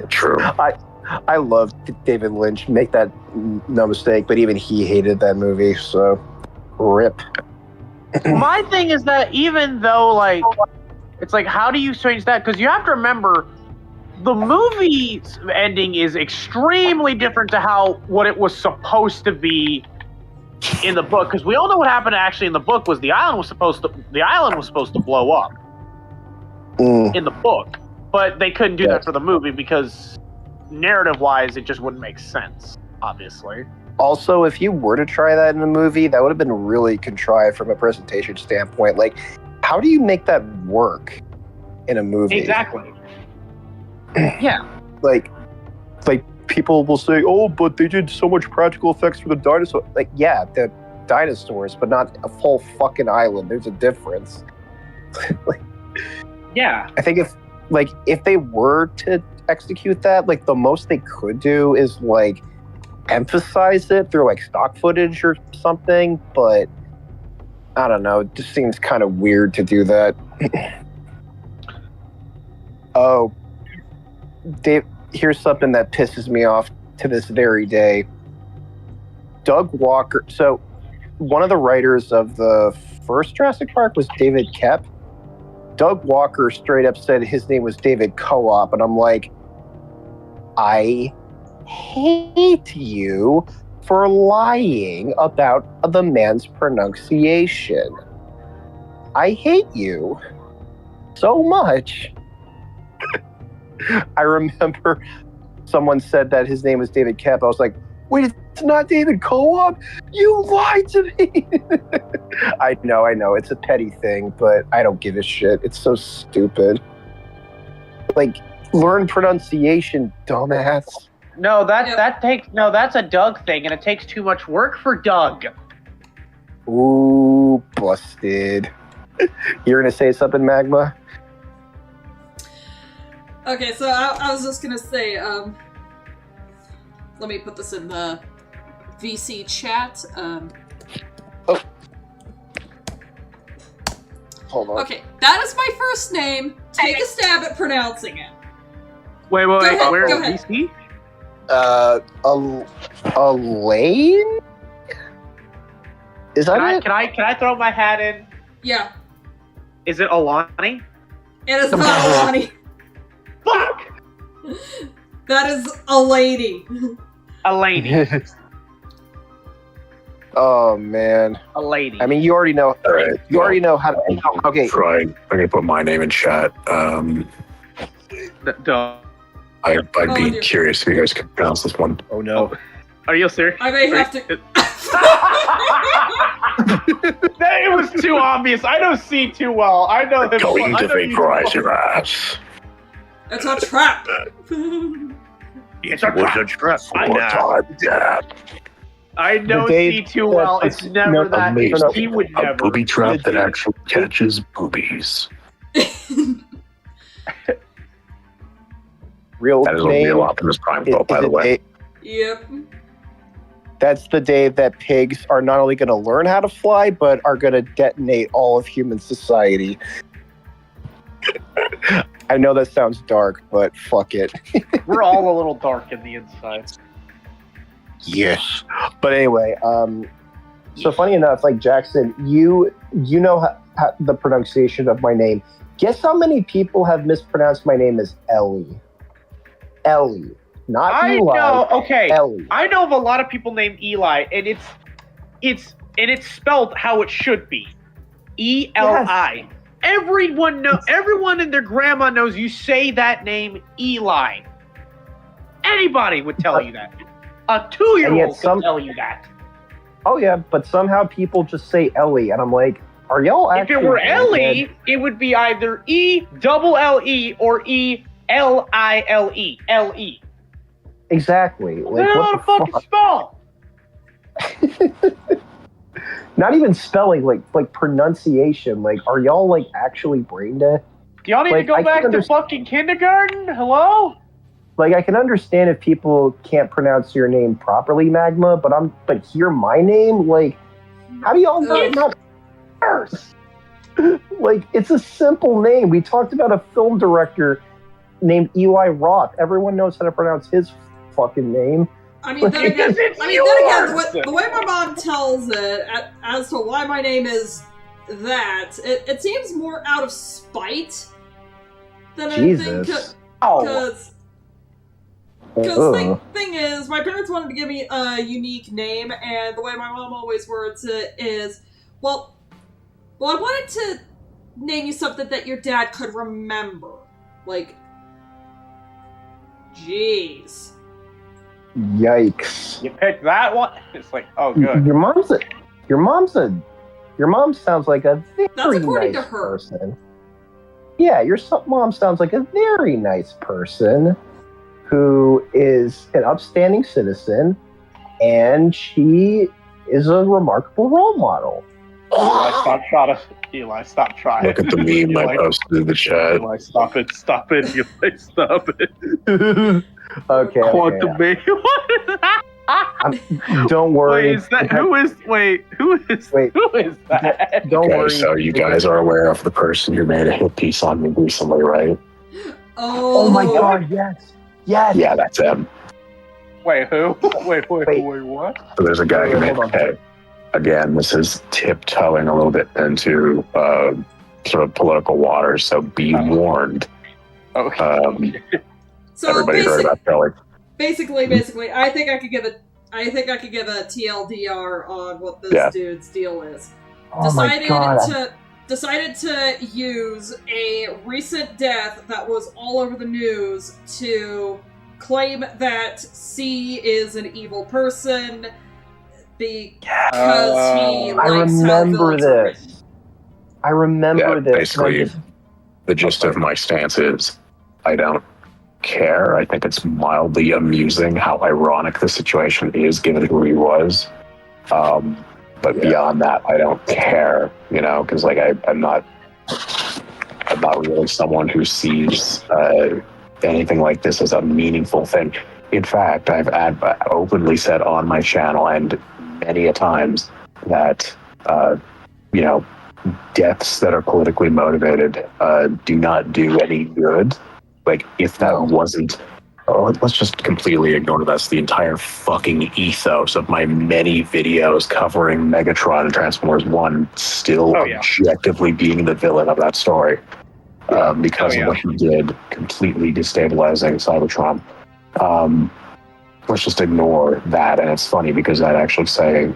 True. I love David Lynch. Make that no mistake, but even he hated that movie, so rip. My thing is that even though, like, it's like, how do you change that? Because you have to remember, the movie's ending is extremely different to what it was supposed to be in the book. Because we all know what happened actually in the book was the island was supposed to blow up in the book, but they couldn't do that for the movie because narrative-wise, it just wouldn't make sense. Obviously. Also, if you were to try that in a movie, that would have been really contrived from a presentation standpoint. Like, how do you make that work in a movie? Exactly. Yeah. Like people will say, oh, but they did so much practical effects for the dinosaurs. Like, yeah, the dinosaurs, but not a full fucking island. There's a difference. Yeah. I think if they were to execute that, like, the most they could do is like emphasize it through like stock footage or something, but I don't know, it just seems kind of weird to do that. Oh, Dave, here's something that pisses me off to this very day. Doug Walker, so one of the writers of the first Jurassic Park was David Koepp. Doug Walker straight up said his name was David Co-op, and I'm like, I hate you for lying about the man's pronunciation. I hate you so much. I remember someone said that his name was David Koepp. I was like, wait, it's not David Co-op? You lied to me! I know, it's a petty thing, but I don't give a shit. It's so stupid. Like, learn pronunciation, dumbass. No, that's a Doug thing, and it takes too much work for Doug. Ooh, busted. You're gonna say something, Magma? Okay, so I was just gonna say, let me put this in the VC chat. Hold on. Okay, that is my first name. Take a stab at pronouncing it. Wait, Go ahead, where go is ahead. VC? Elaine? Is that it? Can I throw my hat in? Yeah. Is it Alani? It is not Alani. Fuck! That is a lady. A lady. Oh man. A lady. I mean, you already know. Right. You already know how to. Okay. Right. I'm gonna put my name in chat. I'd be curious if you guys could pronounce this one. Oh no. Are you serious? I may have to. It was too obvious. I don't see too well. I know that. Going to vaporize your ass. It's a trap. It's a trap. I know C too well. It's never that. He would never. A booby trap that actually catches boobies. Real that is name, a real Optimus Prime quote, by the way. Yep. That's the day that pigs are not only going to learn how to fly, but are going to detonate all of human society. I know that sounds dark, but fuck it. We're all a little dark in the inside. Yes. But anyway, so funny enough, like Jackson, you know how the pronunciation of my name. Guess how many people have mispronounced my name as Ellie? Ellie. Not Eli. I know. Okay. Ellie. I know of a lot of people named Eli, and it's spelled how it should be. Eli. Yes. Everyone and their grandma knows you say that name Eli. Anybody would tell you that. A 2-year-old could tell you that. Oh yeah, but somehow people just say Ellie, and I'm like, are y'all actually? If it were Ellie, it would be either E-double-L-E or E-L-I-L-E. L-E. Exactly. Like, what the fuck? Spell? Not even spelling, like pronunciation. Like, are y'all like actually brain dead? Do y'all need to go back to fucking kindergarten? Hello? Like, I can understand if people can't pronounce your name properly, Magma, but hear my name, like, how do y'all not first? Like, it's a simple name. We talked about a film director named Eli Roth. Everyone knows how to pronounce his fucking name. I mean, then again, the way my mom tells it as to why my name is that, it seems more out of spite than anything. Because thing is, my parents wanted to give me a unique name, and the way my mom always words it is, well, I wanted to name you something that your dad could remember. Like, jeez. Yikes. You picked that one? It's like, oh, good. Your mom sounds like a very nice person. Yeah, your mom sounds like a very nice person who is an upstanding citizen, and she is a remarkable role model. Eli, stop trying. Look at the meme I posted in the chat. Eli, stop it. Eli, stop it. Okay. Quantum baby. Don't worry. Who is that? Don't worry. So you guys are aware of the person who made a hit piece on me recently, right? Oh my god, yes. Yes. Yeah, that's him. Wait, who? Wait, what? So there's a guy who made a again, this is tiptoeing a little bit into sort of political waters, so be warned. Okay. So everybody heard about Kelly. Basically, I think I could give a TLDR on what this dude's deal is. Decided to use a recent death that was all over the news to claim that C is an evil person because he likes I remember this. This. Basically, the gist of my stance is I don't care. I think it's mildly amusing how ironic the situation is given who he was. But beyond that, I don't care, because like I'm not really someone who sees anything like this as a meaningful thing. In fact, I've openly said on my channel and many a times that deaths that are politically motivated do not do any good. Like, if that wasn't... let's just completely ignore that's the entire fucking ethos of my many videos covering Megatron and Transformers 1 still objectively being the villain of that story. Because of what he did, completely destabilizing Cybertron. Let's just ignore that, and it's funny because I'd actually say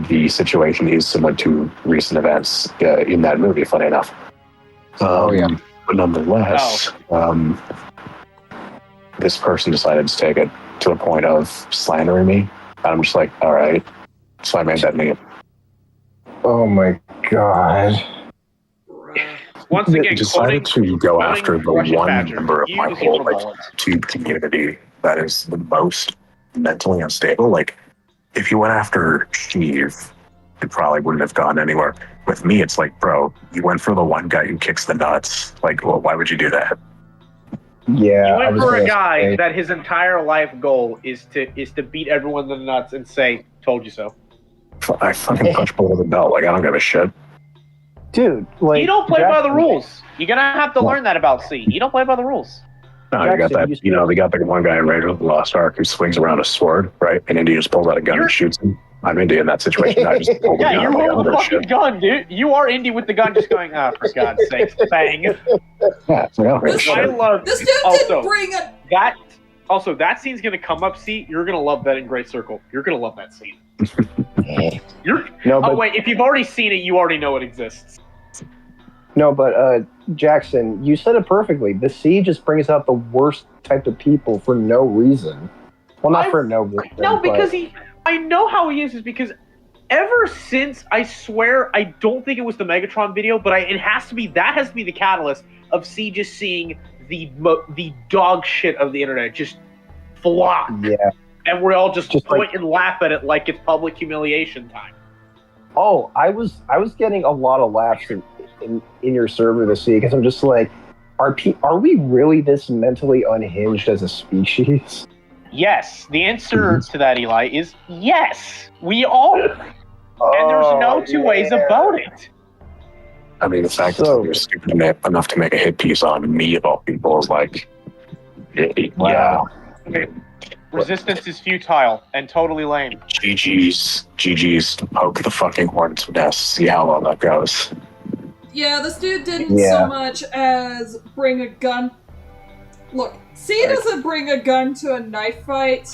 the situation is similar to recent events in that movie, funny enough. But nonetheless, this person decided to take it to the point of slandering me. And I'm just like, all right. So I made that name. Oh my god. Once again, decided to go after the one member of my whole YouTube community that is the most mentally unstable. Like, if you went after Steve, it probably wouldn't have gone anywhere. With me, it's like, bro, you went for the one guy who kicks the nuts. Like, well, why would you do that? Yeah, you went for a guy that his entire life goal is to beat everyone in the nuts and say, Told you so. I fucking punch below the belt. Like, I don't give a shit. Dude, like... You don't play by the rules. You're gonna have to What? learn that about C. You don't play by the rules. No, you got Jackson, that. You know, they got the one guy in Raiders of the Lost Ark who swings around a sword, right? And Indy just pulls out a gun and shoots him. I'm Indy in that situation. I just pull the Yeah, gun you out like hold the other fucking shit. gun, dude. You are Indy with the gun just going, for God's sake, bang. Yeah, it's like, I don't give a This, shit. I love this dude also, didn't bring a. that. Also, that scene's gonna come up, C. You're gonna love that in Great Circle. You're gonna love that scene. No, wait, if you've already seen it, you already know it exists. No, but Jackson, you said it perfectly. The sea just brings out the worst type of people for no reason. Well, not for no reason. No, because but... I know how he is because ever since, I swear, I don't think it was the Megatron video, but that has to be the catalyst of C just seeing the dog shit of the internet just flop. Yeah. And we're all just point like, and laugh at it like it's public humiliation time. Oh, I was getting a lot of laughs in your server this week because I'm just like, are we really this mentally unhinged as a species? Yes, the answer to that, Eli, is yes. We all, and there's no two ways about it. I mean, the fact that you're stupid enough to make a hit piece on me of all people is like, yeah. I mean, resistance is futile and totally lame. GG's, poke the fucking hornet's nest, see how well that goes. Yeah, this dude didn't so much as bring a gun. Look, C doesn't bring a gun to a knife fight.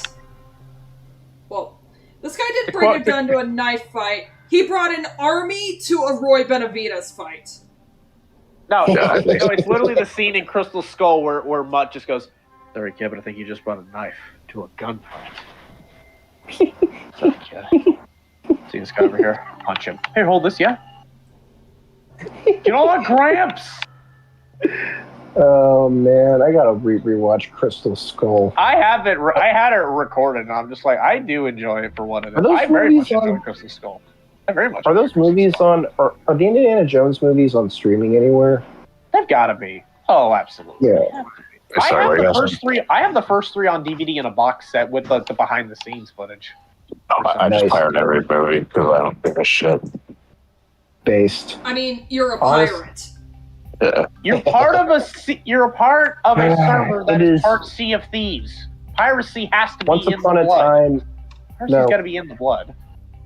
Well, this guy didn't bring a gun to a knife fight. He brought an army to a Roy Benavides fight. No, it's literally the scene in Crystal Skull where Mutt just goes, "Sorry, kid, but I think you just brought a knife to a gunfight." Sorry, kid. See this guy over here? Punch him. Here, hold this, yeah? Get on, Gramps! Oh man, I gotta rewatch Crystal Skull. I had it recorded, and I'm just like, I do enjoy it for what it is. I very much enjoy Crystal Skull. I very much. Are those movies on? Are the Indiana Jones movies on streaming anywhere? They've got to be. Oh, absolutely. Yeah. I have the first three on DVD in a box set with the behind the scenes footage. I just pirate every movie because I don't give a shit. Based. I mean, you're a pirate. Yeah. You're part of a server that is part Sea of Thieves. Piracy has to be in the blood. Piracy's got to be in the blood.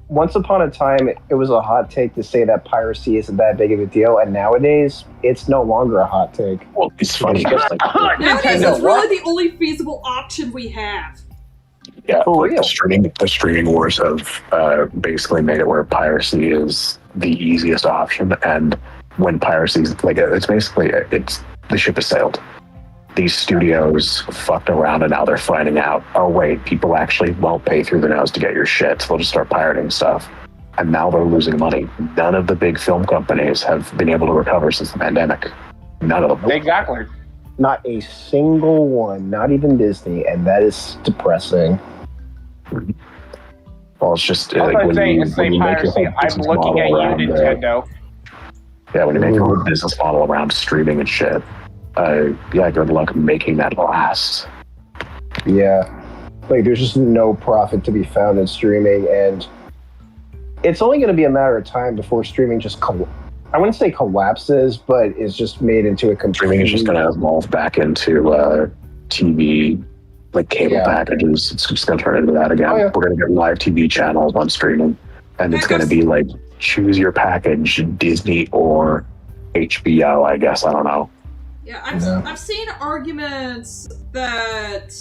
Once upon a time, it was a hot take to say that piracy isn't that big of a deal, and nowadays, it's no longer a hot take. Well, it's funny. Nowadays, it's really the only feasible option we have. Yeah, like the streaming wars have basically made it where piracy is the easiest option, and when piracy's like it's basically the ship has sailed. These studios fucked around and now they're finding out, oh wait, people actually won't pay through their nose to get your shit, so they'll just start pirating stuff. And now they're losing money. None of the big film companies have been able to recover since the pandemic. None of them. Exactly. Not a single one, not even Disney, and that is depressing. Well, it's just I'm looking at you, Nintendo. Yeah, when you make a business model around streaming and shit, good luck making that last. Yeah. Like, there's just no profit to be found in streaming, and it's only going to be a matter of time before streaming just I wouldn't say collapses, but is just made into a complete... Streaming is just going to evolve back into TV, like cable packages. It's just going to turn into that again. Oh, yeah. We're going to get live TV channels on streaming, and it's going to be like, choose your package, Disney or HBO, I guess. I don't know. Yeah, I've seen arguments that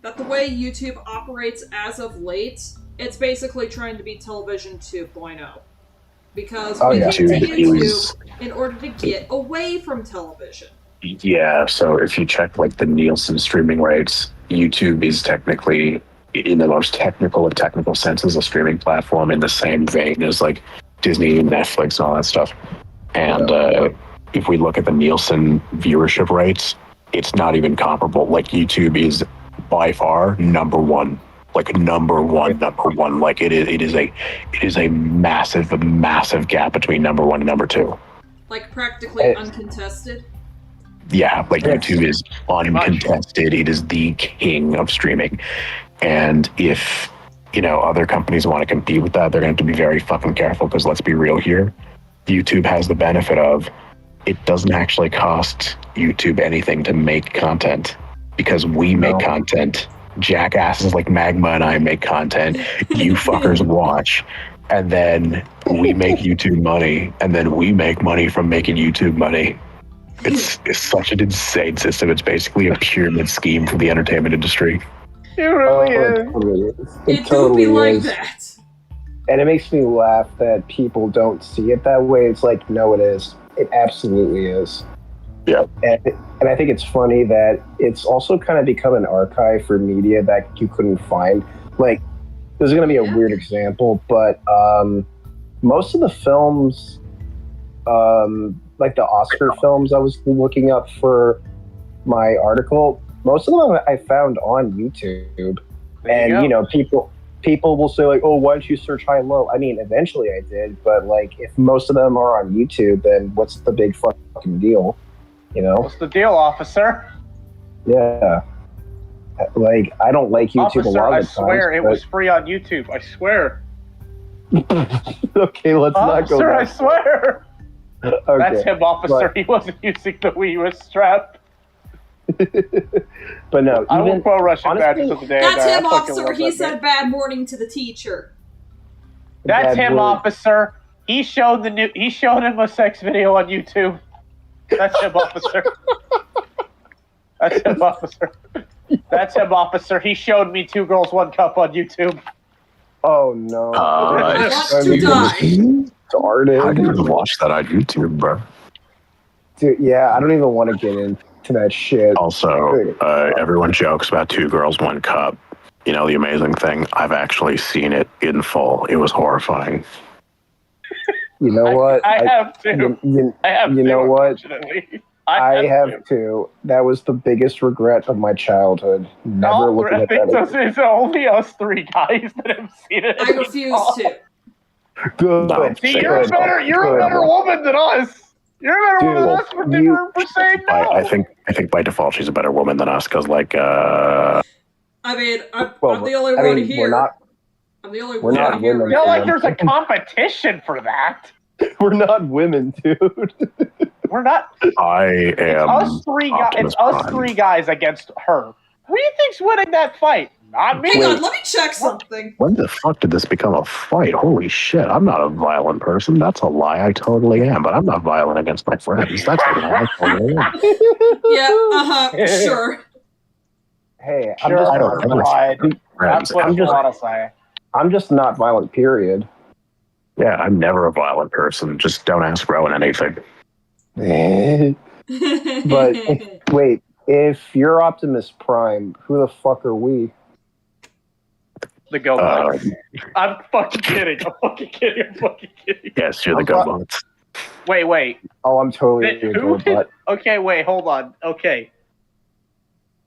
the way YouTube operates as of late, it's basically trying to be television 2.0. Because we continue YouTube in order to get away from television. Yeah, so if you check like the Nielsen streaming rates, YouTube is technically, in the most technical of technical senses, a streaming platform in the same vein as like Disney, Netflix, and all that stuff. And if we look at the Nielsen viewership rates, it's not even comparable. Like YouTube is by far number one. Like number one. Like it is a massive gap between number one and number two. Like practically uncontested. Yeah, like YouTube is uncontested. It is the king of streaming. And if other companies want to compete with that, they're going to have to be very fucking careful because let's be real here. YouTube has the benefit of it doesn't actually cost YouTube anything to make content because we make content. Jackasses like Magma and I make content. You fuckers watch. And then we make YouTube money. And then we make money from making YouTube money. It's such an insane system. It's basically a pyramid scheme for the entertainment industry. It really is. It do be like that. And it makes me laugh that people don't see it that way. It's like, no, it is. It absolutely is. Yeah. And I think it's funny that it's also kind of become an archive for media that you couldn't find. Like, this is going to be a weird example, but most of the films, like the Oscar films I was looking up for my article, most of them I found on YouTube. And, people will say, like, oh, why don't you search high and low? I mean, eventually I did, but, like, if most of them are on YouTube, then what's the big fucking deal? What's the deal, officer? Yeah. Like, I don't like YouTube officer, a lot of I the swear times, it was free on YouTube. I swear. Okay, let's not go Officer, that I swear. Okay, That's him, officer. but- He wasn't using the Wii, he was strapped. But no, I will even pro Russian honestly, badges of the day. That's guy. him, I fucking officer. love He that said man. bad morning to the teacher. That's bad him, word. officer. He showed him a sex video on YouTube. That's him, officer. That's him, officer. That's him, officer. He showed me 2 Girls, 1 Cup on YouTube. Oh no! Wants to die. Started. I didn't even watch that on YouTube, bro. Dude, yeah, I don't even want to get into that shit. Also, everyone jokes about 2 Girls, 1 Cup. The amazing thing, I've actually seen it in full. It was horrifying. You know what? I have to. I have you to, know what? unfortunately. I have to. That was the biggest regret of my childhood. Never looking at that. It's only us 3 guys that have seen it. I refuse to. Good. No, See, you're a better woman than us. You're a better woman than us for saying no. I think by default she's a better woman than us because, like, I mean, I'm the only one here. I'm the only one not here. women. I feel like there's a competition for that. We're not women, dude. We're not. I am. It's us 3 guys against her. Who do you think's winning that fight? Not me. Hang on, let me check something. When the fuck did this become a fight? Holy shit, I'm not a violent person. That's a lie. I totally am, but I'm not violent against my friends. That's a lie. I totally am. Yeah, sure. Hey, Sure, I'm I don't ever just, That's what I'm I just- want to say. I'm just not violent, period. Yeah, I'm never a violent person. Just don't ask Rowan anything. But wait, if you're Optimus Prime, who the fuck are we? The GoBots. I'm fucking kidding. I'm fucking kidding. Yes, you're the GoBots. Wait. Oh, I'm totally a GoBot. Okay, wait, hold on. Okay.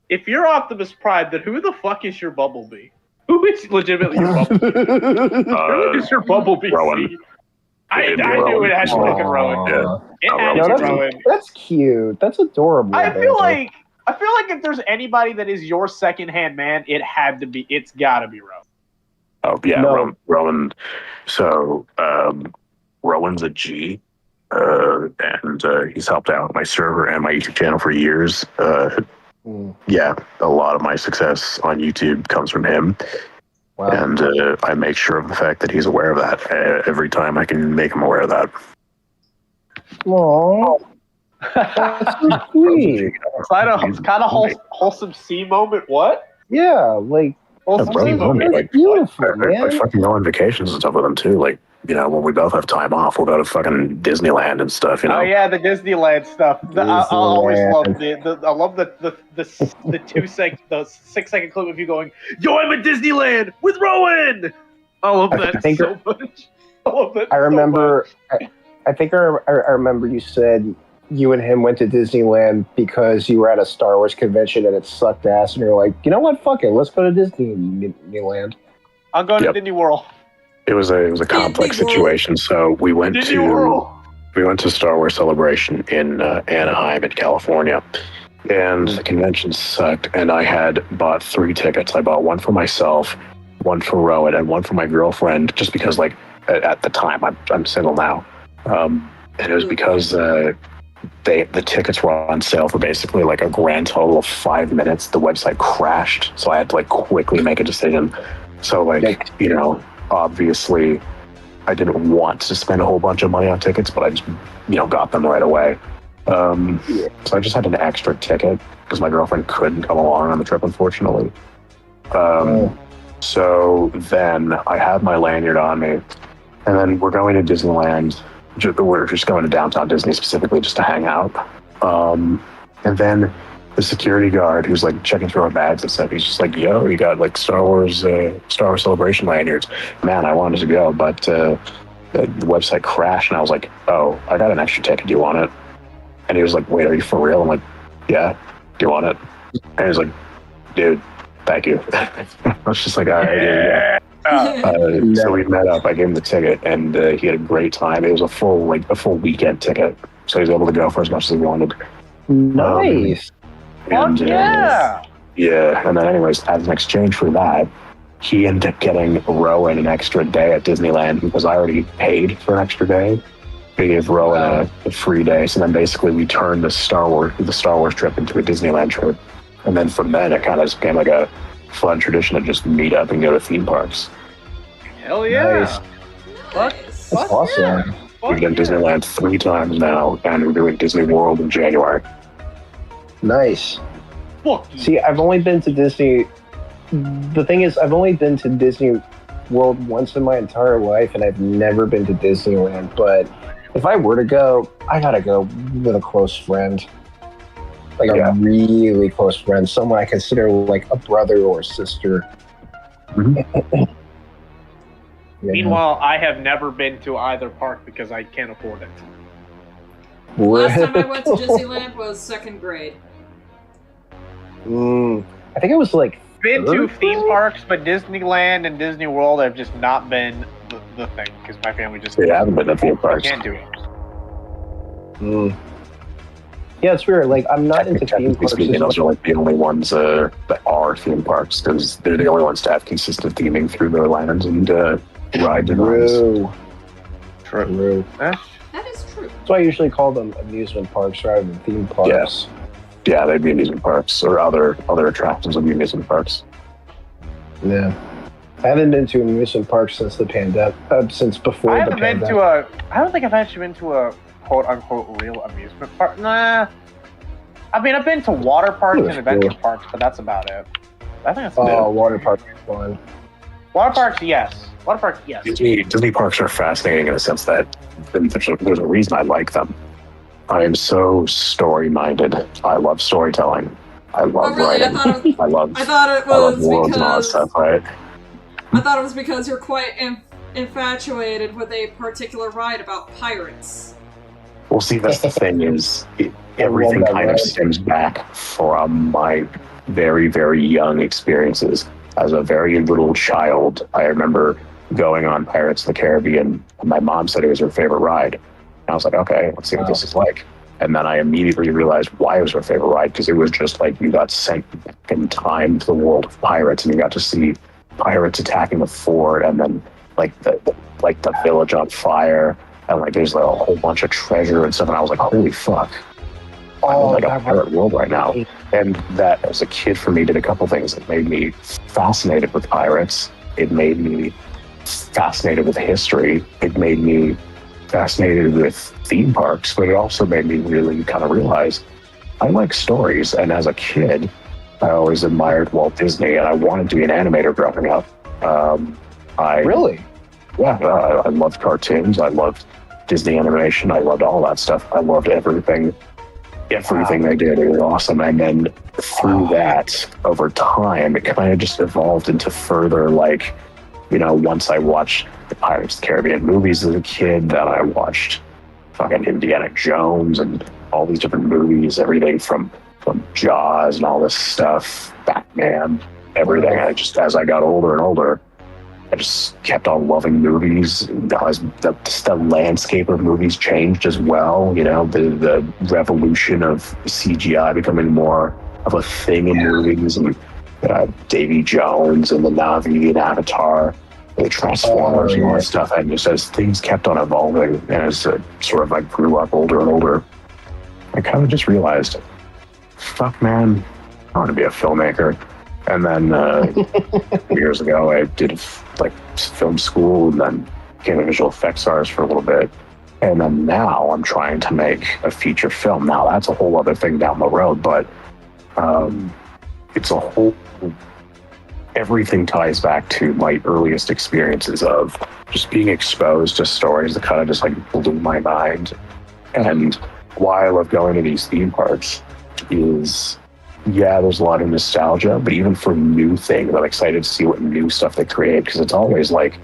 If you're Optimus Prime, then who the fuck is your Bumblebee? Who is legitimately your Bumblebee? Who is your Bumblebee? Rowan. See? I knew it had to look at Rowan. Yeah. It had No, to be Rowan. that's cute. That's adorable. I feel like if there's anybody that is your second-hand man, it's gotta be Rowan. Oh, yeah, No. Rowan. So, Rowan's a G, and he's helped out my server and my YouTube channel for years. Yeah, a lot of my success on YouTube comes from him. Wow. And I make sure of the fact that he's aware of that every time I can make him aware of that. Aww. That's so sweet. It's kind of wholesome C moment. What? Yeah, like, Wholesome Bro, C you know me, moment. like, beautiful, I man. fucking go on vacations and stuff with him too. Like, when we both have time off, we'll go to fucking Disneyland and stuff. Oh yeah, the Disneyland stuff. I always love I love the 6-second clip of you going, "Yo, I'm at Disneyland with Rowan." I love that so much. I love that. I remember. I think I remember you said you and him went to Disneyland because you were at a Star Wars convention and it sucked ass, and you're like, you know what, fuck it, let's go to Disneyland. I'll go to Disney World. It was a complex situation. So we went to Star Wars Celebration in Anaheim in California, and the convention sucked. And I had bought 3 tickets. I bought one for myself, one for Rowan and one for my girlfriend, just because, like, at the time, I'm single now. And it was because the tickets were on sale for basically like a grand total of 5 minutes. The website crashed, so I had to like quickly make a decision. So like, you know, obviously I didn't want to spend a whole bunch of money on tickets, but I just, you know, got them right away. So I just had an extra ticket because my girlfriend couldn't come along on the trip, unfortunately. So then I had my lanyard on me, and then we're going to Disneyland. We're just going to downtown Disney specifically just to hang out. And then the security guard who's like checking through our bags and stuff, he's just like, yo, you got like Star Wars Celebration lanyards. Man, I wanted to go, but the website crashed, and I was like, oh, I got an extra ticket. Do you want it? And he was like, wait, are you for real? I'm like, yeah, do you want it? And he's like, dude, thank you. I was just like, all right, yeah. So we met up. I gave him the ticket, and he had a great time. It was a full weekend ticket, so he was able to go for as much as he wanted. Nice. Fuck yeah! Yeah, and then anyways, as an exchange for that, he ended up getting Rowan an extra day at Disneyland because I already paid for an extra day. We gave Rowan a free day, so then basically we turned the Star Wars trip into a Disneyland trip, and then from then it kind of became like a fun tradition to just meet up and go to theme parks. Hell yeah! Nice. Nice. That's awesome. We've done Disneyland 3 times now, and we're doing Disney World in January. Nice. Fuck. See, I've only been to Disney. The thing is, I've only been to Disney World once in my entire life, and I've never been to Disneyland. But if I were to go, I gotta go with a close friend. Like a really close friend. Someone I consider like a brother or a sister. Mm-hmm. Meanwhile, I have never been to either park because I can't afford it. Last time I went to Disneyland was 2nd grade. I think it was like Been to theme parks, but Disneyland and Disney World have just not been the thing because my family just haven't been to theme parks. Can't do it. Yeah, it's weird. Like, I'm not into theme parks. Those are like the only ones that are theme parks because they're the only ones to have consistent theming through their lands and rides and rides. True. That is true. That's why I usually call them amusement parks rather than theme parks. Yes. Yeah, they'd be amusement parks or other attractions would be amusement parks. Yeah. I haven't been to an amusement park since the pandemic, since before the pandemic. I don't think I've actually been to a quote-unquote real amusement park. Nah. I mean, I've been to water parks and adventure parks, but that's about it. I think that's about it. Water parks are fun. Water parks, yes. Water parks, yes. Disney parks are fascinating in the sense that there's a reason I like them. I am so story-minded. I love storytelling. I love writing. I love worlds and all that stuff, right? I thought it was because you're quite infatuated with a particular ride about pirates. Well, see, that's the thing is, everything kind of stems back from my very, very young experiences. As a very little child, I remember going on Pirates of the Caribbean, and my mom said it was her favorite ride. And I was like, okay, let's see what this is like. And then I immediately realized why it was her favorite ride, because it was just like you got sent back in time to the world of pirates, and you got to see pirates attacking the fort, and then like the village on fire, and like there's like a whole bunch of treasure and stuff. And I was like, holy fuck. I'm in like a pirate world right now. And that, as a kid, for me, did a couple things. It made me fascinated with pirates. It made me fascinated with history. It made me fascinated with theme parks, but it also made me really kind of realize I like stories. And as a kid, I always admired Walt Disney, and I wanted to be an animator growing up. Really? Yeah, I loved cartoons. I loved Disney animation. I loved all that stuff. I loved everything they did. It was awesome. And then through that, over time, it kind of just evolved into further, like, you know, once I watched the Pirates of the Caribbean movies as a kid, then I watched fucking Indiana Jones and all these different movies, everything from Jaws and all this stuff, Batman, everything. I just, as I got older and older, I just kept on loving movies. The landscape of movies changed as well. You know, the revolution of CGI becoming more of a thing in movies, and Davy Jones and the Na'vi and Avatar, the Transformers and all that stuff. And just as things kept on evolving, and as sort of like grew up older and older, I kind of just realized, fuck man, I want to be a filmmaker. And then years ago, I did like film school and then became a visual effects artist for a little bit. And then now I'm trying to make a feature film. Now that's a whole other thing down the road, but it's a whole, everything ties back to my earliest experiences of just being exposed to stories that kind of just like blew my mind. And why I love going to these theme parks is, yeah, there's a lot of nostalgia, but even for new things, I'm excited to see what new stuff they create, because it's always like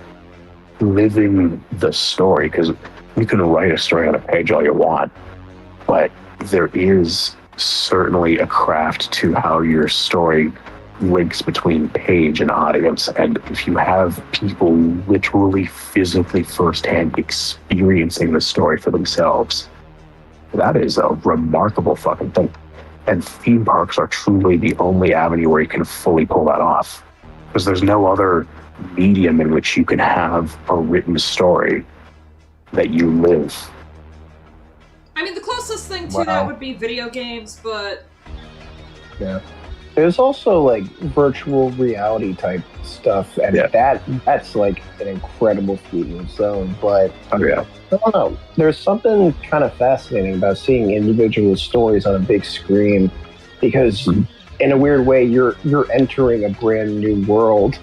living the story, because you can write a story on a page all you want, but there is certainly a craft to how your story links between page and audience. And if you have people literally, physically, firsthand experiencing the story for themselves, that is a remarkable fucking thing. And theme parks are truly the only avenue where you can fully pull that off, because there's no other medium in which you can have a written story that you live. I mean, the closest thing to that would be video games, but... Yeah. There's also, like, virtual reality type stuff, and that's, like, an incredible feat in its own, but... Oh, yeah. I don't know. There's something kind of fascinating about seeing individual stories on a big screen, because in a weird way, you're entering a brand new world.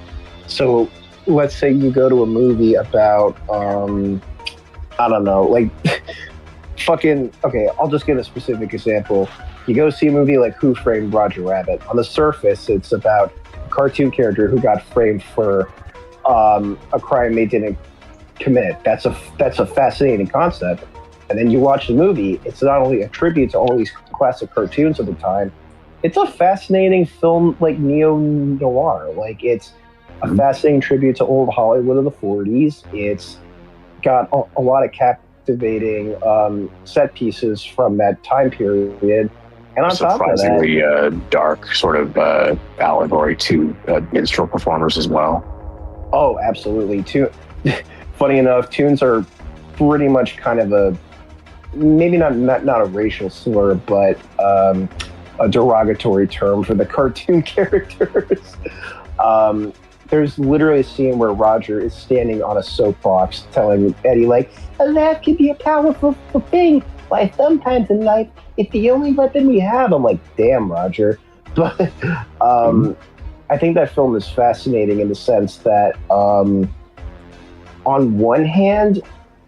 So, let's say you go to a movie about, I don't know, like... okay, I'll just give a specific example. You go see a movie like Who Framed Roger Rabbit. On the surface, it's about a cartoon character who got framed for a crime they didn't commit. That's a fascinating concept. And then you watch the movie, it's not only a tribute to all these classic cartoons of the time, it's a fascinating film, like neo-noir. Like, it's a fascinating tribute to old Hollywood of the 40s. It's got a lot of captivating set pieces from that time period, and on top of that, surprisingly dark sort of allegory to minstrel performers as well. Oh, absolutely. Funny enough, tunes are pretty much kind of a maybe not a racial slur, but a derogatory term for the cartoon characters. There's literally a scene where Roger is standing on a soapbox telling Eddie, like, a laugh can be a powerful thing. Why, sometimes in life, it's the only weapon we have. I'm like, damn, Roger. But I think that film is fascinating in the sense that, on one hand,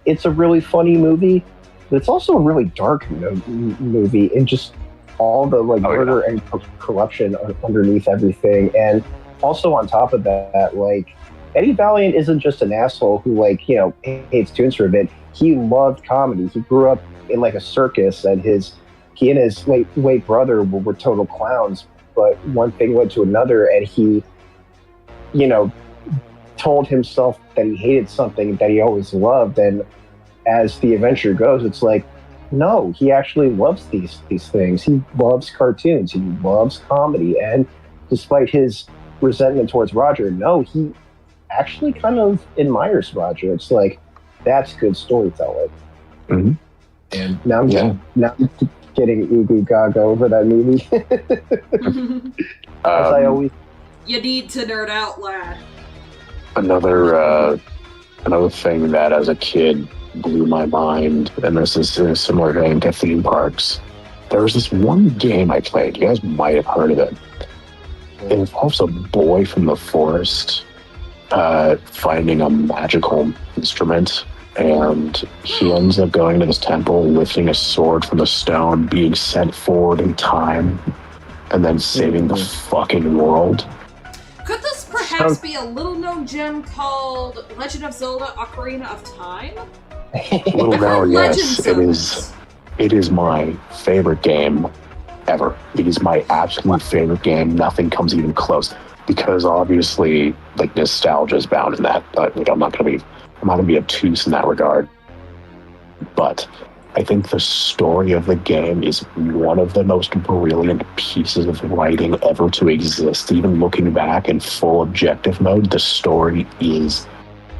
it's a really funny movie, but it's also a really dark movie, and just all the murder and corruption underneath everything. And also on top of that, like, Eddie Valiant isn't just an asshole who, like, you know, hates tunes for a bit. He loved comedy. He grew up in, like, a circus, and he and his late brother were total clowns, but one thing led to another, and he, you know, told himself that he hated something that he always loved, and as the adventure goes, it's like, no, he actually loves these things. He loves cartoons. He loves comedy, and despite his resentment towards Roger, no, he actually kind of admires Roger. It's like, that's good storytelling. Mm-hmm. And now I'm getting oogie gaga over that movie. As I always. You need to nerd out, lad. Another thing that as a kid blew my mind, and this is in a similar vein to theme parks. There was this one game I played. You guys might have heard of it. It involves a boy from the forest finding a magical instrument, and he ends up going to this temple, lifting a sword from the stone, being sent forward in time, and then saving the fucking world. Could this perhaps be a little-known gem called Legend of Zelda: Ocarina of Time? Little known, yes, it is. It is my favorite game ever. It is my absolute favorite game. Nothing comes even close, because obviously, like, nostalgia is bound in that. But like, I'm not gonna be obtuse in that regard. But I think the story of the game is one of the most brilliant pieces of writing ever to exist. Even looking back in full objective mode, the story is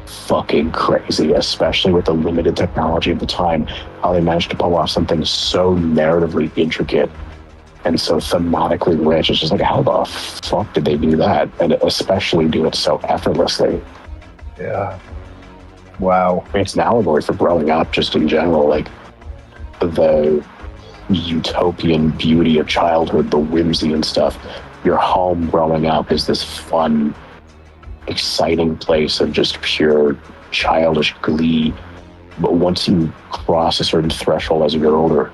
fucking crazy, especially with the limited technology of the time, how they managed to pull off something so narratively intricate and so thematically rich. It's just like, how the fuck did they do that? And especially do it so effortlessly. Yeah. Wow. It's an allegory for growing up just in general, like the utopian beauty of childhood, the whimsy and stuff. Your home growing up is this fun, exciting place of just pure childish glee. But once you cross a certain threshold as you get older,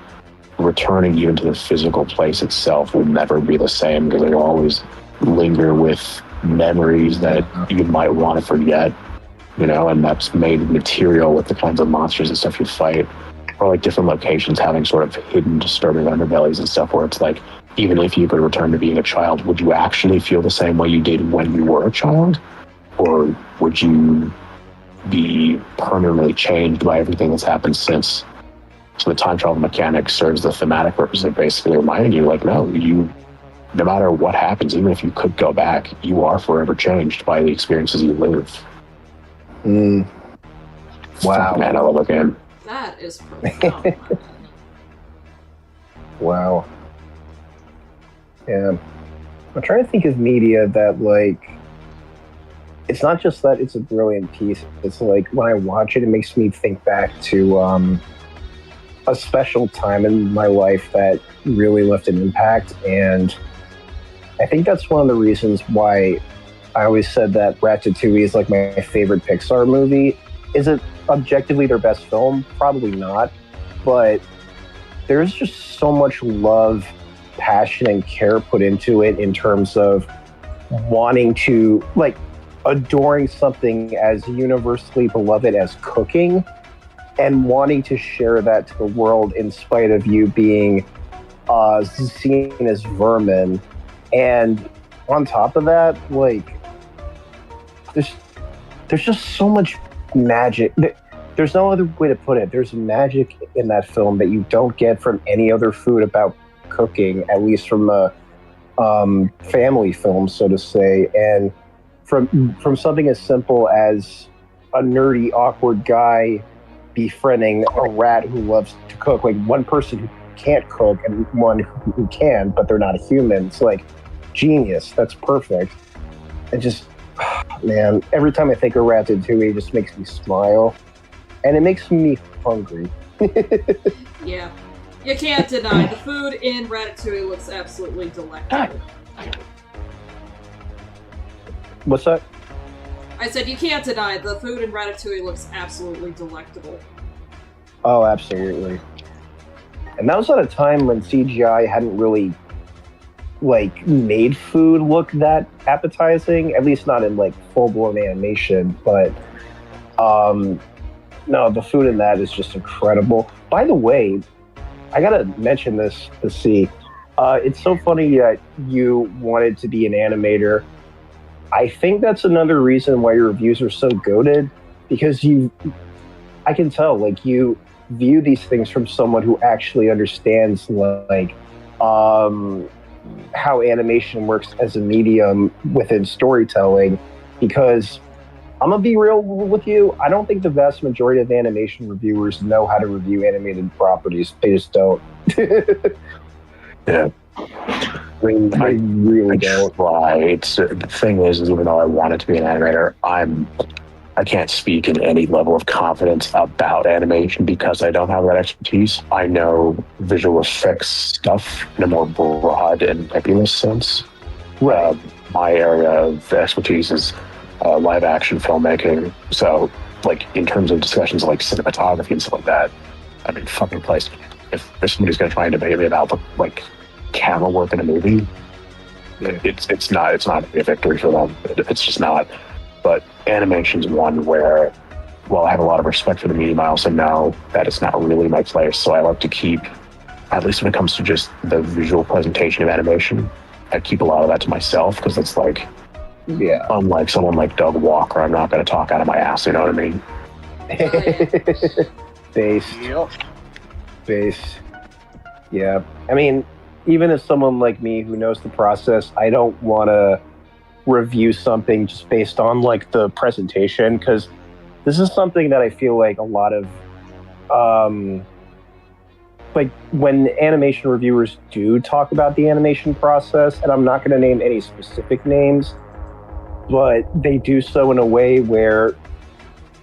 returning even to the physical place itself will never be the same, because it'll always linger with memories that you might want to forget, and that's made material with the kinds of monsters and stuff you fight, or like different locations having sort of hidden disturbing underbellies and stuff where it's like, even if you could return to being a child, would you actually feel the same way you did when you were a child? Or would you be permanently changed by everything that's happened since? So the time travel mechanic serves the thematic purpose of basically reminding you, like, no matter what happens, even if you could go back, you are forever changed by the experiences you live. Wow. Fuck, man, I love that game. That is profound. Wow. Yeah. I'm trying to think of media that, like, it's not just that it's a brilliant piece. It's like, when I watch it, it makes me think back to a special time in my life that really left an impact. And I think that's one of the reasons why I always said that Ratatouille is like my favorite Pixar movie. Is it objectively their best film? Probably not. But there's just so much love, passion, and care put into it in terms of wanting to, like, adoring something as universally beloved as cooking and wanting to share that to the world in spite of you being seen as vermin. And on top of that, like, there's just so much magic. There's no other way to put it. There's magic in that film that you don't get from any other food about cooking, at least from a family film, so to say. And from something as simple as a nerdy, awkward guy befriending a rat who loves to cook, like one person who can't cook and one who can, but they're not a human. It's like genius. That's perfect. And just, man, every time I think of Ratatouille, it just makes me smile. And it makes me hungry. Yeah. You can't deny the food in Ratatouille looks absolutely delectable. What's that? I said you can't deny the food in Ratatouille looks absolutely delectable. Oh, absolutely. And that was at a time when CGI hadn't really, like, made food look that appetizing, at least not in, like, full-blown animation. But, no, the food in that is just incredible. By the way, I gotta mention this to see. It's so funny that you wanted to be an animator. I think that's another reason why your reviews are so goated, because I can tell, like, you view these things from someone who actually understands, like, how animation works as a medium within storytelling. Because I'm gonna be real with you, I don't think the vast majority of animation reviewers know how to review animated properties. They just don't. Yeah. I really don't. Try. The thing is, even though I wanted to be an animator, I can't speak in any level of confidence about animation because I don't have that expertise. I know visual effects stuff in a more broad and nebulous sense. My area of expertise is live action filmmaking. So, like, in terms of discussions like cinematography and stuff like that, I mean, fucking place. If somebody's going to try and debate me about, like, camera work in a movie, it's not a victory for them. It's just not. But animation's one where, while I have a lot of respect for the medium, I also know that it's not really my place. So I like to keep, at least when it comes to just the visual presentation of animation, I keep a lot of that to myself, because it's like, unlike someone like Doug Walker, I'm not going to talk out of my ass, you know what I mean? Based. Yep. based. Yeah. I mean, even as someone like me who knows the process, I don't want to review something just based on like the presentation, because this is something that I feel like a lot of like when animation reviewers do talk about the animation process, and I'm not going to name any specific names, but they do so in a way where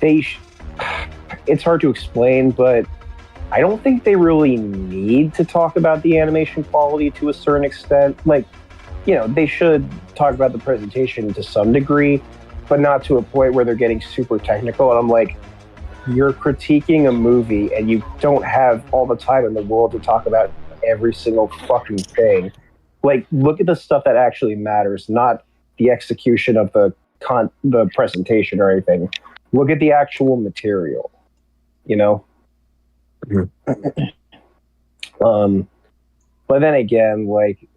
it's hard to explain, but I don't think they really need to talk about the animation quality to a certain extent. Like, they should talk about the presentation to some degree, but not to a point where they're getting super technical. And I'm like, you're critiquing a movie and you don't have all the time in the world to talk about every single fucking thing. Like, look at the stuff that actually matters, not the execution of the presentation or anything. Look at the actual material, But then again, like,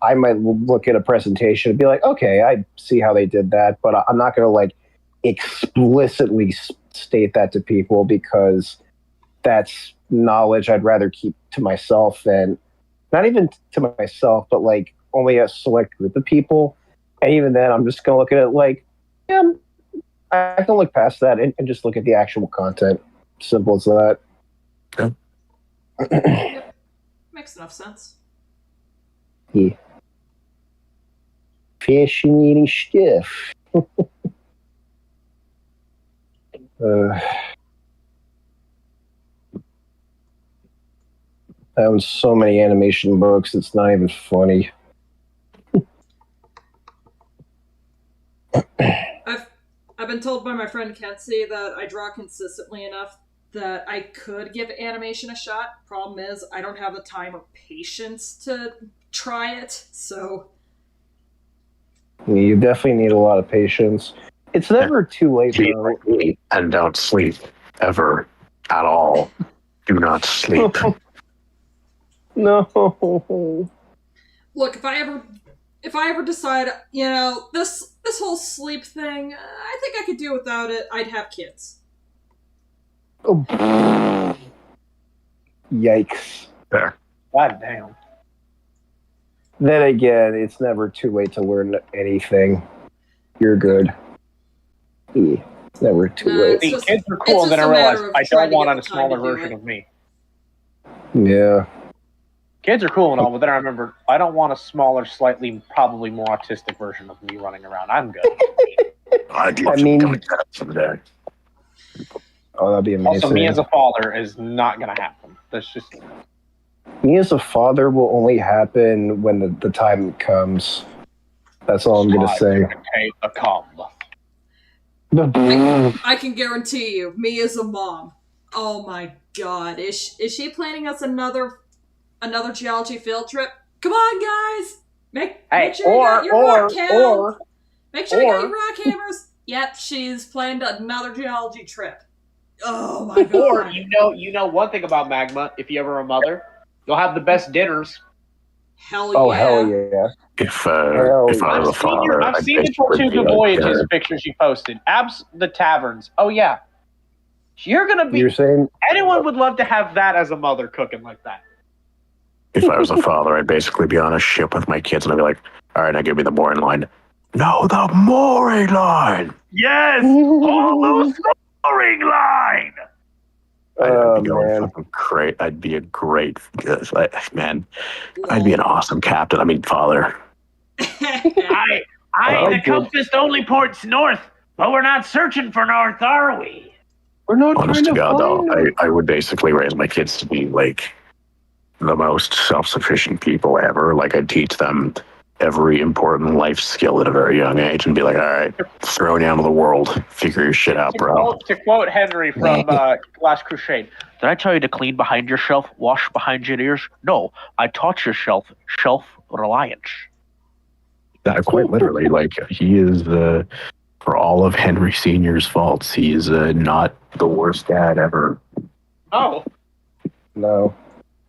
I might look at a presentation and be like, okay, I see how they did that, but I'm not going to like explicitly state that to people, because that's knowledge I'd rather keep to myself, and not even to myself, but like only a select group of people. And even then, I'm just going to look at it like, yeah, I can look past that and just look at the actual content. Simple as that. Yep. Makes enough sense. Yeah. Fascinating stuff. I own so many animation books, it's not even funny. I've been told by my friend Kenzie that I draw consistently enough that I could give animation a shot. Problem is, I don't have the time or patience to try it, so... You definitely need a lot of patience. It's never too late, though. And don't sleep, ever, at all. Do not sleep. No. Look, if I ever decide, this whole sleep thing, I think I could do without it, I'd have kids. Oh. Yikes. There. God damn. Then again, it's never too late to learn anything. You're good. It's never too late. See, kids are cool, then I realize I don't want a smaller version of me. Yeah. Kids are cool and all, but then I remember I don't want a smaller, slightly, probably more autistic version of me running around. I'm good. I'd love to become a cat someday. Oh, that'd be amazing. Also, me as a father is not going to happen. That's just... Me as a father will only happen when the time comes. That's all I'm going to say. I can guarantee you, me as a mom. Oh my god, is she planning us another geology field trip? Come on, guys! Make sure you got your rock hammer. Make sure you got your rock hammers. Yep, she's planned another geology trip. Oh my god! Or you know one thing about Magma. If you're ever a mother, you'll have the best dinners. Hell yeah! Oh hell yeah! If I was a father, I've seen the Tortuga Voyages pictures you posted. The taverns. Oh yeah, you're gonna be. You're saying anyone would love to have that as a mother cooking like that. If I was a father, I'd basically be on a ship with my kids, and I'd be like, "All right, now give me the mooring line." No, the mooring line. Yes, almost mooring line. I'd be going fucking great. I'd be a great man. I'd be an awesome captain. I mean, father. The compass only points north, but we're not searching for north, are we? We're not Honest trying to God, find though, I would basically raise my kids to be like the most self-sufficient people ever. Like, I'd teach them every important life skill at a very young age and be like, all right, throw down to the world. Figure your shit out, bro. To quote Henry from Last Crusade, did I tell you to clean behind yourself, wash behind your ears? No, I taught yourself self-reliance. Quite literally, like, he is for all of Henry Sr.'s faults, he is not the worst dad ever. Oh. No.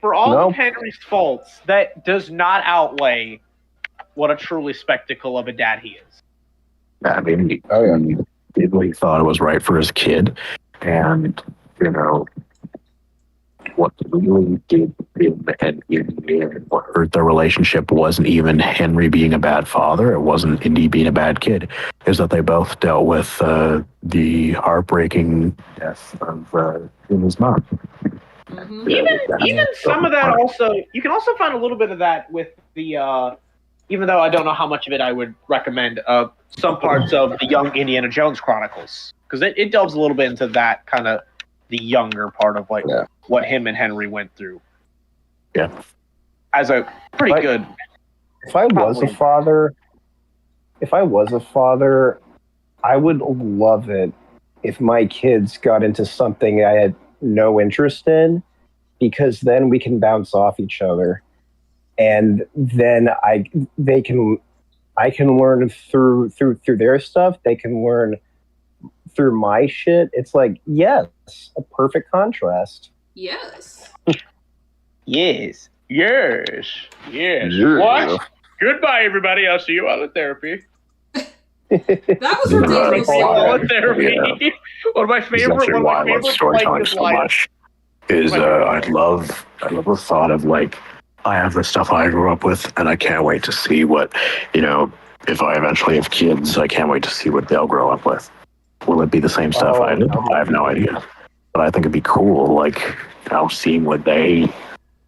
For all of Henry's faults, that does not outweigh what a truly spectacle of a dad he is. I mean, he thought it was right for his kid, and what really did him and Indy, what hurt their relationship wasn't even Henry being a bad father. It wasn't Indy being a bad kid. Is that they both dealt with the heartbreaking death of his mom. Mm-hmm. Even some of that also, you can also find a little bit of that with the, even though I don't know how much of it I would recommend, some parts of the Young Indiana Jones Chronicles, because it delves a little bit into that kind of the younger part of like what him and Henry went through. Yeah, as a pretty good. If I was a father, I would love it if my kids got into something I had no interest in, because then we can bounce off each other, and then I can learn through their stuff. They can learn through my shit. It's like, yes, a perfect contrast. Yes. Yes. What? Goodbye, everybody. I'll see you all at therapy. That was ridiculous. All at therapy. Yeah. One of my favorite storytelling so much is I love the thought of like, I have the stuff I grew up with, and I can't wait to see what, if I eventually have kids, I can't wait to see what they'll grow up with. Will it be the same stuff I did? I have no idea. But I think it'd be cool, like, seeing what they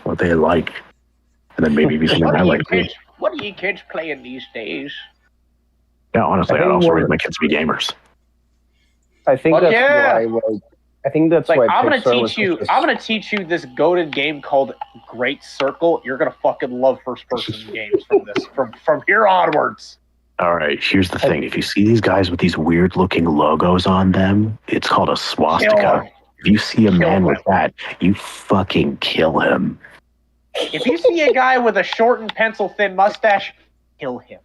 like. And then maybe be something I like. What are you kids playing these days? Yeah, honestly, I'd also raise my kids to be gamers. I think that's why. I think that's why. I'm gonna teach you this goated game called Great Circle. You're gonna fucking love first-person games from here onwards. All right, here's the thing. If you see these guys with these weird-looking logos on them, it's called a swastika. If you see a man with that, you fucking kill him. If you see a guy with a short and pencil-thin mustache, kill him.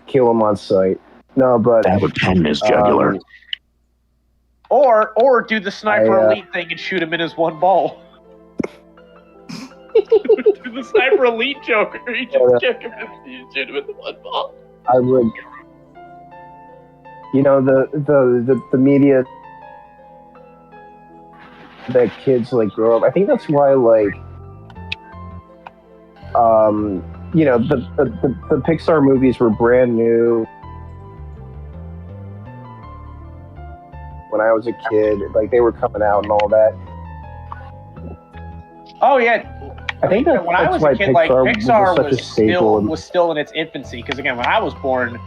Kill him on sight. No, but that would pen his jugular. Or do the sniper elite thing and shoot him in his one ball. Do the sniper elite Joker. You just check him and you shoot him in the one ball. I would. The media that kids like grow up. I think that's why the Pixar movies were brand new when I was a kid. Like, they were coming out and all that. Oh yeah. I think that when I was a kid, Pixar was still in its infancy. Because again, when I was born,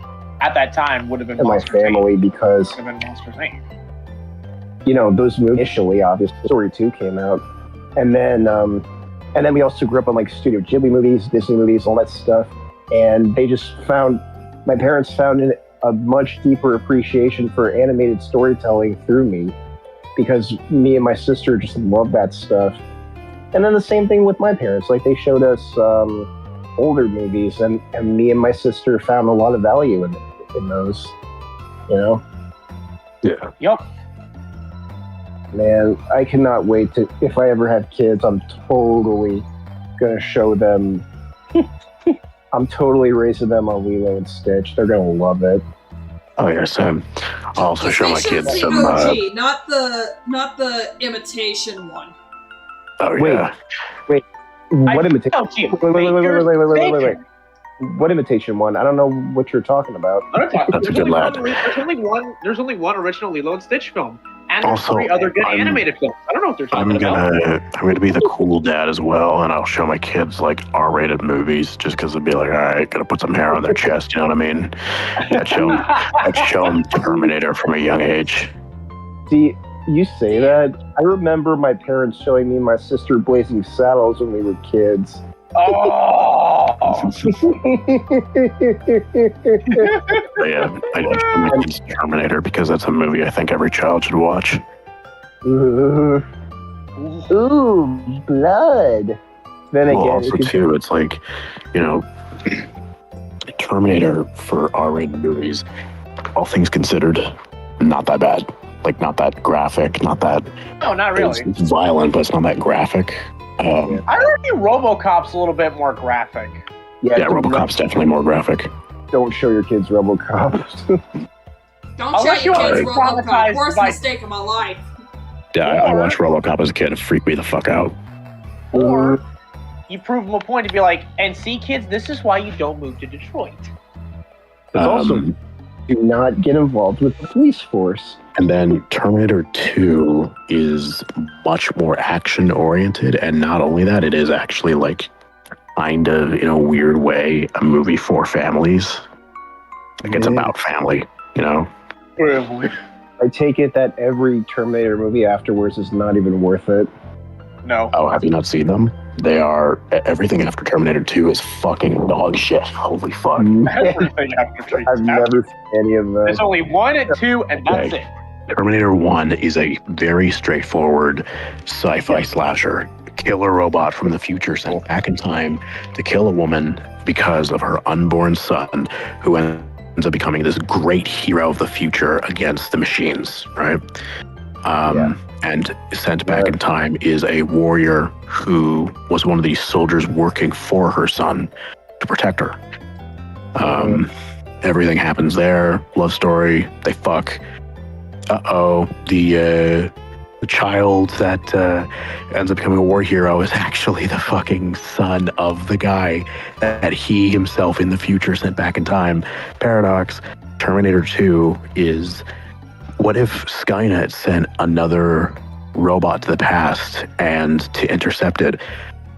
at that time would have been my family, because would have been Monsters Inc. Those movies initially, obviously, Story 2 came out, and then we also grew up on like Studio Ghibli movies, Disney movies, all that stuff, and my parents found a much deeper appreciation for animated storytelling through me, because me and my sister just loved that stuff. And then the same thing with my parents. Like, they showed us older movies, and me and my sister found a lot of value in those. Yeah. Yep. Man, I cannot wait to. If I ever have kids, I'm totally gonna show them. I'm totally raising them on Lilo and Stitch. They're gonna love it. Oh yeah, Sam. I'll also show my kids some. OG, not the imitation one. Oh yeah. Wait. What imitation? Wait. What imitation one? I don't know what you're talking about. That's a good lad. There's only one original Lilo and Stitch film, and there's Also, 3 other good animated films. I don't know what they're talking about. I'm gonna be the cool dad as well, and I'll show my kids like R-rated movies, just because it'd be like, all right, gotta put some hair on their chest. You know what I mean? I'd show them Terminator from a young age. See, you say that. I remember my parents showing me and my sister Blazing Saddles when we were kids. Oh! Yeah, I just show my kids Terminator because that's a movie I think every child should watch. Ooh, blood. Then again, also too, it's like, Terminator for R-rated movies, all things considered, not that bad. Like, not that graphic, not that. No, not really. It's violent, but it's not that graphic. I argue RoboCop's a little bit more graphic. Yeah, RoboCop's definitely more graphic. Don't show your kids RoboCop. Don't show your kids RoboCop. Worst mistake of my life. Yeah, I watched RoboCop as a kid. It freaked me the fuck out. Or you prove them a point to be like, and see, kids, this is why you don't move to Detroit. Also, do not get involved with the police force. And then Terminator 2 is much more action oriented, and not only that, it is actually like kind of in a weird way a movie for families. Like it's about family, you know. I take it that every Terminator movie afterwards is not even worth it. No. Oh, have you not seen them? They are, everything after Terminator 2 is fucking dog shit. Holy fuck. Everything after I've never seen any of them. There's only 1 and 2, and that's it. Terminator 1 is a very straightforward sci-fi slasher. Killer robot from the future sent back in time to kill a woman because of her unborn son, who ends up becoming this great hero of the future against the machines, right? And sent back in time is a warrior who was one of these soldiers working for her son to protect her. Everything happens there. Love story. They fuck. The child that ends up becoming a war hero is actually the fucking son of the guy that he himself in the future sent back in time. Paradox. Terminator 2 is, what if Skynet sent another robot to the past, and to intercept it,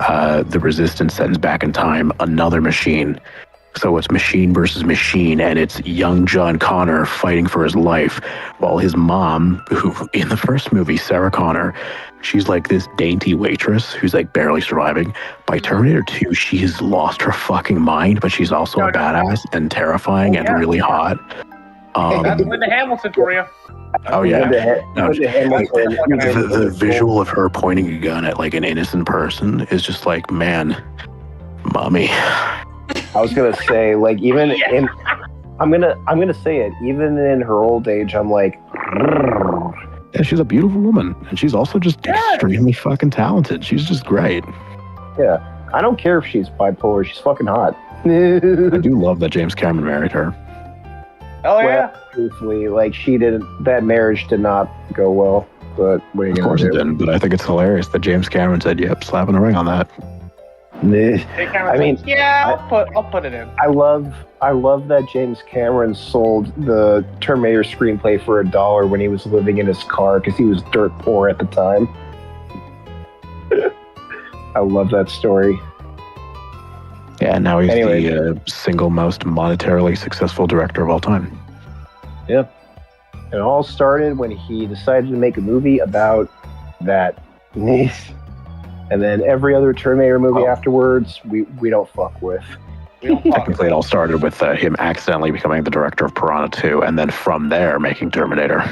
the Resistance sends back in time another machine. So it's machine versus machine, and it's young John Connor fighting for his life, while his mom, who in the first movie, Sarah Connor, she's like this dainty waitress who's like barely surviving. By Terminator 2, she has lost her fucking mind, but she's also a badass and terrifying and really hot. That's Linda Hamilton for you. Oh yeah, the visual of her pointing a gun at like an innocent person is just like, man, mommy. I was gonna say, like, even in, I'm gonna say it. Even in her old age, I'm like, yeah, she's a beautiful woman, and she's also just extremely fucking talented. She's just great. Yeah, I don't care if she's bipolar. She's fucking hot. I do love that James Cameron married her. Oh yeah. Well, truthfully, like that marriage did not go well. But what are you of gonna course do? it didn't. But I think it's hilarious that James Cameron said, "Yep, slapping a ring on that." I mean, I'll put it in. I love that James Cameron sold the Terminator screenplay for $1 when he was living in his car because he was dirt poor at the time. I love that story. Yeah, now he's the single most monetarily successful director of all time. Yep. It all started when he decided to make a movie about that. And then every other Terminator movie afterwards, we don't fuck with. Technically, it all started with him accidentally becoming the director of Piranha 2, and then from there making Terminator.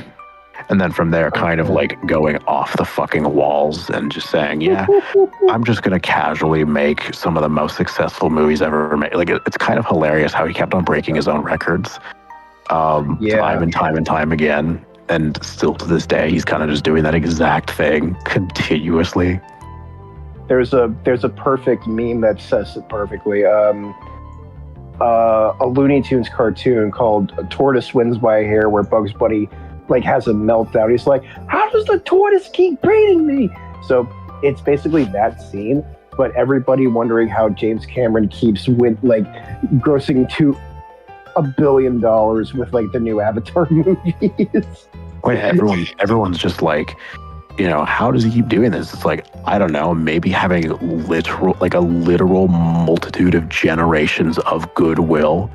And then from there kind of like going off the fucking walls and just saying, yeah, I'm just going to casually make some of the most successful movies ever made. Like, it's kind of hilarious how he kept on breaking his own records time and time again. And still to this day, he's kind of just doing that exact thing continuously. There's a perfect meme that says it perfectly. A Looney Tunes cartoon called "Tortoise Wins by a Hair," where Bugs Bunny like has a meltdown. He's like, "How does the tortoise keep beating me?" So it's basically that scene, but everybody wondering how James Cameron keeps grossing $1 billion with like the new Avatar movies. Wait, everyone's just like, you know, how does he keep doing this? It's like, I don't know, maybe having a literal multitude of generations of goodwill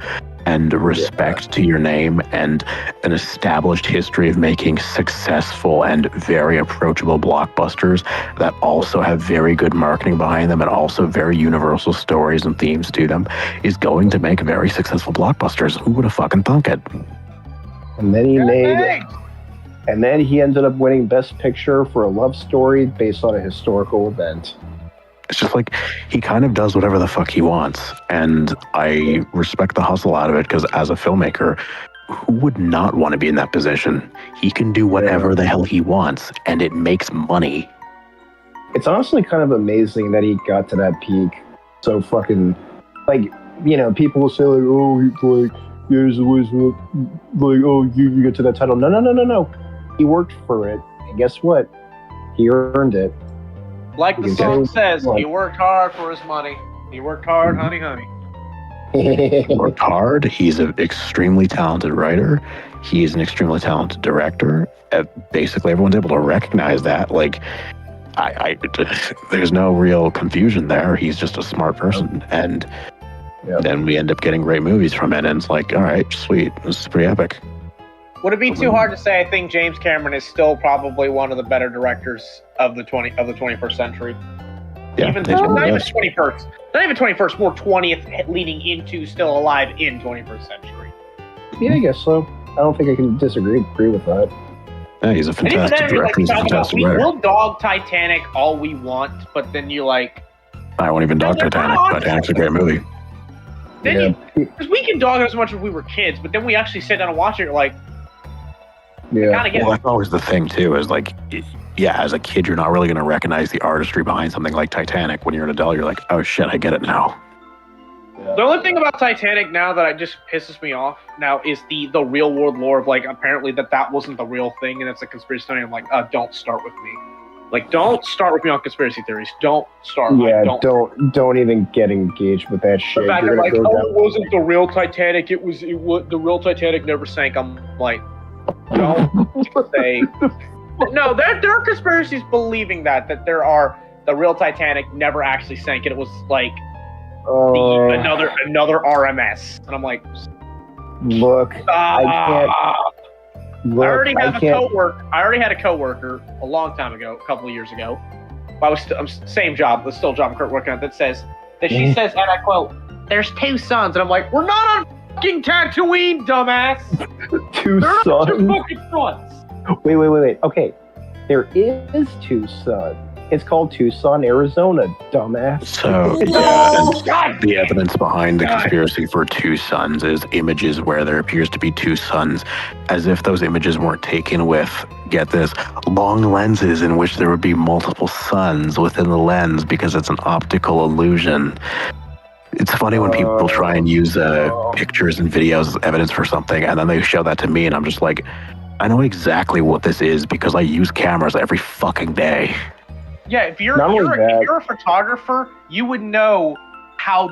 and respect to your name and an established history of making successful and very approachable blockbusters that also have very good marketing behind them and also very universal stories and themes to them is going to make very successful blockbusters. Who would have fucking thunk it? And then he ended up winning Best Picture for a love story based on a historical event. It's just like, he kind of does whatever the fuck he wants. And I respect the hustle out of it, because as a filmmaker, who would not want to be in that position? He can do whatever the hell he wants, and it makes money. It's honestly kind of amazing that he got to that peak. So fucking, like, you know, people will say like, oh, like, there's always like, oh, you get to that title. No. He worked for it, and guess what? He earned it. Like You the can song say says, what? he worked hard for his money. He worked hard, honey, honey. He worked hard. He's an extremely talented writer. He's an extremely talented director. Basically, everyone's able to recognize that. Like, there's no real confusion there. He's just a smart person, and then we end up getting great movies from it. And it's like, all right, sweet, this is pretty epic. Would it be too hard to say? I think James Cameron is still probably one of the better directors of the 21st century. Yeah, Even he's one of not the even best. 21st, not even 21st, more 20th, leading into still alive in 21st century. Yeah, I guess so. I don't think I can agree with that. Yeah, he's a And even fantastic then, director. He's a talk about, fantastic writer. we'll dog Titanic all we want, but then you like. I won't even dog Titanic. Titanic's a great movie. Then because we can dog it as much as we were kids, but then we actually sit down and watch it. You're like, yeah. Well, that's always the thing too. Is like, yeah, as a kid, you're not really going to recognize the artistry behind something like Titanic. When you're an adult, you're like, oh shit, I get it now. The only thing about Titanic now that just pisses me off now is the real world lore of like apparently that wasn't the real thing and it's a conspiracy theory. I'm like, don't start with me. Like, don't start with me on conspiracy theories. Don't start. Yeah, like, don't even get engaged with that shit. The fact You're that gonna like, go oh, down- it wasn't the real Titanic. It was the real Titanic never sank. I'm like, don't say. No, there are conspiracies believing that the real Titanic never actually sank, and it was like another RMS, and I'm like, look, I can't. Look, I already had a coworker a long time ago, a couple of years ago. I'm same job, the still job I'm working at. That says that she says, and I quote, "There's two suns," and I'm like, "We're not on fucking Tatooine, dumbass. Two They're not two suns. fucking suns." Wait. Okay, there is Tucson. It's called Tucson, Arizona, dumbass. So the evidence behind the conspiracy for two suns is images where there appears to be two suns, as if those images weren't taken with, get this, long lenses in which there would be multiple suns within the lens because it's an optical illusion. It's funny when people try and use pictures and videos as evidence for something, and then they show that to me, and I'm just like, I know exactly what this is because I use cameras every fucking day. Yeah, if you're a photographer, you would know how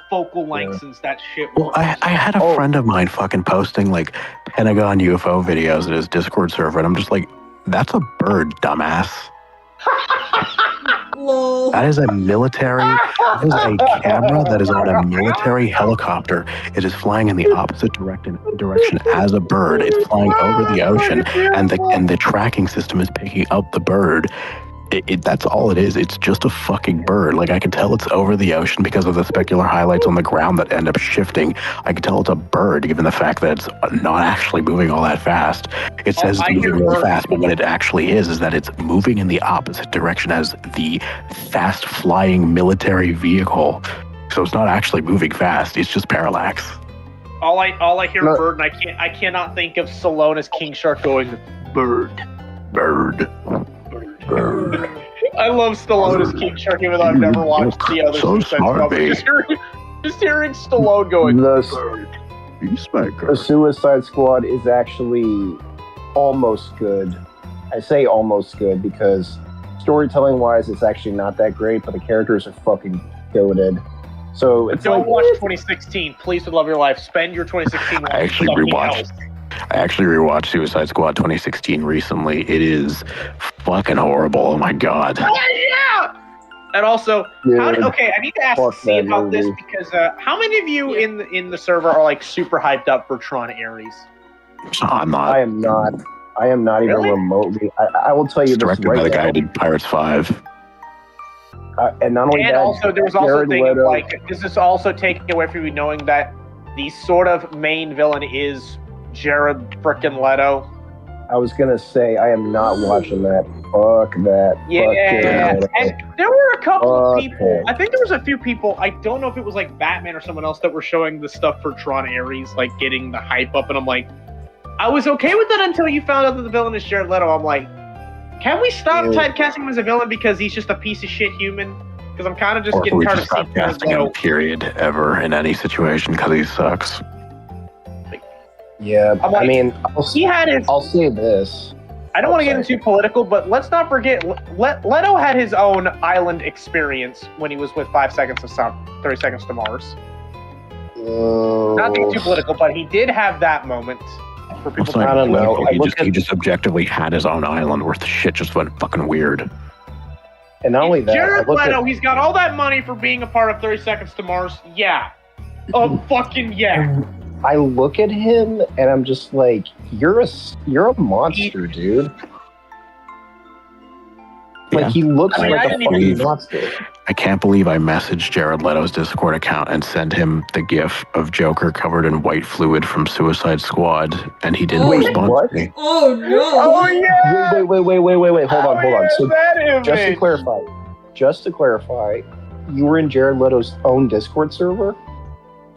focal lengthens that shit Well, works. I had a friend of mine fucking posting like Pentagon UFO videos in his Discord server, and I'm just like, that's a bird, dumbass. That is a camera that is on a military helicopter. It is flying in the opposite direction as a bird. It's flying over the ocean, and the tracking system is picking up the bird. That's all it is. It's just a fucking bird. Like, I can tell it's over the ocean because of the specular highlights on the ground that end up shifting. I can tell it's a bird, given the fact that it's not actually moving all that fast. It says it's moving really fast, but what it actually is that it's moving in the opposite direction as the fast-flying military vehicle. So it's not actually moving fast. It's just parallax. All I hear bird, and I cannot think of Stallone as King Shark going bird. I love Stallone as King Shark, even though I've never watched the other just hearing Stallone going bird. The Suicide Squad is actually almost good. I say almost good because storytelling wise, it's actually not that great, but the characters are fucking goated. So it's don't like, watch 2016. Please, would love your life. Spend your 2016. I actually rewatched Suicide Squad 2016 recently. It is fucking horrible. Oh my god. Yeah! And also, I need to ask C about this because how many of you in the server are like super hyped up for Tron Ares? I'm not. I am not. I am not even remotely. I will tell you this directed right by the now. guy who did Pirates 5. And not only And that, also, there was also Jared a thing of Leto- like, this is also taking away from you knowing that the sort of main villain is Jared frickin' Leto. I was gonna say I am not watching that. Fuck that. Fuck Yeah, Jared Leto. and there were a couple of Fuck people. him. I think there was a few people. I don't know if it was like Batman or someone else that were showing the stuff for Tron Ares, like getting the hype up, and I'm like, I was okay with that until you found out that the villain is Jared Leto. I'm like, can we stop typecasting him as a villain because he's just a piece of shit human? Because I'm kind of just Or getting we tired just of stop seeing Jared casting him, Leto. period, ever, in any situation, because he sucks. Yeah, I mean, I'll say this. I don't want to get into political, but let's not forget, Leto had his own island experience when he was with 5 Seconds to 30 Seconds to Mars. Not to get too political, but he did have that moment. For people I don't know. He just objectively had his own island where the shit just went fucking weird. And not only that, Jared Leto, he's got all that money for being a part of 30 Seconds to Mars. Yeah. Oh, fucking yeah. I look at him and I'm just like, you're a monster, dude. Like, he looks like a fucking monster. I can't believe I messaged Jared Leto's Discord account and sent him the gif of Joker covered in white fluid from Suicide Squad, and he didn't respond to me. Oh no! Oh yeah! Wait, hold on. So just to clarify, you were in Jared Leto's own Discord server?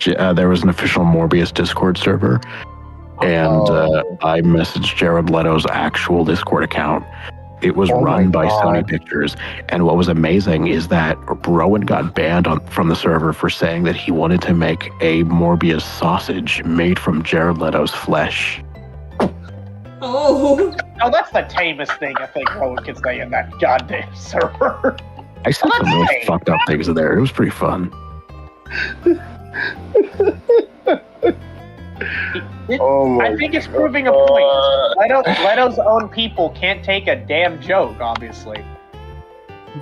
There was an official Morbius Discord server, and I messaged Jared Leto's actual Discord account. It was run by Sony Pictures, and what was amazing is that Rowan got banned from the server for saying that he wanted to make a Morbius sausage made from Jared Leto's flesh. Oh, that's the tamest thing I think Rowan can say in that goddamn server. I said some really fucked up things in there. It was pretty fun. I think it's proving a point. Leto's own people can't take a damn joke, obviously.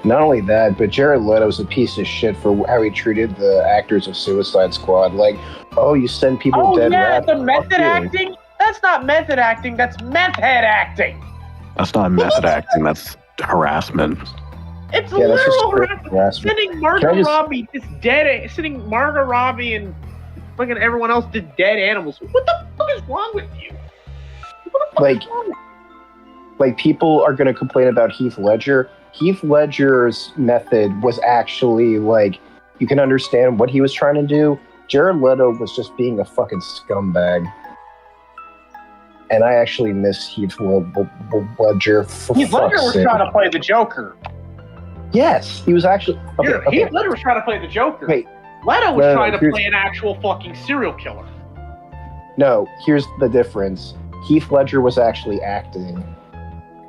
Not only that, but Jared Leto's a piece of shit for how he treated the actors of Suicide Squad. Like, oh, you send people dead. Oh yeah, the method acting? That's not method acting, that's meth head acting. That's not method acting, that's harassment. It's literal harassment. Sending Margot Robbie sending Margot Robbie and fucking everyone else to dead animals. What the fuck is wrong with you? Like people are going to complain about Heath Ledger. Heath Ledger's method was actually like, you can understand what he was trying to do. Jared Leto was just being a fucking scumbag. And I actually miss Heath Ledger for Heath Ledger was trying to play the Joker. Yes, he was actually... Heath Ledger was trying to play the Joker. Wait. Leto was trying to play an actual fucking serial killer. No, here's the difference. Heath Ledger was actually acting.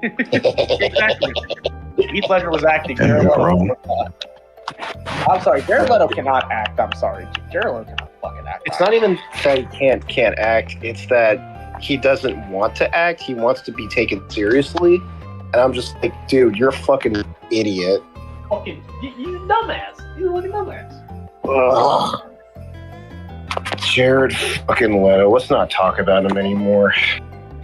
Exactly. Heath Ledger was acting. I'm sorry, Jared Leto cannot act. I'm sorry. Jared Leto cannot fucking act. It's not even that he can't act. It's that he doesn't want to act. He wants to be taken seriously. And I'm just like, dude, you're a fucking idiot. Fucking, you dumbass. You're like a dumbass. Ugh. Jared fucking Leto. Let's not talk about him anymore.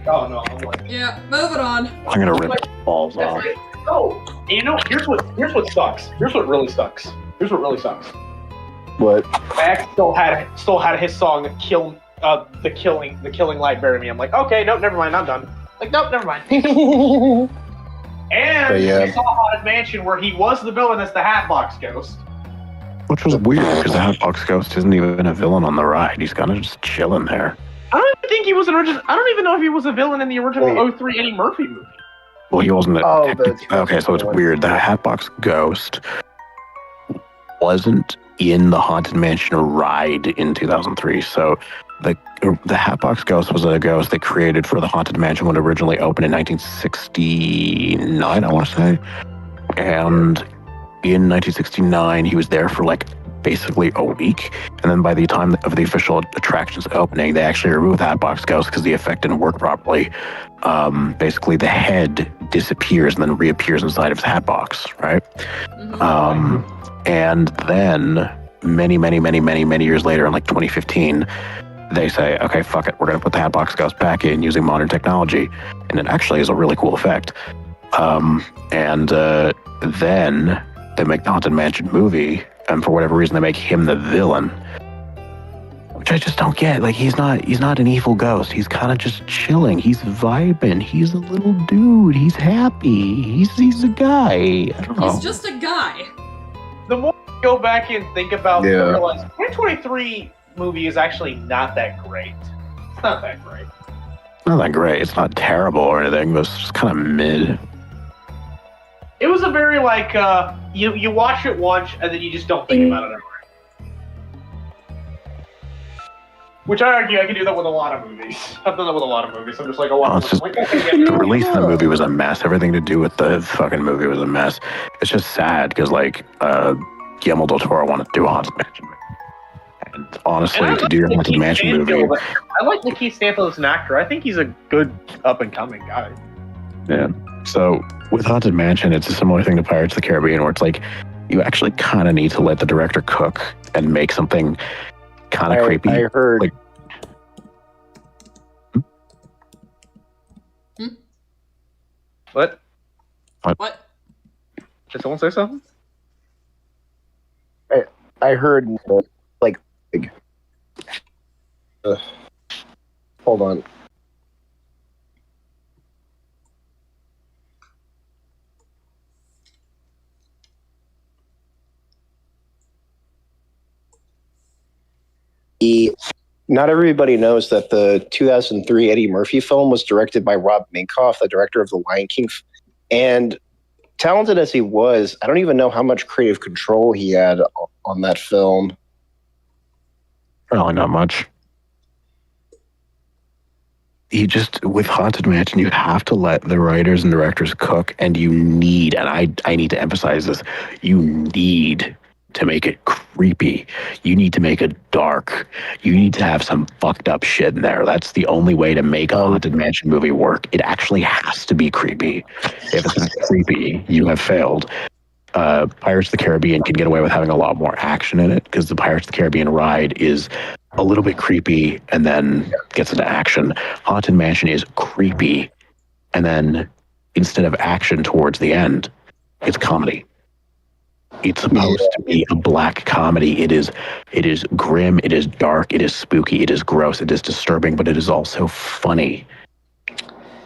Oh no. Yeah, moving on. I'm gonna rip his balls off. Oh, you know, here's what sucks. Here's what really sucks. What? Max still had his song "Kill," the killing light bury me. I'm like, okay, nope, never mind, I'm done. Like, nope, never mind. And we saw Haunted Mansion where he was the villain as the Hatbox Ghost. Which was weird because the Hatbox Ghost isn't even a villain on the ride. He's kind of just chilling there. I don't even think he was an original. I don't even know if he was a villain in the original 03 Eddie Murphy movie. Well, he wasn't. Okay, so it's weird. The Hatbox Ghost wasn't in the Haunted Mansion ride in 2003. So the Hatbox Ghost was a ghost they created for the Haunted Mansion when it originally opened in 1969, I want to say. And in 1969, he was there for like basically a week. And then by the time of the official attractions opening, they actually removed the Hatbox Ghost because the effect didn't work properly. Basically, the head disappears and then reappears inside of his Hatbox, right? And then many years later, in like 2015, they say, okay, fuck it, we're going to put the Hatbox Ghost back in using modern technology. And it actually is a really cool effect. Then they make the Haunted Mansion movie, and for whatever reason, they make him the villain. Which I just don't get. Like, he's not an evil ghost. He's kind of just chilling. He's vibing. He's a little dude. He's happy. He's a guy. I don't know. He's just a guy. The more you go back and think about it, I realize 2023 movie is actually not that great. It's not that great. Not that great. It's not terrible or anything, but it's just kind of mid. It was a very like you watch it once and then you just don't think about it ever. Which I argue I can do that with a lot of movies. I've done that with a lot of movies. I'm just like, The release of the movie was a mess. Everything to do with the fucking movie was a mess. It's just sad because Guillermo del Toro wanted to do a Haunted Mansion. And honestly, to do your Haunted Mansion movie, I like Lakeith Stanfield as an actor. I think he's a good up and coming guy. yeah. So with Haunted Mansion, it's a similar thing to Pirates of the Caribbean, where it's like you actually kind of need to let the director cook and make something kind of creepy. I heard. Like, What? What? Did someone say something? I heard hold on. Not everybody knows that the 2003 Eddie Murphy film was directed by Rob Minkoff, the director of The Lion King. And talented as he was, I don't even know how much creative control he had on that film. Probably not much. With Haunted Mansion, you have to let the writers and directors cook, and you need, and I need to emphasize this, you need to make it creepy. You need to make it dark. You need to have some fucked up shit in there. That's the only way to make a Haunted Mansion movie work. It actually has to be creepy. If it's not creepy, you have failed. Pirates of the Caribbean can get away with having a lot more action in it because the Pirates of the Caribbean ride is a little bit creepy and then gets into action. Haunted Mansion is creepy and then instead of action towards the end, it's comedy. It's supposed to be a black comedy. It is grim, it is dark, it is spooky, it is gross, it is disturbing, but it is also funny.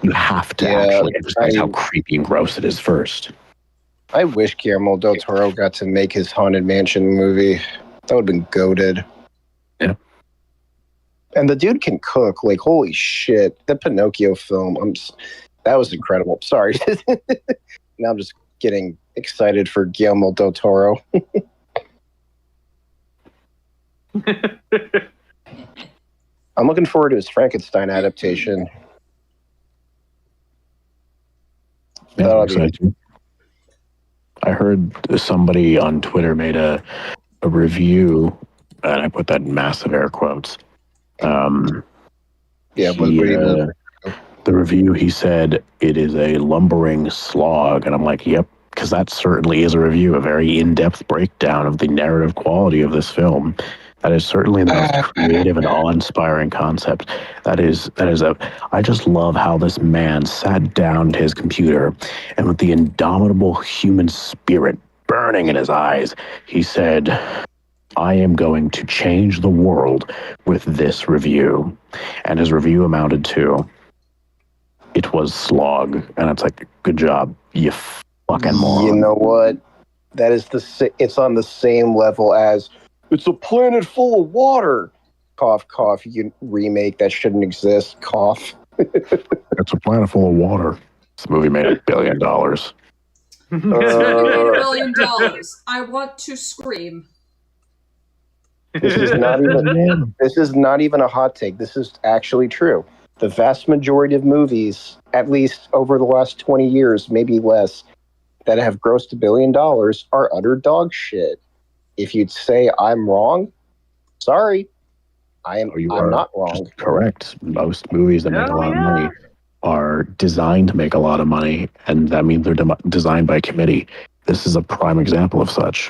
You have to actually emphasize how creepy and gross it is first. I wish Guillermo del Toro got to make his Haunted Mansion movie. That would have been goated. Yeah. And the dude can cook. Like, holy shit. The Pinocchio film, that was incredible. Sorry. Now I'm just getting excited for Guillermo del Toro. I'm looking forward to his Frankenstein adaptation. Yeah, I'm excited. I heard somebody on Twitter made a review, and I put that in massive air quotes. The review, he said, it is a lumbering slog, and I'm like, yep, because that certainly is a review, a very in-depth breakdown of the narrative quality of this film. That is certainly the most creative and awe-inspiring concept. I just love how this man sat down to his computer and with the indomitable human spirit burning in his eyes, he said, I am going to change the world with this review. And his review amounted to, it was slog. And it's like, good job, you fucking moron. You know what? That is it's on the same level as, it's a planet full of water. Cough, cough. You remake that shouldn't exist. Cough. It's a planet full of water. This movie made $1 billion. This movie made $1 billion. I want to scream. This is not even a hot take. This is actually true. The vast majority of movies, at least over the last 20 years, maybe less, that have grossed $1 billion are utter dog shit. If you'd say I'm wrong, sorry. I'm not wrong. Correct. Most movies that make a lot of money are designed to make a lot of money, and that means they're designed by committee. This is a prime example of such.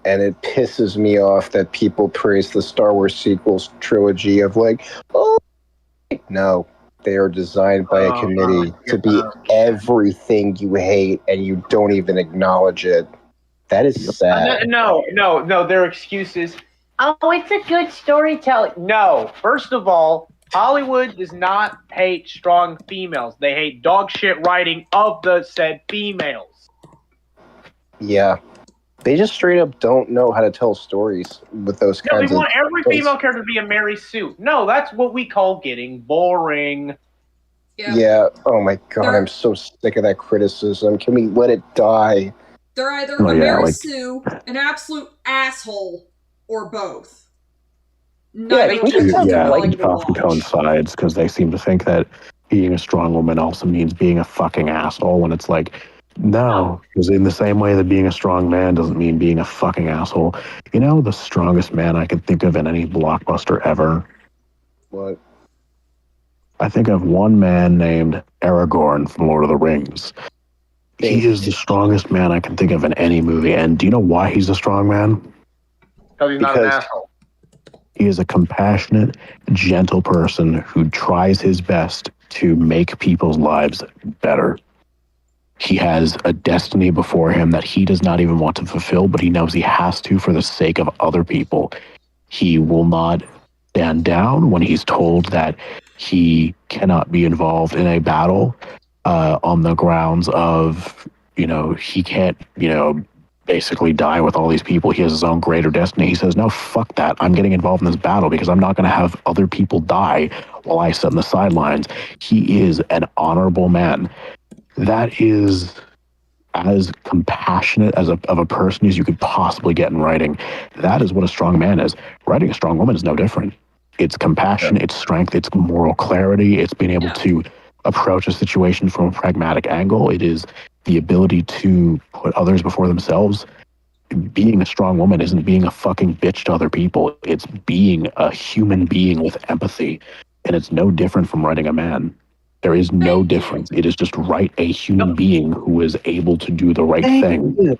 And it pisses me off that people praise the Star Wars sequels trilogy of like, oh, no. They are designed by a committee to be everything you hate, and you don't even acknowledge it. That is sad. No, their excuses. Oh, it's a good storytelling. No, first of all, Hollywood does not hate strong females. They hate dog shit writing of the said females. Yeah. They just straight up don't know how to tell stories with those kinds of... They want every female character to be a Mary Sue. No, that's what we call getting boring. Yeah. Oh my god, I'm so sick of that criticism. Can we let it die? They're either a Mary Sue, an absolute asshole, or both. neither we of them just have are like like to often watch. coincides because they seem to think that being a strong woman also means being a fucking asshole when it's like, no, because in the same way that being a strong man doesn't mean being a fucking asshole. You know, the strongest man I could think of in any blockbuster ever? What? I think of one man named Aragorn from Lord of the Rings. He is the strongest man I can think of in any movie. And do you know why he's a strong man? Because he's not an asshole. He is a compassionate, gentle person who tries his best to make people's lives better. He has a destiny before him that he does not even want to fulfill, but he knows he has to for the sake of other people. He will not stand down when he's told that he cannot be involved in a battle on the grounds of, he can't, basically die with all these people. He has his own greater destiny. He says, no, fuck that. I'm getting involved in this battle because I'm not going to have other people die while I sit on the sidelines. He is an honorable man. That is as compassionate of a person as you could possibly get in writing. That is what a strong man is. Writing a strong woman is no different. It's compassion, it's strength, it's moral clarity, it's being able to approach a situation from a pragmatic angle. It is the ability to put others before themselves. Being a strong woman isn't being a fucking bitch to other people. It's being a human being with empathy. And it's no different from writing a man. There is no difference. It is just write a human being who is able to do the right thing.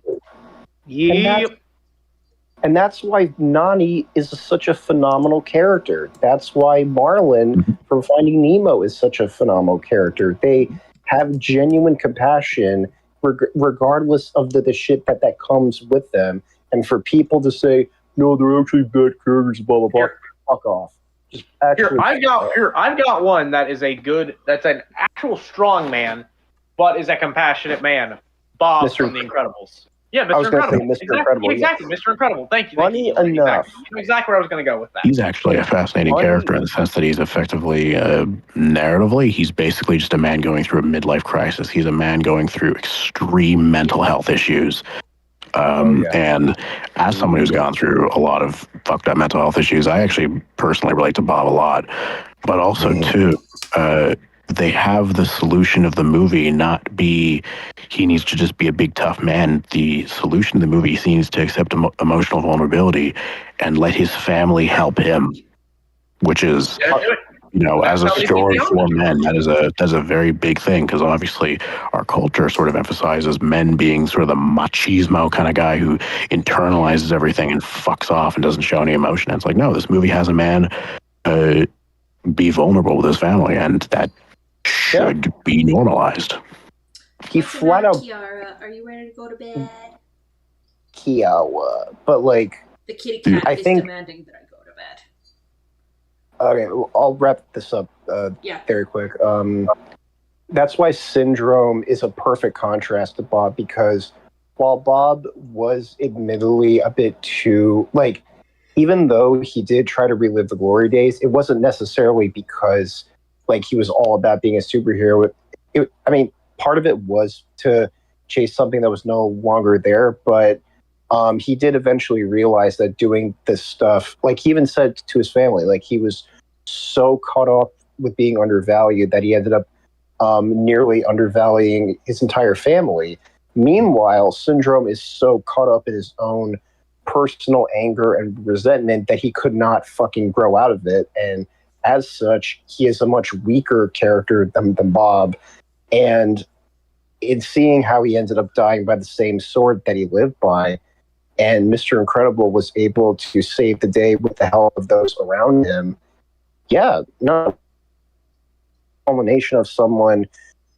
Yep. And that's why Nani is such a phenomenal character. That's why Marlin from Finding Nemo is such a phenomenal character. They have genuine compassion regardless of the shit that comes with them. And for people to say, no, they're actually bad characters, blah, blah, blah, fuck off. Just actually I've got one that's an actual strong man, but is a compassionate man. Bob from The Incredibles. Yeah, Mr. Incredible. Exactly, Mr. Incredible. Thank you. Funny enough. You know exactly where I was going to go with that. He's actually a fascinating character in the sense that he's effectively, narratively, he's basically just a man going through a midlife crisis. He's a man going through extreme mental health issues. And as someone who's gone through a lot of fucked up mental health issues, I actually personally relate to Bob a lot. But also, too, they have the solution of the movie not be he needs to just be a big tough man. The solution of the movie he needs to accept emotional vulnerability and let his family help him, which is, as a story for men, that's a very big thing, because obviously our culture sort of emphasizes men being sort of the machismo kind of guy who internalizes everything and fucks off and doesn't show any emotion. And it's like, no, this movie has a man be vulnerable with his family, and that should be normalized. He flat out. Kiara, are you ready to go to bed? Kiawa, but like the kitty cat I is think, demanding that I go to bed. Okay, well, I'll wrap this up very quick. That's why Syndrome is a perfect contrast to Bob, because while Bob was admittedly a bit too, like, even though he did try to relive the glory days, it wasn't necessarily because, like, he was all about being a superhero. I mean, part of it was to chase something that was no longer there, but he did eventually realize that doing this stuff, like he even said to his family, like he was so caught up with being undervalued that he ended up nearly undervaluing his entire family. Meanwhile, Syndrome is so caught up in his own personal anger and resentment that he could not fucking grow out of it. And as such, he is a much weaker character than Bob. And in seeing how he ended up dying by the same sword that he lived by, and Mr. Incredible was able to save the day with the help of those around him. Yeah, no. Culmination of someone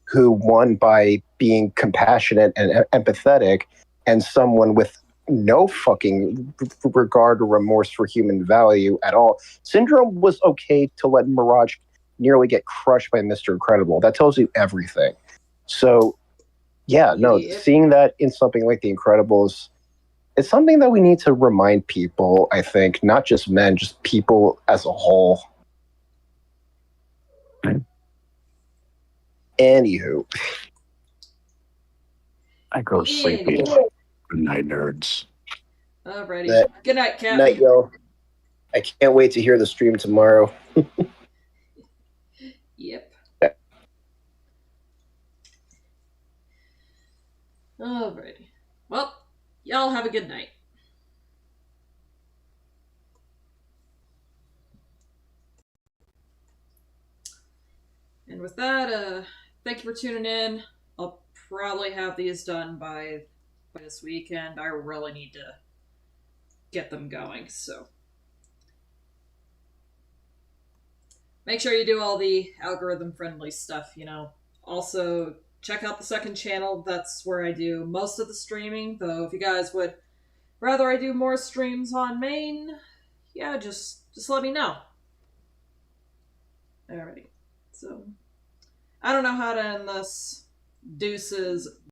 who won by being compassionate and empathetic, and someone with no fucking regard or remorse for human value at all. Syndrome was okay to let Mirage nearly get crushed by Mr. Incredible. That tells you everything. So, yeah, no, seeing that in something like The Incredibles, it's something that we need to remind people, I think, not just men, just people as a whole. Anywho. I go sleepy. Good night, nerds. Alrighty. Good night, Captain. Night, y'all. I can't wait to hear the stream tomorrow. Yep. Alrighty. Well, y'all have a good night. And with that, thank you for tuning in. I'll probably have these done by this weekend. I really need to get them going, so make sure you do all the algorithm-friendly stuff, you know. Also, check out the second channel. That's where I do most of the streaming, though if you guys would rather I do more streams on main, yeah, just let me know. Alrighty. So, I don't know how to end this. Deuces.